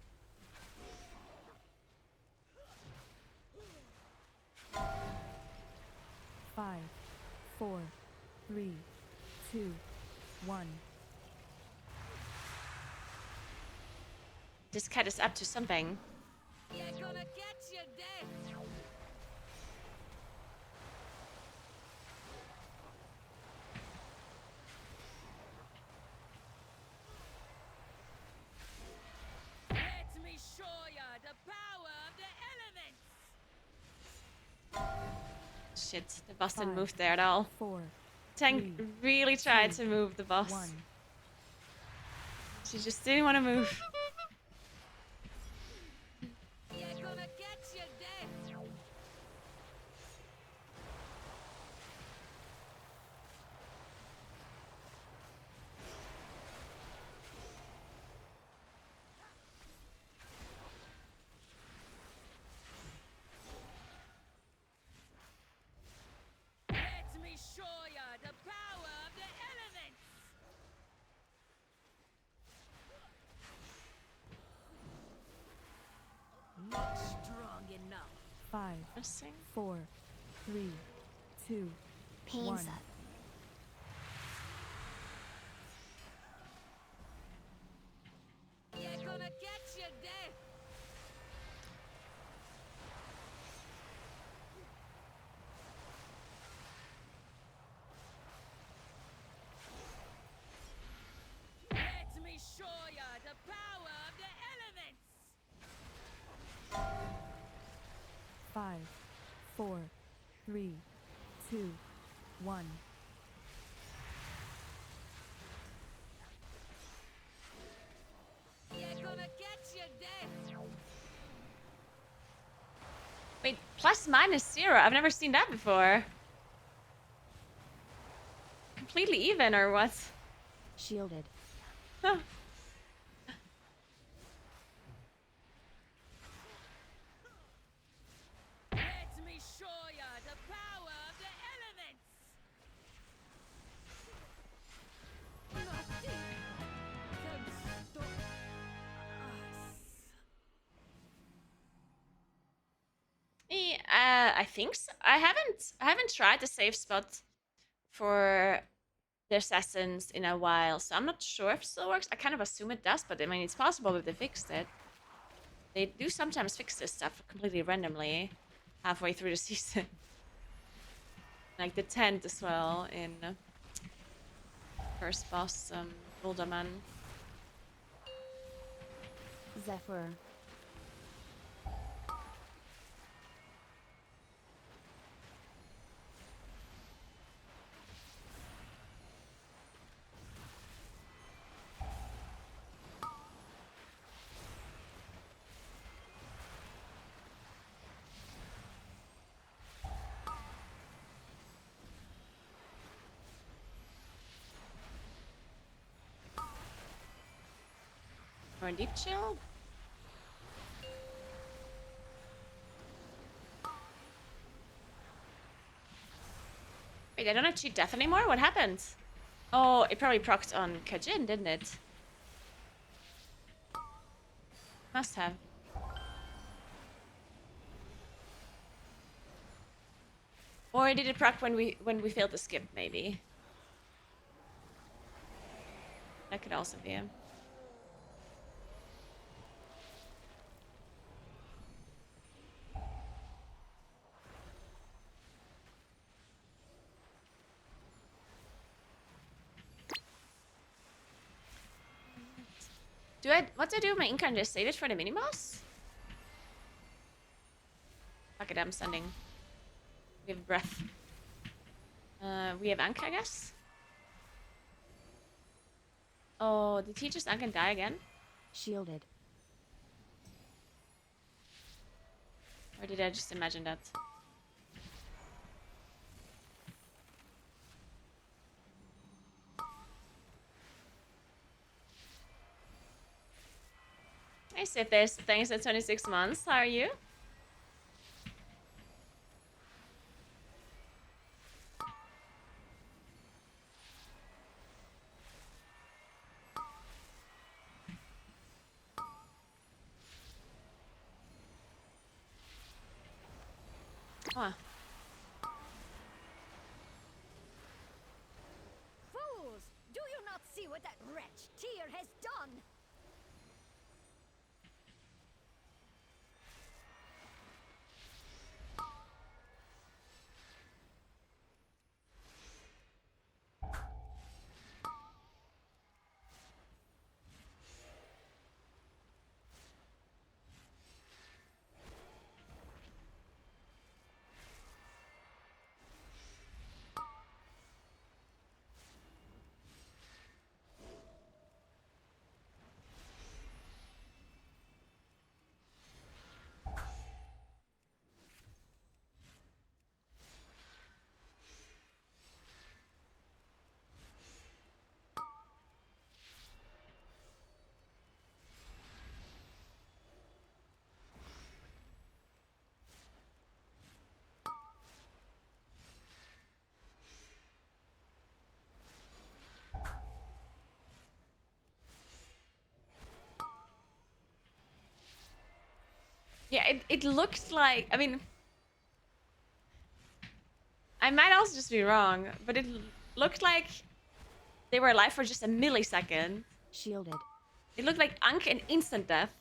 Five, 4, 3, 2, 1. This cat is up to something. You're gonna get your death! Let me show ya the power of the elements! Shit, the boss didn't 5, move there at all. 4, Tank 3, really tried 2, to move the boss. 1. She just didn't want to move. You're gonna get your death! Missing. 4, 3, 2, Pain 1. suck. You're gonna get your death. Let me show ya the power of the elements. 5, 4, 3, 2, 1. You're gonna get your death. Wait, plus minus 0. I've never seen that before. Completely even or what? Shielded. Huh. Let me show ya the power of the elements. Nothing can stop us. I think so. I haven't tried the safe spot for the assassins in a while, so I'm not sure if it still works. I kind of assume it does, but I mean, it's possible that they fixed it. They do sometimes fix this stuff completely randomly, halfway through the season. Like the tent as well in first boss, Uldaman. Zephyr. Or a deep chill. Wait, I don't have cheat death anymore? What happened? Oh, it probably procced on Kajin, didn't it? Must have. Or did it proc when we failed to skip, maybe? That could also be him. What do I do with my income? Just save it for the mini boss? Fuck it, I'm sending. We have breath. We have Anka, I guess. Oh, did he just Anka and die again? Shielded. Or did I just imagine that? Hey, Sithis, thanks for 26 months. How are you? Huh. Fools! Do you not see what that wretch Tyr has done? Yeah, it looked like, I mean, I might also just be wrong, but it looked like they were alive for just a millisecond. Shielded. It looked like Ankh and instant death.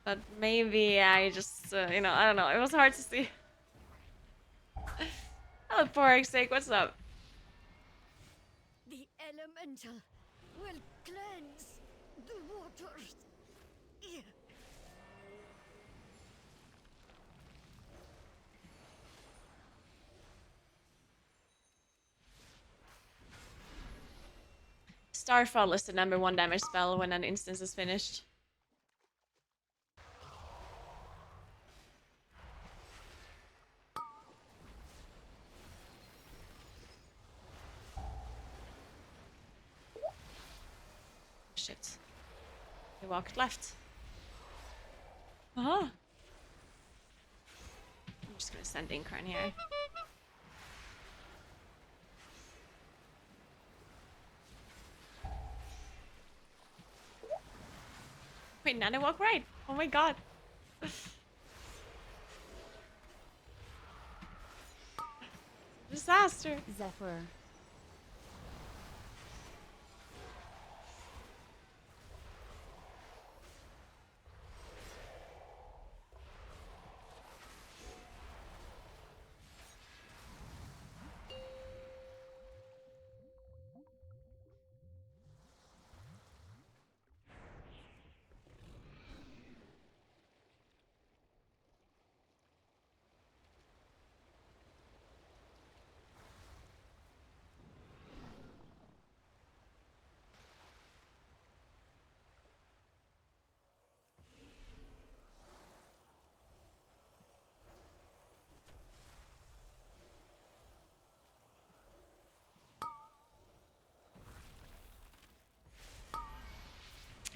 But maybe I just, you know, I don't know. It was hard to see. Hello, Pork's sake. What's up? The elemental will cleanse the waters. Starfall is the #1 damage spell when an instance is finished. Shit. He walked left. Uh-huh. I'm just gonna send Incarn here. Wait, Nana walk right. Oh my god. Disaster. Zephyr.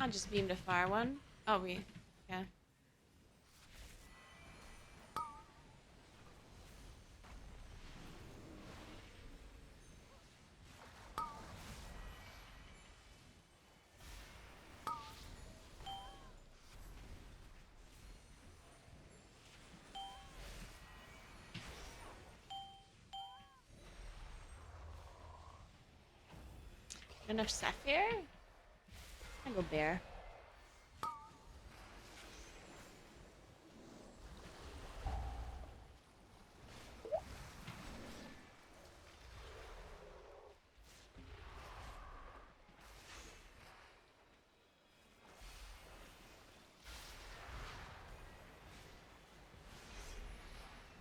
I'll just beam the fire one. Oh, yeah. Enough Sapphire? I go bear.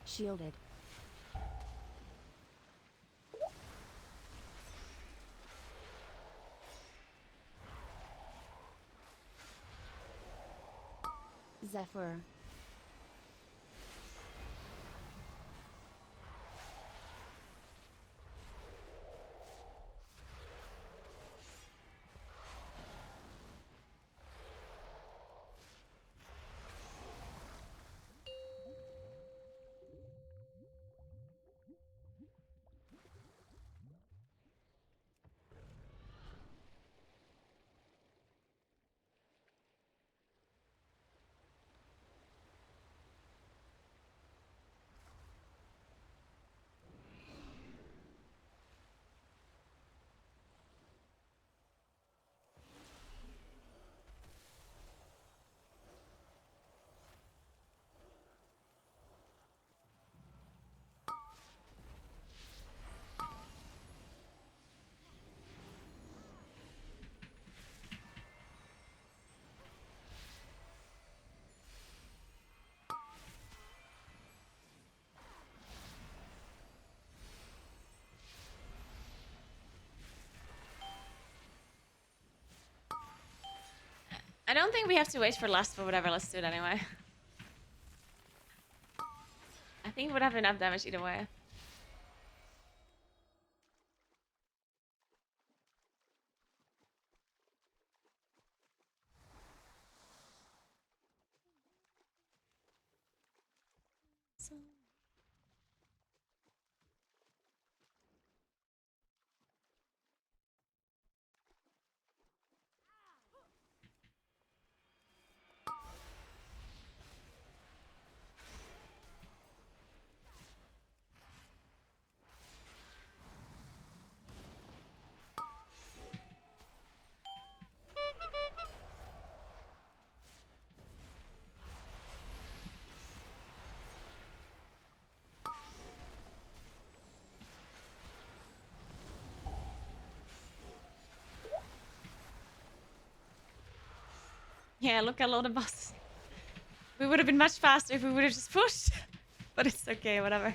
Shielded. Zephyr. I don't think we have to wait for last, but whatever, let's do it anyway. I think we would have enough damage either way. Yeah, look at all the bosses. We would have been much faster if we would have just pushed. But it's okay, whatever.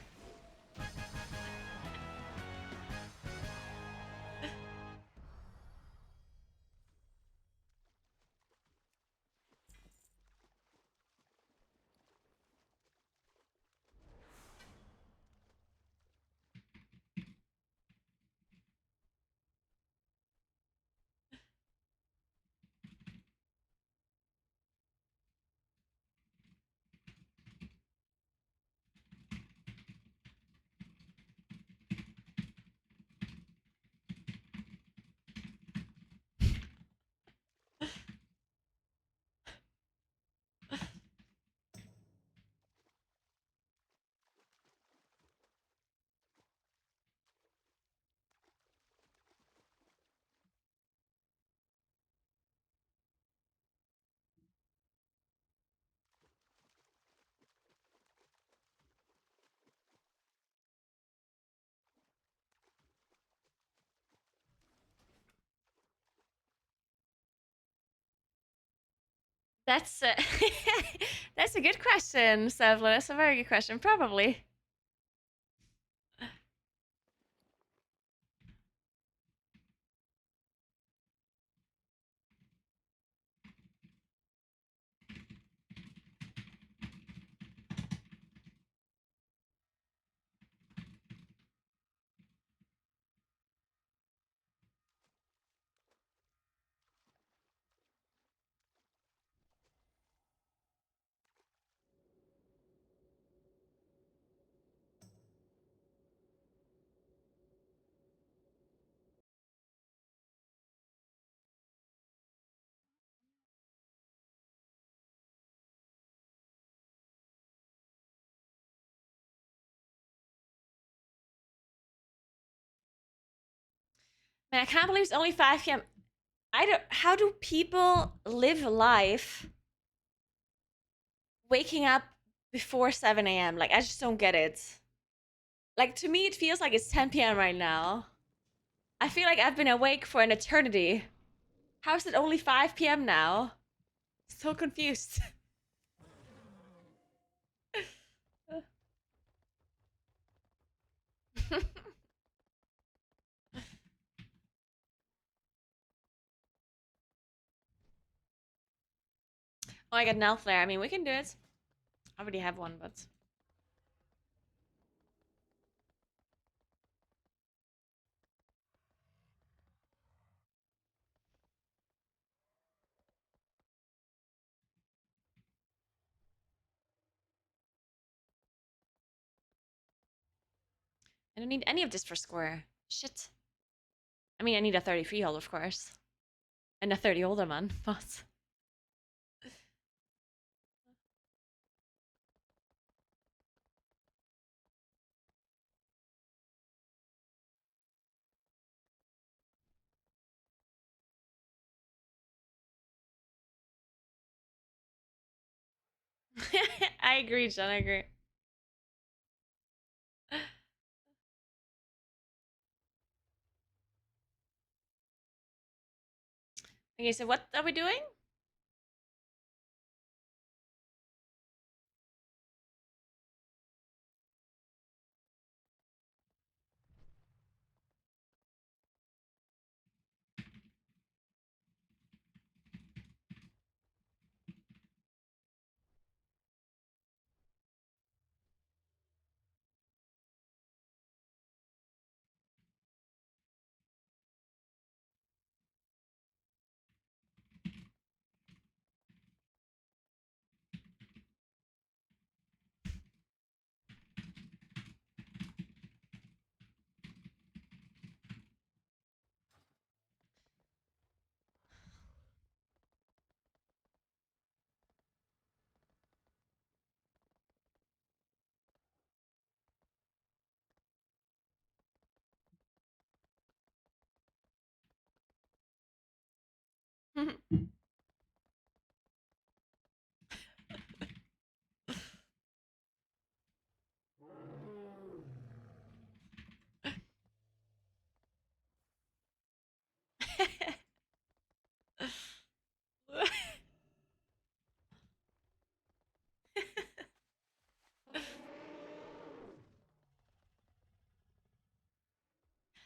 That's a that's a good question, Sevla. That's a very good question. Probably. Man, I can't believe it's only 5 p.m. I don't. How do people live life waking up before 7 a.m.? Like, I just don't get it. Like, to me, it feels like it's 10 p.m. right now. I feel like I've been awake for an eternity. How is it only 5 p.m. now? So confused. Oh, I got an elf flare. I mean, we can do it. I already have one, but I don't need any of this for square. Shit. I mean, I need a 30 freehold, of course, and a 30 older man, but I agree, John. I agree. Okay, so what are we doing?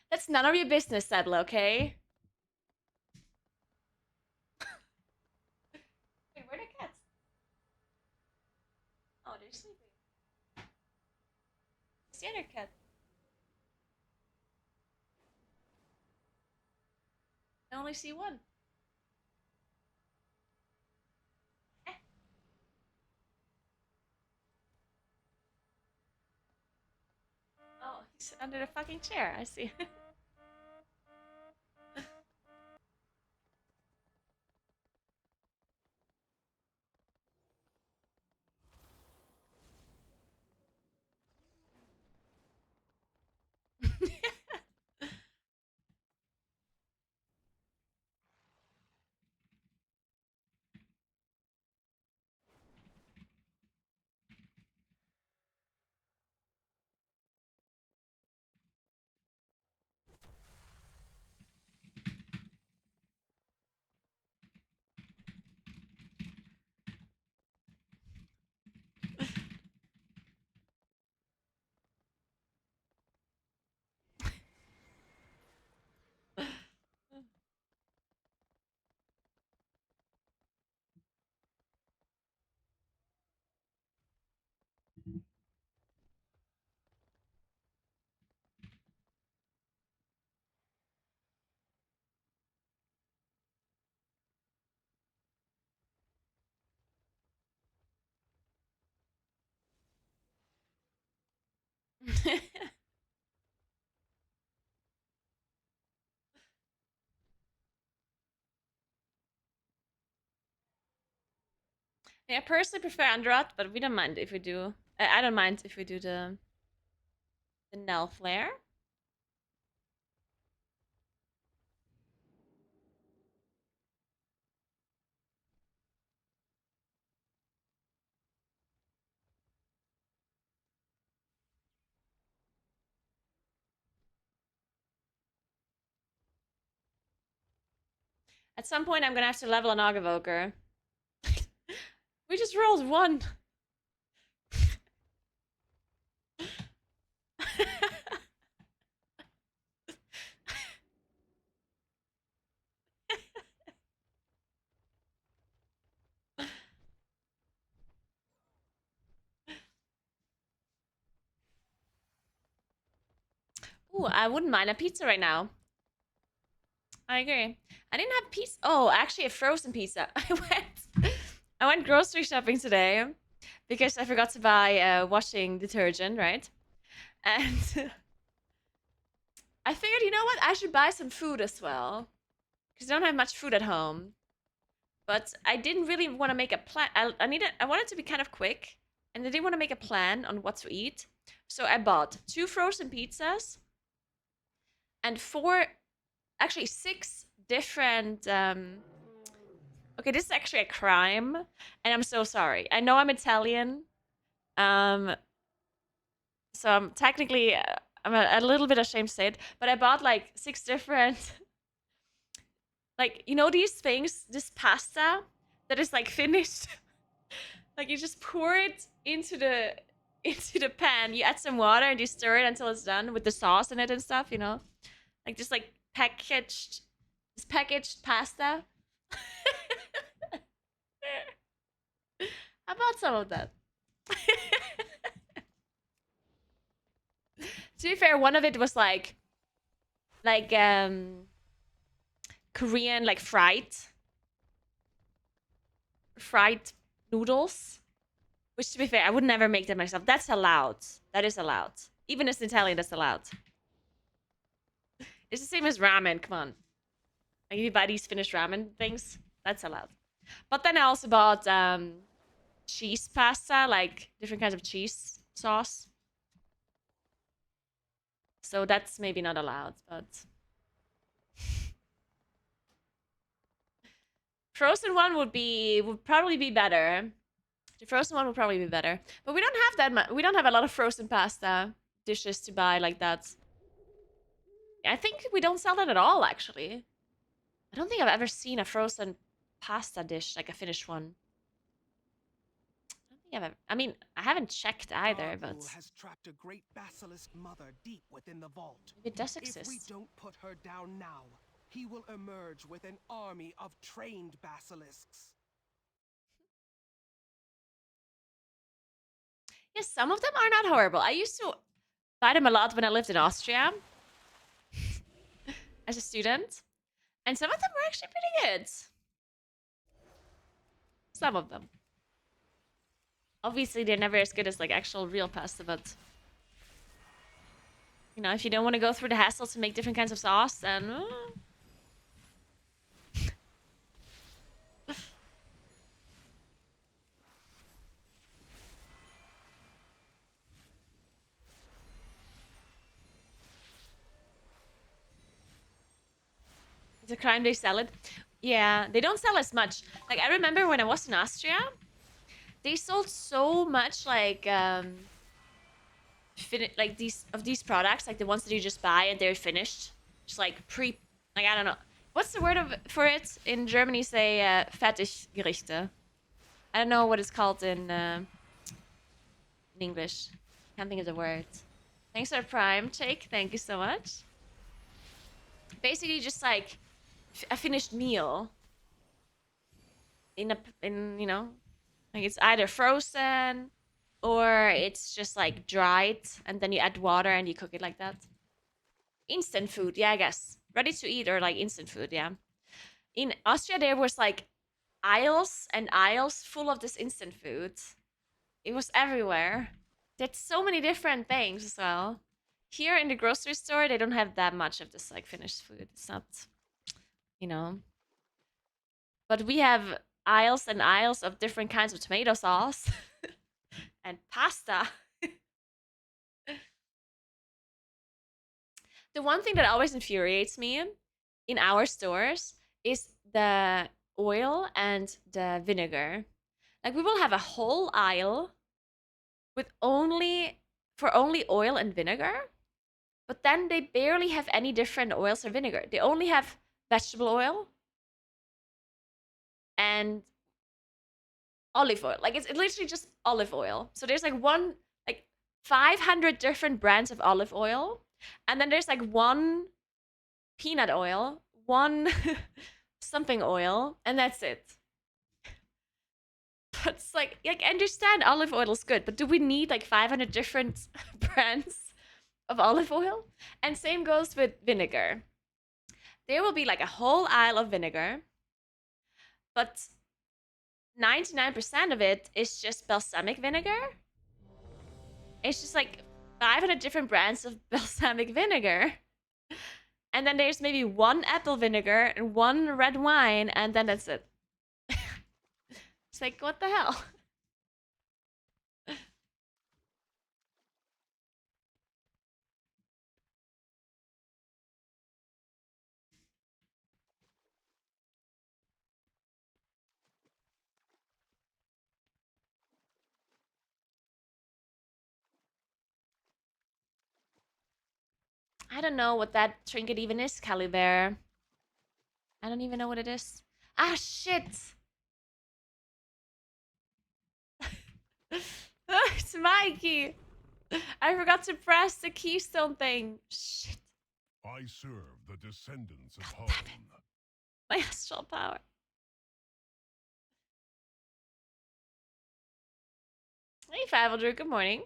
That's none of your business, Saddler, okay? Wait, where are the cats? Oh, they're sleeping. Where's the other cat? I only see one. Eh. Oh, he's under the fucking chair. I see. Yeah, I personally prefer Android, but we don't mind if we do. I don't mind if we do the Nell flare. At some point, I'm gonna have to level an Ogavoker. We just rolled one. Ooh, I wouldn't mind a pizza right now. I agree. I didn't have pizza. Oh, actually, a frozen pizza. I went grocery shopping today because I forgot to buy washing detergent, right? And I figured, you know what? I should buy some food as well because I don't have much food at home. But I didn't really want to make a plan. I wanted to be kind of quick, and I didn't want to make a plan on what to eat. So I bought 2 frozen pizzas and actually 6 different. Okay, this is actually a crime, and I'm so sorry. I know I'm Italian, um, so I'm technically I'm a little bit ashamed to say it, but I bought like 6 different, like you know these things, this pasta that is like finished. Like you just pour it into the pan. You add some water and you stir it until it's done with the sauce in it and stuff. You know, like just like packaged pasta. How about some of that? To be fair, one of it was like Korean like fried noodles. Which to be fair, I would never make that myself. That's allowed. That is allowed. Even as an Italian, that's allowed. It's the same as ramen. Come on. Like if you buy these finished ramen things, that's allowed. But then I also bought cheese pasta, like different kinds of cheese sauce. So that's maybe not allowed, but frozen one would probably be better. The frozen one would probably be better. But we don't have that much. We don't have a lot of frozen pasta dishes to buy like that. I think we don't sell that at all, actually. I don't think I've ever seen a frozen pasta dish, like a finished one. I don't Yeah, I mean, I haven't checked either, but Darkrool has trapped a great basilisk mother deep within the vault. maybe it does If we exist. don't put her down now, he will emerge with an army of trained basilisks. Yes, some of them are not horrible. I used to buy them a lot when I lived in Austria as a student, and some of them were actually pretty good. Some of them. Obviously, they're never as good as like actual real pasta, but you know, if you don't want to go through the hassle to make different kinds of sauce, then it's a crime they sell it. Yeah, they don't sell as much. Like I remember when I was in Austria, they sold so much like like these products, like the ones that you just buy and they're finished, just like like I don't know what's the word for it in Germany. Say Fertiggerichte. I don't know what it's called in English. Can't think of the word. Thanks for Prime take. Thank you so much. Basically, just like a finished meal in you know, like it's either frozen or it's just like dried and then you add water and you cook it like that. Instant food, yeah, I guess. Ready to eat or like instant food, yeah. In Austria, there was like aisles and aisles full of this instant food. It was everywhere. There's so many different things as well. Here in the grocery store, they don't have that much of this like finished food. It's not, you know. But we have aisles and aisles of different kinds of tomato sauce and pasta. The one thing that always infuriates me in our stores is the oil and the vinegar. Like we will have a whole aisle with only oil and vinegar, but then they barely have any different oils or vinegar. They only have vegetable oil and olive oil. Like it's literally just olive oil. So there's like 500 different brands of olive oil, and then there's like one peanut oil, one something oil, and that's it. But it's like I understand olive oil is good, but do we need like 500 different brands of olive oil? And same goes with vinegar. There will be like a whole aisle of vinegar, but 99% of it is just balsamic vinegar. It's just like 500 different brands of balsamic vinegar. And then there's maybe one apple vinegar and one red wine, and then that's it. It's like, what the hell? I don't know what that trinket even is, Caliber. I don't even know what it is. Ah, shit! It's Mikey! I forgot to press the keystone thing. Shit. I serve the descendants of God damn home. My astral power. Hey, Favildrew, good morning.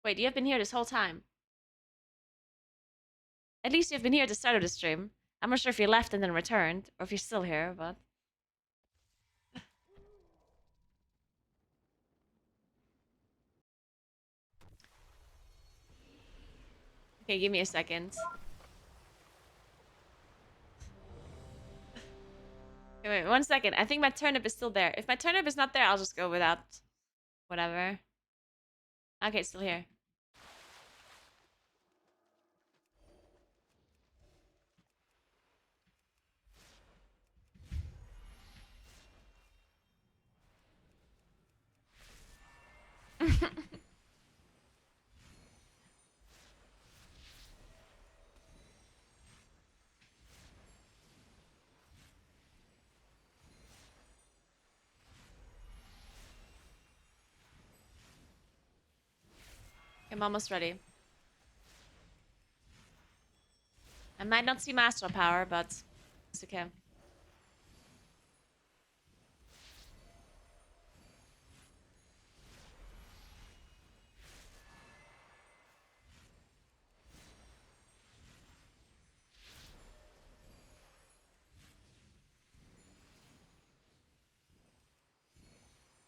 Wait, you have been here this whole time. At least you've been here at the start of the stream. I'm not sure if you left and then returned, or if you're still here, but... Okay, give me a second. Okay, wait, 1 second. I think my turnip is still there. If my turnip is not there, I'll just go without... whatever. Okay, it's still here. I'm almost ready. I might not see Master Power, but it's okay.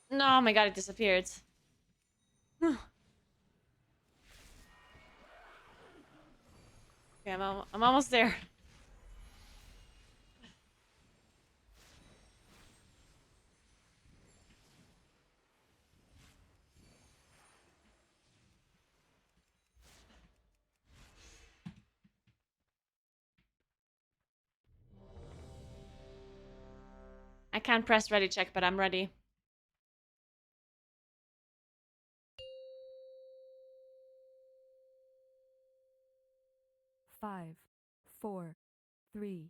No, oh my god, it disappeared. Okay, I'm almost there. I can't press ready check, but I'm ready. Five, four, three,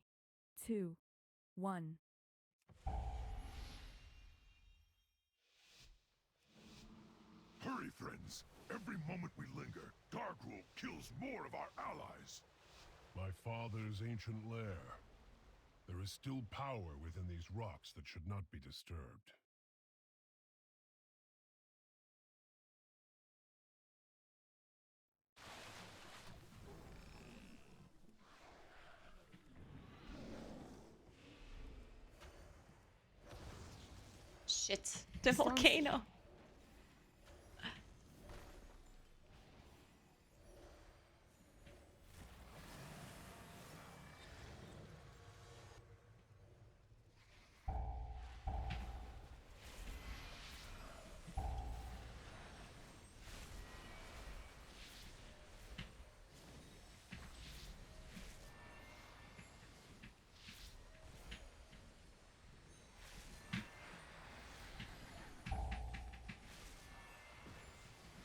two, one. Hurry, friends. Every moment we linger, Darkroll kills more of our allies. My father's ancient lair. There is still power within these rocks that should not be disturbed. Shit. The volcano.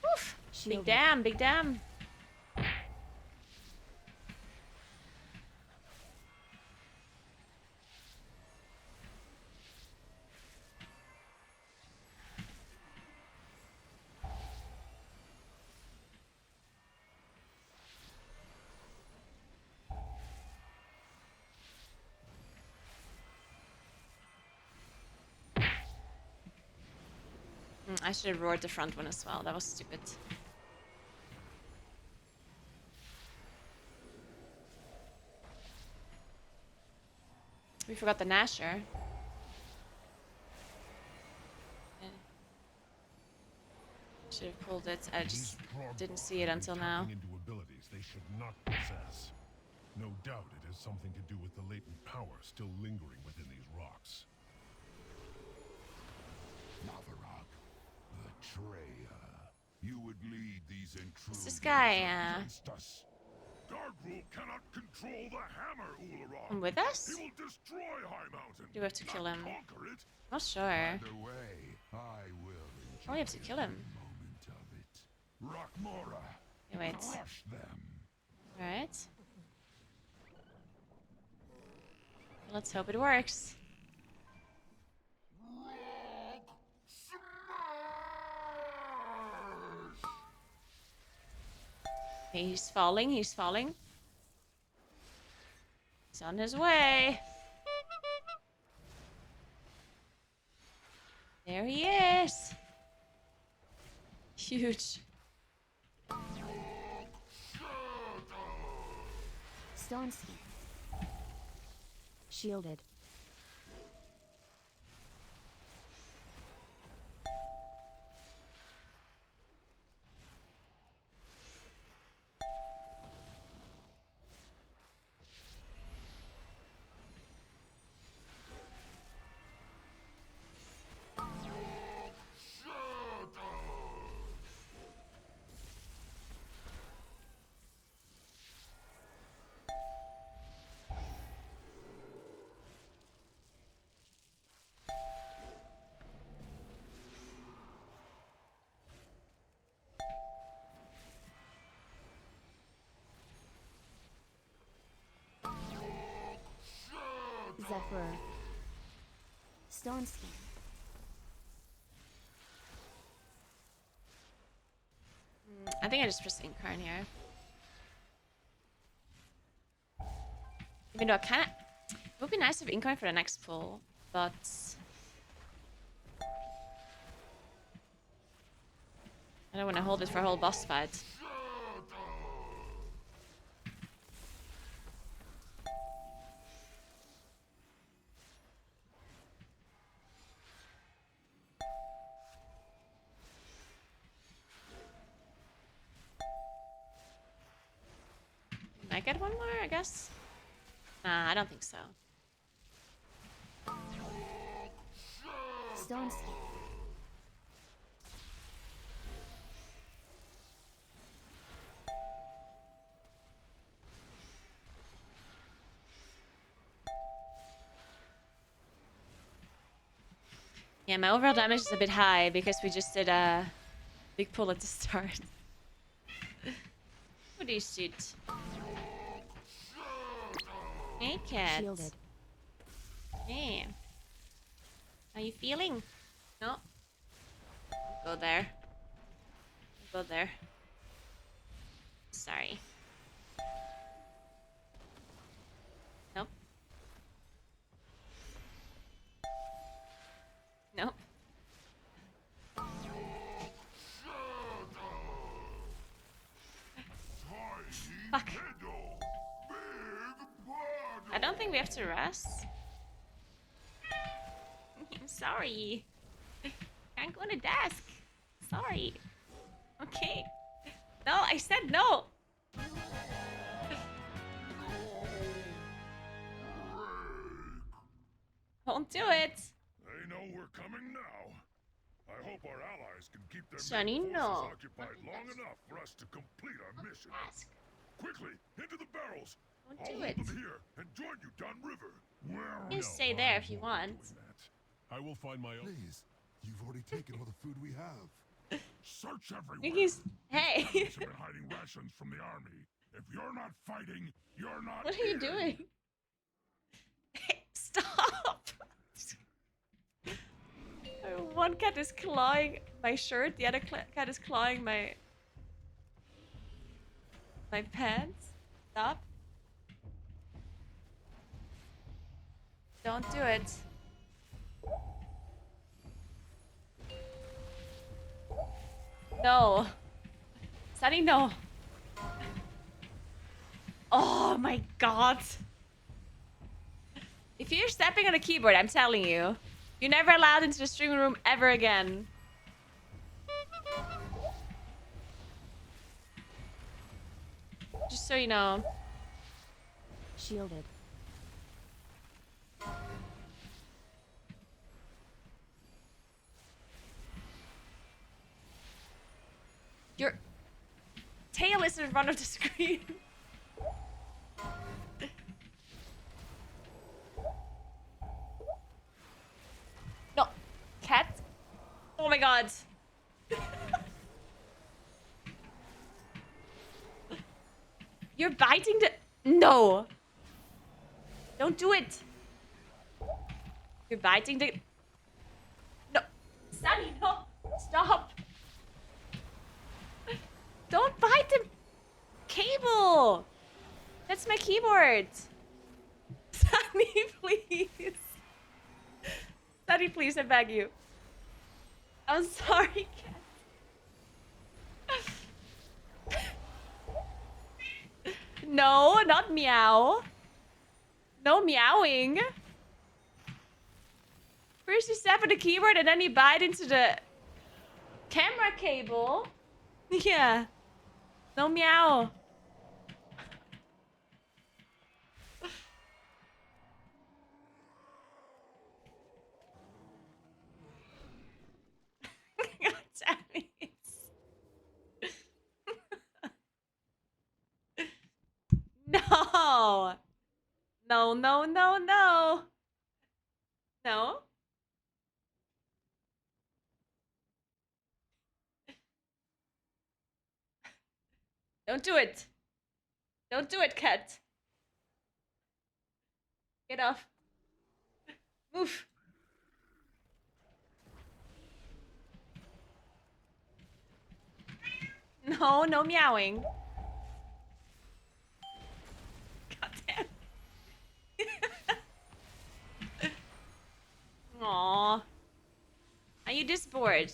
Oof. Big Shielded. damn, big damn. I should have roared the front one as well. That was stupid. We forgot the Nasher. Yeah. Should have pulled it. I just didn't see it until now. Into abilities they should not possess. No doubt it has something to do with the latent power still lingering within these rocks. Navarog, betrayer. You would lead these intruders This guy, against us. Darkroll cannot control the hammer, Ularog. Come with us? He will destroy High Mountain. Do we have to kill him? Conquer it. Not sure. Either way, I will enjoy Oh, we have to kill him. every moment of it. Rockmora, Okay, wait. crush them. Alright. Let's hope it works. Okay, he's falling, he's falling. He's on his way. There he is. Huge. Stone skin. Shielded. Zephyr. Stone skin. I think I just pressed Incarn here. Even though I kinda... It would be nice to have Incarn for the next pull, but... I don't want to hold it for a whole boss fight. Can I get one more, I guess? Nah, I don't think so. Stone skin. Yeah, my overall damage is a bit high because we just did a big pull at the start. What do you shoot? Hey, cat. Shielded. Hey. How you feeling? No. Go there. Go there. Sorry. Nope. Nope. Fuck. I don't think we have to rest. I'm sorry. Can't go on a desk. Sorry. Okay. No, I said no. Don't do it. They know we're coming now. I hope our allies can keep their Sonny, main no. forces occupied long enough for us to complete our mission. Ask. Quickly, into the barrels. Don't I'll do hold it. them here and join you downriver. Well, You stay there if you want. I will find my own. Please, you've already taken all the food we have. Search everywhere. Nikki's... Hey. These have been hiding rations from the army. If you're not fighting, you're not. What are you here. doing? Hey, stop! One cat is clawing my shirt, the other cat is clawing my pants. Stop. Don't do it. No. Sunny, no. Oh my god. If you're stepping on a keyboard, I'm telling you, you're never allowed into the streaming room ever again. Just so you know. Shielded. Your tail is in front of the screen. No. Cat? Oh my god. You're biting the... No. Don't do it. You're biting the... No. Sunny, no. Stop. Don't bite the cable. That's my keyboard. Sunny, please. Sunny, please, I beg you. I'm sorry, cat. No, not meow. No meowing. First you step on the keyboard and then you bite into the camera cable. Yeah. No meow. God damn it. No. No, no, no, no. No. Don't do it. Don't do it, cat. Get off. Move. No, no meowing. God damn. Aww. Are you just bored?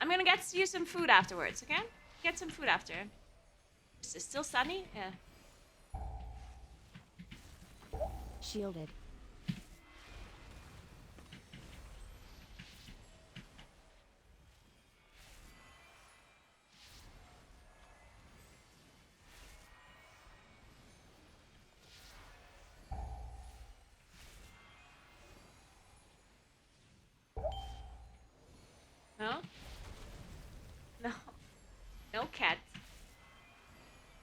I'm gonna get you some food afterwards, okay? Get some food after. Is it still sunny? Yeah. Shielded. No? No. No cat.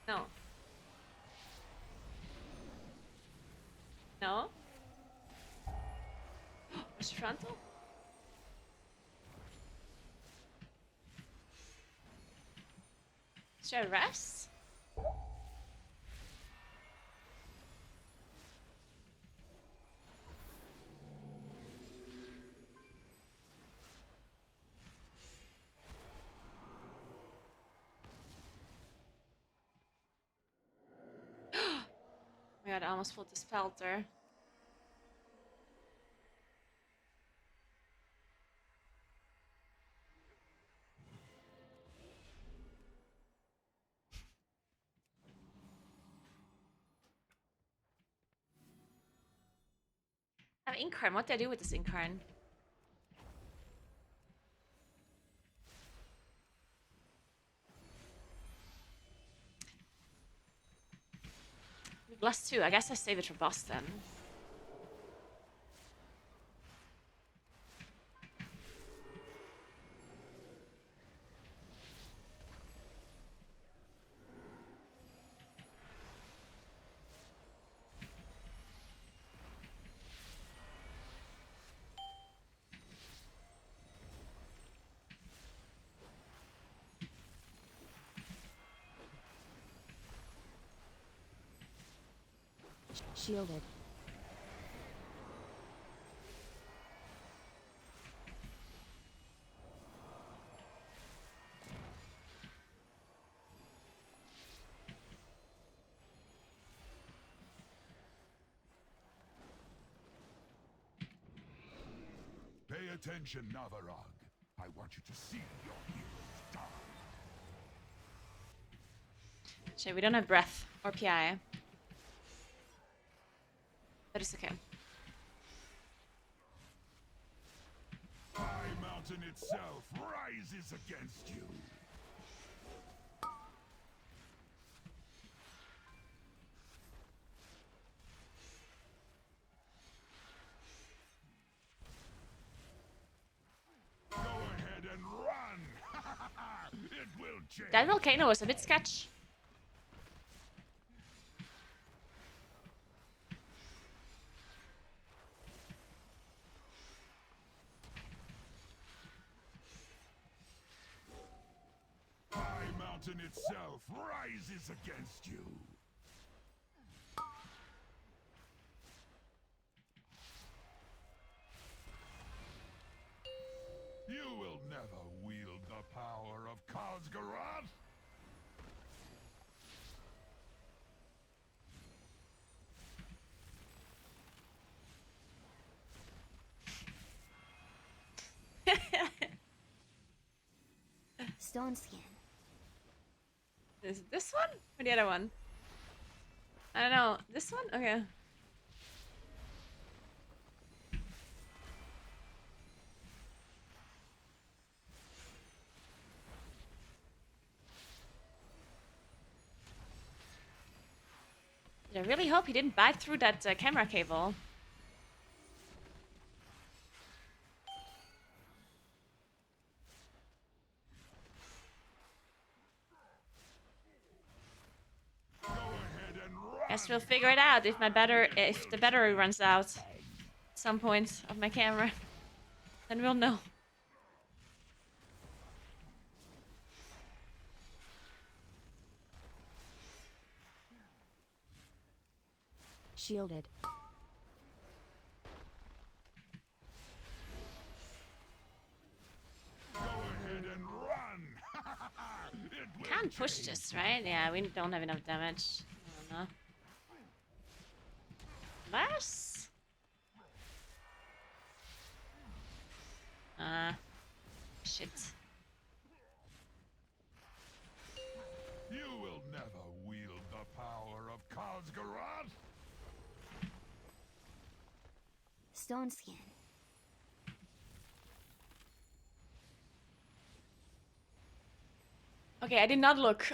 No. No? Was je frontal? Is there a rest? Oh my god, I almost pulled this pelter. I have Incarn. What do I do with this Incarn? +2. I guess I save it for boss then. Shielded. Pay attention, Navarog. I want you to see your heroes die. Shit, we don't have breath or PI. But it's okay. High Mountain itself rises against you. Go ahead and run. It will change. That volcano was a bit sketch. High Mountain itself rises against you. You will never wield the power of Kazgarat. Stone skin. Is it this one or the other one? I don't know. This one? Okay. I really hope he didn't bite through that camera cable. Go ahead and run. Guess we'll figure it out if the battery runs out at some point of my camera. Then we'll know. Shielded. Go ahead and run. It will Can't push this, right? Yeah, we don't have enough damage. I don't know. Less? Shit. You will never wield the power of Kazgarat! Stone skin. Okay, I did not look.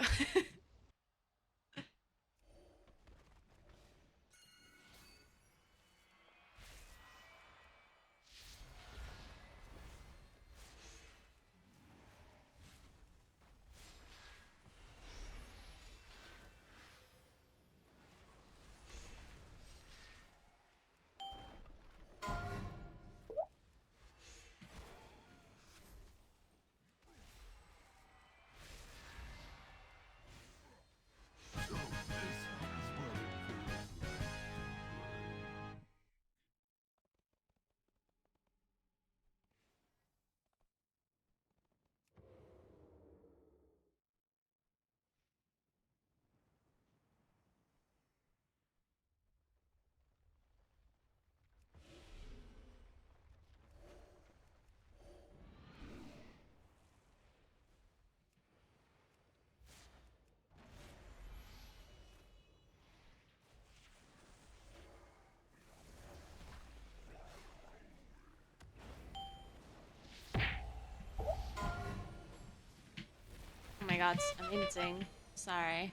Oh my god, I'm hinting. Sorry.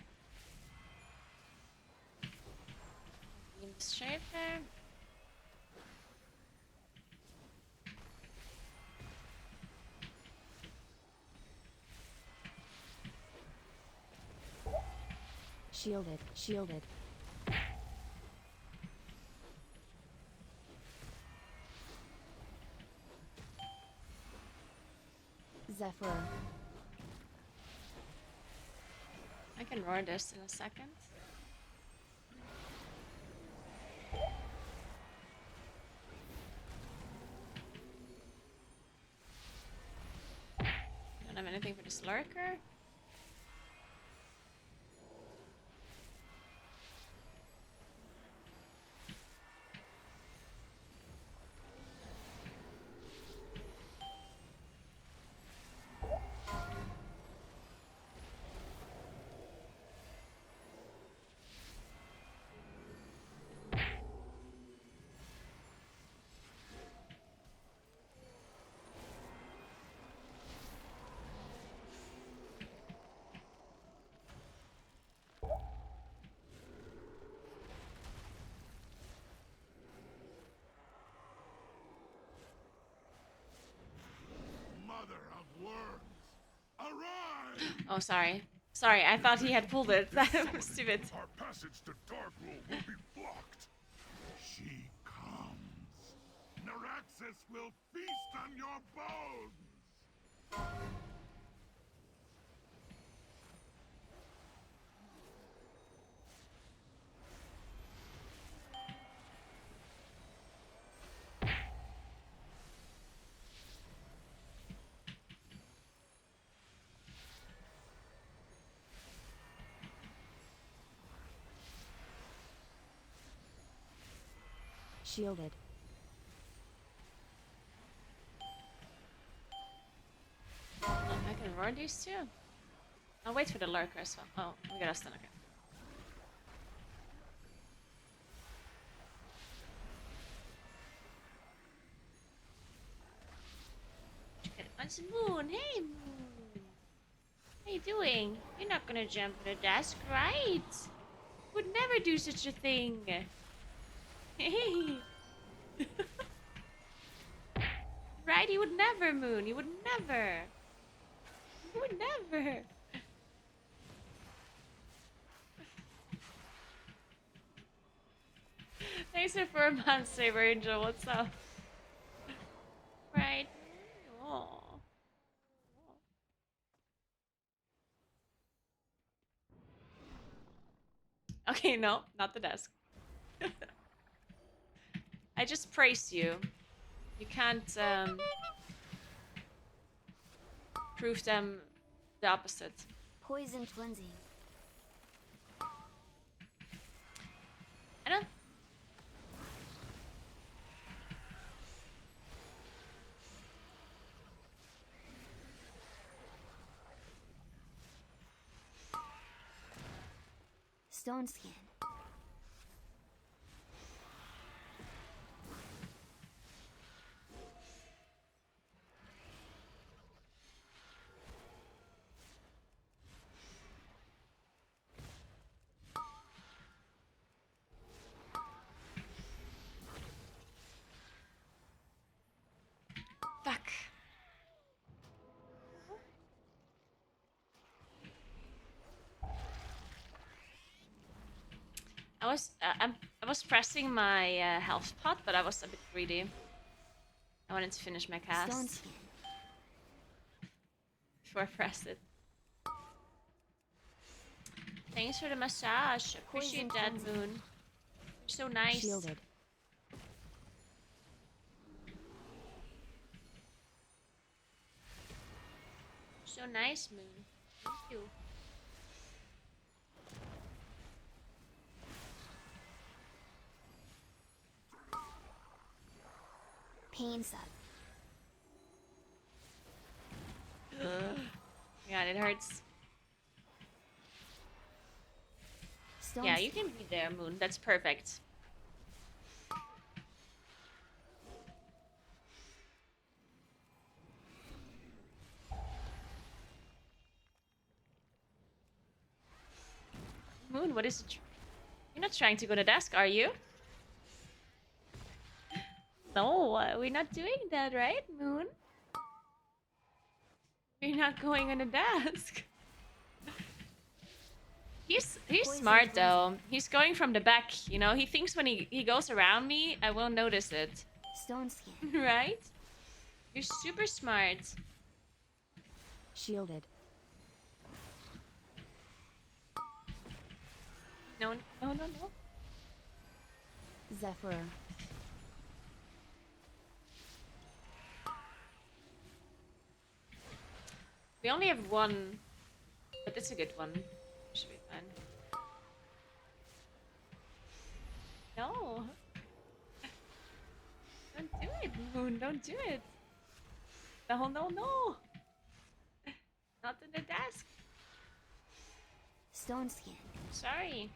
Beam straight there. Shielded. Shielded. Zephyr. I can roar this in a second. Don't have anything for this lurker. Mother of worms! Arise! Oh, sorry. Sorry, I thought he had pulled it. That was stupid. Our passage to Darkroom will be blocked. She comes. Naraxis will feast on your bones! Shielded. Oh, I can roar these two? I'll wait for the lurker as well. Oh, we got a stun, okay. It's Moon. Hey, Moon. How you doing? You're not gonna jump on the desk, right? Would never do such a thing. Hey. Right? He would never, Moon. He would never. He would never. Thanks for a month, Saber Angel. What's up? Right. Oh. Okay, no, not the desk. I just praised you. You can't prove them the opposite. Poison cleansing. I don't. Stone skin. Fuck. I was pressing my health pot, but I was a bit greedy. I wanted to finish my Stone cast skin. before I pressed it. Thanks for the massage. Appreciate that, cleansing. Moon. You're so nice. Shielded. So nice, Moon. Thank you. Pain sub. God, it hurts. Stone Yeah, you skin. can be there, Moon. That's perfect. Moon, what is it? You're not trying to go to desk, are you? No, we're not doing that, right, Moon? We're not going on a desk. He's smart though. He's going from the back, you know? He thinks when he goes around me, I won't notice it. Stone skin. Right? You're super smart. Shielded. No, no, no, no. Zephyr. We only have one, but it's a good one. Should be fine. No. Don't do it, Moon. Don't do it. No, no, no. Not in the desk. Stone skin. Sorry.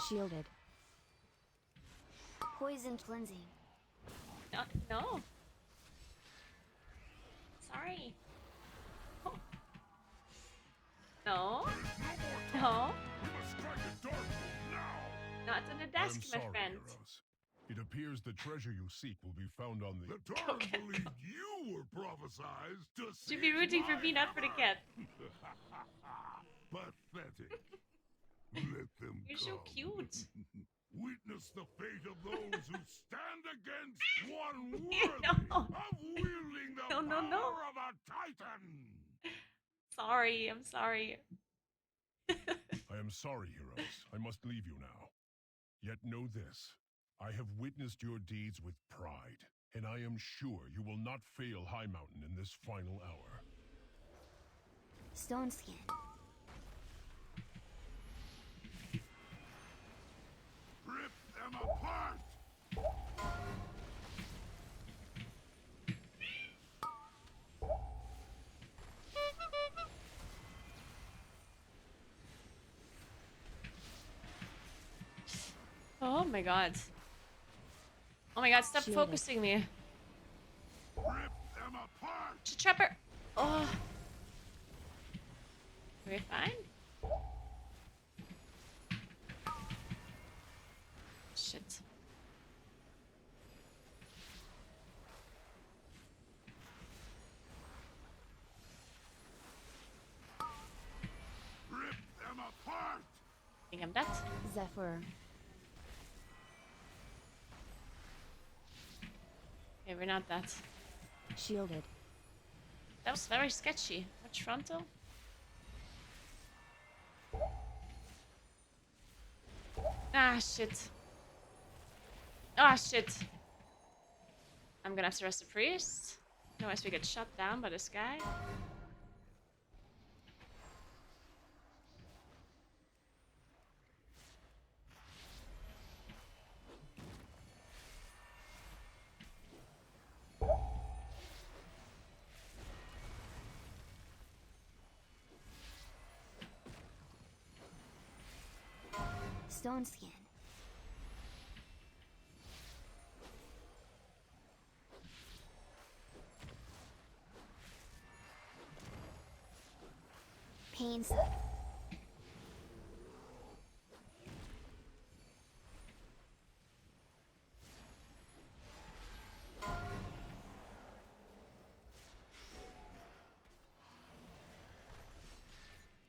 Shielded. Poison cleansing. No, no. Sorry. Oh. No. No. We must strike a dark room now! Not on the I'm desk, sorry, my friend. heroes. It appears the treasure you seek will be found on the... The Targs believed you were prophesized to Should be rooting for me, not for the cat. Pathetic. Let them You're so come. cute. Witness the fate of those who stand against one worthy No. of wielding the No, no, no. power of a titan. Sorry, I'm sorry. I am sorry, heroes. I must leave you now. Yet know this. I have witnessed your deeds with pride, and I am sure you will not fail High Mountain in this final hour. Stone skin. Rip them apart. Oh my god. Oh my god, stop Shielded. focusing me. Rip them apart. Trapper. Oh. Are we fine? Shit. Rip them apart. I think I'm dead. Zephyr. Okay, we're not dead. Shielded. That was very sketchy. Much frontal? Ah, shit. Ah, shit. I'm gonna have to rest the priest. Otherwise we get shot down by this guy. Stone skin. Pains.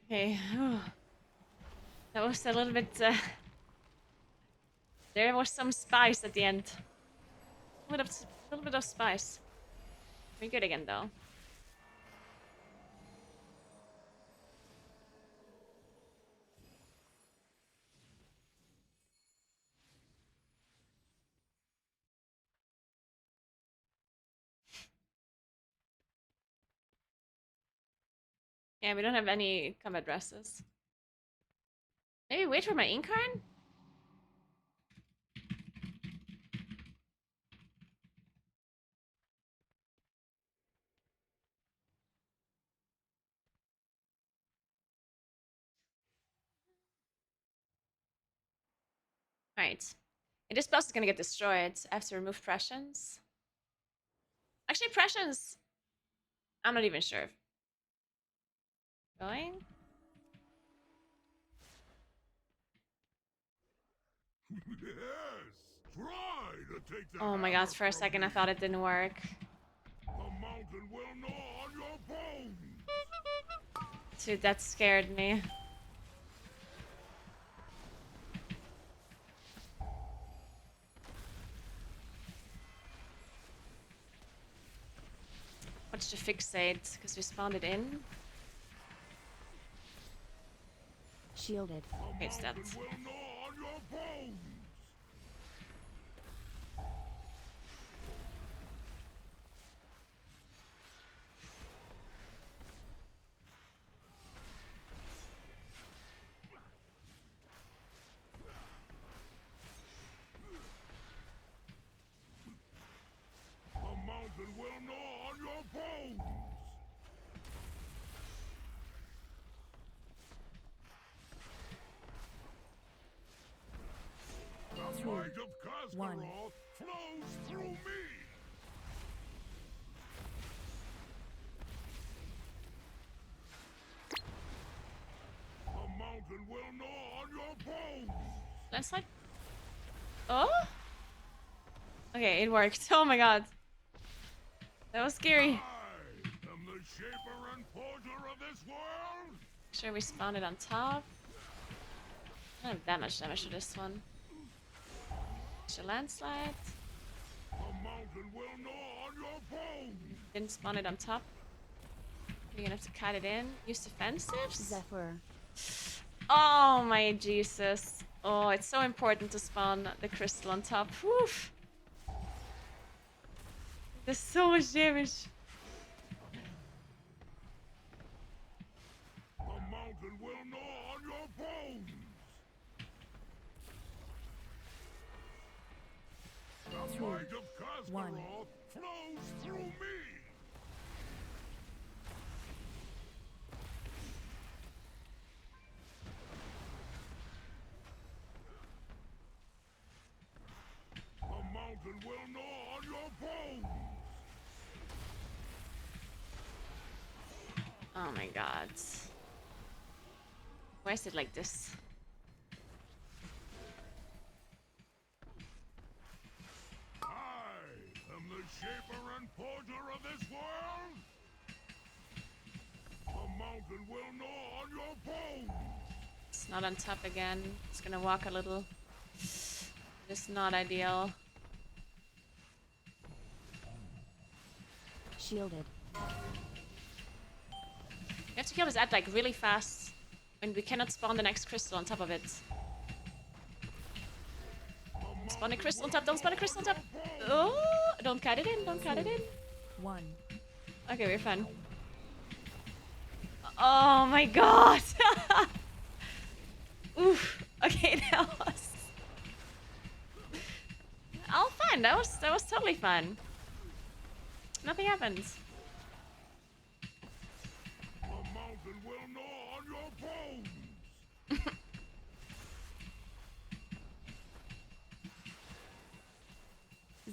Okay. That was a little bit. There was some spice at the end. A little bit of spice. We're good again though. Yeah, we don't have any combat dresses. Maybe wait for my incarn? Alright. And this boss is gonna get destroyed. I have to remove pressions. Actually, pressions. I'm not even sure. Going? Yes! Try to take the Oh my god, hammer for a from second I me. thought it didn't work. The mountain will gnaw on your bones! Dude, that scared me. Watch the fixate, because we spawned it in. Shielded. The It's that. mountain will gnaw on your bones! The mountain will gnaw on your bones! The might of one. Kasparov flows through me! The mountain will gnaw on your bones! Landslide? Oh? Okay, it worked. Oh my god. That was scary. I am the shaper and forger of this world! Make sure we spawned it on top. I don't have damage to this one. Extra landslide. The mountain will gnaw on your bones! Didn't spawn it on top. You're gonna have to cut it in. Use defensives? Zephyr. Oh my Jesus. Oh, it's so important to spawn the crystal on top. Whew. There's so much damage. The mountain will gnaw on your bones! The might of one. Kasparov flows through me! The mountain will gnaw on your bones! Oh my god. Why is it like this? I am the shaper and forger of this world! The mountain will gnaw on your bones! It's not on top again. It's gonna walk a little. It's not ideal. Shielded. We have to kill this ad like really fast. And we cannot spawn the next crystal on top of it. Spawn a crystal on top, don't spawn a crystal on top! Oh! Don't cut it in, don't cut it in. 1. Okay, we're fine. Oh my god! Oof. Okay, that was... Oh, fun. That was totally fun. Nothing happens. The mountain will gnaw on your bones!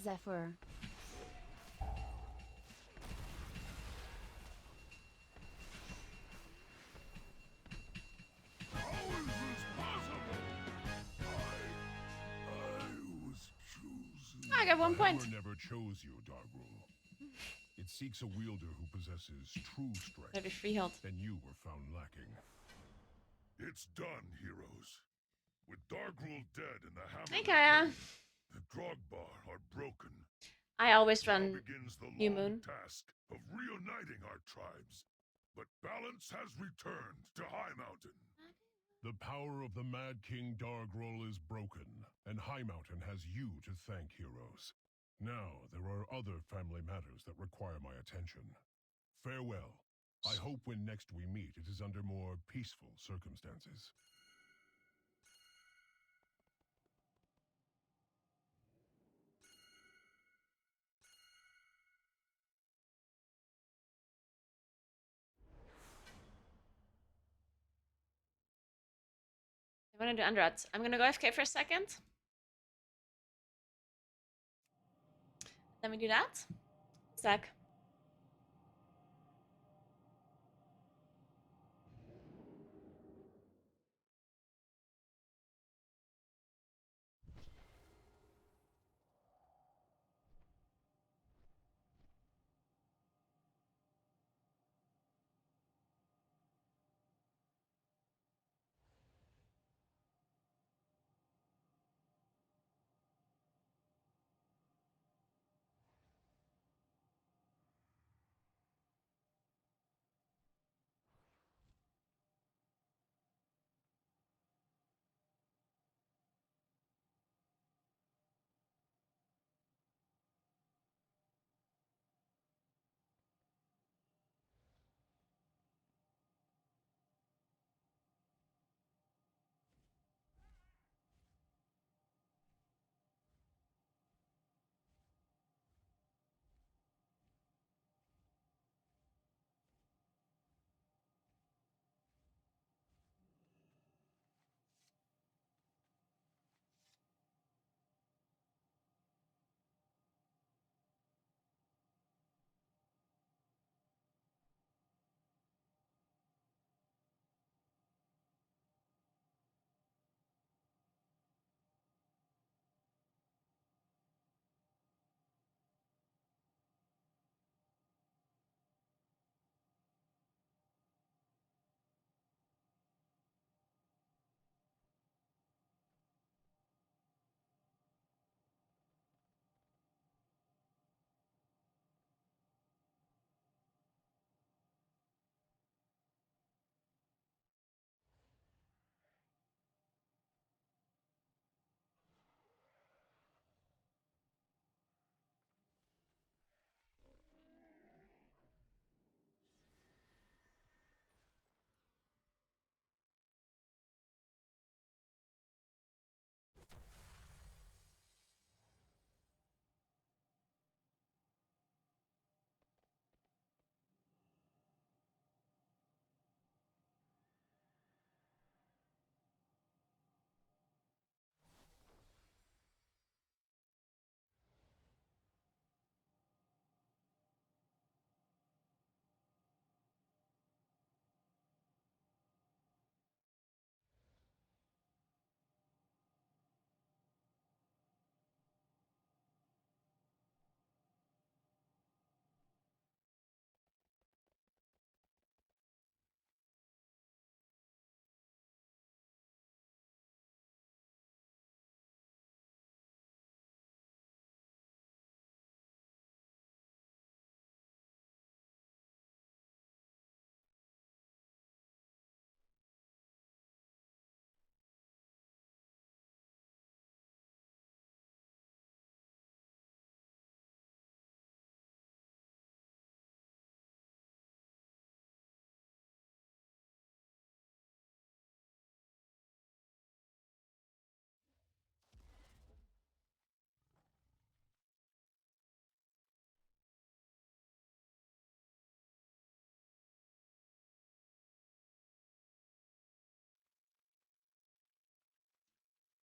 Zephyr. How is this possible? I was chosen. I got 1 The point. hammer never chose you, Dargrul. It seeks a wielder who possesses true strength. Maybe freeheld. And you were found lacking. It's done, heroes. With Dargrul dead and the hammer Hey, Kaya. retrieved, the Drogbar are broken. I always Now run begins the New long Moon. task of reuniting our tribes. But balance has returned to High Mountain. The power of the Mad King Dargrul is broken, and High Mountain has you to thank, heroes. Now, there are other family matters that require my attention. Farewell. I hope when next we meet, it is under more peaceful circumstances. I want to do Underat. I'm gonna go AFK for a second. Then we do that. Sec.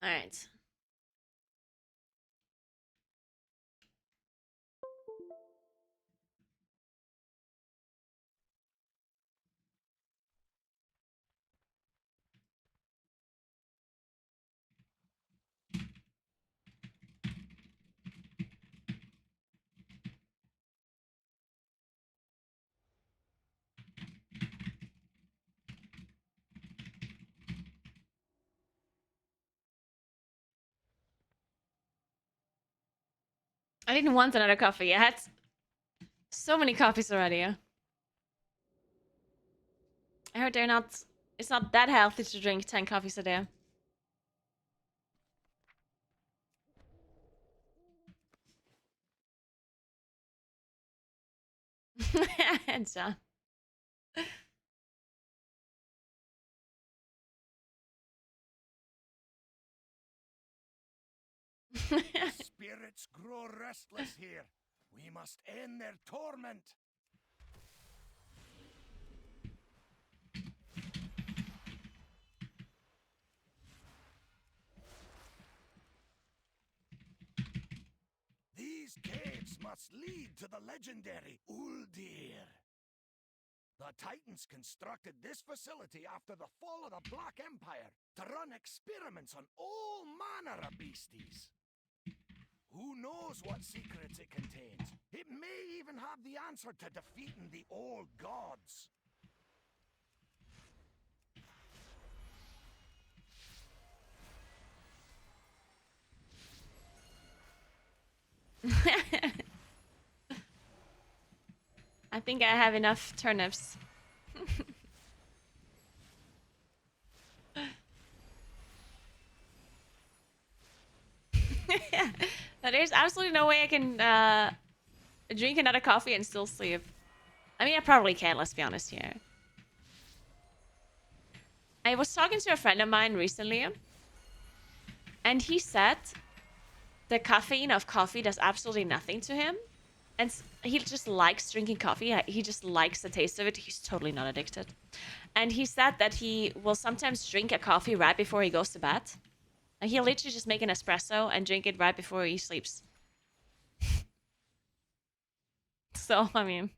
All right. I didn't want another coffee. I had so many coffees already. I heard they're not. It's not that healthy to drink 10 coffees a day. And so. Spirits grow restless here. We must end their torment. These caves must lead to the legendary Uldir. The Titans constructed this facility after the fall of the Black Empire to run experiments on all manner of beasties. Who knows what secrets it contains? It may even have the answer to defeating the old gods. I think I have enough turnips. Now, there's absolutely no way I can drink another coffee and still sleep. I mean, I probably can, let's be honest here. I was talking to a friend of mine recently, and he said the caffeine of coffee does absolutely nothing to him. And he just likes drinking coffee. He just likes the taste of it. He's totally not addicted. And he said that he will sometimes drink a coffee right before he goes to bed. And he'll literally just make an espresso and drink it right before he sleeps. So, I mean...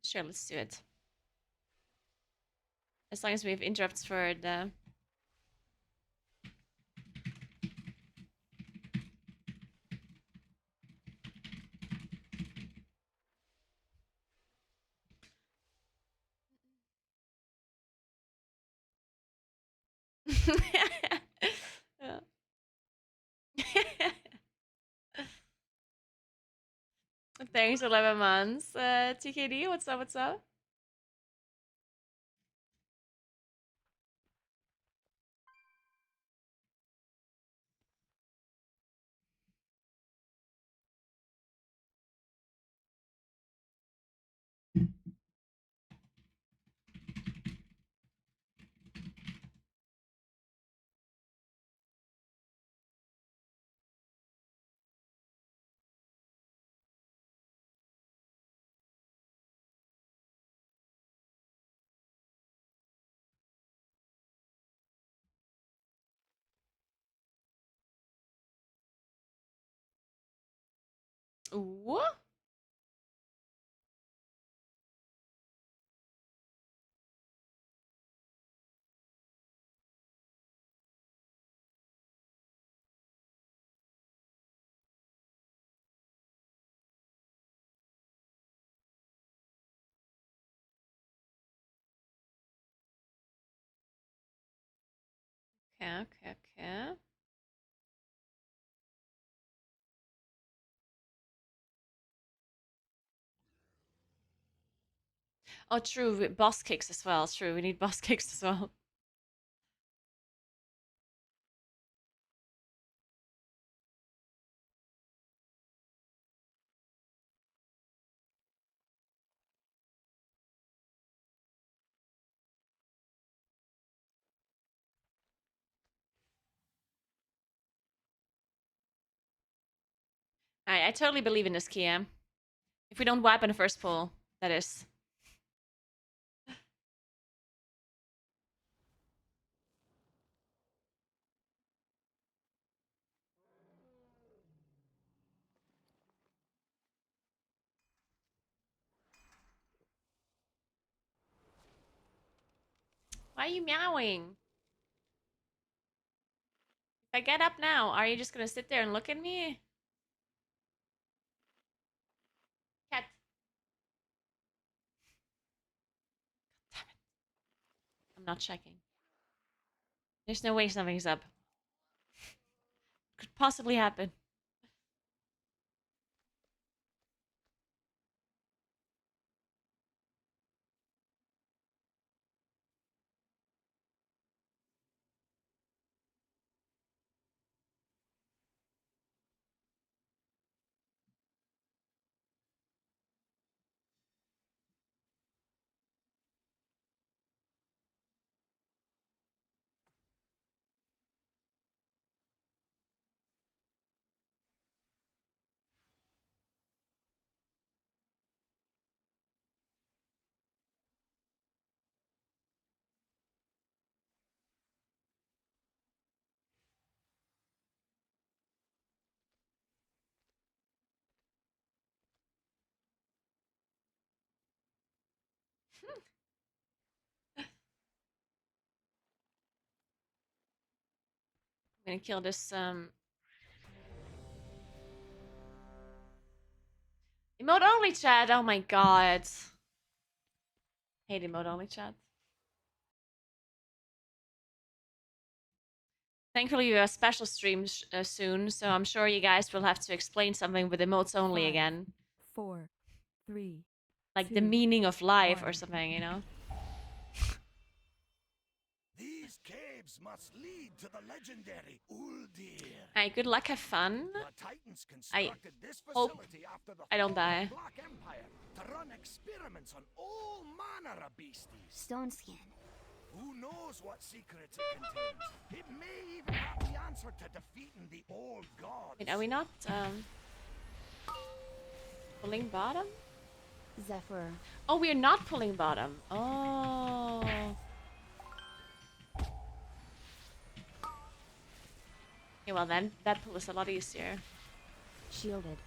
Sure, let's do it. As long as we have interrupts for the... Yeah. Thanks, 11 months. TKD, what's up, what's up? Ooh. Okay, okay, okay. Oh, true. Boss kicks as well. True. We need boss kicks as well. I totally believe in this, Kia. If we don't wipe in the first pull, that is. Why are you meowing? If I get up now, are you just gonna sit there and look at me? Cat. Damn it. I'm not checking. There's no way something's up. Could possibly happen. I'm gonna kill this emote only chat. Oh my god. Hate emote only chat. Thankfully, we have a special stream soon, so I'm sure you guys will have to explain something with emotes only 5, again. 4, 3, Like the 2, meaning of life or 1. something, you know? These caves must lead to the legendary Uldir. Alright, good luck, have fun. The Titans I constructed this hope facility after the I don't fall of die. the Black Empire to run experiments on all manner of beasties. Stone skin. Who knows what secrets it contains? It may even have the answer to defeating the old gods. Wait, are we not pulling bottom? Zephyr. Oh, we're not pulling bottom. Oh. Okay, well then, that pull is a lot easier. Shielded.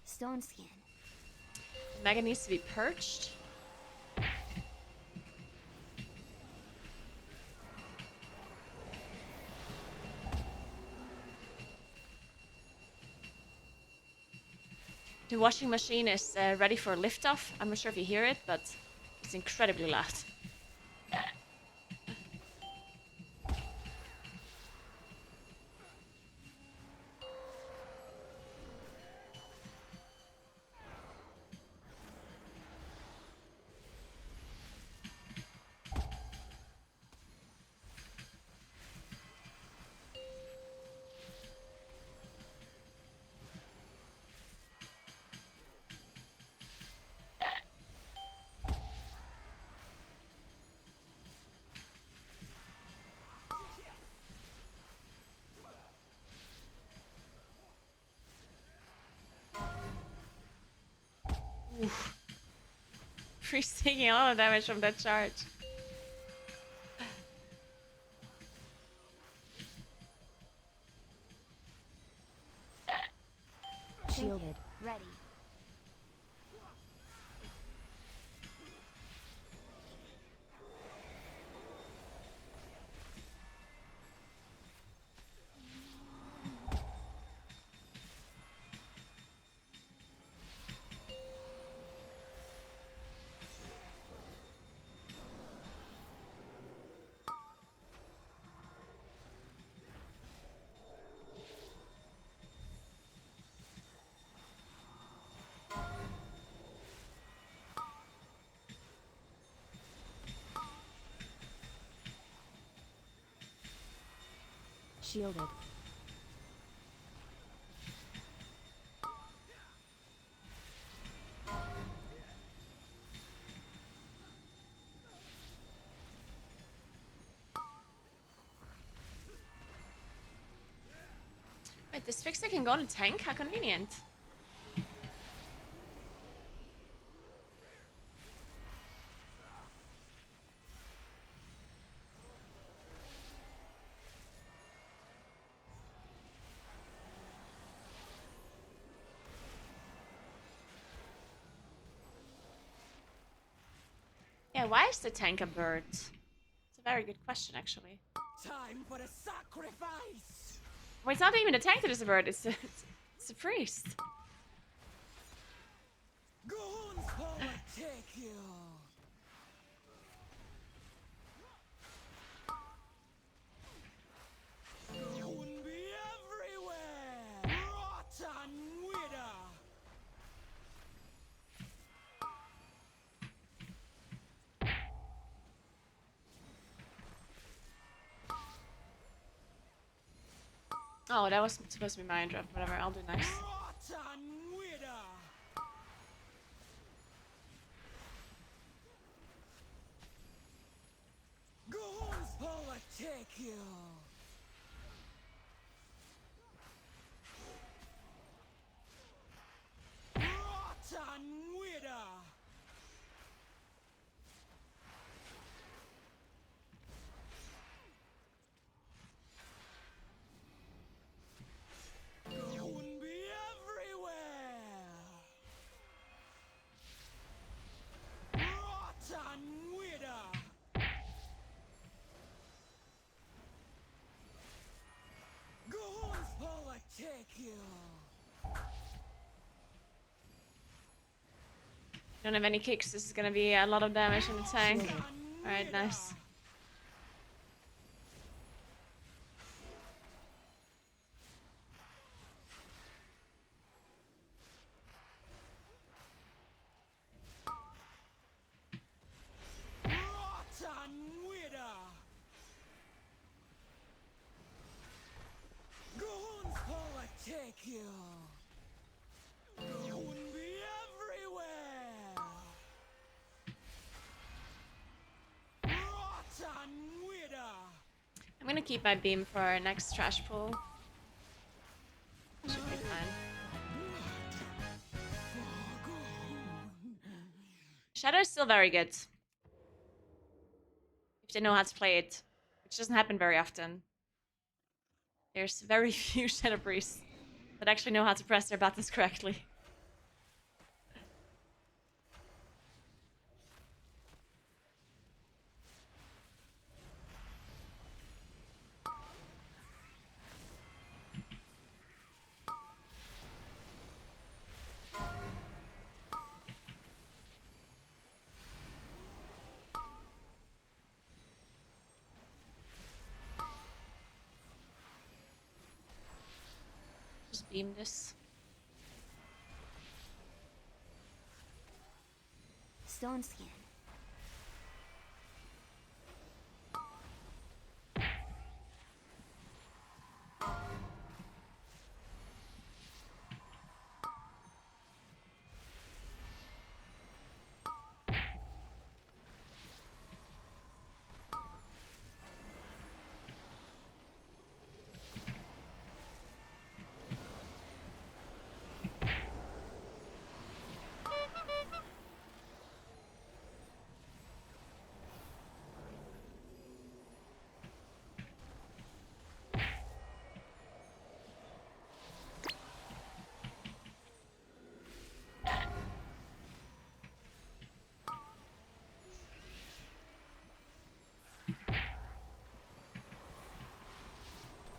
Stone skin. Mega needs to be perched. The washing machine is ready for liftoff. I'm not sure if you hear it, but it's incredibly loud. Oof. He's taking a lot of damage from that charge. Shielded. Ready. Shielded. Trickster can go on a tank? How convenient. Yeah, why is the tank a bird? It's a very good question, actually. Time for a sacrifice! Well, it's not even a tank that is a bird, it's a priest. Goons overtake you! Goon be everywhere! Rotten wither! Oh, that was supposed to be my drop. Whatever, I'll do next. Rotten wither! Goons overtake you! Rotten wither! Goon be everywhere! Rotten wither! Goons overtake you! Don't have any kicks. This is gonna be a lot of damage on the tank. Alright, nice. Rotten wither! Goons overtake you! Goon be everywhere! Rotten wither! I'm gonna keep my beam for our next trash pool. Should be fine. Shadow is still very good. If they know how to play it. Which doesn't happen very often. There's very few Shadow Priests that actually know how to press their buttons correctly. Just beam this. Stone skin.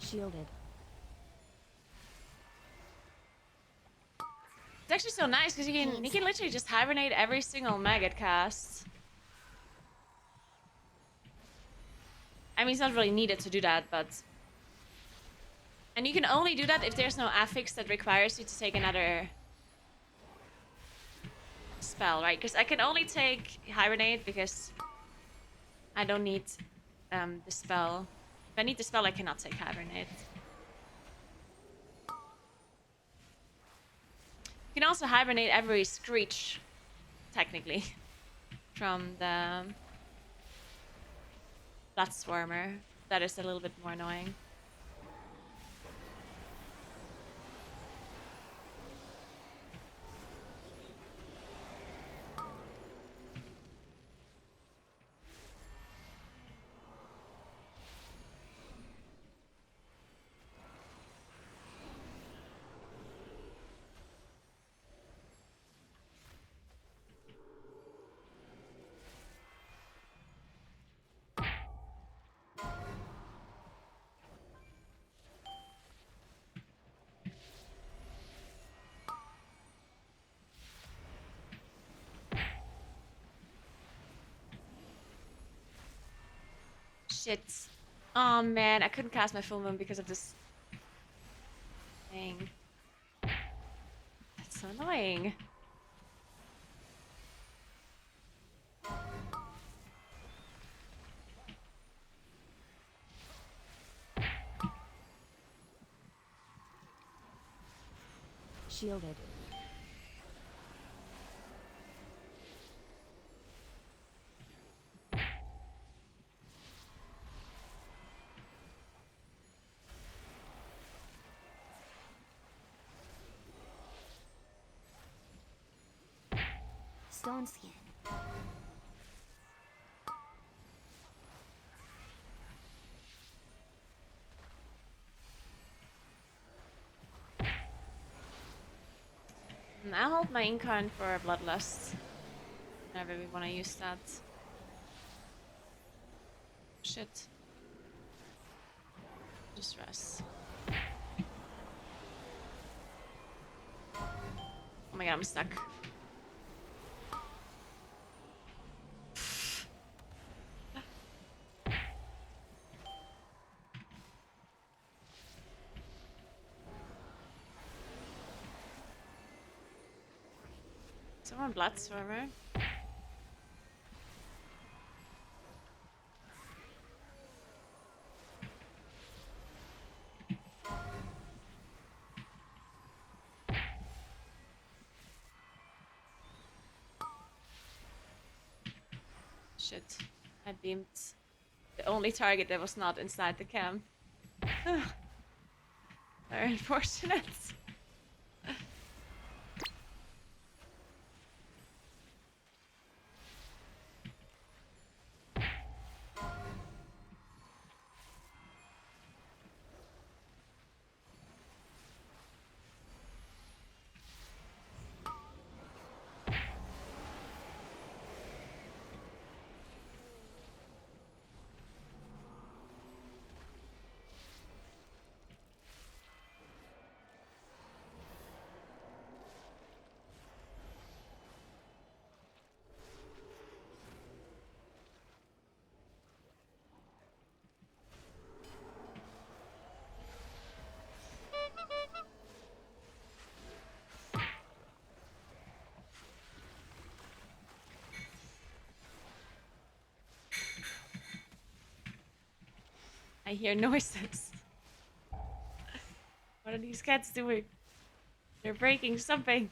Shielded. It's actually so nice because you can literally just hibernate every single maggot cast. I mean, it's not really needed to do that, but... And you can only do that if there's no affix that requires you to take another spell, right? Because I can only take hibernate because I don't need the spell. If I need the spell, I cannot take hibernate. You can also hibernate every screech, technically, from the Bloodswarmer. That is a little bit more annoying. Shit. Oh man, I couldn't cast my full moon because of this thing. That's so annoying. Shielded. Stone skin. I'll hold my Incarn for Bloodlust. Whenever we want to use that. Shit. Just rest. Oh my god, I'm stuck. Someone Bloodstormer. Shit. I beamed the only target that was not inside the camp. Very unfortunate. I hear noises. What are these cats doing? They're breaking something.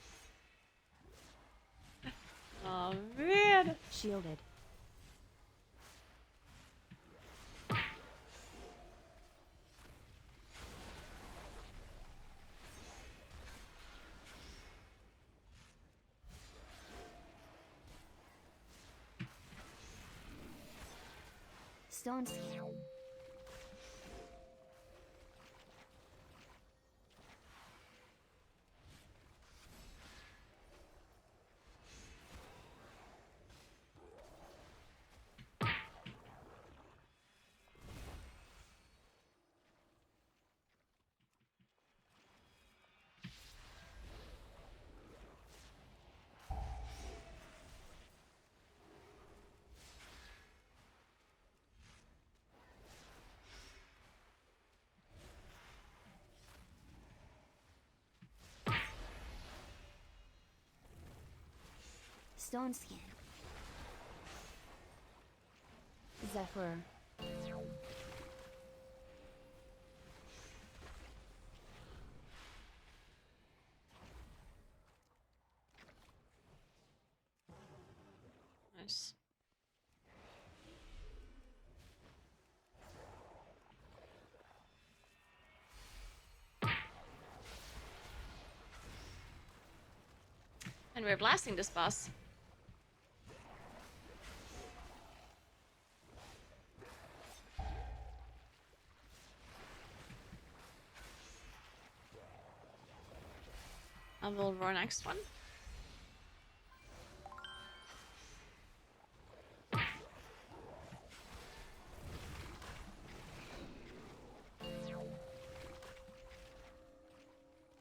Oh man. Shielded. Stone skin. Stone skin. Zephyr. Nice. And we're blasting this boss. I will roar next one.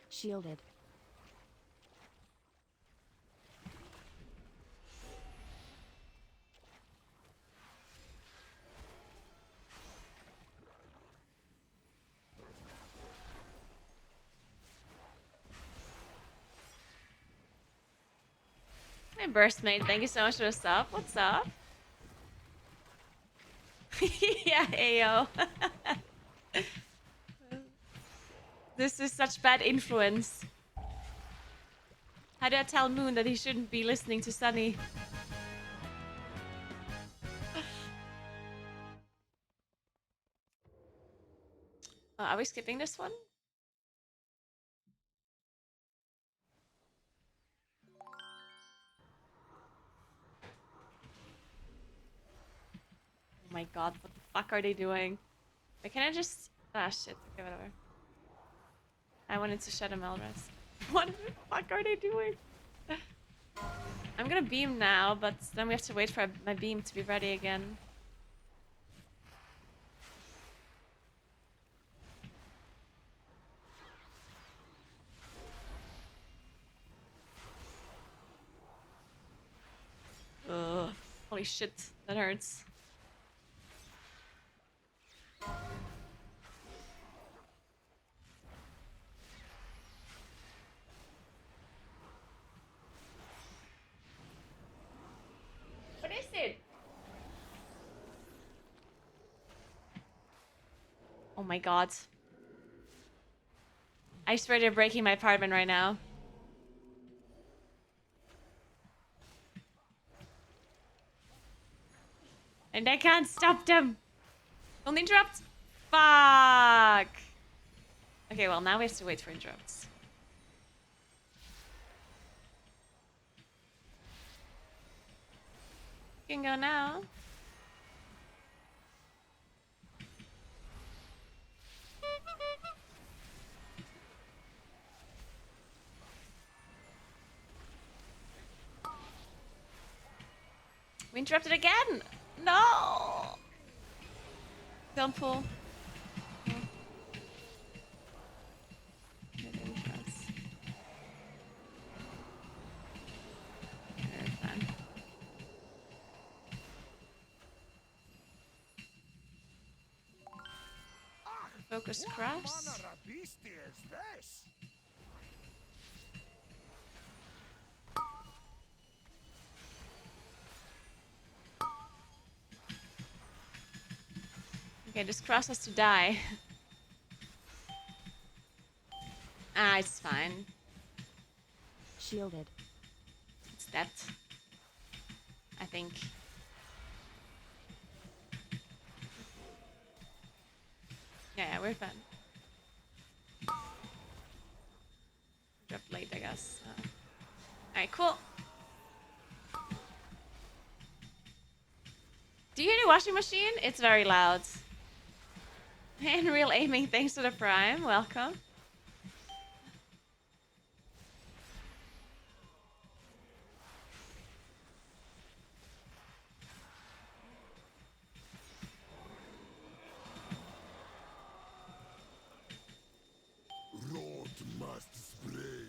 Shielded. Hi, Burstmate. Thank you so much for the sub. What's up? Yeah, Ayo. This is such bad influence. How do I tell Moon that he shouldn't be listening to Sunny? Are we skipping this one? Oh my god, what the fuck are they doing? Wait, can I just... Ah, shit. Okay, whatever. I wanted to shut him Elrest. What the fuck are they doing? I'm gonna beam now, but then we have to wait for my beam to be ready again. Ugh. Holy shit, that hurts. What is it? Oh my god. I swear they're breaking my apartment right now. And I can't stop them. Don't interrupt. Fuck. Okay, well, now we have to wait for interrupts. You can go now. We interrupted again. No. Don't pull. Focus cross. What manner of beast is this? Okay, this cross has to die. Ah, it's fine. Shielded. It's dead. I think. Yeah, we're fine. Dropped late, I guess. Alright, cool. Do you hear the washing machine? It's very loud. And real aiming, thanks to the prime. Welcome. Rot must spread.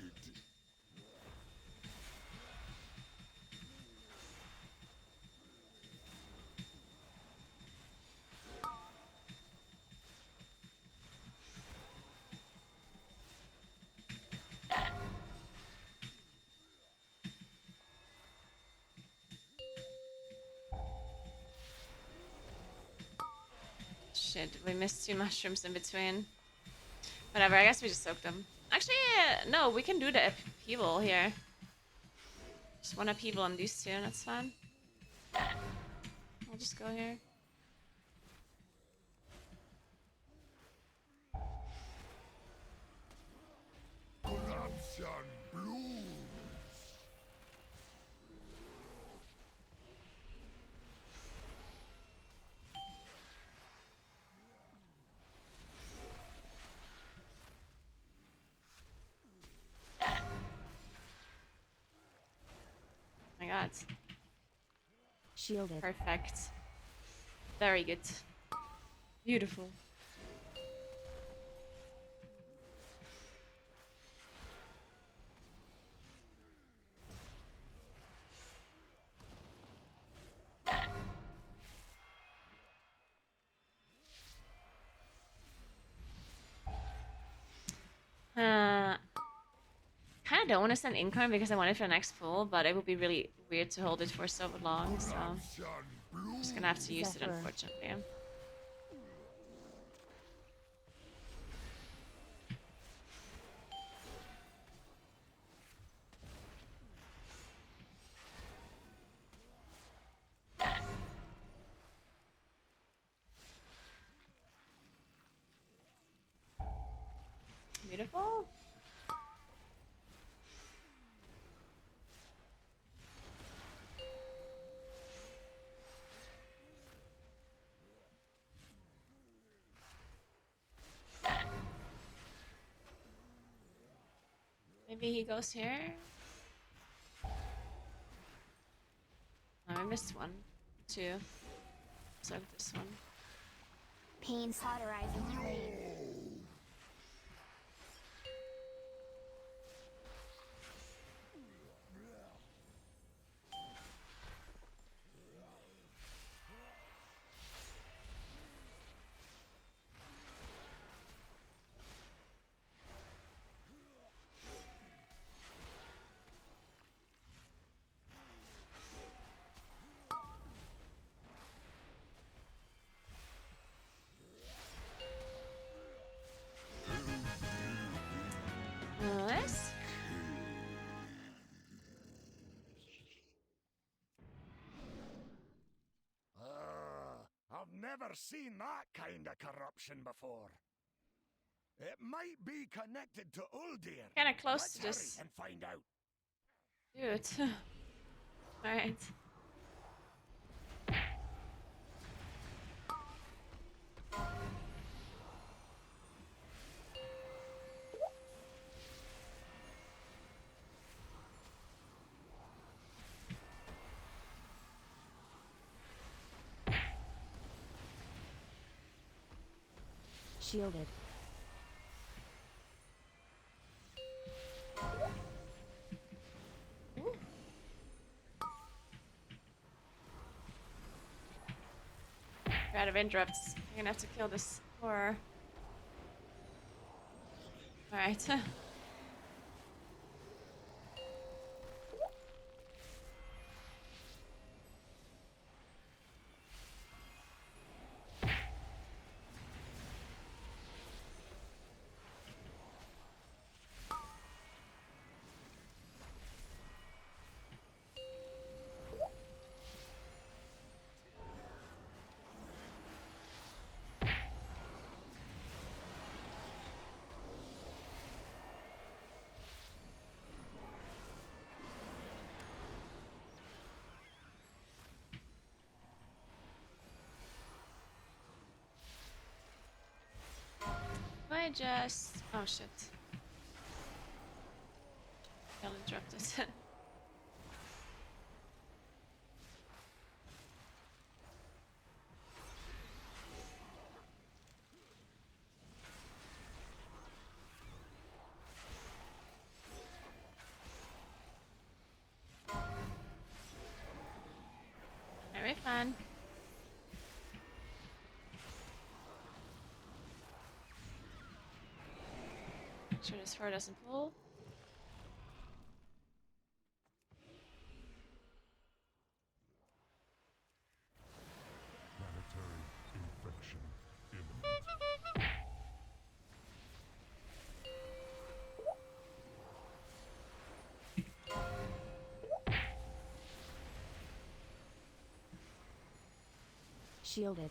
Shit, we missed 2 mushrooms in between. Whatever, I guess we just soaked them. Actually, no, we can do the upheaval here. Just one upheaval on these 2, that's fine. I'll just go here. Corruption blooms. Oh my god. Shielded. Perfect. Very good. Beautiful. Kind kind of don't want to send income because I want it for the next pull, but it would be really weird to hold it for so long, so I'm just gonna have to use it, Zephyr. unfortunately. Beautiful. Maybe he goes here. Oh, I missed one. Two. So this one. Pain cauterizing flame. Nice. I've never seen that kind of corruption before. It might be connected to Uldir. Kind of close Let's to hurry just and find out. do it. Alright. Shielded. We're out of interrupts. I'm gonna have to kill this horror. Alright. I just... Oh shit. I'll interrupt it. Very fun. Make sure this fur doesn't pull. Planetary infection imminent. Shielded.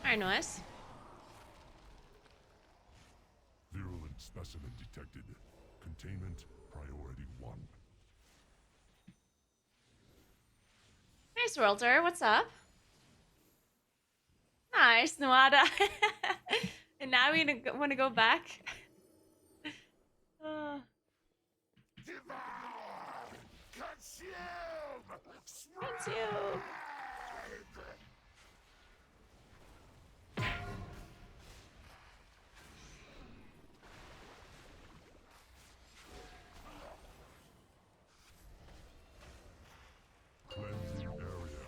Very nice. Virulent specimen detected. Containment priority 1. Nice, Worlder. What's up? Nice, Nuada. And now we want to go back. Oh, Devour! Consume! consume. Cleansing area.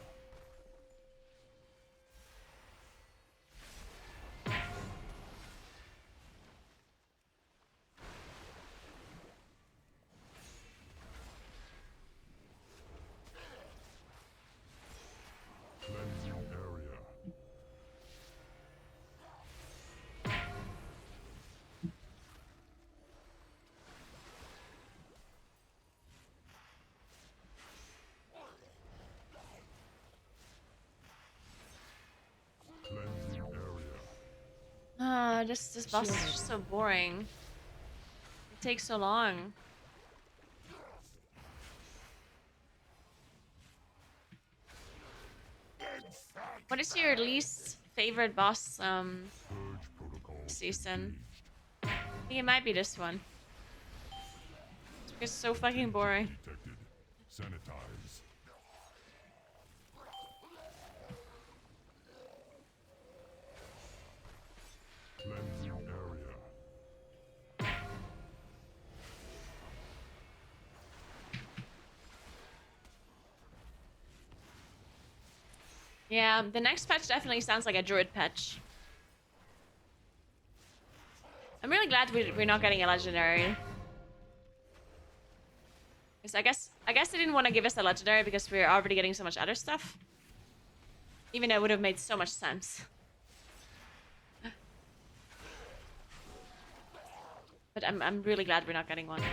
Cleansing area. Cleansing area. Ah, this boss is just so boring. It takes so long. What is your least favorite boss Purge protocols season? engaged. I think it might be this one. It's so fucking boring. Detected. Sanitize. Cleansing area. Yeah, the next patch definitely sounds like a druid patch. I'm really glad we're not getting a legendary. Because I guess they didn't want to give us a legendary because we're already getting so much other stuff. Even though it would have made so much sense. But I'm really glad we're not getting one.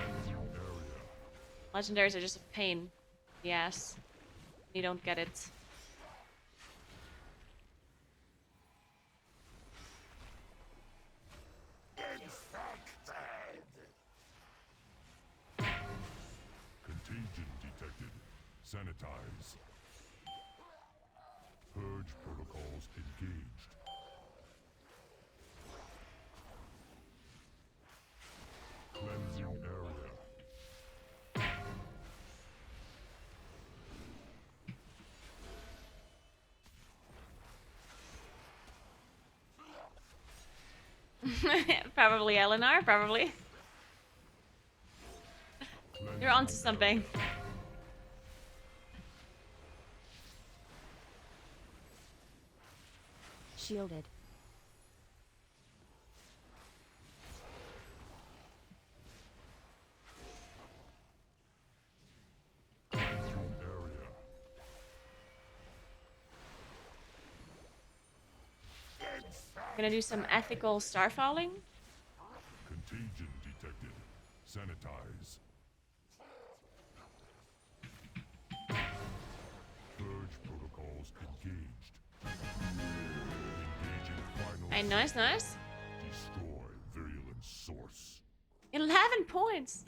Legendaries are just a pain. Yes. You don't get it. Contagion detected. Sanitize. Purge protocols engaged. Cleansing area. Probably Eleanor, probably. You're Cleansing onto something. Shielded. area. Gonna do some ethical starfalling. Contagion detected. Sanitize. Purge protocols engaged. Engaging final. Nice, nice. Destroy virulent source. 11 points.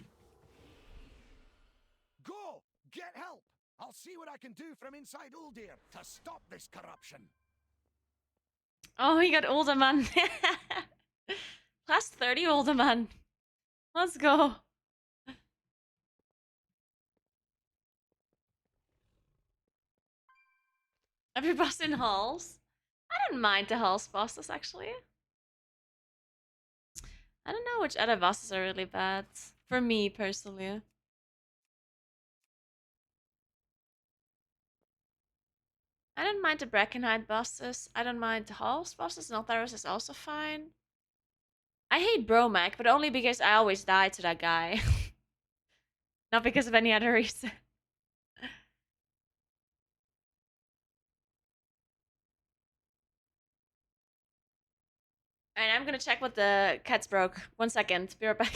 Go! Get help! I'll see what I can do from inside Uldir to stop this corruption. Oh, he got Uldaman. Plus 30 Uldaman. Let's go. Every boss in halls. I don't mind the halls bosses actually. I don't know which other bosses are really bad. For me personally. I don't mind the Breckenhide bosses. I don't mind the halls bosses. Notharos is also fine. I hate Bromac, but only because I always die to that guy. Not because of any other reason. Alright, I'm gonna check what the cats broke. 1 second. Be right back.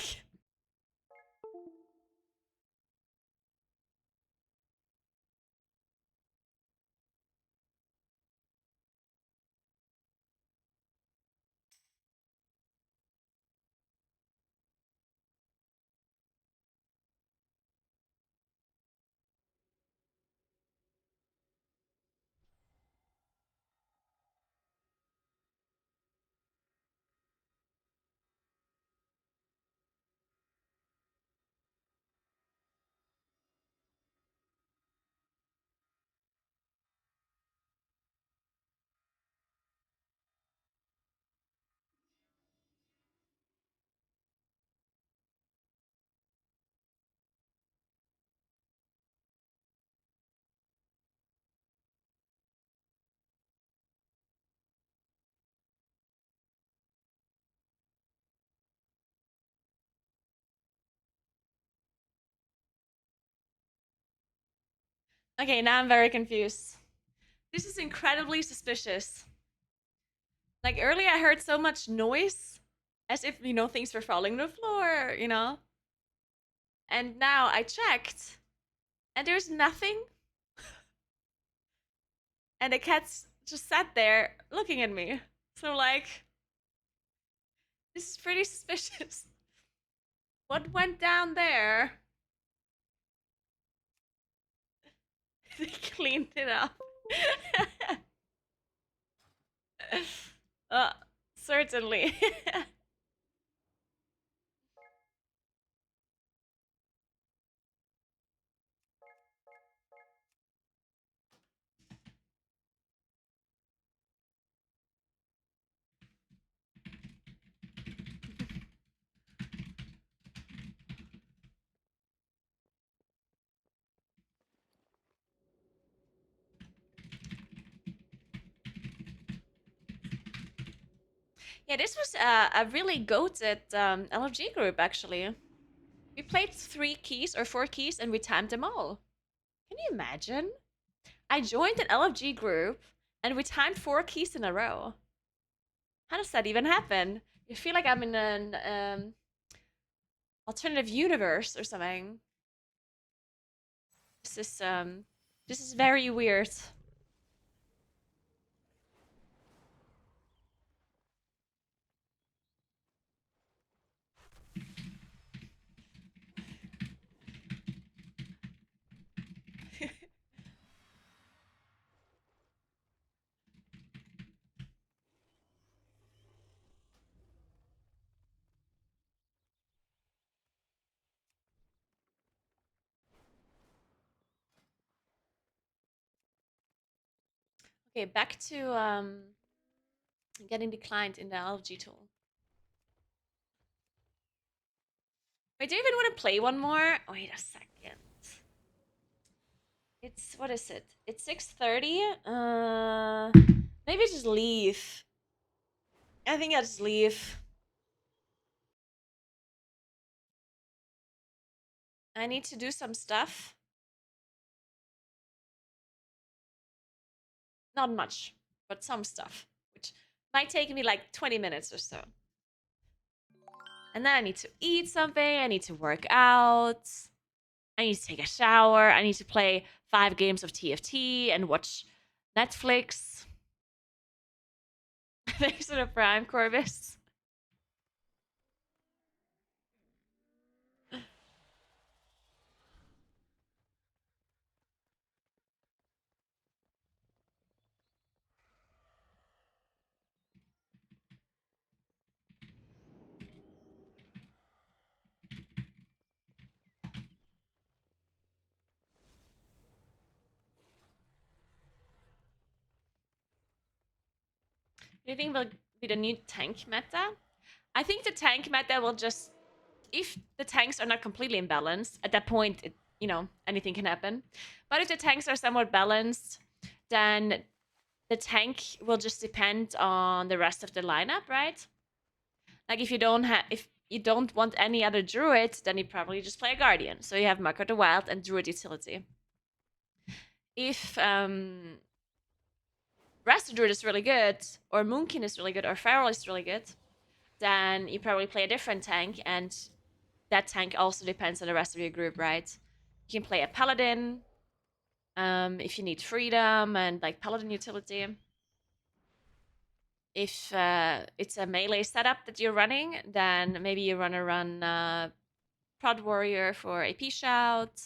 Okay, now I'm very confused. This is incredibly suspicious. Like earlier, I heard so much noise, as if things were falling on the floor. And now I checked, and there's nothing. And the cat's just sat there looking at me. So like, this is pretty suspicious. What went down there? They cleaned it up. uh, certainly. Yeah, this was a really goated LFG group, actually. We played 3 keys or 4 keys and we timed them all. Can you imagine? I joined an LFG group and we timed 4 keys in a row. How does that even happen? I feel like I'm in an alternative universe or something. This is very weird. Okay, back to getting declined in the LFG tool. Wait, do you even want to play one more? Wait a second. It's what is it? It's 6:30. Maybe just leave. I think I'll just leave. I need to do some stuff. Not much, but some stuff, which might take me like 20 minutes or so. And then I need to eat something. I need to work out. I need to take a shower. I need to play 5 games of TFT and watch Netflix. Thanks for the Prime, Corvus. Do you think will be the new tank meta? I think the tank meta will just, if the tanks are not completely imbalanced, at that point, anything can happen. But if the tanks are somewhat balanced, then the tank will just depend on the rest of the lineup, right? Like if you don't want any other druid, then you probably just play a guardian. So you have Mark of the Wild and druid utility. If Rest Druid is really good, or Moonkin is really good, or Feral is really good, then you probably play a different tank, and that tank also depends on the rest of your group, right? You can play a Paladin if you need freedom and like Paladin utility. If it's a melee setup that you're running, then maybe you want to run Prod Warrior for AP Shout,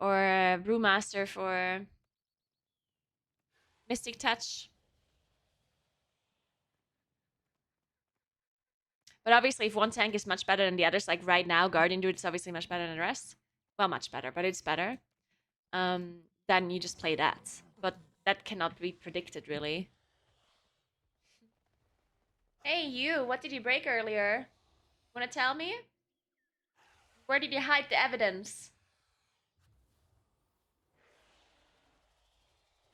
or Brewmaster for Mystic Touch. But obviously, if one tank is much better than the others, like right now, Guardian Druid is obviously much better than the rest. Well, much better, but it's better. Then you just play that. But that cannot be predicted, really. Hey, you, what did you break earlier? Want to tell me? Where did you hide the evidence?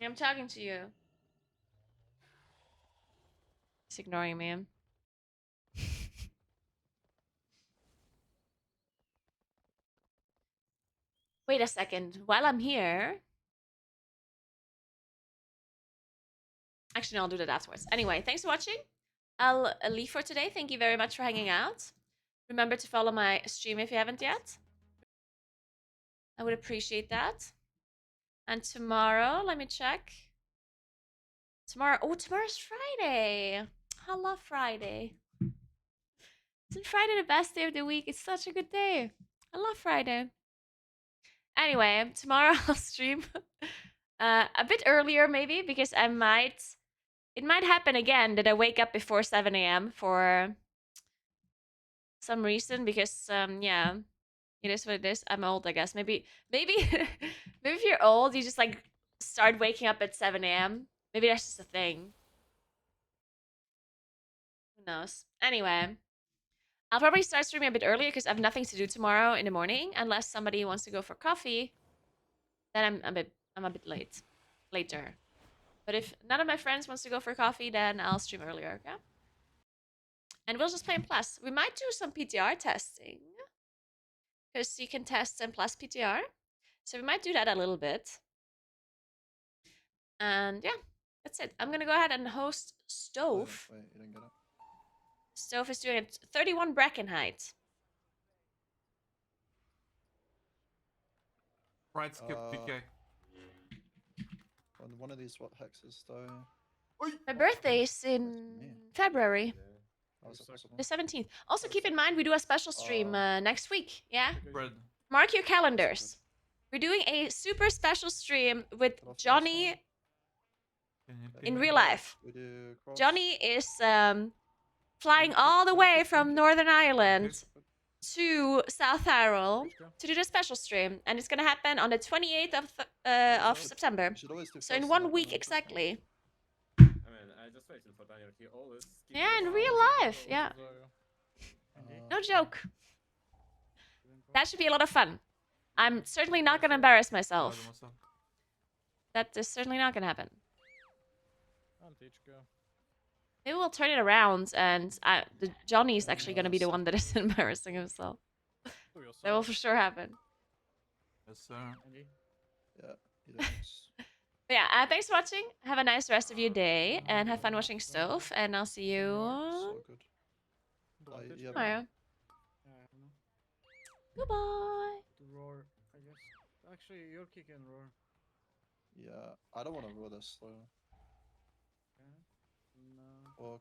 I'm talking to you. He's ignoring me. Wait a second. While I'm here. Actually, no, I'll do that afterwards. Anyway, thanks for watching. I'll leave for today. Thank you very much for hanging out. Remember to follow my stream if you haven't yet. I would appreciate that. And tomorrow, let me check. Tomorrow's Friday. I love Friday. Isn't Friday the best day of the week? It's such a good day. I love Friday. Anyway, tomorrow I'll stream a bit earlier maybe because it might happen again that I wake up before 7 a.m. for some reason because yeah, it is what it is. I'm old, I guess. Maybe maybe if you're old, you just like start waking up at 7 a.m. Maybe that's just a thing. Who knows? Anyway, I'll probably start streaming a bit earlier because I have nothing to do tomorrow in the morning unless somebody wants to go for coffee. Then I'm a bit later. But if none of my friends wants to go for coffee, then I'll stream earlier, okay? And we'll just play in Plus. We might do some PTR testing. Because you can test in Plus PTR. So we might do that a little bit. And yeah, that's it. I'm gonna go ahead and host Stove. Wait, you didn't get it. Stove is doing it 31 Bracken height. Right, skip PK. On one of these, what hexes though? My birthday is in February. How is it possible? The 17th. Also, keep in mind we do a special stream next week. Yeah? Bread. Mark your calendars. We're doing a super special stream with Johnny in real life. We do cross. Johnny is flying all the way from Northern Ireland to South Tyrol to do the special stream, and it's gonna happen on the 28th of September. We should always do So in first 1 and week then exactly. I mean, I just waited for Daniel. He always skipped Yeah, in around. real life. Yeah. No joke. That should be a lot of fun. I'm certainly not gonna embarrass myself. That is certainly not gonna happen. Maybe we'll turn it around, and Johnny's actually gonna be the one that is embarrassing himself. That will for sure happen. Yes, sir. Yeah, you don't. But yeah, thanks for watching. Have a nice rest of your day, and have fun watching Stove. And I'll see you So good. Yeah, tomorrow. Goodbye. Roar, I guess. Actually, you're kicking roar. yeah, I don't want to roll this though. Okay. No. Or